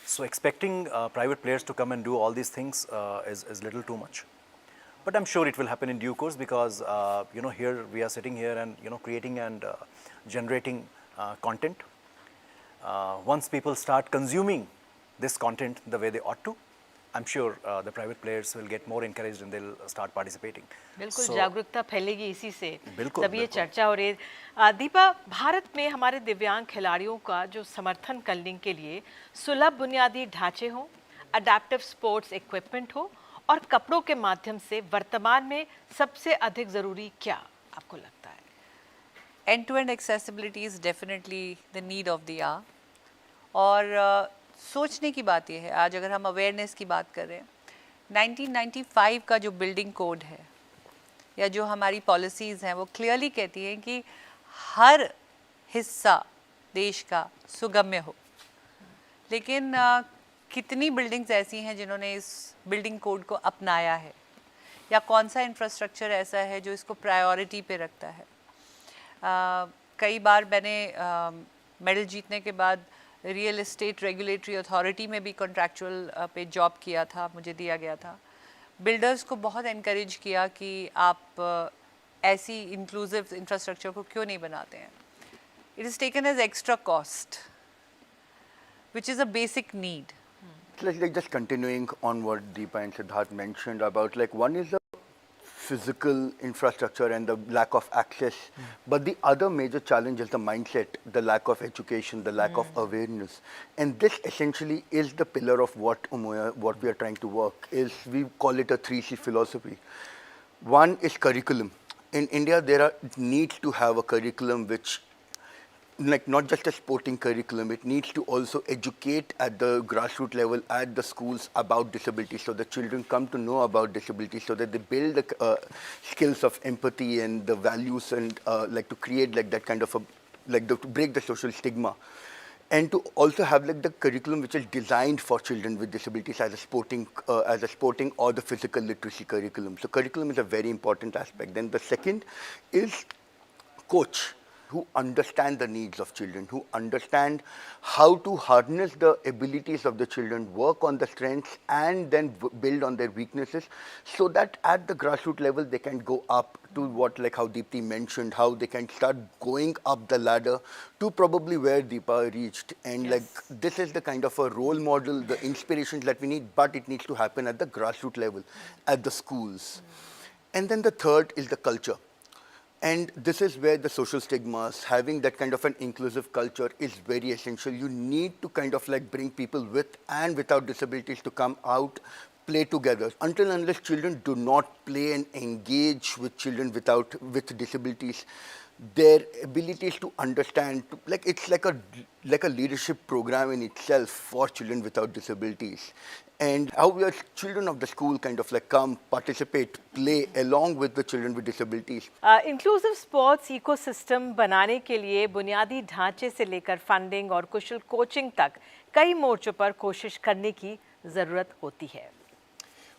So expecting private players to come and do all these things is little too much. But I'm sure it will happen in due course, because here we are sitting here and creating and generating content. Once people start consuming this content the way they ought to, I'm sure the private players will get more encouraged and they'll start participating. बिल्कुल जागरूकता फैलेगी इसी से, बिल्कुल, तब ये चर्चा हो रही है। दीपा, भारत में हमारे दिव्यांग खिलाड़ियों का जो समर्थन करने के लिए सुलभ बुनियादी ढांचे हों, अडैप्टिव स्पोर्ट्स इक्विपमेंट हो और कपड़ों के माध्यम से वर्तमान में सबसे अधिक ज़रूरी क्या आपको लगता है? End-to-end accessibility is definitely the need of the hour. और सोचने की बात यह है, आज अगर हम अवेयरनेस की बात कर रहे हैं, 1995 का जो बिल्डिंग कोड है या जो हमारी पॉलिसीज़ हैं, वो क्लियरली कहती हैं कि हर हिस्सा देश का सुगम्य हो. लेकिन कितनी बिल्डिंग्स ऐसी हैं जिन्होंने इस बिल्डिंग कोड को अपनाया है, या कौन सा इंफ्रास्ट्रक्चर ऐसा है जो इसको प्रायोरिटी पे रखता है? कई बार मैंने मेडल जीतने के बाद रियल एस्टेट रेगुलेटरी अथॉरिटी में भी कॉन्ट्रैक्चुअल पे जॉब किया था, मुझे दिया गया था. बिल्डर्स को बहुत एनकरेज किया कि आप ऐसी इंक्लूसिव इंफ्रास्ट्रक्चर को क्यों नहीं बनाते हैं. It is taken as extra cost which is a basic need. Like just continuing on what Deepa and Siddharth mentioned about, like, one is the physical infrastructure and the lack of access, but the other major challenge is the mindset, the lack of education, the lack of awareness, and this essentially is the pillar of what we are trying to work is. We call it a 3C philosophy. One is curriculum. In India, there needs to have a curriculum which, like, not just a sporting curriculum, it needs to also educate at the grassroots level, at the schools, about disability, so the children come to know about disability, so that they build the skills of empathy and the values, and like to create like that kind of a, to break the social stigma, and to also have like the curriculum which is designed for children with disabilities as a sporting or the physical literacy curriculum. So curriculum is a very important aspect. Then the second is coach, who understand the needs of children, who understand how to harness the abilities of the children, work on the strengths, and then build on their weaknesses, so that at the grassroots level they can go up to what, like how Deepti mentioned, how they can start going up the ladder to probably where Deepa reached. And like, this is the kind of a role model, the inspirations that we need, but it needs to happen at the grassroots level, at the schools. And then the third is the culture. And this is where the social stigmas, having that kind of an inclusive culture is very essential. You need to kind of like bring people with and without disabilities to come out, play together. Until unless children do not play and engage with children with disabilities, their abilities to understand, it's like a leadership program in itself for children without disabilities. And how we as children of the school kind of come, participate, play along with the children with disabilities. Inclusive sports ecosystem बनाने के लिए बुनियादी ढांचे से लेकर funding और कुशल coaching तक कई मोर्चों पर कोशिश करने की ज़रूरत होती है.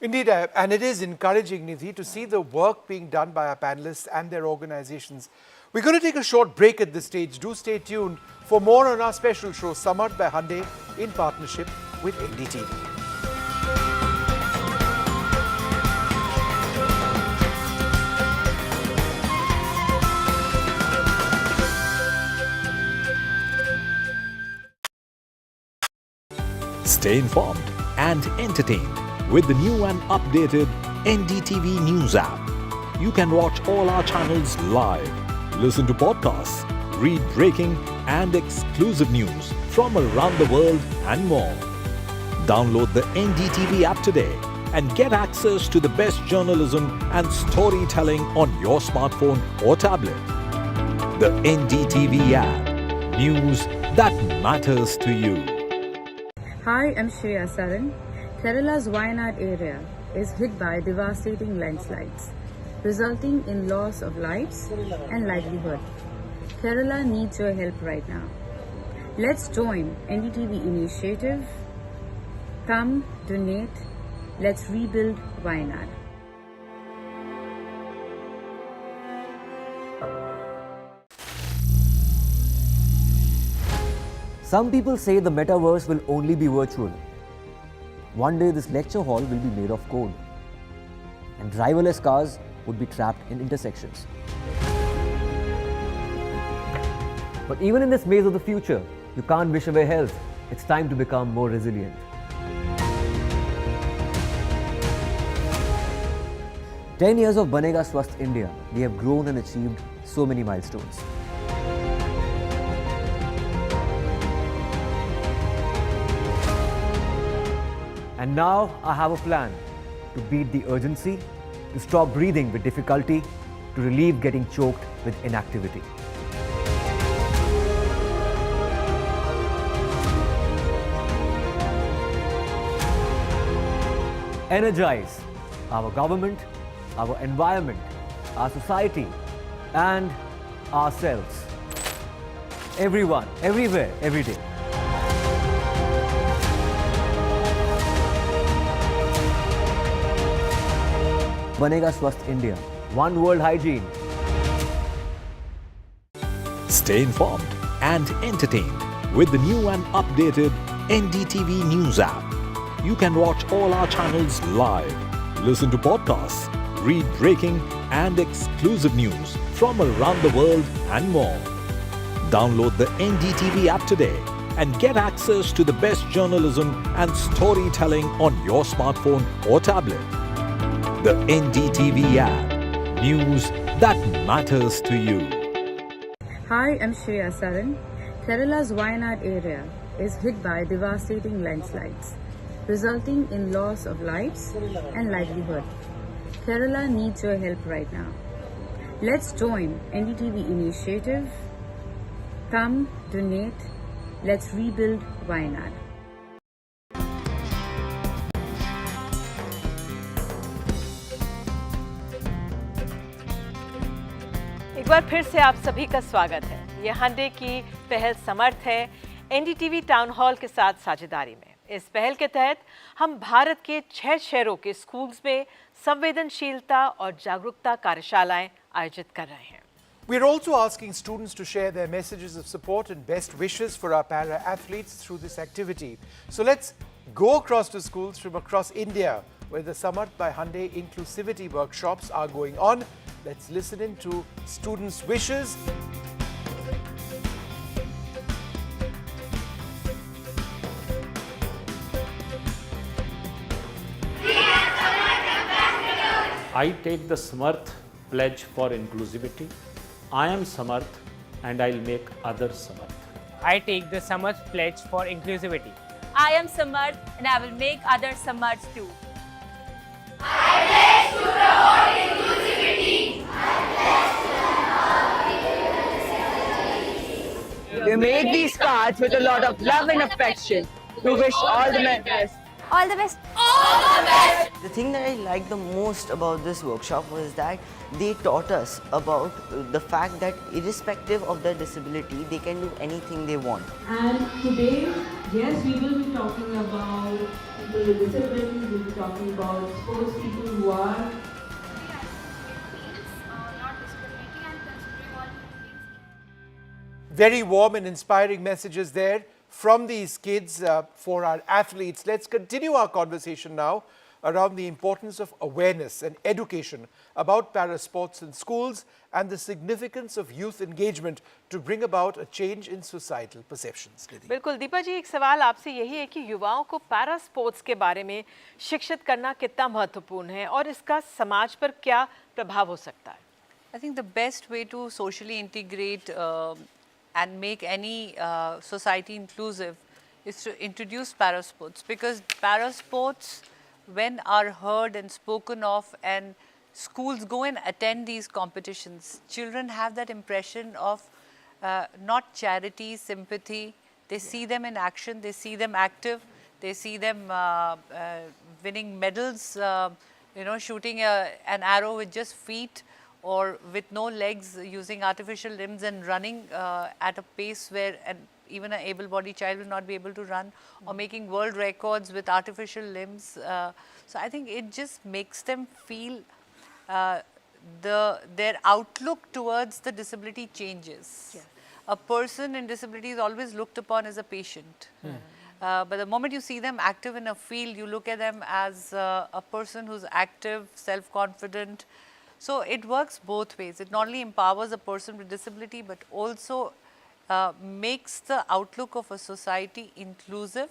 Indeed, and it is encouraging, Nidhi, to see the work being done by our panelists and their organizations. We're going to take a short break at this stage. Do stay tuned for more on our special show, Summered by Hyundai, in partnership with NDTV. Stay informed and entertained with the new and updated NDTV News app. You can watch all our channels live, listen to podcasts, read breaking and exclusive news from around the world and more. Download the NDTV app today and get access to the best journalism and storytelling on your smartphone or tablet. The NDTV app. News that matters to you. Hi, I'm Shreya Saran. Kerala's Wayanad area is hit by devastating landslides, resulting in loss of lives and livelihood. Kerala needs your help right now. Let's join NDTV initiative. Come, donate. Let's rebuild Wayanad. Some people say the metaverse will only be virtual. One day this lecture hall will be made of code, and driverless cars would be trapped in intersections. But even in this maze of the future, you can't wish away health. It's time to become more resilient. "10 years of Banega Swasth India, we have grown and achieved so many milestones. And now I have a plan to beat the urgency, to stop breathing with difficulty, to relieve getting choked with inactivity. Energize our government, our environment, our society, and ourselves. Everyone, everywhere, every day. Banega Swasth India. One world hygiene. Stay informed and entertained with the new and updated NDTV News app. You can watch all our channels live, listen to podcasts, read breaking and exclusive news from around the world and more. Download the NDTV app today and get access to the best journalism and storytelling on your smartphone or tablet. The NDTV app. News that matters to you. Hi, I'm Shreya Saran. Kerala's Wayanad area is hit by devastating landslides, resulting in loss of lives and livelihood. Kerala needs your help right now. Let's join NDTV initiative. Come, donate. Let's rebuild Wayanad. एक बार फिर से आप सभी का स्वागत है। ये हंडे की पहल समर्थ है एनडीटीवी टाउन हॉल के साथ साझेदारी में। इस पहल के तहत हम भारत के 6 शहरों के स्कूल्स में संवेदनशीलता और जागरूकता कार्यशालाएं आयोजित कर रहे हैं। We're also asking students to share their messages of support and best wishes for our para-athletes through this activity. So let's go across to schools from across India where the Samarth by Hyundai inclusivity workshops are going on. Let's listen in to students' wishes. I take the Samarth pledge for inclusivity. I am Samarth and I'll make others Samarth. I take the Samarth pledge for inclusivity. I am Samarth and I will make others Samarth too. I pledge to promote inclusivity. I pledge to promote inclusivity. We made these cards with a lot of love and affection. We wish all the best. All the best. The thing that I liked the most about this workshop was that they taught us about the fact that irrespective of their disability, they can do anything they want. And today, yes, we will be talking about people with disabilities, we'll be talking about sports people who are Very warm and inspiring messages there from these kids for our athletes. Let's continue our conversation now around the importance of awareness and education about parasports in schools and the significance of youth engagement to bring about a change in societal perceptions. Didi. बिल्कुल दीपा जी, एक सवाल आपसे यही है कि युवाओं को para sports के बारे में शिक्षित करना कितना महत्वपूर्ण है और इसका समाज पर क्या प्रभाव हो सकता है? I think the best way to socially integrate and make any society inclusive is to introduce parasports, because parasports, when are heard and spoken of and schools go and attend these competitions, children have that impression of not charity, sympathy. They see them in action, they see them active, they see them winning medals, shooting an arrow with just feet or with no legs, using artificial limbs and running at a pace where even an able-bodied child will not be able to run, or making world records with artificial limbs. So I think it just makes them feel their outlook towards the disability changes. Yeah. A person in disability is always looked upon as a patient. But the moment you see them active in a field, you look at them as a person who's active, self-confident. So it works both ways. It not only empowers a person with disability, but also makes the outlook of a society inclusive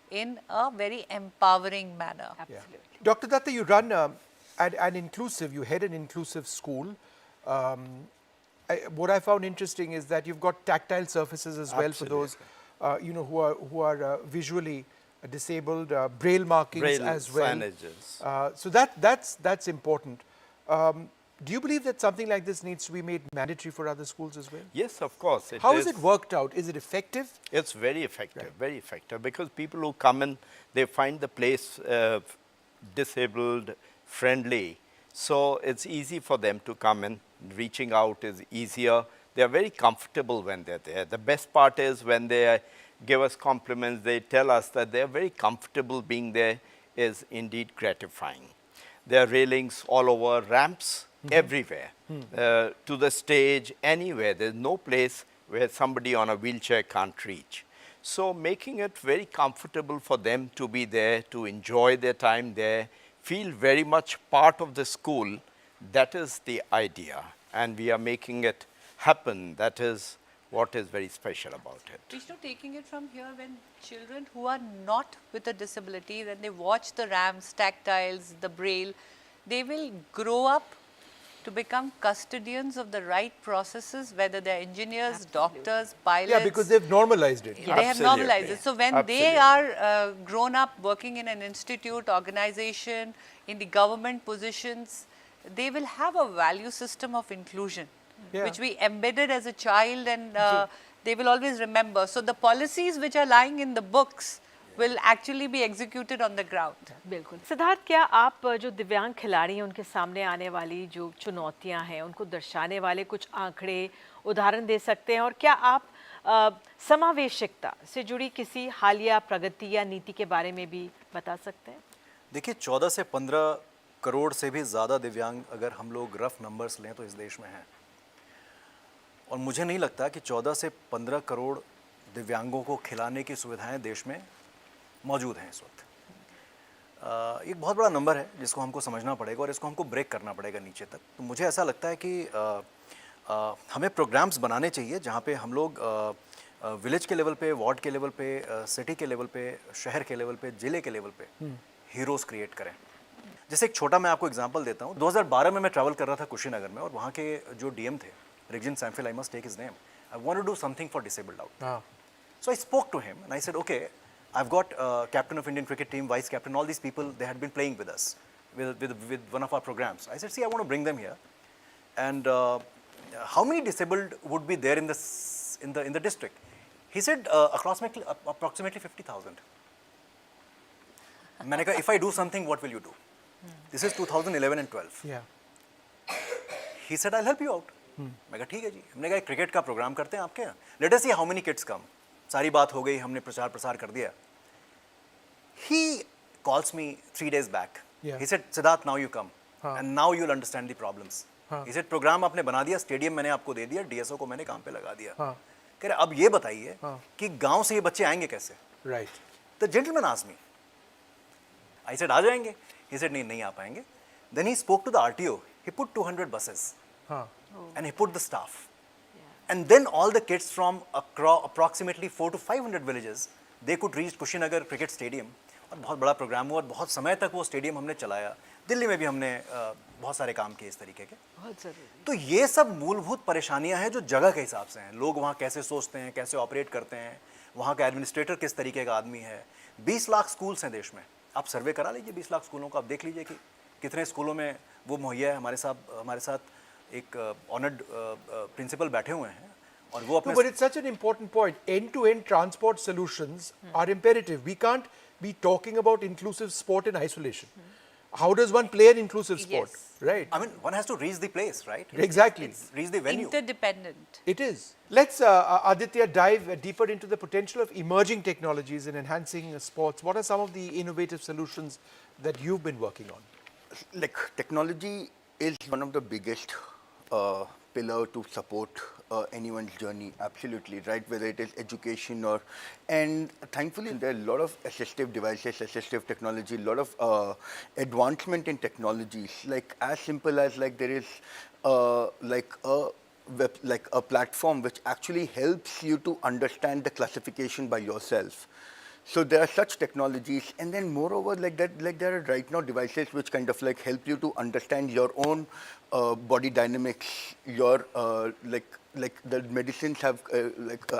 in a very empowering manner. Absolutely. Yeah. Dr. Datta, you run an inclusive, you head an inclusive school. What I found interesting is that you've got tactile surfaces as well for those who are visually disabled, braille markings as well. Signages. So that's important. Do you believe that something like this needs to be made mandatory for other schools as well? Yes, of course. How is it worked out? Is it effective? It's very effective, very effective, because people who come in, they find the place disabled, friendly. So it's easy for them to come in. Reaching out is easier. They are very comfortable when they're there. The best part is when they give us compliments, they tell us that they are very comfortable being there, is indeed gratifying. There are railings all over, ramps everywhere, to the stage, anywhere. There's no place where somebody on a wheelchair can't reach. So making it very comfortable for them to be there, to enjoy their time there, feel very much part of the school, that is the idea. And we are making it happen. That is what is very special about it. Vishnu, taking it from here, when children who are not with a disability, when they watch the ramps, tactiles, the braille, they will grow up to become custodians of the right processes, whether they're engineers, doctors, pilots. Yeah, because they've normalized it. They have normalized it. So when they are grown up working in an institute, organization, in the government positions, they will have a value system of inclusion, which we embedded as a child, and they will always remember. So the policies which are lying in the books will actually be executed on the ground. बिल्कुल। सिद्धार्थ, क्या आप जो दिव्यांग खिलाड़ी हैं उनके सामने आने वाली जो चुनौतियां हैं उनको दर्शाने वाले कुछ आंकड़े, उदाहरण दे सकते हैं, और क्या आप समावेशिकता से जुड़ी किसी हालिया प्रगति या नीति के बारे में भी बता सकते हैं? देखिए, 14 से 15 करोड़ से भी ज़्यादा दिव्यांग अगर हम लोग रफ नंबर्स लें तो इस देश में हैं, और मुझे नहीं लगता कि 14 से 15 करोड़ दिव्यांगों को खिलाने की सुविधाएं देश में मौजूद हैं इस वक्त। एक बहुत बड़ा नंबर है जिसको हमको समझना पड़ेगा और इसको हमको ब्रेक करना पड़ेगा नीचे तक। तो मुझे ऐसा लगता है कि हमें प्रोग्राम्स बनाने चाहिए जहाँ पे हम लोग विलेज के लेवल पे, वार्ड के लेवल पे, सिटी के लेवल पे, शहर के लेवल पे, ज़िले के लेवल पे हीरोज़ क्रिएट करें। जैसे एक छोटा मैं आपको एग्जांपल देता हूँ। 2012 में मैं ट्रैवल कर रहा था कुशीनगर में, और वहाँ के जो डीएम थे, Rigzin Samphel, I must take his name, I want to do something for disabled out. So I spoke to him and I said, okay, I've got captain of Indian cricket team, vice captain, all these people, they had been playing with us, with one of our programs. I said, see, I want to bring them here. And how many disabled would be there in the district? He said approximately 50,000. मैंने कहा, if I do something, what will you do? This is 2011 and 12. Yeah. He said, I'll help you out. मैं कहा ठीक है जी. हमने कहा cricket का programme करते हैं आपके यहाँ. Let us see how many kids come. सारी बात हो गई, हमने प्रचार प्रसार कर दिया. He calls me 3 days back. Yeah. He said, Siddharth, now you come. And now you'll understand the problems. He said, program आपने बना दिया, स्टेडियम मैंने आपको दे दिया, DSO को मैंने काम पे लगा दिया. कह रहे अब ये बताइए कि गांव से ये बच्चे आएंगे कैसे? Right. The gentleman asked me. I said, आ जाएंगे. He said, नहीं आ पाएंगे. Then he spoke to the RTO. He put 200 buses. And he put the staff. And then all the kids from approximately 400 to 500 villages, they could reach Kushinagar Cricket Stadium. और बहुत बड़ा programme हुआ और बहुत समय तक वो स्टेडियम हमने चलाया. दिल्ली में भी हमने बहुत सारे काम किए इस तरीके के. बहुत जरूरी. तो ये सब मूलभूत परेशानियां हैं जो जगह के हिसाब से हैं. लोग वहाँ कैसे सोचते हैं, कैसे ऑपरेट करते हैं, वहाँ का एडमिनिस्ट्रेटर किस तरीके का आदमी है. 20 लाख स्कूल्स हैं देश में. आप सर्वे करा लीजिए 20 लाख स्कूलों का, आप देख लीजिए कि कितने स्कूलों में वो मुहैया है. हमारे साथ एक ऑनर्ड प्रिंसिपल बैठे हुए हैं और वो अपने. But it's such an important point. End-to-end transport solutions are imperative. We can't be talking about inclusive sport in isolation. How does one play an inclusive sport? Yes. Right. I mean, one has to reach the place, right? Exactly. Reach the venue. Interdependent. It is. Let's, Aditya, dive deeper into the potential of emerging technologies in enhancing sports. What are some of the innovative solutions that you've been working on? Like, technology is one of the biggest pillar to support anyone's journey, absolutely, right? Whether it is education or, and thankfully there are a lot of assistive devices, assistive technology, a lot of advancement in technologies, like as simple as like there is like a platform which actually helps you to understand the classification by yourself. So there are such technologies, and then moreover, like that, like there are right now devices which kind of like help you to understand your own body dynamics. Your like the medicines have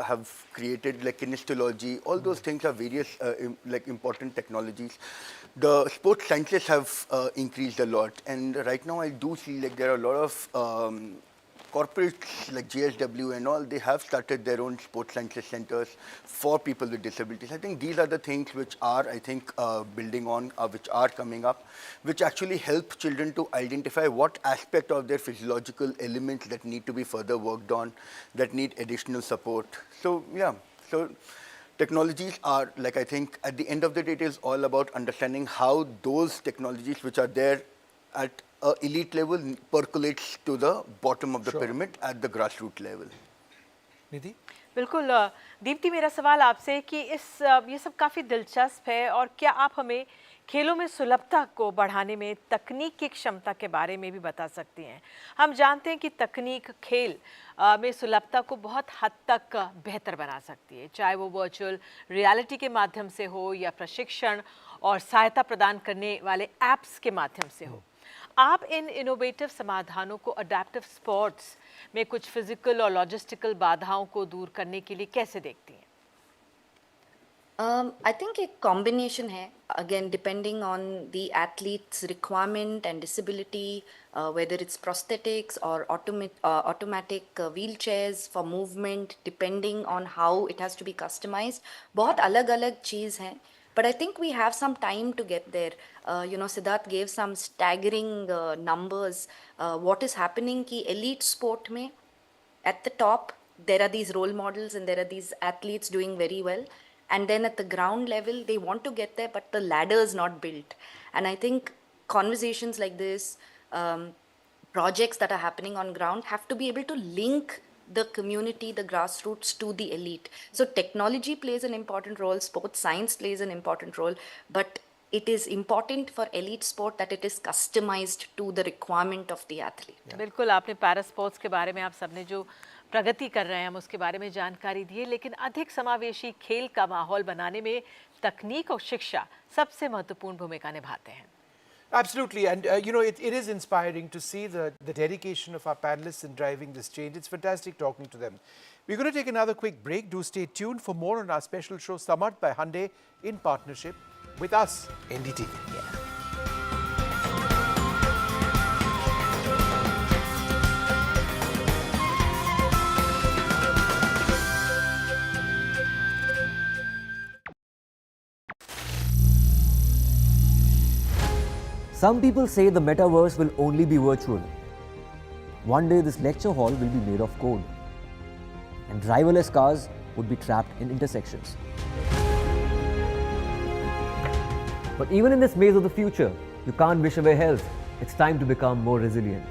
have created like kinesiology. All those things are various like important technologies. The sports sciences have increased a lot, and right now I do see like there are a lot of corporates like GSW and all, they have started their own sports sciences centers for people with disabilities. I think these are the things which are, I think, building on, which are coming up, which actually help children to identify what aspect of their physiological elements that need to be further worked on, that need additional support. So, yeah, so technologies are, like I think, at the end of the day, it is all about understanding how those technologies which are there at elite level percolates to the bottom of the pyramid at the grassroots level. Nidhi? बिल्कुल दीप्ति, मेरा सवाल आपसे कि ये सब काफ़ी दिलचस्प है, और क्या आप हमें खेलों में सुलभता को बढ़ाने में तकनीक की क्षमता के बारे में भी बता सकती हैं? हम जानते हैं कि तकनीक खेल में सुलभता को बहुत हद तक बेहतर बना सकती है, चाहे वो वर्चुअल रियलिटी के माध्यम से हो या प्रशिक्षण और सहायता प्रदान करने वाले ऐप्स के माध्यम से हो. आप इन इनोवेटिव समाधानों को अडैप्टिव स्पोर्ट्स में कुछ फिजिकल और लॉजिस्टिकल बाधाओं को दूर करने के लिए कैसे देखती हैं? I think a combination है, again depending on the athlete's requirement and disability, whether it's prosthetics or automatic wheelchairs for movement, depending on how it has to be customized. बहुत अलग-अलग चीज़ हैं. But I think we have some time to get there. You know, Siddharth gave some staggering numbers. What is happening ki elite sport mein, at the top, there are these role models and there are these athletes doing very well. And then at the ground level, they want to get there, but the ladder is not built. And I think conversations like this, projects that are happening on ground have to be able to link the community, the grassroots to the elite. So technology plays an important role, sports science plays an important role, but it is important for elite sport that it is customized to the requirement of the athlete. बिल्कुल, आपने para sports के बारे में आप सबने जो प्रगति कर रहे हैं हम उसके बारे में जानकारी दी है, लेकिन अधिक समावेशी खेल का माहौल बनाने में तकनीक और शिक्षा सबसे महत्वपूर्ण भूमिका निभाते हैं. Absolutely, and you know, it is inspiring to see the dedication of our panelists in driving this change. It's fantastic talking to them. We're going to take another quick break. Do stay tuned for more on our special show, Samarth by Hyundai, in partnership with us, NDTV. Some people say the metaverse will only be virtual. One day this lecture hall will be made of code, and driverless cars would be trapped in intersections. But even in this maze of the future, you can't wish away health. It's time to become more resilient.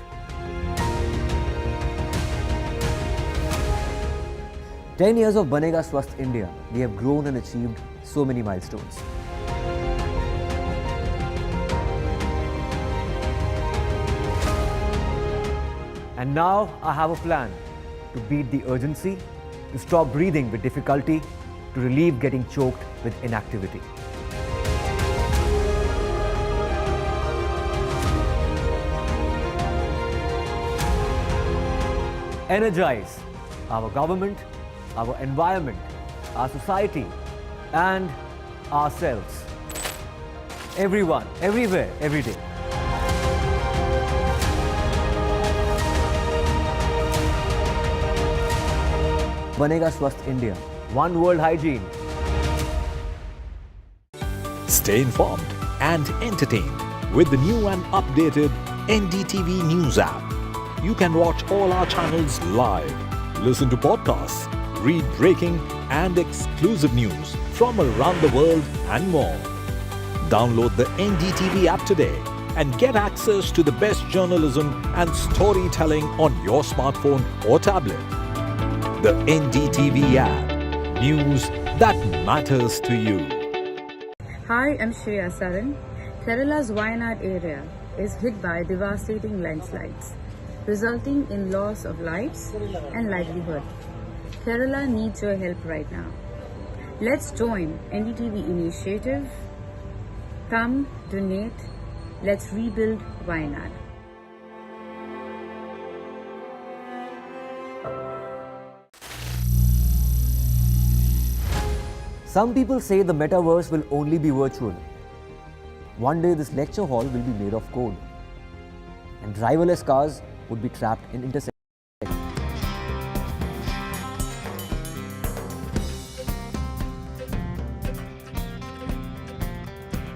"10 years of Banega Swasth India, we have grown and achieved so many milestones. And now I have a plan to beat the urgency, to stop breathing with difficulty, to relieve getting choked with inactivity. Energize our government, our environment, our society, and ourselves. Everyone, everywhere, every day. Banega Swasth India. One world hygiene. Stay informed and entertained with the new and updated NDTV News app. You can watch all our channels live, listen to podcasts, read breaking and exclusive news from around the world and more. Download the NDTV app today and get access to the best journalism and storytelling on your smartphone or tablet. The NDTV app. News that matters to you. Hi, I'm Shreya Saran. Kerala's Wayanad area is hit by devastating landslides, resulting in loss of lives and livelihood. Kerala needs your help right now. Let's join NDTV initiative. Come, donate. Let's rebuild Wayanad. Some people say the metaverse will only be virtual. One day this lecture hall will be made of code, and driverless cars would be trapped in intersections.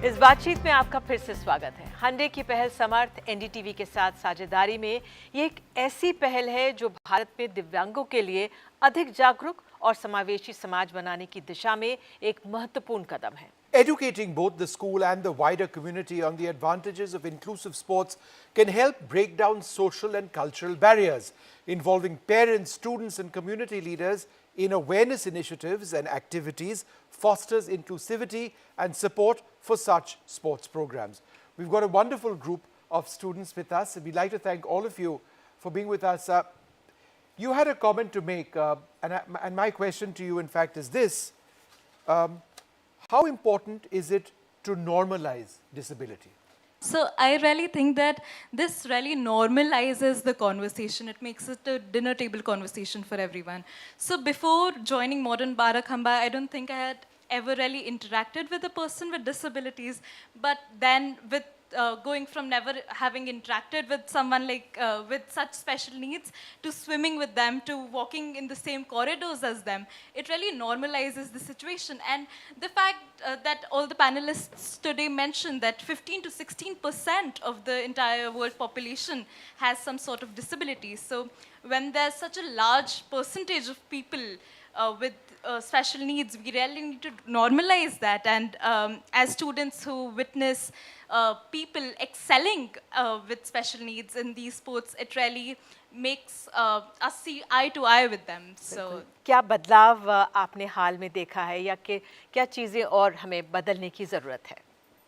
इस बातचीत में आपका फिर से स्वागत है। हंडे की पहल समर्थ एनडीटीवी के साथ साझेदारी में ये एक ऐसी पहल है जो भारत में दिव्यांगों के लिए अधिक जागरूक और समावेशी समाज बनाने की दिशा में एक महत्वपूर्ण कदम है। Educating both the school and the wider community on the advantages of inclusive sports can help break down social and cultural barriers. Involving parents, students and community leaders in awareness initiatives and activities fosters inclusivity and support for such sports programs. We've got a wonderful group of students with us, and we'd like to thank all of you for being with us. You had a comment to make, and my question to you, in fact, is this. How important is it to normalize disability? So I really think that this really normalizes the conversation. It makes it a dinner table conversation for everyone. So before joining Modern Barakhamba, I don't think I had ever really interacted with a person with disabilities. But then with going from never having interacted with someone like with such special needs to swimming with them to walking in the same corridors as them, it really normalizes the situation. And the fact that all the panelists today mentioned that 15 to 16% of the entire world population has some sort of disability. So when there's such a large percentage of people with special needs, we really need to normalize that. And as students who witness people excelling with special needs in these sports, it really makes us see eye to eye with them. So क्या बदलाव आपने हाल में देखा है या कि क्या चीज़ें और हमें बदलने की ज़रूरत है?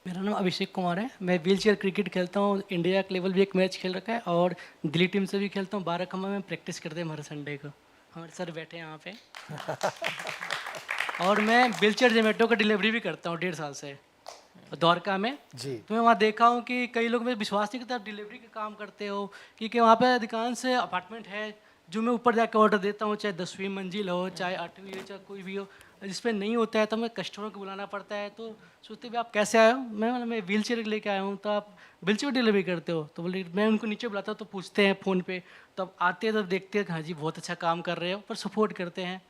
मेरा नाम अभिषेक कुमार है। मैं व्हीलचेयर क्रिकेट खेलता हूँ। इंडिया के लेवल भी एक मैच खेल रखा है और दिल्ली टीम से भी खेलता हूँ। बाराखम्मा में प्रैक्टिस करते हैं हर संडे को। हमारे सर बैठे हैं यहाँ पे। और मैं व्हीलचेयर जोमेटो का डिलीवरी भी करता हूँ 1.5 साल से द्वारका में जी। तो मैं वहाँ देखा हूँ कि कई लोग मेरे विश्वास नहीं करते आप डिलीवरी का काम करते हो, क्योंकि वहाँ पे अधिकांश अपार्टमेंट है जो मैं ऊपर जाकर ऑर्डर देता हूँ, चाहे 10वीं मंजिल हो, चाहे 8वीं हो, चाहे कोई भी हो, जिस पे नहीं होता है तो मैं कस्टमर को बुलाना पड़ता है। तो सोचते भाई आप कैसे आए हो? मैं व्हीलचेयर लेके आया हूँ। तो आप व्हीलचेयर डिलीवरी करते हो? तो बोले मैं उनको नीचे बुलाता हूँ तो पूछते हैं फ़ोन पे, तब आते हैं तब देखते हैं हाँ जी बहुत अच्छा काम कर रहे हो, पर सपोर्ट करते हैं।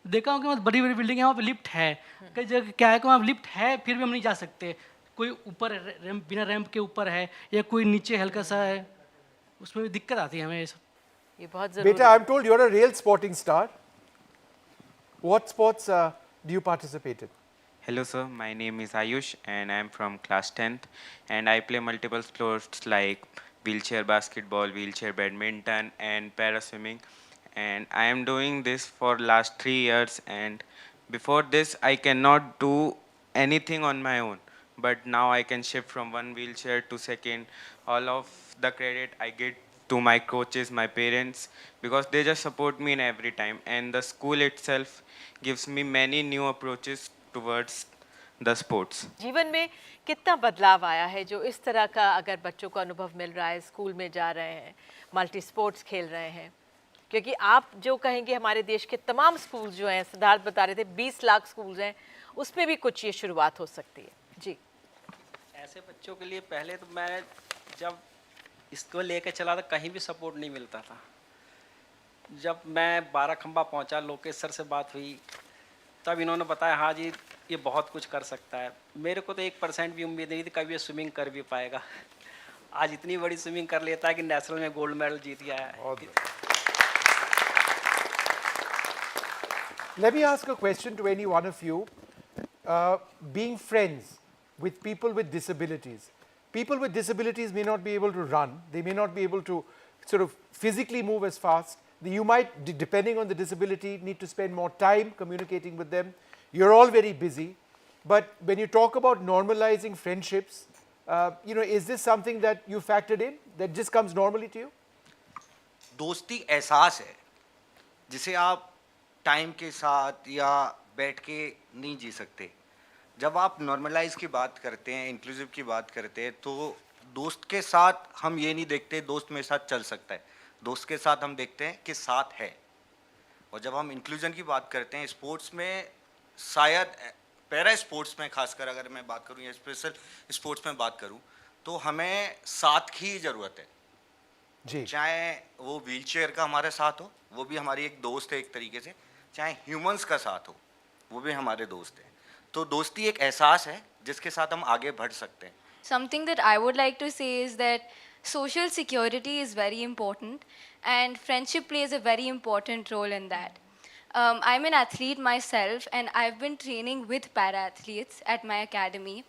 देखा हूँ कि बड़ी बड़ी बिल्डिंग है वहाँ पे लिफ्ट है, कई जगह क्या है कि वहाँ लिफ्ट है फिर भी हम नहीं जा सकते, कोई ऊपर रैंप बिना रैंप के ऊपर है या कोई नीचे हल्का सा है, उसमें भी दिक्कत आती है हमें ये सब। ये बहुत जरूरी Beta, I'm told you're a real sporting star. What sports do you participate in? Hello sir, my name is Ayush and I am from class 10th and I play multiple sports like wheelchair basketball, wheelchair badminton and para swimming, and I am doing this for last 3 years, and before this I cannot do anything on my own, but now I can shift from one wheelchair to second. All of the credit I get to my coaches, my parents, because they just support me in every time, and the school itself gives me many new approaches towards the sports. जीवन में कितना बदलाव आया है जो इस तरह का अगर बच्चों को अनुभव मिल रहा है, स्कूल में जा रहे हैं, मल्टी स्पोर्ट्स खेल रहे हैं, क्योंकि आप जो कहेंगे हमारे देश के तमाम स्कूल जो हैं, सिद्धार्थ बता रहे थे 20 लाख स्कूल हैं, उसमें भी कुछ ये शुरुआत हो सकती है। जी, ऐसे बच्चों के लिए पहले तो मैं जब इसको लेकर चला था कहीं भी सपोर्ट नहीं मिलता था। जब मैं 12 खंबा पहुंचा, लोकेश सर से बात हुई, तब इन्होंने बताया हाँ जी ये बहुत कुछ कर सकता है। मेरे को तो 1% भी उम्मीद नहीं थी कभी ये स्विमिंग कर भी पाएगा। आज इतनी बड़ी स्विमिंग कर लेता है कि नेशनल में गोल्ड मेडल जीत गया है। Let me ask a question to any one of you. Being friends with people with disabilities. People with disabilities may not be able to run. They may not be able to sort of physically move as fast. You might, depending on the disability, need to spend more time communicating with them. You're all very busy. But when you talk about normalizing friendships, is this something that you factored in, that just comes normally to you? दोस्ती एहसास है जिसे आप time के साथ या बैठ के नहीं जी सकते। जब आप नॉर्मलाइज की बात करते हैं, इंक्लूसिव की बात करते हैं, तो दोस्त के साथ हम ये नहीं देखते दोस्त मेरे साथ चल सकता है, दोस्त के साथ हम देखते हैं कि साथ है। और जब हम इंक्लूजन की बात करते हैं स्पोर्ट्स में, शायद पैरा स्पोर्ट्स में खासकर अगर मैं बात करूं या स्पेशल स्पोर्ट्स में बात करूं, तो हमें साथ की ज़रूरत है जी। चाहे वो व्हीलचेयर का हमारे साथ हो, वो भी हमारी एक दोस्त है एक तरीके से, चाहे ह्यूमंस का साथ हो, वो भी हमारे दोस्त हैं। तो दोस्ती एक एहसास है जिसके साथ हम आगे बढ़ सकते हैं। Something that I would like to say is that social security is very important and friendship plays a very important role in that. I'm an athlete myself and I've been training with para-athletes at my academy,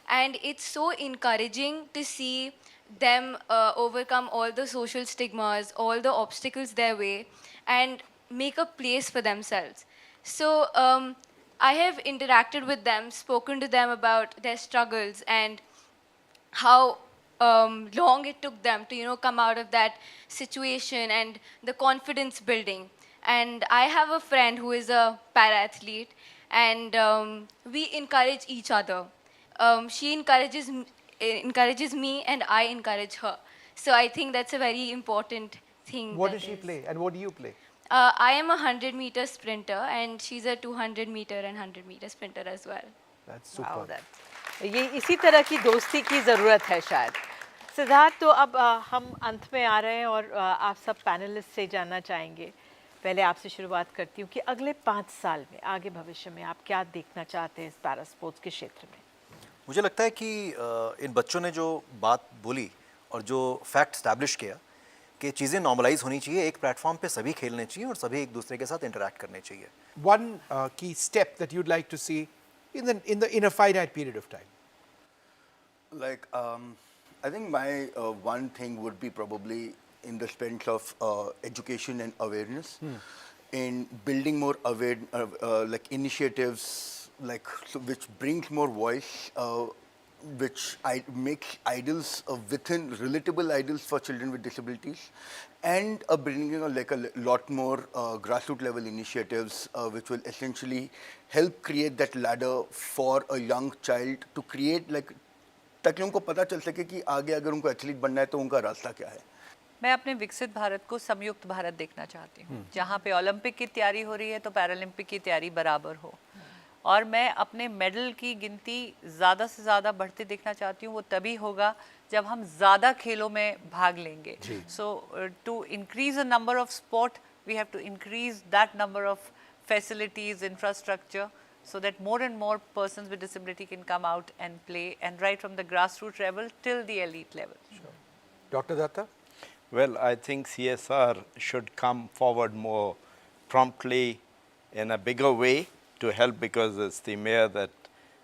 and it's so encouraging to see them overcome all the social stigmas, all the obstacles their way, and make a place for themselves. So I have interacted with them, spoken to them about their struggles and how long it took them to come out of that situation, and the confidence building. And I have a friend who is a para-athlete, and we encourage each other. She encourages me and I encourage her. So I think that's a very important thing. What does she play and what do you play? I am a 100-meter sprinter and she's a 200-meter and 100-meter sprinter as well. That's super. ये इसी तरह की दोस्ती की ज़रूरत है शायद। सिद्धार्थ, तो अब हम अंत में आ रहे हैं और आप सब पैनलिस्ट से जानना चाहेंगे। पहले आपसे शुरुआत करती हूँ कि अगले 5 साल में, आगे भविष्य में आप क्या देखना चाहते हैं इस पैरा स्पोर्ट्स के क्षेत्र में? मुझे लगता है कि इन बच्चों ने जो बात बोली और जो फैक्ट स्टैब्लिश किया कि चीज़ें नॉर्मलाइज होनी चाहिए, एक प्लेटफॉर्म पे सभी खेलने चाहिए और सभी एक दूसरे के साथ इंटरैक्ट करने चाहिए। One key step that you'd like to see in a finite period of time? Like, I think my one thing would be probably in the sense of education and awareness, in building more like initiatives, like which brings more voice, which makes idols within relatable idols for children with disabilities, and bringing like a lot more grassroots level initiatives which will essentially help create that ladder for a young child to create, like, ताकि उनको पता चल सके कि आगे अगर उनको athlete बनना है तो उनका रास्ता क्या है। मैं अपने विकसित भारत को संयुक्त भारत देखना चाहती हूँ, जहाँ पे ओलंपिक की तैयारी हो रही है तो पैरालंपिक की तैयारी बराबर हो, और मैं अपने मेडल की गिनती ज़्यादा से ज़्यादा बढ़ते देखना चाहती हूँ। वो तभी होगा जब हम ज़्यादा खेलों में भाग लेंगे। So to increase the number of sport we have to increase that number of facilities, infrastructure, so that more and more persons with disability can come out and play, and right from the grassroots level till the elite level. Dr. Datta? Well, I think CSR should come forward more promptly in a bigger way to help, because it's the mayor that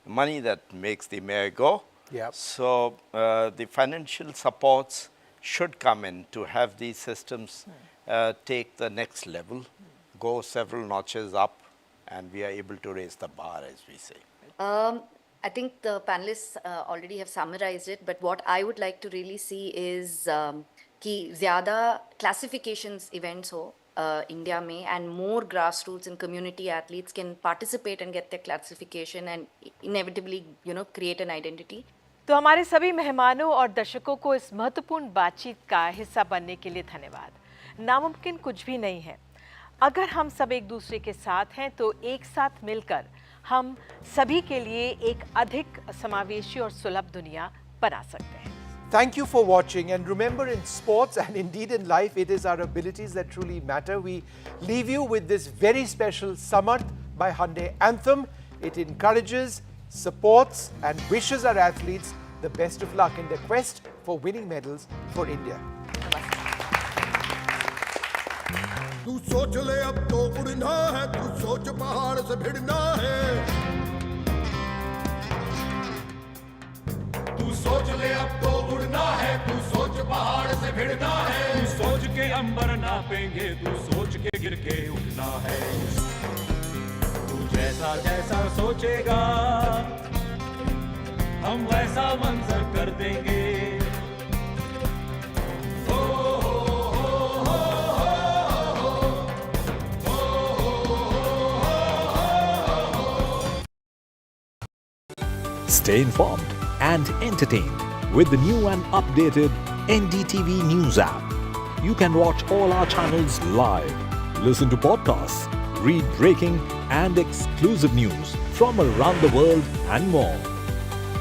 money that makes the mayor go. Yep. So the financial supports should come in to have these systems take the next level, go several notches up, and we are able to raise the bar, as we say. I think the panelists already have summarized it, but what I would like to really see is कि ज़्यादा classifications events हो India में, and more grassroots and community athletes can participate and get their classification and inevitably, create an identity. तो हमारे सभी मेहमानों और दर्शकों को इस महत्वपूर्ण बातचीत का हिस्सा बनने के लिए धन्यवाद। नामुमकिन कुछ भी नहीं है। अगर हम सब एक दूसरे के साथ हैं तो एक साथ मिलकर हम सभी के लिए एक अधिक समावेशी और सुलभ दुनिया बना सकते हैं। Thank you for watching, and remember, in sports and indeed in life, it is our abilities that truly matter. We leave you with this very special Samarth by Hyundai anthem. It encourages, supports and wishes our athletes the best of luck in their quest for winning medals for India. तू सोच ले अब तो उड़ना है, तू सोच पहाड़ से भिड़ना है। तू सोच ले अब तो उड़ना है, तू सोच पहाड़ से भिड़ना है। तू सोच के अंबर नापेंगे, तू सोच के गिर के उठना है। तू जैसा जैसा सोचेगा हम वैसा मंजर कर देंगे। Stay informed and entertained with the new and updated NDTV News app. You can watch all our channels live, listen to podcasts, read breaking and exclusive news from around the world and more.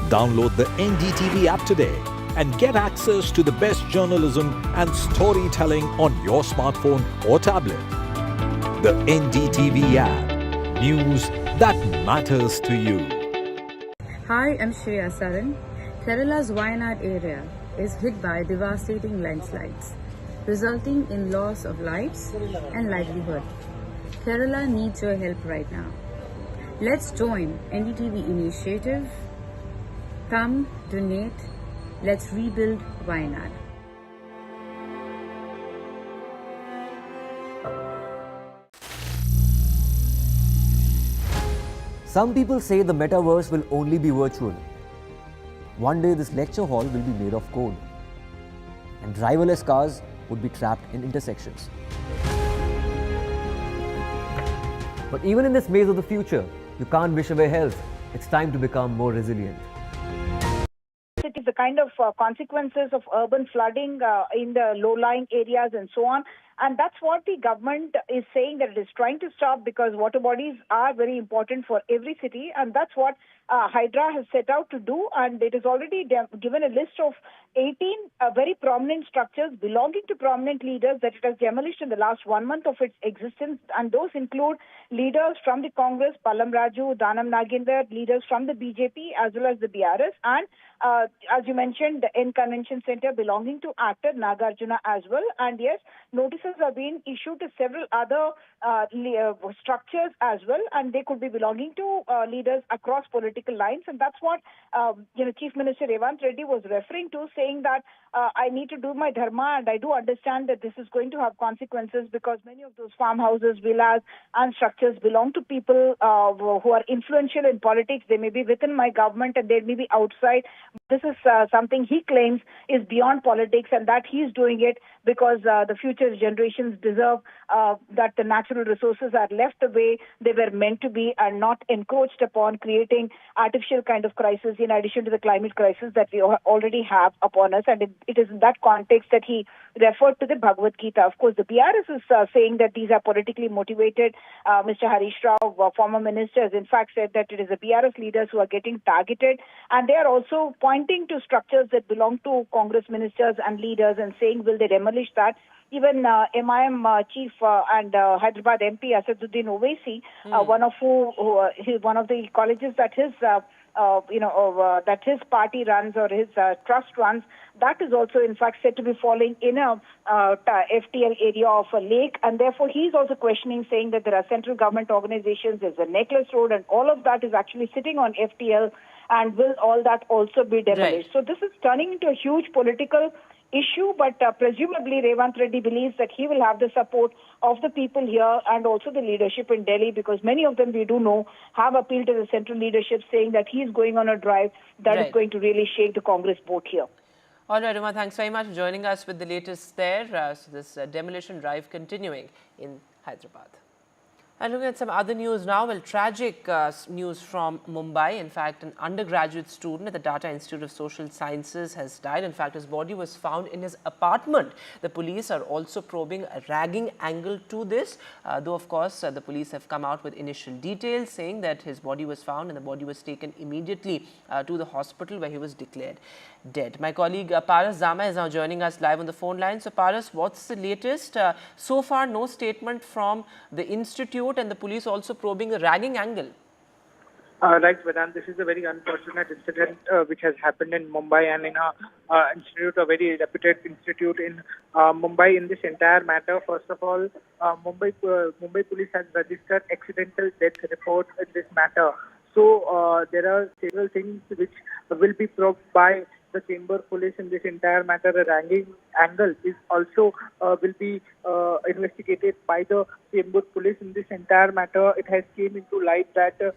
Download the NDTV app today and get access to the best journalism and storytelling on your smartphone or tablet. The NDTV app. News that matters to you. Hi, I'm Shreya Saran. Kerala's Wayanad area is hit by devastating landslides, resulting in loss of lives and livelihood. Kerala needs your help right now. Let's join NDTV initiative. Come, donate. Let's rebuild Wayanad. Some people say the metaverse will only be virtual. One day this lecture hall will be made of code, and driverless cars would be trapped in intersections. But even in this maze of the future, you can't wish away health. It's time to become more resilient. It is the kind of consequences of urban flooding in the low-lying areas and so on. And that's what the government is saying that it is trying to stop, because water bodies are very important for every city. And that's what Hydra has set out to do. And it has already given a list of 18 very prominent structures belonging to prominent leaders that it has demolished in the last 1 month of its existence. And those include leaders from the Congress, Pallam Raju, Danam Nagendra, leaders from the BJP as well as the BRS. And as you mentioned, the N Convention Center belonging to actor Nagarjuna as well. And yes, notices are being issued to several other structures as well, and they could be belonging to leaders across political lines. And that's what Chief Minister Revant Reddy was referring to, saying that I need to do my dharma, and I do understand that this is going to have consequences, because many of those farmhouses, villas and structures belong to people who are influential in politics. They may be within my government and they may be outside. This is something he claims is beyond politics, and that he's doing it because the future generations deserve that the natural resources are left the way they were meant to be and not encroached upon, creating artificial kind of crisis in addition to the climate crisis that we already have upon us. And it is in that context that he referred to the Bhagavad Gita. Of course, the BRS is saying that these are politically motivated. Mr. Harish Rao, former minister, has in fact said that it is the BRS leaders who are getting targeted, and they are also pointing to structures that belong to Congress ministers and leaders and saying, will they demolish that? even MIM chief and Hyderabad MP Asaduddin Owaisi, one of one of the colleges that his that his party runs or his trust runs, that is also in fact said to be falling in a FTL area of a lake, and therefore he's also questioning, saying that there are central government organizations, there's a necklace road, and all of that is actually sitting on FTL, and will all that also be demolished? So this is turning into a huge political issue, but presumably Revant Reddy believes that he will have the support of the people here and also the leadership in Delhi, because many of them, we do know, have appealed to the central leadership, saying that he is going on a drive that is going to really shake the Congress boat here. All right, Uma, thanks very much for joining us with the latest there. So this demolition drive continuing in Hyderabad. And looking at some other news now, well, tragic news from Mumbai. In fact, an undergraduate student at the Tata Institute of Social Sciences has died. In fact, his body was found in his apartment. The police are also probing a ragging angle to this, though, of course, the police have come out with initial details saying that his body was found and the body was taken immediately to the hospital where he was declared dead. My colleague Paras Zama is now joining us live on the phone line. So, Paras, what's the latest? So far, no statement from the institute, and the police also probing the ragging angle. Right, Vedant, this is a very unfortunate incident which has happened in Mumbai and in a institute, a very reputed institute in Mumbai. In this entire matter, first of all, Mumbai police has registered accidental death report in this matter. So there are several things which will be probed by the chamber police in this entire matter. A ragging angle is also will be investigated by the chamber police in this entire matter. It has came into light that the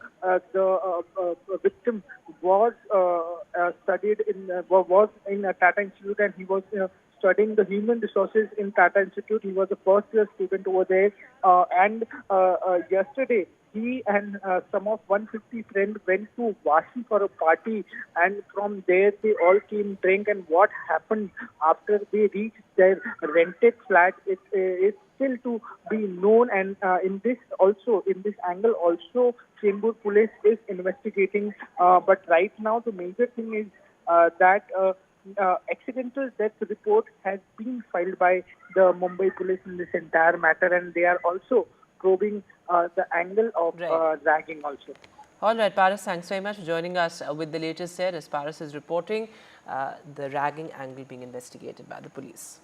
victim was studied in was in Tata Institute, and he was studying the human resources in Tata Institute. He was a first-year student over there, and yesterday he and some of 150 friends went to Vashi for a party, and from there they all came drink. And what happened after they reached their rented flat is still to be known. And in this angle also, Chamber Police is investigating. But right now the major thing is that accidental death report has been filed by the Mumbai police in this entire matter, and they are also probing the angle of ragging also. All right, Paras, thanks very much for joining us with the latest here. As Paras is reporting, the ragging angle being investigated by the police.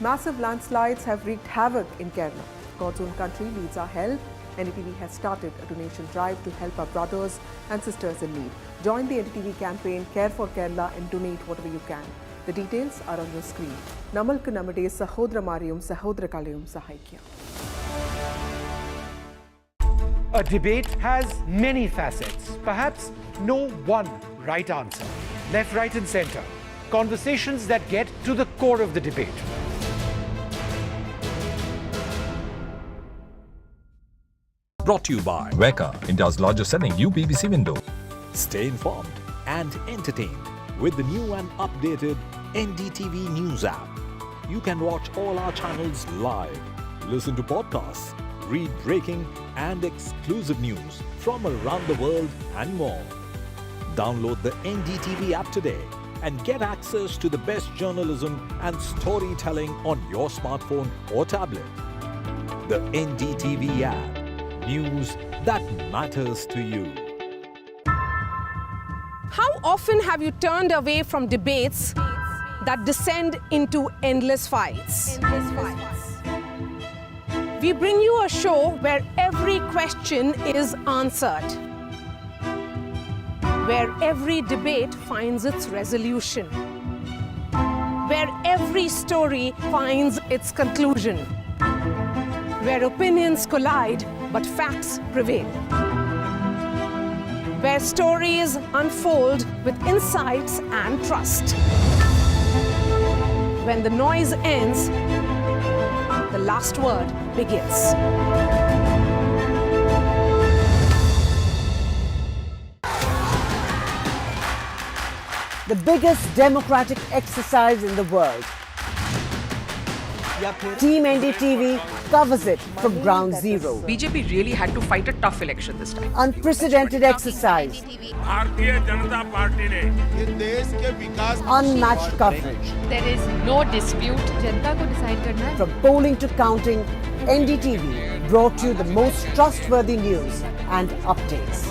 Massive landslides have wreaked havoc in Kerala. God's own country needs our help. NDTV has started a donation drive to help our brothers and sisters in need. Join the NDTV campaign Care for Kerala and donate whatever you can. The details are on your screen. Namalku Namade Sahodra Marium Sahodra Kalayum Sahaikya. A debate has many facets, perhaps no one right answer. Left, right and centre. Conversations that get to the core of the debate. Brought to you by Weka, India's largest selling UPVC window. Stay informed and entertained with the new and updated NDTV News app. You can watch all our channels live, listen to podcasts, read breaking and exclusive news from around the world and more. Download the NDTV app today and get access to the best journalism and storytelling on your smartphone or tablet. The NDTV app. News that matters to you. How often have you turned away from debates that descend into endless fights? We bring you a show where every question is answered, where every debate finds its resolution, where every story finds its conclusion, where opinions collide but facts prevail, where stories unfold with insights and trust. When the noise ends, the last word begins. The biggest democratic exercise in the world. Team NDTV covers it from ground zero. BJP really had to fight a tough election this time. Unprecedented exercise. Unmatched coverage. There is no dispute. जनता को decide करना है. From polling to counting, NDTV brought you the most trustworthy news and updates.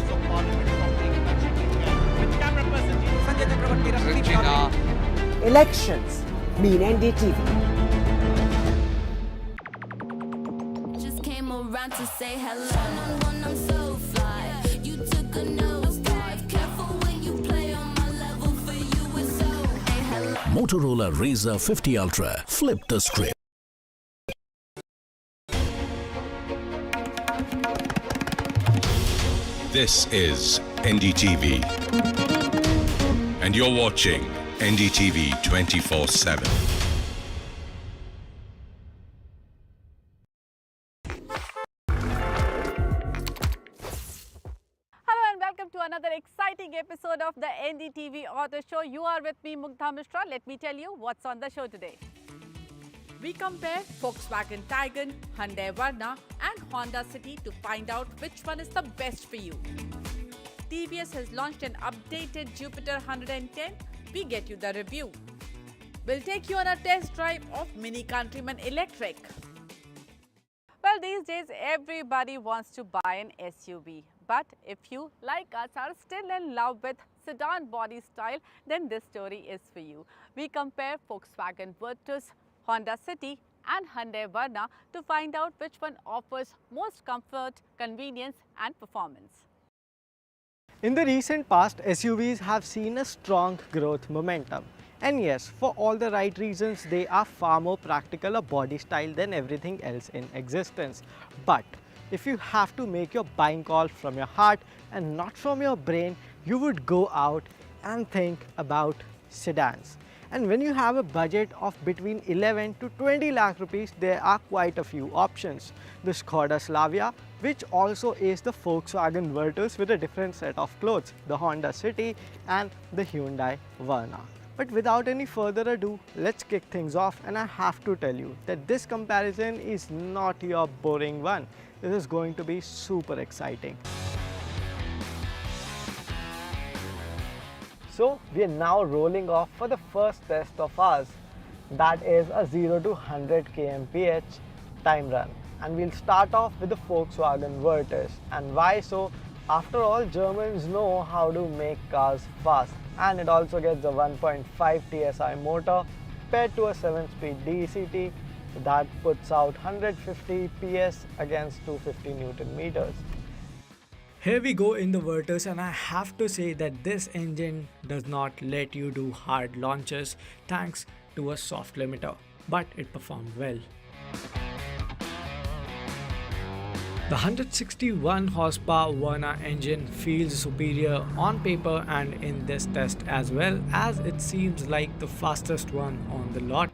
Elections mean NDTV. Just came around to say hello. I'm so fly. You took a nosedive. Careful when you play on my level. For you it's so. Hey, hello. Motorola Razr 50 Ultra. Flip the script. This is NDTV. And you're watching NDTV 24/7. Hello and welcome to another exciting episode of the NDTV Auto Show. You are with me, Mugdha Mishra. Let me tell you what's on the show today. We compare Volkswagen Tiguan, Hyundai Verna and Honda City to find out which one is the best for you. TVS has launched an updated Jupiter 110. We get you the review. We'll take you on a test drive of Mini Countryman Electric. Well, these days everybody wants to buy an SUV. But if you, like us, are still in love with sedan body style, then this story is for you. We compare Volkswagen Virtus, Honda City and Hyundai Verna to find out which one offers most comfort, convenience and performance. In the recent past, SUVs have seen a strong growth momentum. And yes, for all the right reasons, they are far more practical a body style than everything else in existence. But if you have to make your buying call from your heart and not from your brain, you would go out and think about sedans. And when you have a budget of between 11 to 20 lakh rupees, there are quite a few options. The Skoda Slavia, which also is the Volkswagen Virtus with a different set of clothes, the Honda City and the Hyundai Verna. But without any further ado, let's kick things off, and I have to tell you that this comparison is not your boring one. This is going to be super exciting. So we are now rolling off for the first test of ours, that is a 0 to 100 kmph time run, and we'll start off with the Volkswagen Virtus. And why so? After all, Germans know how to make cars fast, and it also gets a 1.5 TSI motor paired to a 7-speed DCT that puts out 150 PS against 250 Newton meters. Here we go in the Virtus, and I have to say that this engine does not let you do hard launches thanks to a soft limiter, but it performed well. The 161 horsepower Verna engine feels superior on paper and in this test, as well as it seems like the fastest one on the lot.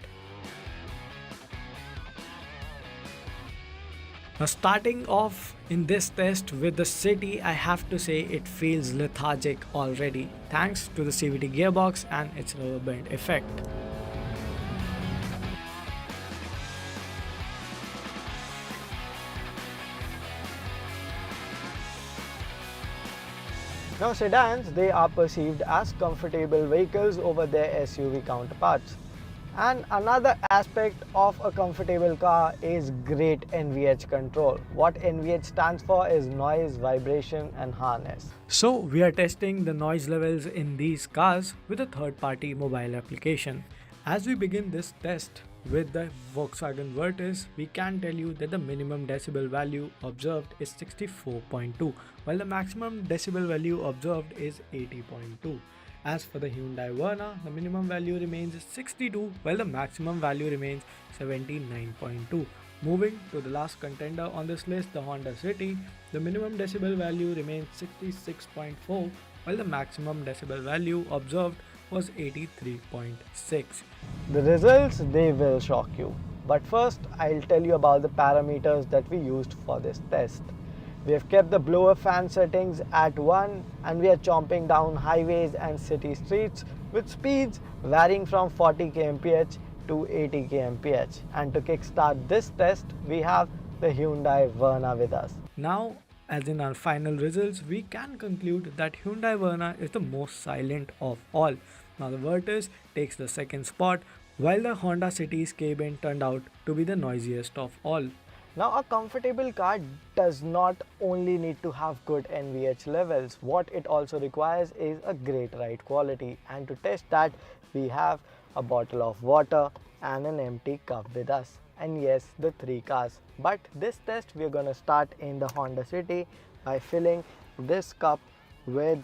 Now, starting off in this test with the City, I have to say it feels lethargic already thanks to the CVT gearbox and its rubber band effect. Now, sedans, they are perceived as comfortable vehicles over their SUV counterparts. And another aspect of a comfortable car is great NVH control. What NVH stands for is noise, vibration and harness. So we are testing the noise levels in these cars with a third-party mobile application. As we begin this test with the Volkswagen Virtus, we can tell you that the minimum decibel value observed is 64.2, while the maximum decibel value observed is 80.2. As for the Hyundai Verna, the minimum value remains 62, while the maximum value remains 79.2. Moving to the last contender on this list, the Honda City, the minimum decibel value remains 66.4, while the maximum decibel value observed was 83.6. The results, they will shock you. But first, I'll tell you about the parameters that we used for this test. We have kept the blower fan settings at 1, and we are chomping down highways and city streets with speeds varying from 40 kmph to 80 kmph. And to kickstart this test, we have the Hyundai Verna with us. Now, as in our final results, we can conclude that Hyundai Verna is the most silent of all. Now the Virtus takes the second spot, while the Honda City's cabin turned out to be the noisiest of all. Now a comfortable car does not only need to have good NVH levels, what it also requires is a great ride quality, and to test that we have a bottle of water and an empty cup with us, and yes, the 3 cars. But this test we are going to start in the Honda City by filling this cup with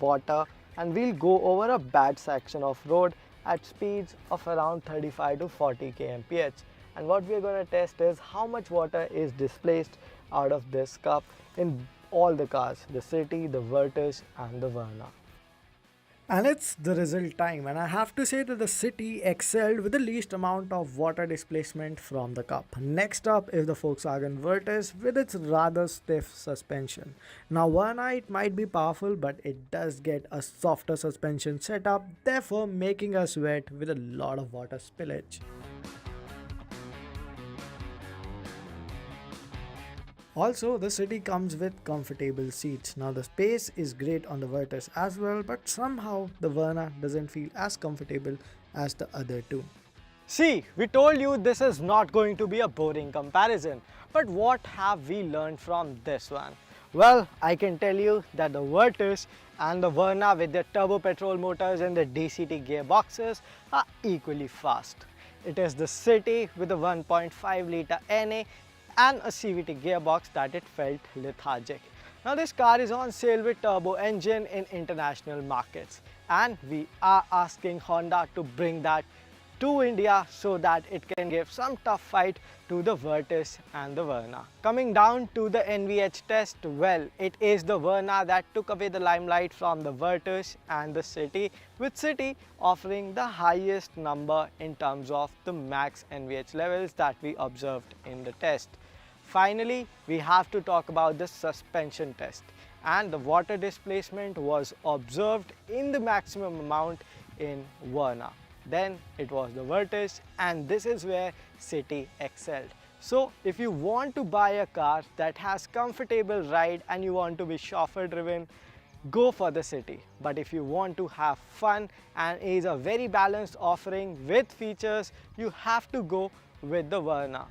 water, and we'll go over a bad section of road at speeds of around 35 to 40 kmph. And what we are going to test is how much water is displaced out of this cup in all the cars, the City, the Virtus and the Verna. And it's the result time, and I have to say that the City excelled with the least amount of water displacement from the cup. Next up is the Volkswagen Virtus with its rather stiff suspension. Now Verna, it might be powerful, but it does get a softer suspension setup, therefore making us wet with a lot of water spillage. Also, the City comes with comfortable seats. Now the space is great on the Virtus as well, but somehow the Verna doesn't feel as comfortable as the other two. See, we told you this is not going to be a boring comparison, but what have we learned from this one? Well, I can tell you that the Virtus and the Verna with their turbo petrol motors and the DCT gearboxes are equally fast. It is the City with a 1.5 litre NA and a CVT gearbox that it felt lethargic. Now this car is on sale with turbo engine in international markets, and we are asking Honda to bring that to India so that it can give some tough fight to the Virtus and the Verna. Coming down to the NVH test, well, it is the Verna that took away the limelight from the Virtus and the City, with City offering the highest number in terms of the max NVH levels that we observed in the test. Finally, we have to talk about the suspension test, and the water displacement was observed in the maximum amount in Verna. Then it was the Virtus, and this is where City excelled. So if you want to buy a car that has comfortable ride and you want to be chauffeur driven, go for the City. But if you want to have fun and is a very balanced offering with features, you have to go with the Verna.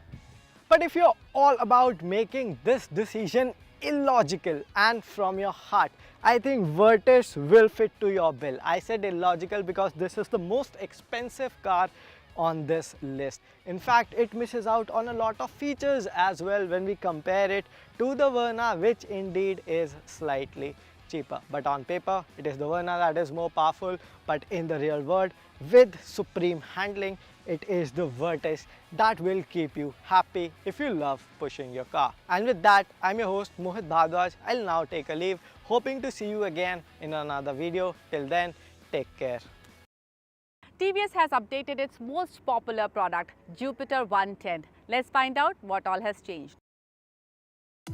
But if you're all about making this decision illogical and from your heart, I think Virtus will fit to your bill. I said illogical because this is the most expensive car on this list. In fact, it misses out on a lot of features as well when we compare it to the Verna, which indeed is slightly cheaper. But on paper, it is the Verna that is more powerful, but in the real world, with supreme handling, it is the Virtus that will keep you happy if you love pushing your car. And with that, I'm your host Mohit Bhardwaj. I'll now take a leave, hoping to see you again in another video. Till then, take care. TVS has updated its most popular product, Jupiter 110. Let's find out what all has changed.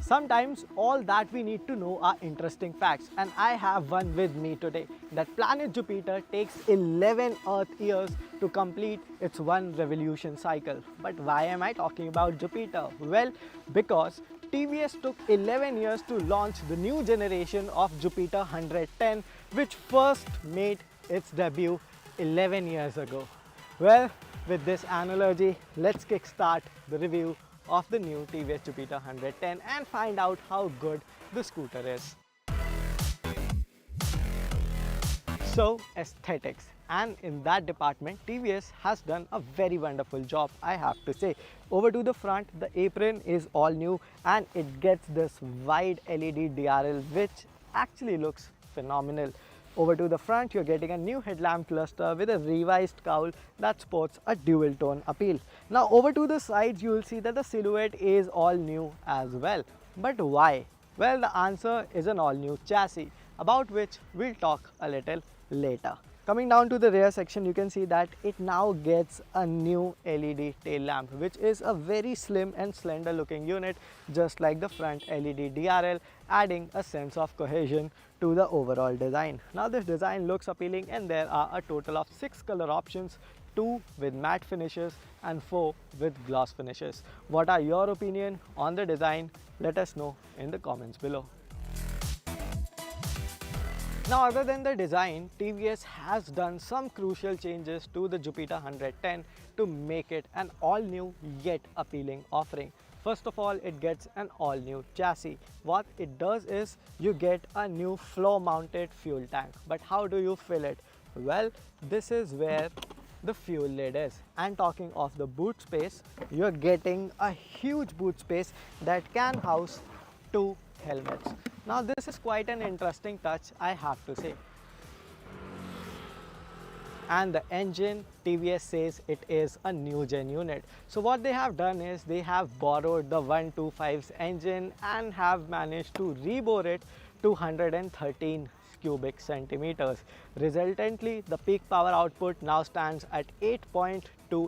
Sometimes all that we need to know are interesting facts, and I have one with me today. That planet Jupiter takes 11 Earth years to complete its one revolution cycle. But why am I talking about Jupiter? Well, because TVS took 11 years to launch the new generation of Jupiter 110, which first made its debut 11 years ago. Well, with this analogy, let's kickstart the review of the new TVS Jupiter 110 and find out how good the scooter is. So, aesthetics, and in that department TVS has done a very wonderful job, I have to say. Over to the front, the apron is all new and it gets this wide LED DRL which actually looks phenomenal. Over to the front, you're getting a new headlamp cluster with a revised cowl that sports a dual tone appeal. Now over to the sides, you will see that the silhouette is all new as well. But why? Well, the answer is an all new chassis, about which we'll talk a little later. Coming down to the rear section, you can see that it now gets a new LED tail lamp, which is a very slim and slender looking unit, just like the front LED DRL, adding a sense of cohesion to the overall design. Now this design looks appealing and there are a total of 6 color options 2 with matte finishes and 4 with gloss finishes. What are your opinion on the design? Let us know in the comments below. Now, other than the design, TVS has done some crucial changes to the Jupiter 110 to make it an all-new yet appealing offering. First of all, it gets an all-new chassis. What it does is you get a new floor-mounted fuel tank. But how do you fill it? Well, this is where the fuel lid is. And talking of the boot space, you're getting a huge boot space that can house 2 helmets. Now, this is quite an interesting touch, I have to say. And the engine, TVS says it is a new gen unit. So what they have done is they have borrowed the 125's engine and have managed to rebore it to 113 cubic centimeters. Resultantly, the peak power output now stands at 8.2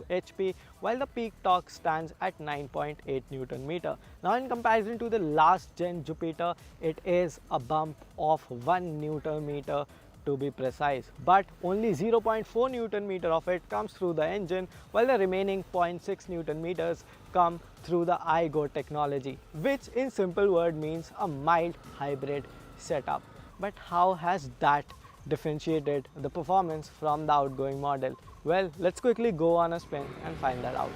HP, while the peak torque stands at 9.8 Newton meter. Now, in comparison to the last gen Jupiter, it is a bump of 1 Newton meter to be precise, but only 0.4 Newton meter of it comes through the engine, while the remaining 0.6 Newton meters come through the iGo technology, which in simple word means a mild hybrid setup. But how has that differentiated the performance from the outgoing model? Well, let's quickly go on a spin and find that out.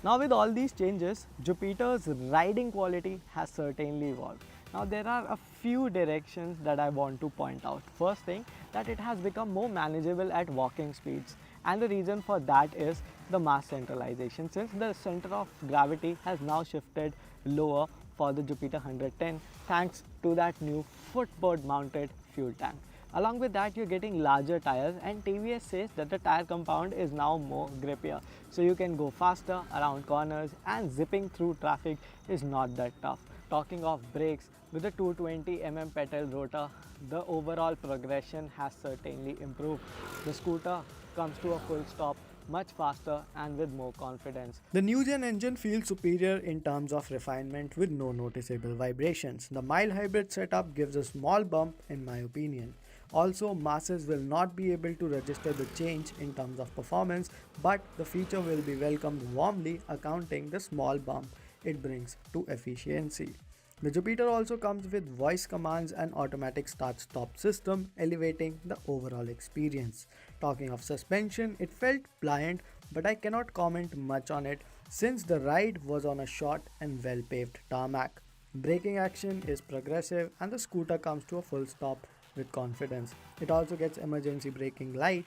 Now, with all these changes, Jupiter's riding quality has certainly evolved. Now, there are a few directions that I want to point out. First thing, that it has become more manageable at walking speeds, and the reason for that is the mass centralization, since the center of gravity has now shifted lower for the Jupiter 110 thanks to that new footboard mounted fuel tank. Along with that, you're getting larger tires, and TVS says that the tire compound is now more grippier, so you can go faster around corners and zipping through traffic is not that tough. Talking of brakes, with the 220 mm pedal rotor, the overall progression has certainly improved. The scooter comes to a full stop much faster and with more confidence. The new gen engine feels superior in terms of refinement with no noticeable vibrations. The mild hybrid setup gives a small bump in my opinion. Also, masses will not be able to register the change in terms of performance, but the feature will be welcomed warmly, accounting the small bump it brings to efficiency. The Jupiter also comes with voice commands and automatic start-stop system, elevating the overall experience. Talking of suspension, it felt pliant, but I cannot comment much on it since the ride was on a short and well-paved tarmac. Braking action is progressive and the scooter comes to a full stop with confidence. It also gets emergency braking light,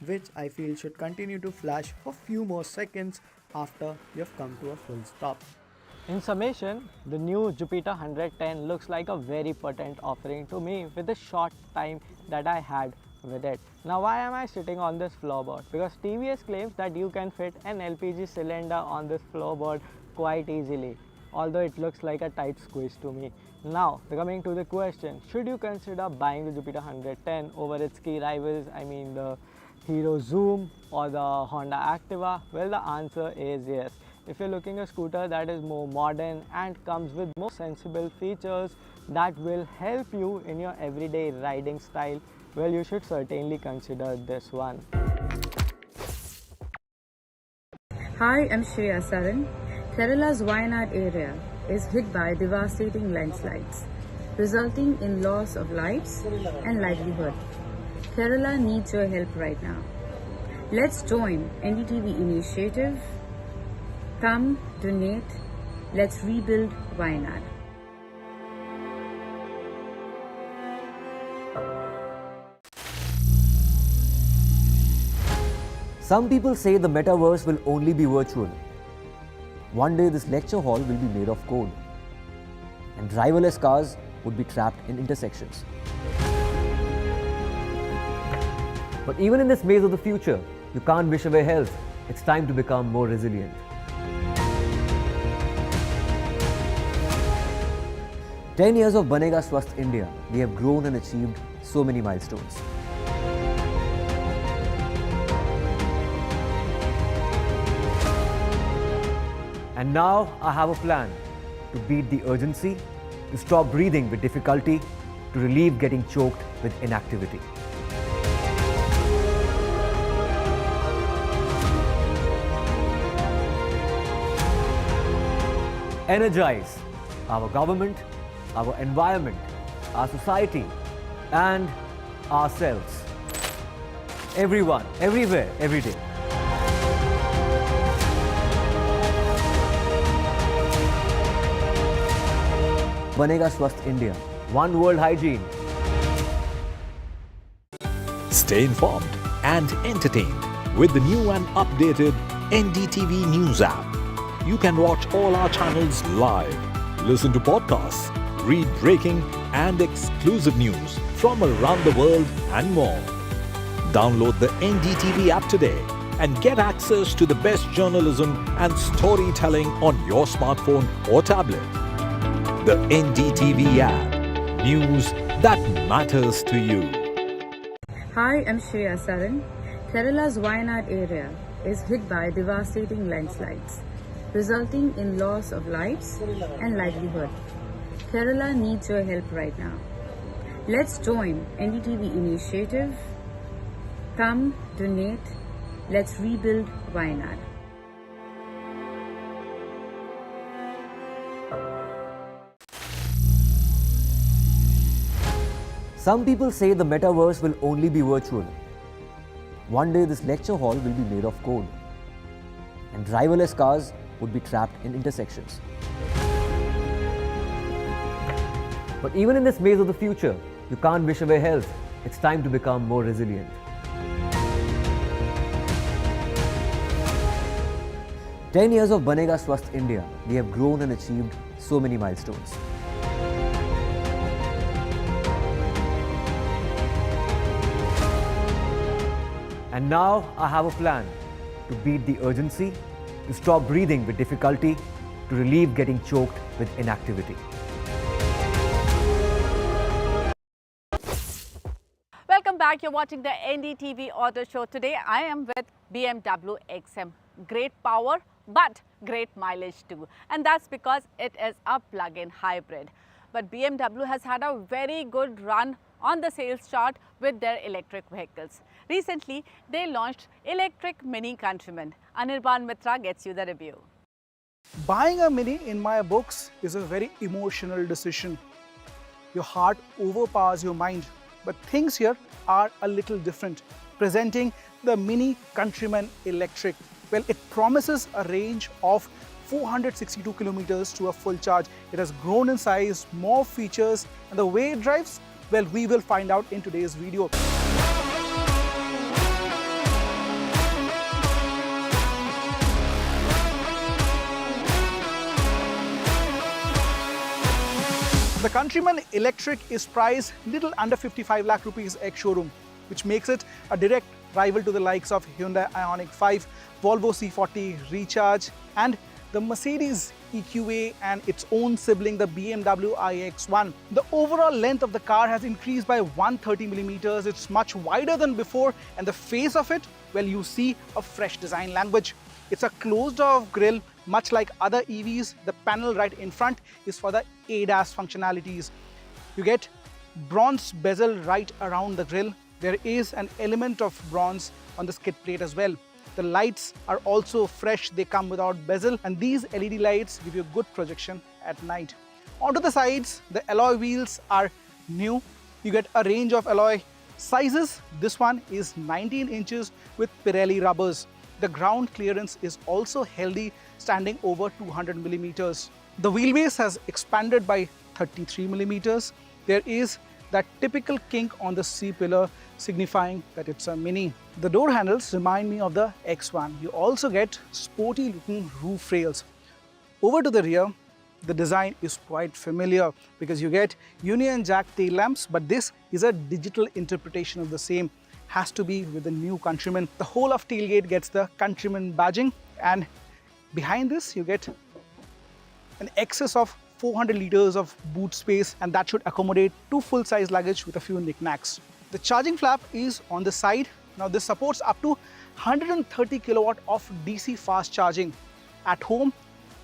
which I feel should continue to flash for few more seconds after you've come to a full stop. In summation, the new Jupiter 110 looks like a very potent offering to me with the short time that I had with it. Now, why am I sitting on this floorboard? Because TVS claims that you can fit an LPG cylinder on this floorboard quite easily, although it looks like a tight squeeze to me. Now, coming to the question, should you consider buying the Jupiter 110 over its key rivals, I mean the Hero Zoom or the Honda Activa? Well, the answer is yes. If you're looking at a scooter that is more modern and comes with more sensible features that will help you in your everyday riding style, well, you should certainly consider this one. Hi, I'm Shreya Saran. Kerala's Wayanad area is hit by devastating landslides, resulting in loss of lives and livelihood. Kerala needs your help right now. Let's join NDTV initiative. Come, donate, let's rebuild Wayanad. Some people say the metaverse will only be virtual. One day this lecture hall will be made of code, and driverless cars would be trapped in intersections. But even in this maze of the future, you can't wish away health. It's time to become more resilient. 10 years of Banega Swasth India, we have grown and achieved so many milestones. And now I have a plan to beat the urgency, to stop breathing with difficulty, to relieve getting choked with inactivity. energize our government, our environment, our society, and ourselves. Everyone, everywhere, every day. Banega Swasth India. One world hygiene. Stay informed and entertained with the new and updated NDTV News app. You can watch all our channels live, listen to podcasts, read breaking and exclusive news from around the world and more. Download the NDTV app today and get access to the best journalism and storytelling on your smartphone or tablet. The NDTV app. News that matters to you. Hi, I'm Shreya Saran. Kerala's Wayanad area is hit by devastating landslides, resulting in loss of lives and livelihood. Kerala needs your help right now. Let's join NDTV initiative. Come, donate. Let's rebuild Wayanad. Some people say the metaverse will only be virtual. One day this lecture hall will be made of code, and driverless cars would be trapped in intersections. But even in this maze of the future, you can't wish away health. It's time to become more resilient. 10 years of Banega Swasth India, we have grown and achieved so many milestones. And now I have a plan to beat the urgency, to stop breathing with difficulty, to relieve getting choked with inactivity. Welcome back. You're watching the NDTV Auto Show. Today I am with BMW XM. Great power, but great mileage too. And that's because it is a plug-in hybrid. But BMW has had a very good run on the sales chart with their electric vehicles. Recently, they launched electric Mini Countryman. Anirban Mitra gets you the review. Buying a Mini in my books is a very emotional decision. Your heart overpowers your mind, but things here are a little different. Presenting the Mini Countryman Electric. Well, it promises a range of 462 kilometers to a full charge. It has grown in size, more features, and the way it drives, well, we will find out in today's video. The Countryman Electric is priced little under 55 lakh rupees ex-showroom, which makes it a direct rival to the likes of Hyundai Ioniq 5, Volvo C40 Recharge, and the Mercedes EQA and its own sibling, the BMW iX1. The overall length of the car has increased by 130 millimeters. It's much wider than before, and the face of it, well, you see a fresh design language. It's a closed-off grille, much like other EVs. The panel right in front is for the ADAS functionalities. You get bronze bezel right around the grille. There is an element of bronze on the skid plate as well. The lights are also fresh, they come without bezel, and these LED lights give you good projection at night. Onto the sides, the alloy wheels are new. You get a range of alloy sizes. This one is 19 inches with Pirelli rubbers. The ground clearance is also healthy, standing over 200 millimeters. The wheelbase has expanded by 33 millimeters. There is that typical kink on the C-pillar, signifying that it's a Mini. The door handles remind me of the X1. You also get sporty looking roof rails. Over to the rear, the design is quite familiar because you get Union Jack tail lamps, but this is a digital interpretation of the same. Has to be with the new Countryman. The whole of tailgate gets the Countryman badging, and behind this you get an excess of 400 liters of boot space, and that should accommodate 2 full-size luggage with a few knickknacks. The charging flap is on the side. Now this supports up to 130 kilowatt of DC fast charging. At home,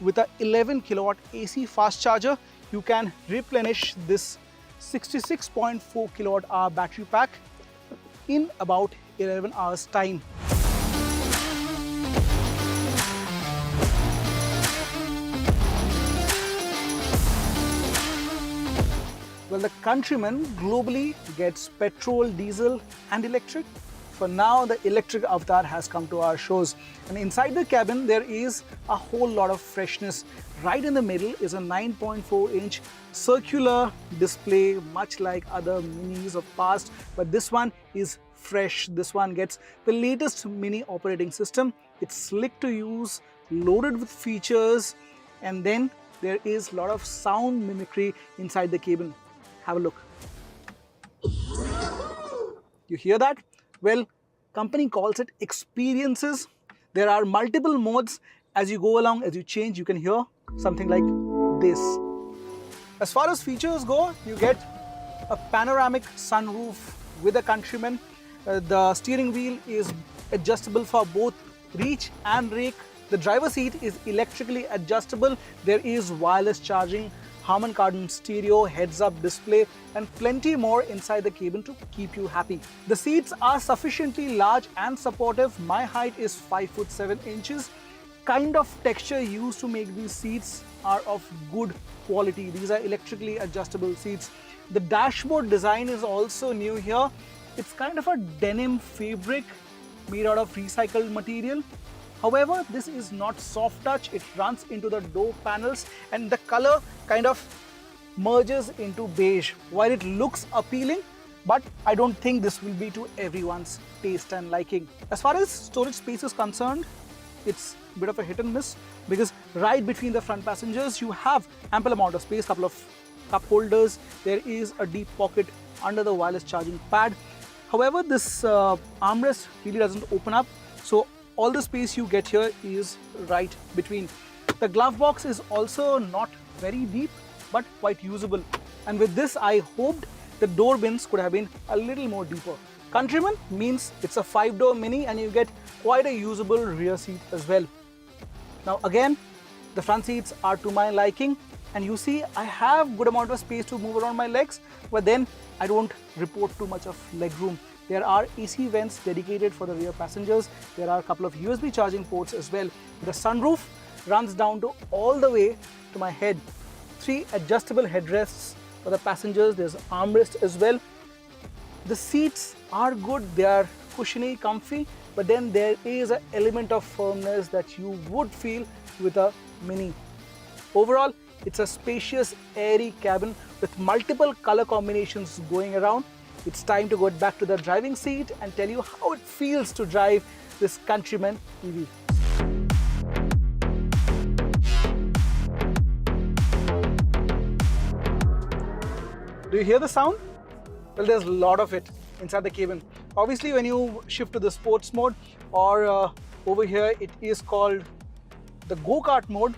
with a 11 kilowatt AC fast charger, you can replenish this 66.4 kilowatt hour battery pack in about 11 hours time. Well, the Countryman globally gets petrol, diesel and electric. For now, the electric avatar has come to our shows. And inside the cabin, there is a whole lot of freshness. Right in the middle is a 9.4-inch circular display, much like other minis of past. But this one is fresh. This one gets the latest mini operating system. It's slick to use, loaded with features, and then there is a lot of sound mimicry inside the cabin. Have a look. You hear that? Well, company calls it experiences. There are multiple modes. As you go along, as you change, you can hear something like this. As far as features go, you get a panoramic sunroof with a Countryman. The steering wheel is adjustable for both reach and rake. The driver's seat is electrically adjustable. There is wireless charging, Harman Kardon stereo, heads-up display, and plenty more inside the cabin to keep you happy. The seats are sufficiently large and supportive. My height is 5'7". Kind of texture used to make these seats are of good quality. These are electrically adjustable seats. The dashboard design is also new here. It's kind of a denim fabric made out of recycled material. However, this is not soft touch. It runs into the door panels and the color kind of merges into beige. While it looks appealing, but I don't think this will be to everyone's taste and liking. As far as storage space is concerned, it's a bit of a hit and miss, because right between the front passengers, you have ample amount of space, couple of cup holders. There is a deep pocket under the wireless charging pad. However, this armrest really doesn't open up, so all the space you get here is right between. The glove box is also not very deep, but quite usable. And with this, I hoped the door bins could have been a little more deeper. Countryman means it's a 5-door mini and you get quite a usable rear seat as well. Now again, the front seats are to my liking, and you see I have good amount of space to move around my legs, but then I don't report too much of leg room. There are AC vents dedicated for the rear passengers. There are a couple of USB charging ports as well. The sunroof runs down to all the way to my head. 3 adjustable headrests for the passengers. There's armrest as well. The seats are good. They are cushiony, comfy, but then there is an element of firmness that you would feel with a Mini. Overall, it's a spacious, airy cabin with multiple color combinations going around. It's time to go back to the driving seat and tell you how it feels to drive this Countryman EV. Do you hear the sound? Well, there's a lot of it inside the cabin. Obviously, when you shift to the sports mode, or over here it is called the go-kart mode,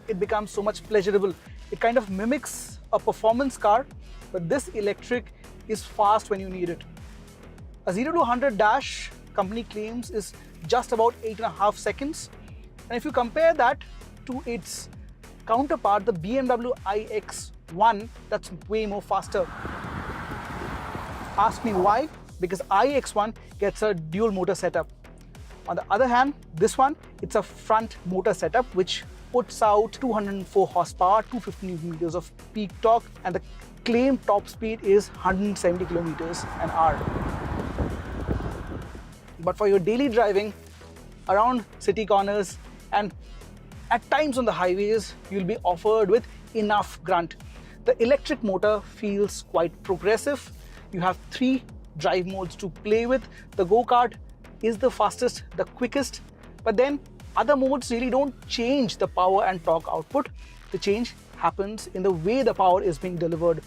it becomes so much pleasurable. It kind of mimics a performance car, but this electric is fast when you need it. A 0 to 100 dash, company claims, is just about 8.5 seconds. And if you compare that to its counterpart, the BMW iX1, that's way more faster. Ask me why? Because iX1 gets a dual motor setup. On the other hand, this one, it's a front motor setup which puts out 204 horsepower, 250 Newton meters of peak torque, and the claimed top speed is 170 kilometers an hour. But for your daily driving around city corners and at times on the highways, you'll be offered with enough grunt. The electric motor feels quite progressive. You have 3 drive modes to play with. The go-kart is the fastest, the quickest, but then other modes really don't change the power and torque output. The change happens in the way the power is being delivered.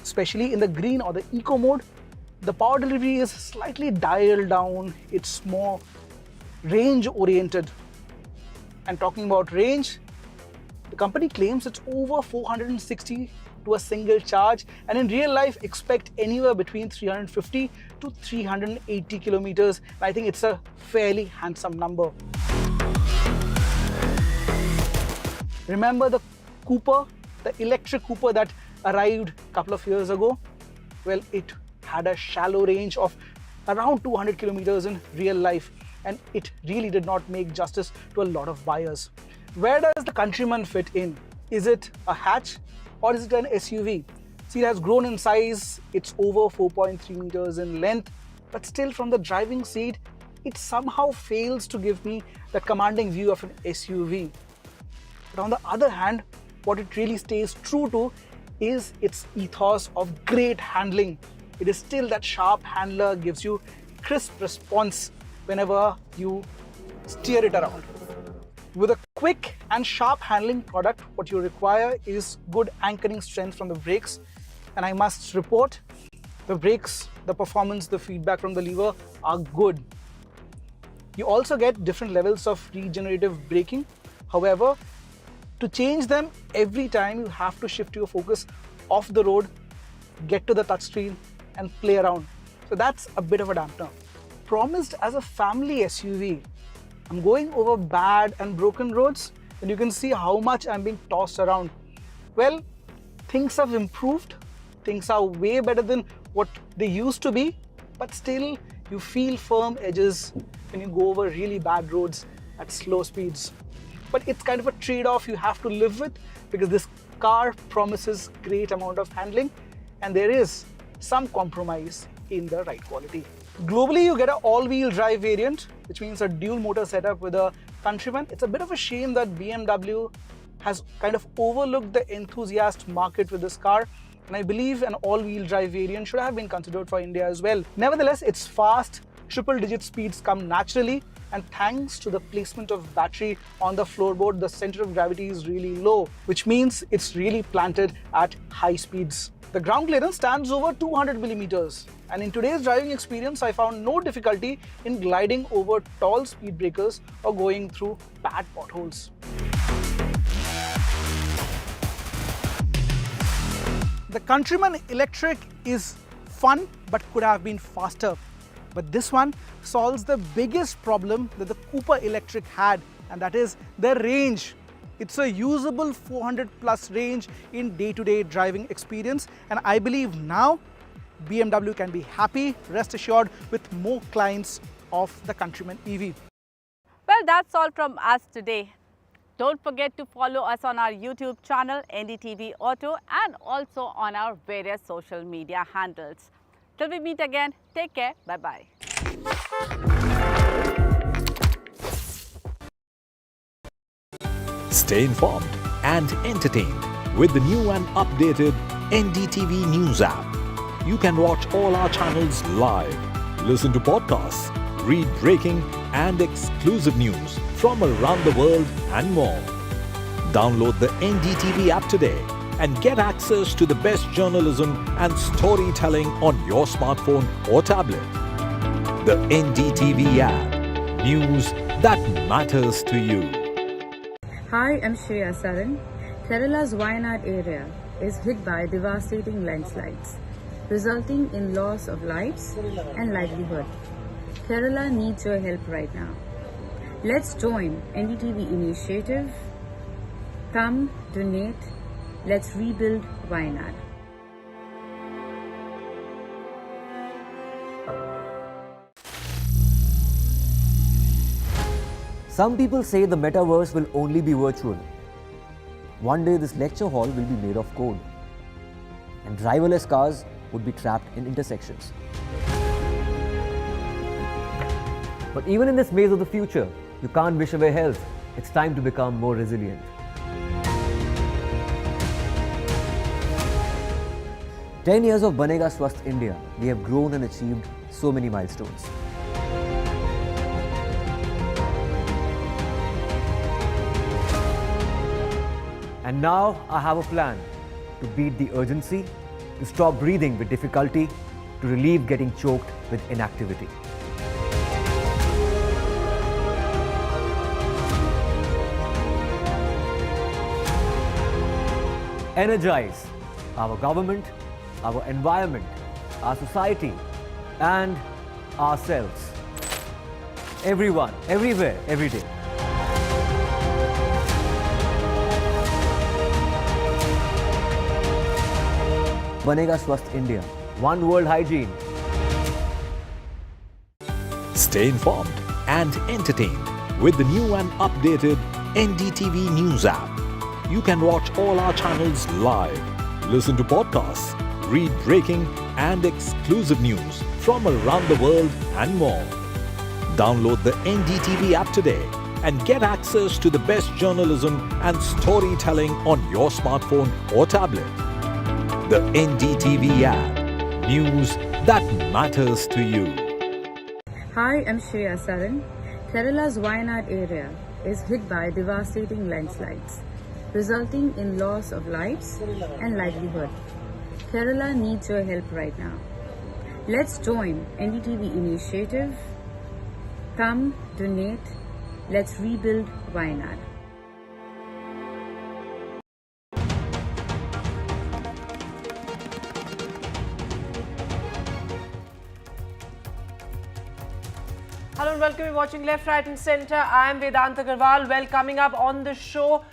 Especially in the green or the eco mode, the power delivery is slightly dialed down. It's more range oriented. And talking about range, the company claims it's over 460 to a single charge, and in real life expect anywhere between 350 to 380 kilometers. And I think it's a fairly handsome number. Remember the Cooper, the electric Cooper that arrived a couple of years ago? Well, it had a shallow range of around 200 kilometers in real life, and it really did not make justice to a lot of buyers. Where does the Countryman fit in? Is it a hatch or is it an SUV? See, it has grown in size, it's over 4.3 meters in length, but still from the driving seat, it somehow fails to give me the commanding view of an SUV. But on the other hand, what it really stays true to is its ethos of great handling. It is still that sharp handler, gives you crisp response whenever you steer it around. With a quick and sharp handling product, what you require is good anchoring strength from the brakes. And I must report, the brakes, the performance, the feedback from the lever are good. You also get different levels of regenerative braking. However, to change them every time, you have to shift your focus off the road, get to the touchscreen and play around. So that's a bit of a dampener. Promised as a family SUV, I'm going over bad and broken roads, and you can see how much I'm being tossed around. Well, things have improved. Things are way better than what they used to be, but still you feel firm edges when you go over really bad roads at slow speeds. But it's kind of a trade-off you have to live with, because this car promises great amount of handling and there is some compromise in the ride quality. Globally, you get an all-wheel drive variant, which means a dual motor setup with a Countryman. It's a bit of a shame that BMW has kind of overlooked the enthusiast market with this car, and I believe an all-wheel drive variant should have been considered for India as well. Nevertheless, it's fast, triple-digit speeds come naturally, and thanks to the placement of battery on the floorboard, the center of gravity is really low, which means it's really planted at high speeds. The ground clearance stands over 200 millimeters, and in today's driving experience, I found no difficulty in gliding over tall speed breakers or going through bad potholes. The Countryman Electric is fun but could have been faster. But this one solves the biggest problem that the Cooper Electric had, and that is the range. It's a usable 400 plus range in day-to-day driving experience, and I believe now BMW can be happy, rest assured, with more clients of the Countryman EV. Well, that's all from us today. Don't forget to follow us on our YouTube channel, NDTV Auto, and also on our various social media handles. Till we meet again, take care, bye-bye. Stay informed and entertained with the new and updated NDTV News app. You can watch all our channels live, listen to podcasts, read breaking and exclusive news from around the world and more. Download the NDTV app today and get access to the best journalism and storytelling on your smartphone or tablet. The NDTV app. News that matters to you. Hi, I'm Shreya Saran. Kerala's Wayanad area is hit by devastating landslides, resulting in loss of lives and livelihood. Kerala needs your help right now. Let's join NDTV initiative. Come, donate. Let's rebuild Wayanad. Some people say the metaverse will only be virtual. One day this lecture hall will be made of code, and driverless cars would be trapped in intersections. But even in this maze of the future, you can't wish away health. It's time to become more resilient. "10 years of Banega Swasth India, we have grown and achieved so many milestones. And now I have a plan to beat the urgency, to stop breathing with difficulty, to relieve getting choked with inactivity. Energize our government, our environment, our society, and ourselves. Everyone, everywhere, every day. Banega Swasth India. One world hygiene. Stay informed and entertained with the new and updated NDTV News app. You can watch all our channels live, listen to podcasts, read breaking and exclusive news from around the world and more. Download the NDTV app today and get access to the best journalism and storytelling on your smartphone or tablet. The NDTV app. News that matters to you. Hi, I'm Shreya Saran. Kerala's Wayanad area is hit by devastating landslides, resulting in loss of lives and livelihood. Kerala needs your help right now. Let's join NDTV initiative. Come, donate, let's rebuild Wayanad. Hello and welcome. You're watching Left, Right and Centre. I am Vedant Agarwal. Well, coming up on the show,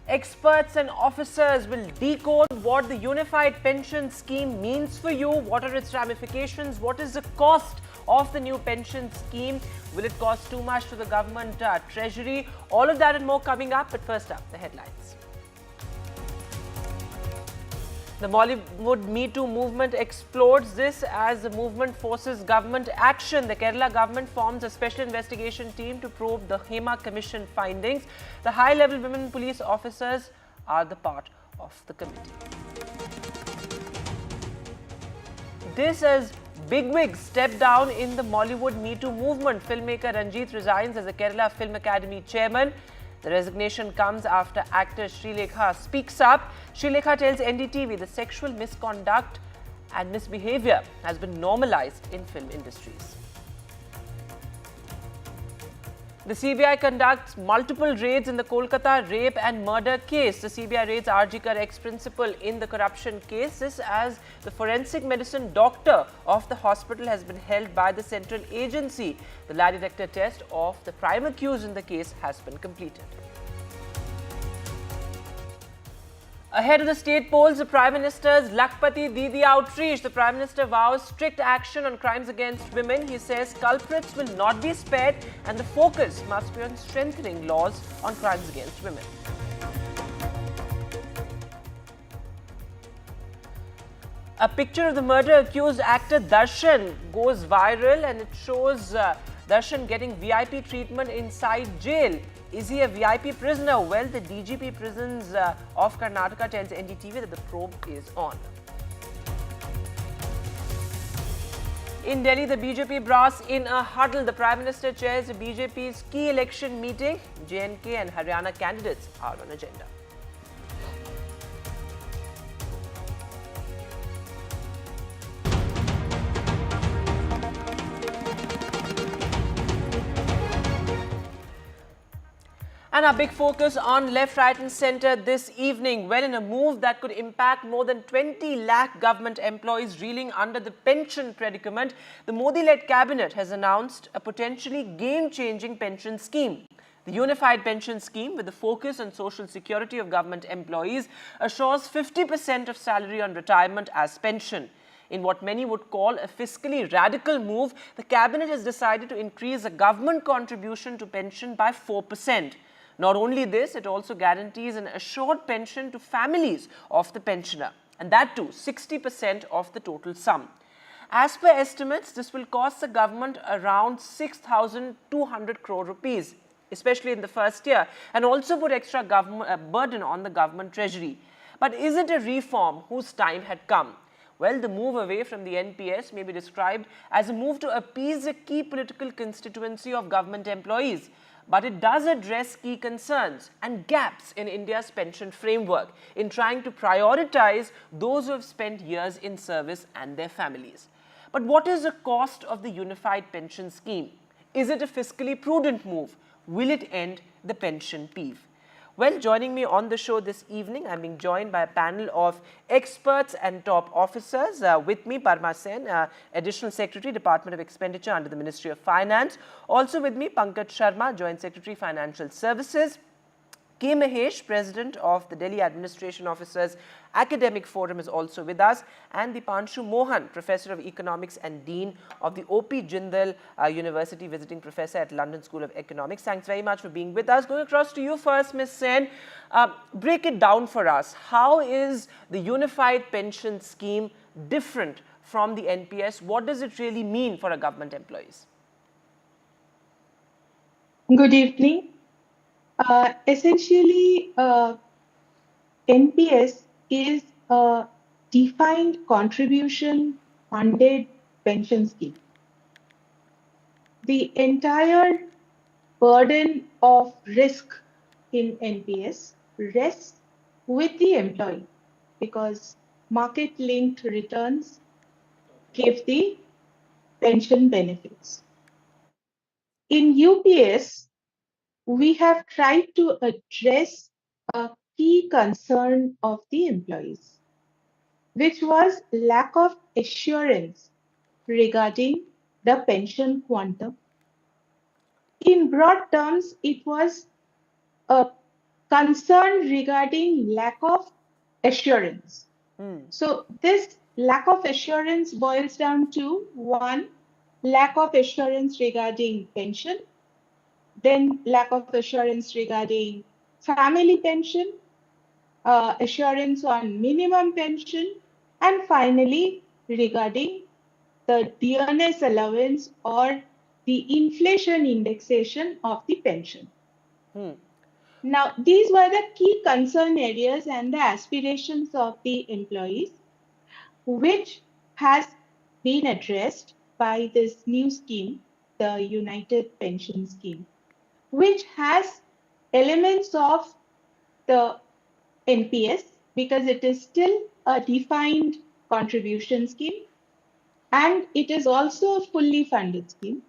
experts and officers will decode what the unified pension scheme means for you. What are its ramifications? What is the cost of the new pension scheme? Will it cost too much to the government treasury? All of that and more coming up. But first up, the headlines. The Bollywood Me Too movement explodes this as the movement forces government action. The Kerala government forms a special investigation team to probe the Hema Commission findings. The high-level women police officers are the part of the committee. This as bigwigs step down in the Bollywood Me Too movement. Filmmaker Ranjit resigns as the Kerala Film Academy chairman. The resignation comes after actor Srilekha speaks up. Srilekha tells NDTV the sexual misconduct and misbehavior has been normalized in film industries. The CBI conducts multiple raids in the Kolkata rape and murder case. The CBI raids Arjikar ex-principal in the corruption case. This as the forensic medicine doctor of the hospital has been held by the central agency. The lie detector test of the prime accused in the case has been completed. Ahead of the state polls, the Prime Minister's Lakhpati Didi outreach. The Prime Minister vows strict action on crimes against women. He says culprits will not be spared and the focus must be on strengthening laws on crimes against women. A picture of the murder-accused actor Darshan goes viral and it shows Darshan getting VIP treatment inside jail. Is he a VIP prisoner? Well, the DGP prisons of Karnataka tells NDTV that the probe is on. In Delhi, the BJP brass in a huddle. The Prime Minister chairs the BJP's key election meeting. J&K and Haryana candidates are on agenda. And our big focus on Left, Right and Centre this evening. Well, in a move that could impact more than 20 lakh government employees reeling under the pension predicament, the Modi-led cabinet has announced a potentially game-changing pension scheme. The unified pension scheme, with the focus on social security of government employees, assures 50% of salary on retirement as pension. In what many would call a fiscally radical move, the cabinet has decided to increase the government contribution to pension by 4%. Not only this, it also guarantees an assured pension to families of the pensioner, and that too 60% of the total sum. As per estimates, this will cost the government around 6,200 crore rupees, especially in the first year, and also put extra burden on the government treasury. But is it a reform whose time had come? Well, the move away from the NPS may be described as a move to appease a key political constituency of government employees. But it does address key concerns and gaps in India's pension framework in trying to prioritize those who have spent years in service and their families. But what is the cost of the unified pension scheme? Is it a fiscally prudent move? Will it end the pension peeve? Well, joining me on the show this evening, I'm being joined by a panel of experts and top officers. With me, Parma Sen, Additional Secretary, Department of Expenditure under the Ministry of Finance. Also with me, Pankaj Sharma, Joint Secretary, Financial Services. K. Mahesh, President of the Delhi Administration Officers Academic Forum, is also with us, and Dipanshu Mohan, Professor of Economics and Dean of the O.P. Jindal University, visiting professor at London School of Economics. Thanks very much for being with us. Going across to you first, Ms. Sen. Break it down for us. How is the unified pension scheme different from the NPS? What does it really mean for our government employees? Good evening. Essentially, NPS is a defined contribution funded pension scheme. The entire burden of risk in NPS rests with the employee because market linked returns give the pension benefits. In UPS, we have tried to address a key concern of the employees, which was lack of assurance regarding the pension quantum. In broad terms, it was a concern regarding lack of assurance. So this lack of assurance boils down to one, lack of assurance regarding pension, then lack of assurance regarding family pension, assurance on minimum pension, and finally regarding the dearness allowance or the inflation indexation of the pension. Now, these were the key concern areas and the aspirations of the employees, which has been addressed by this new scheme, the United Pension Scheme, which has elements of the NPS because it is still a defined contribution scheme and it is also a fully funded scheme,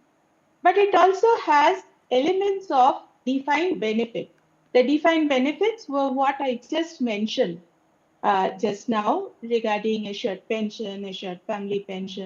but it also has elements of defined benefit. The defined benefits were what I just mentioned just now regarding assured pension, assured family pension,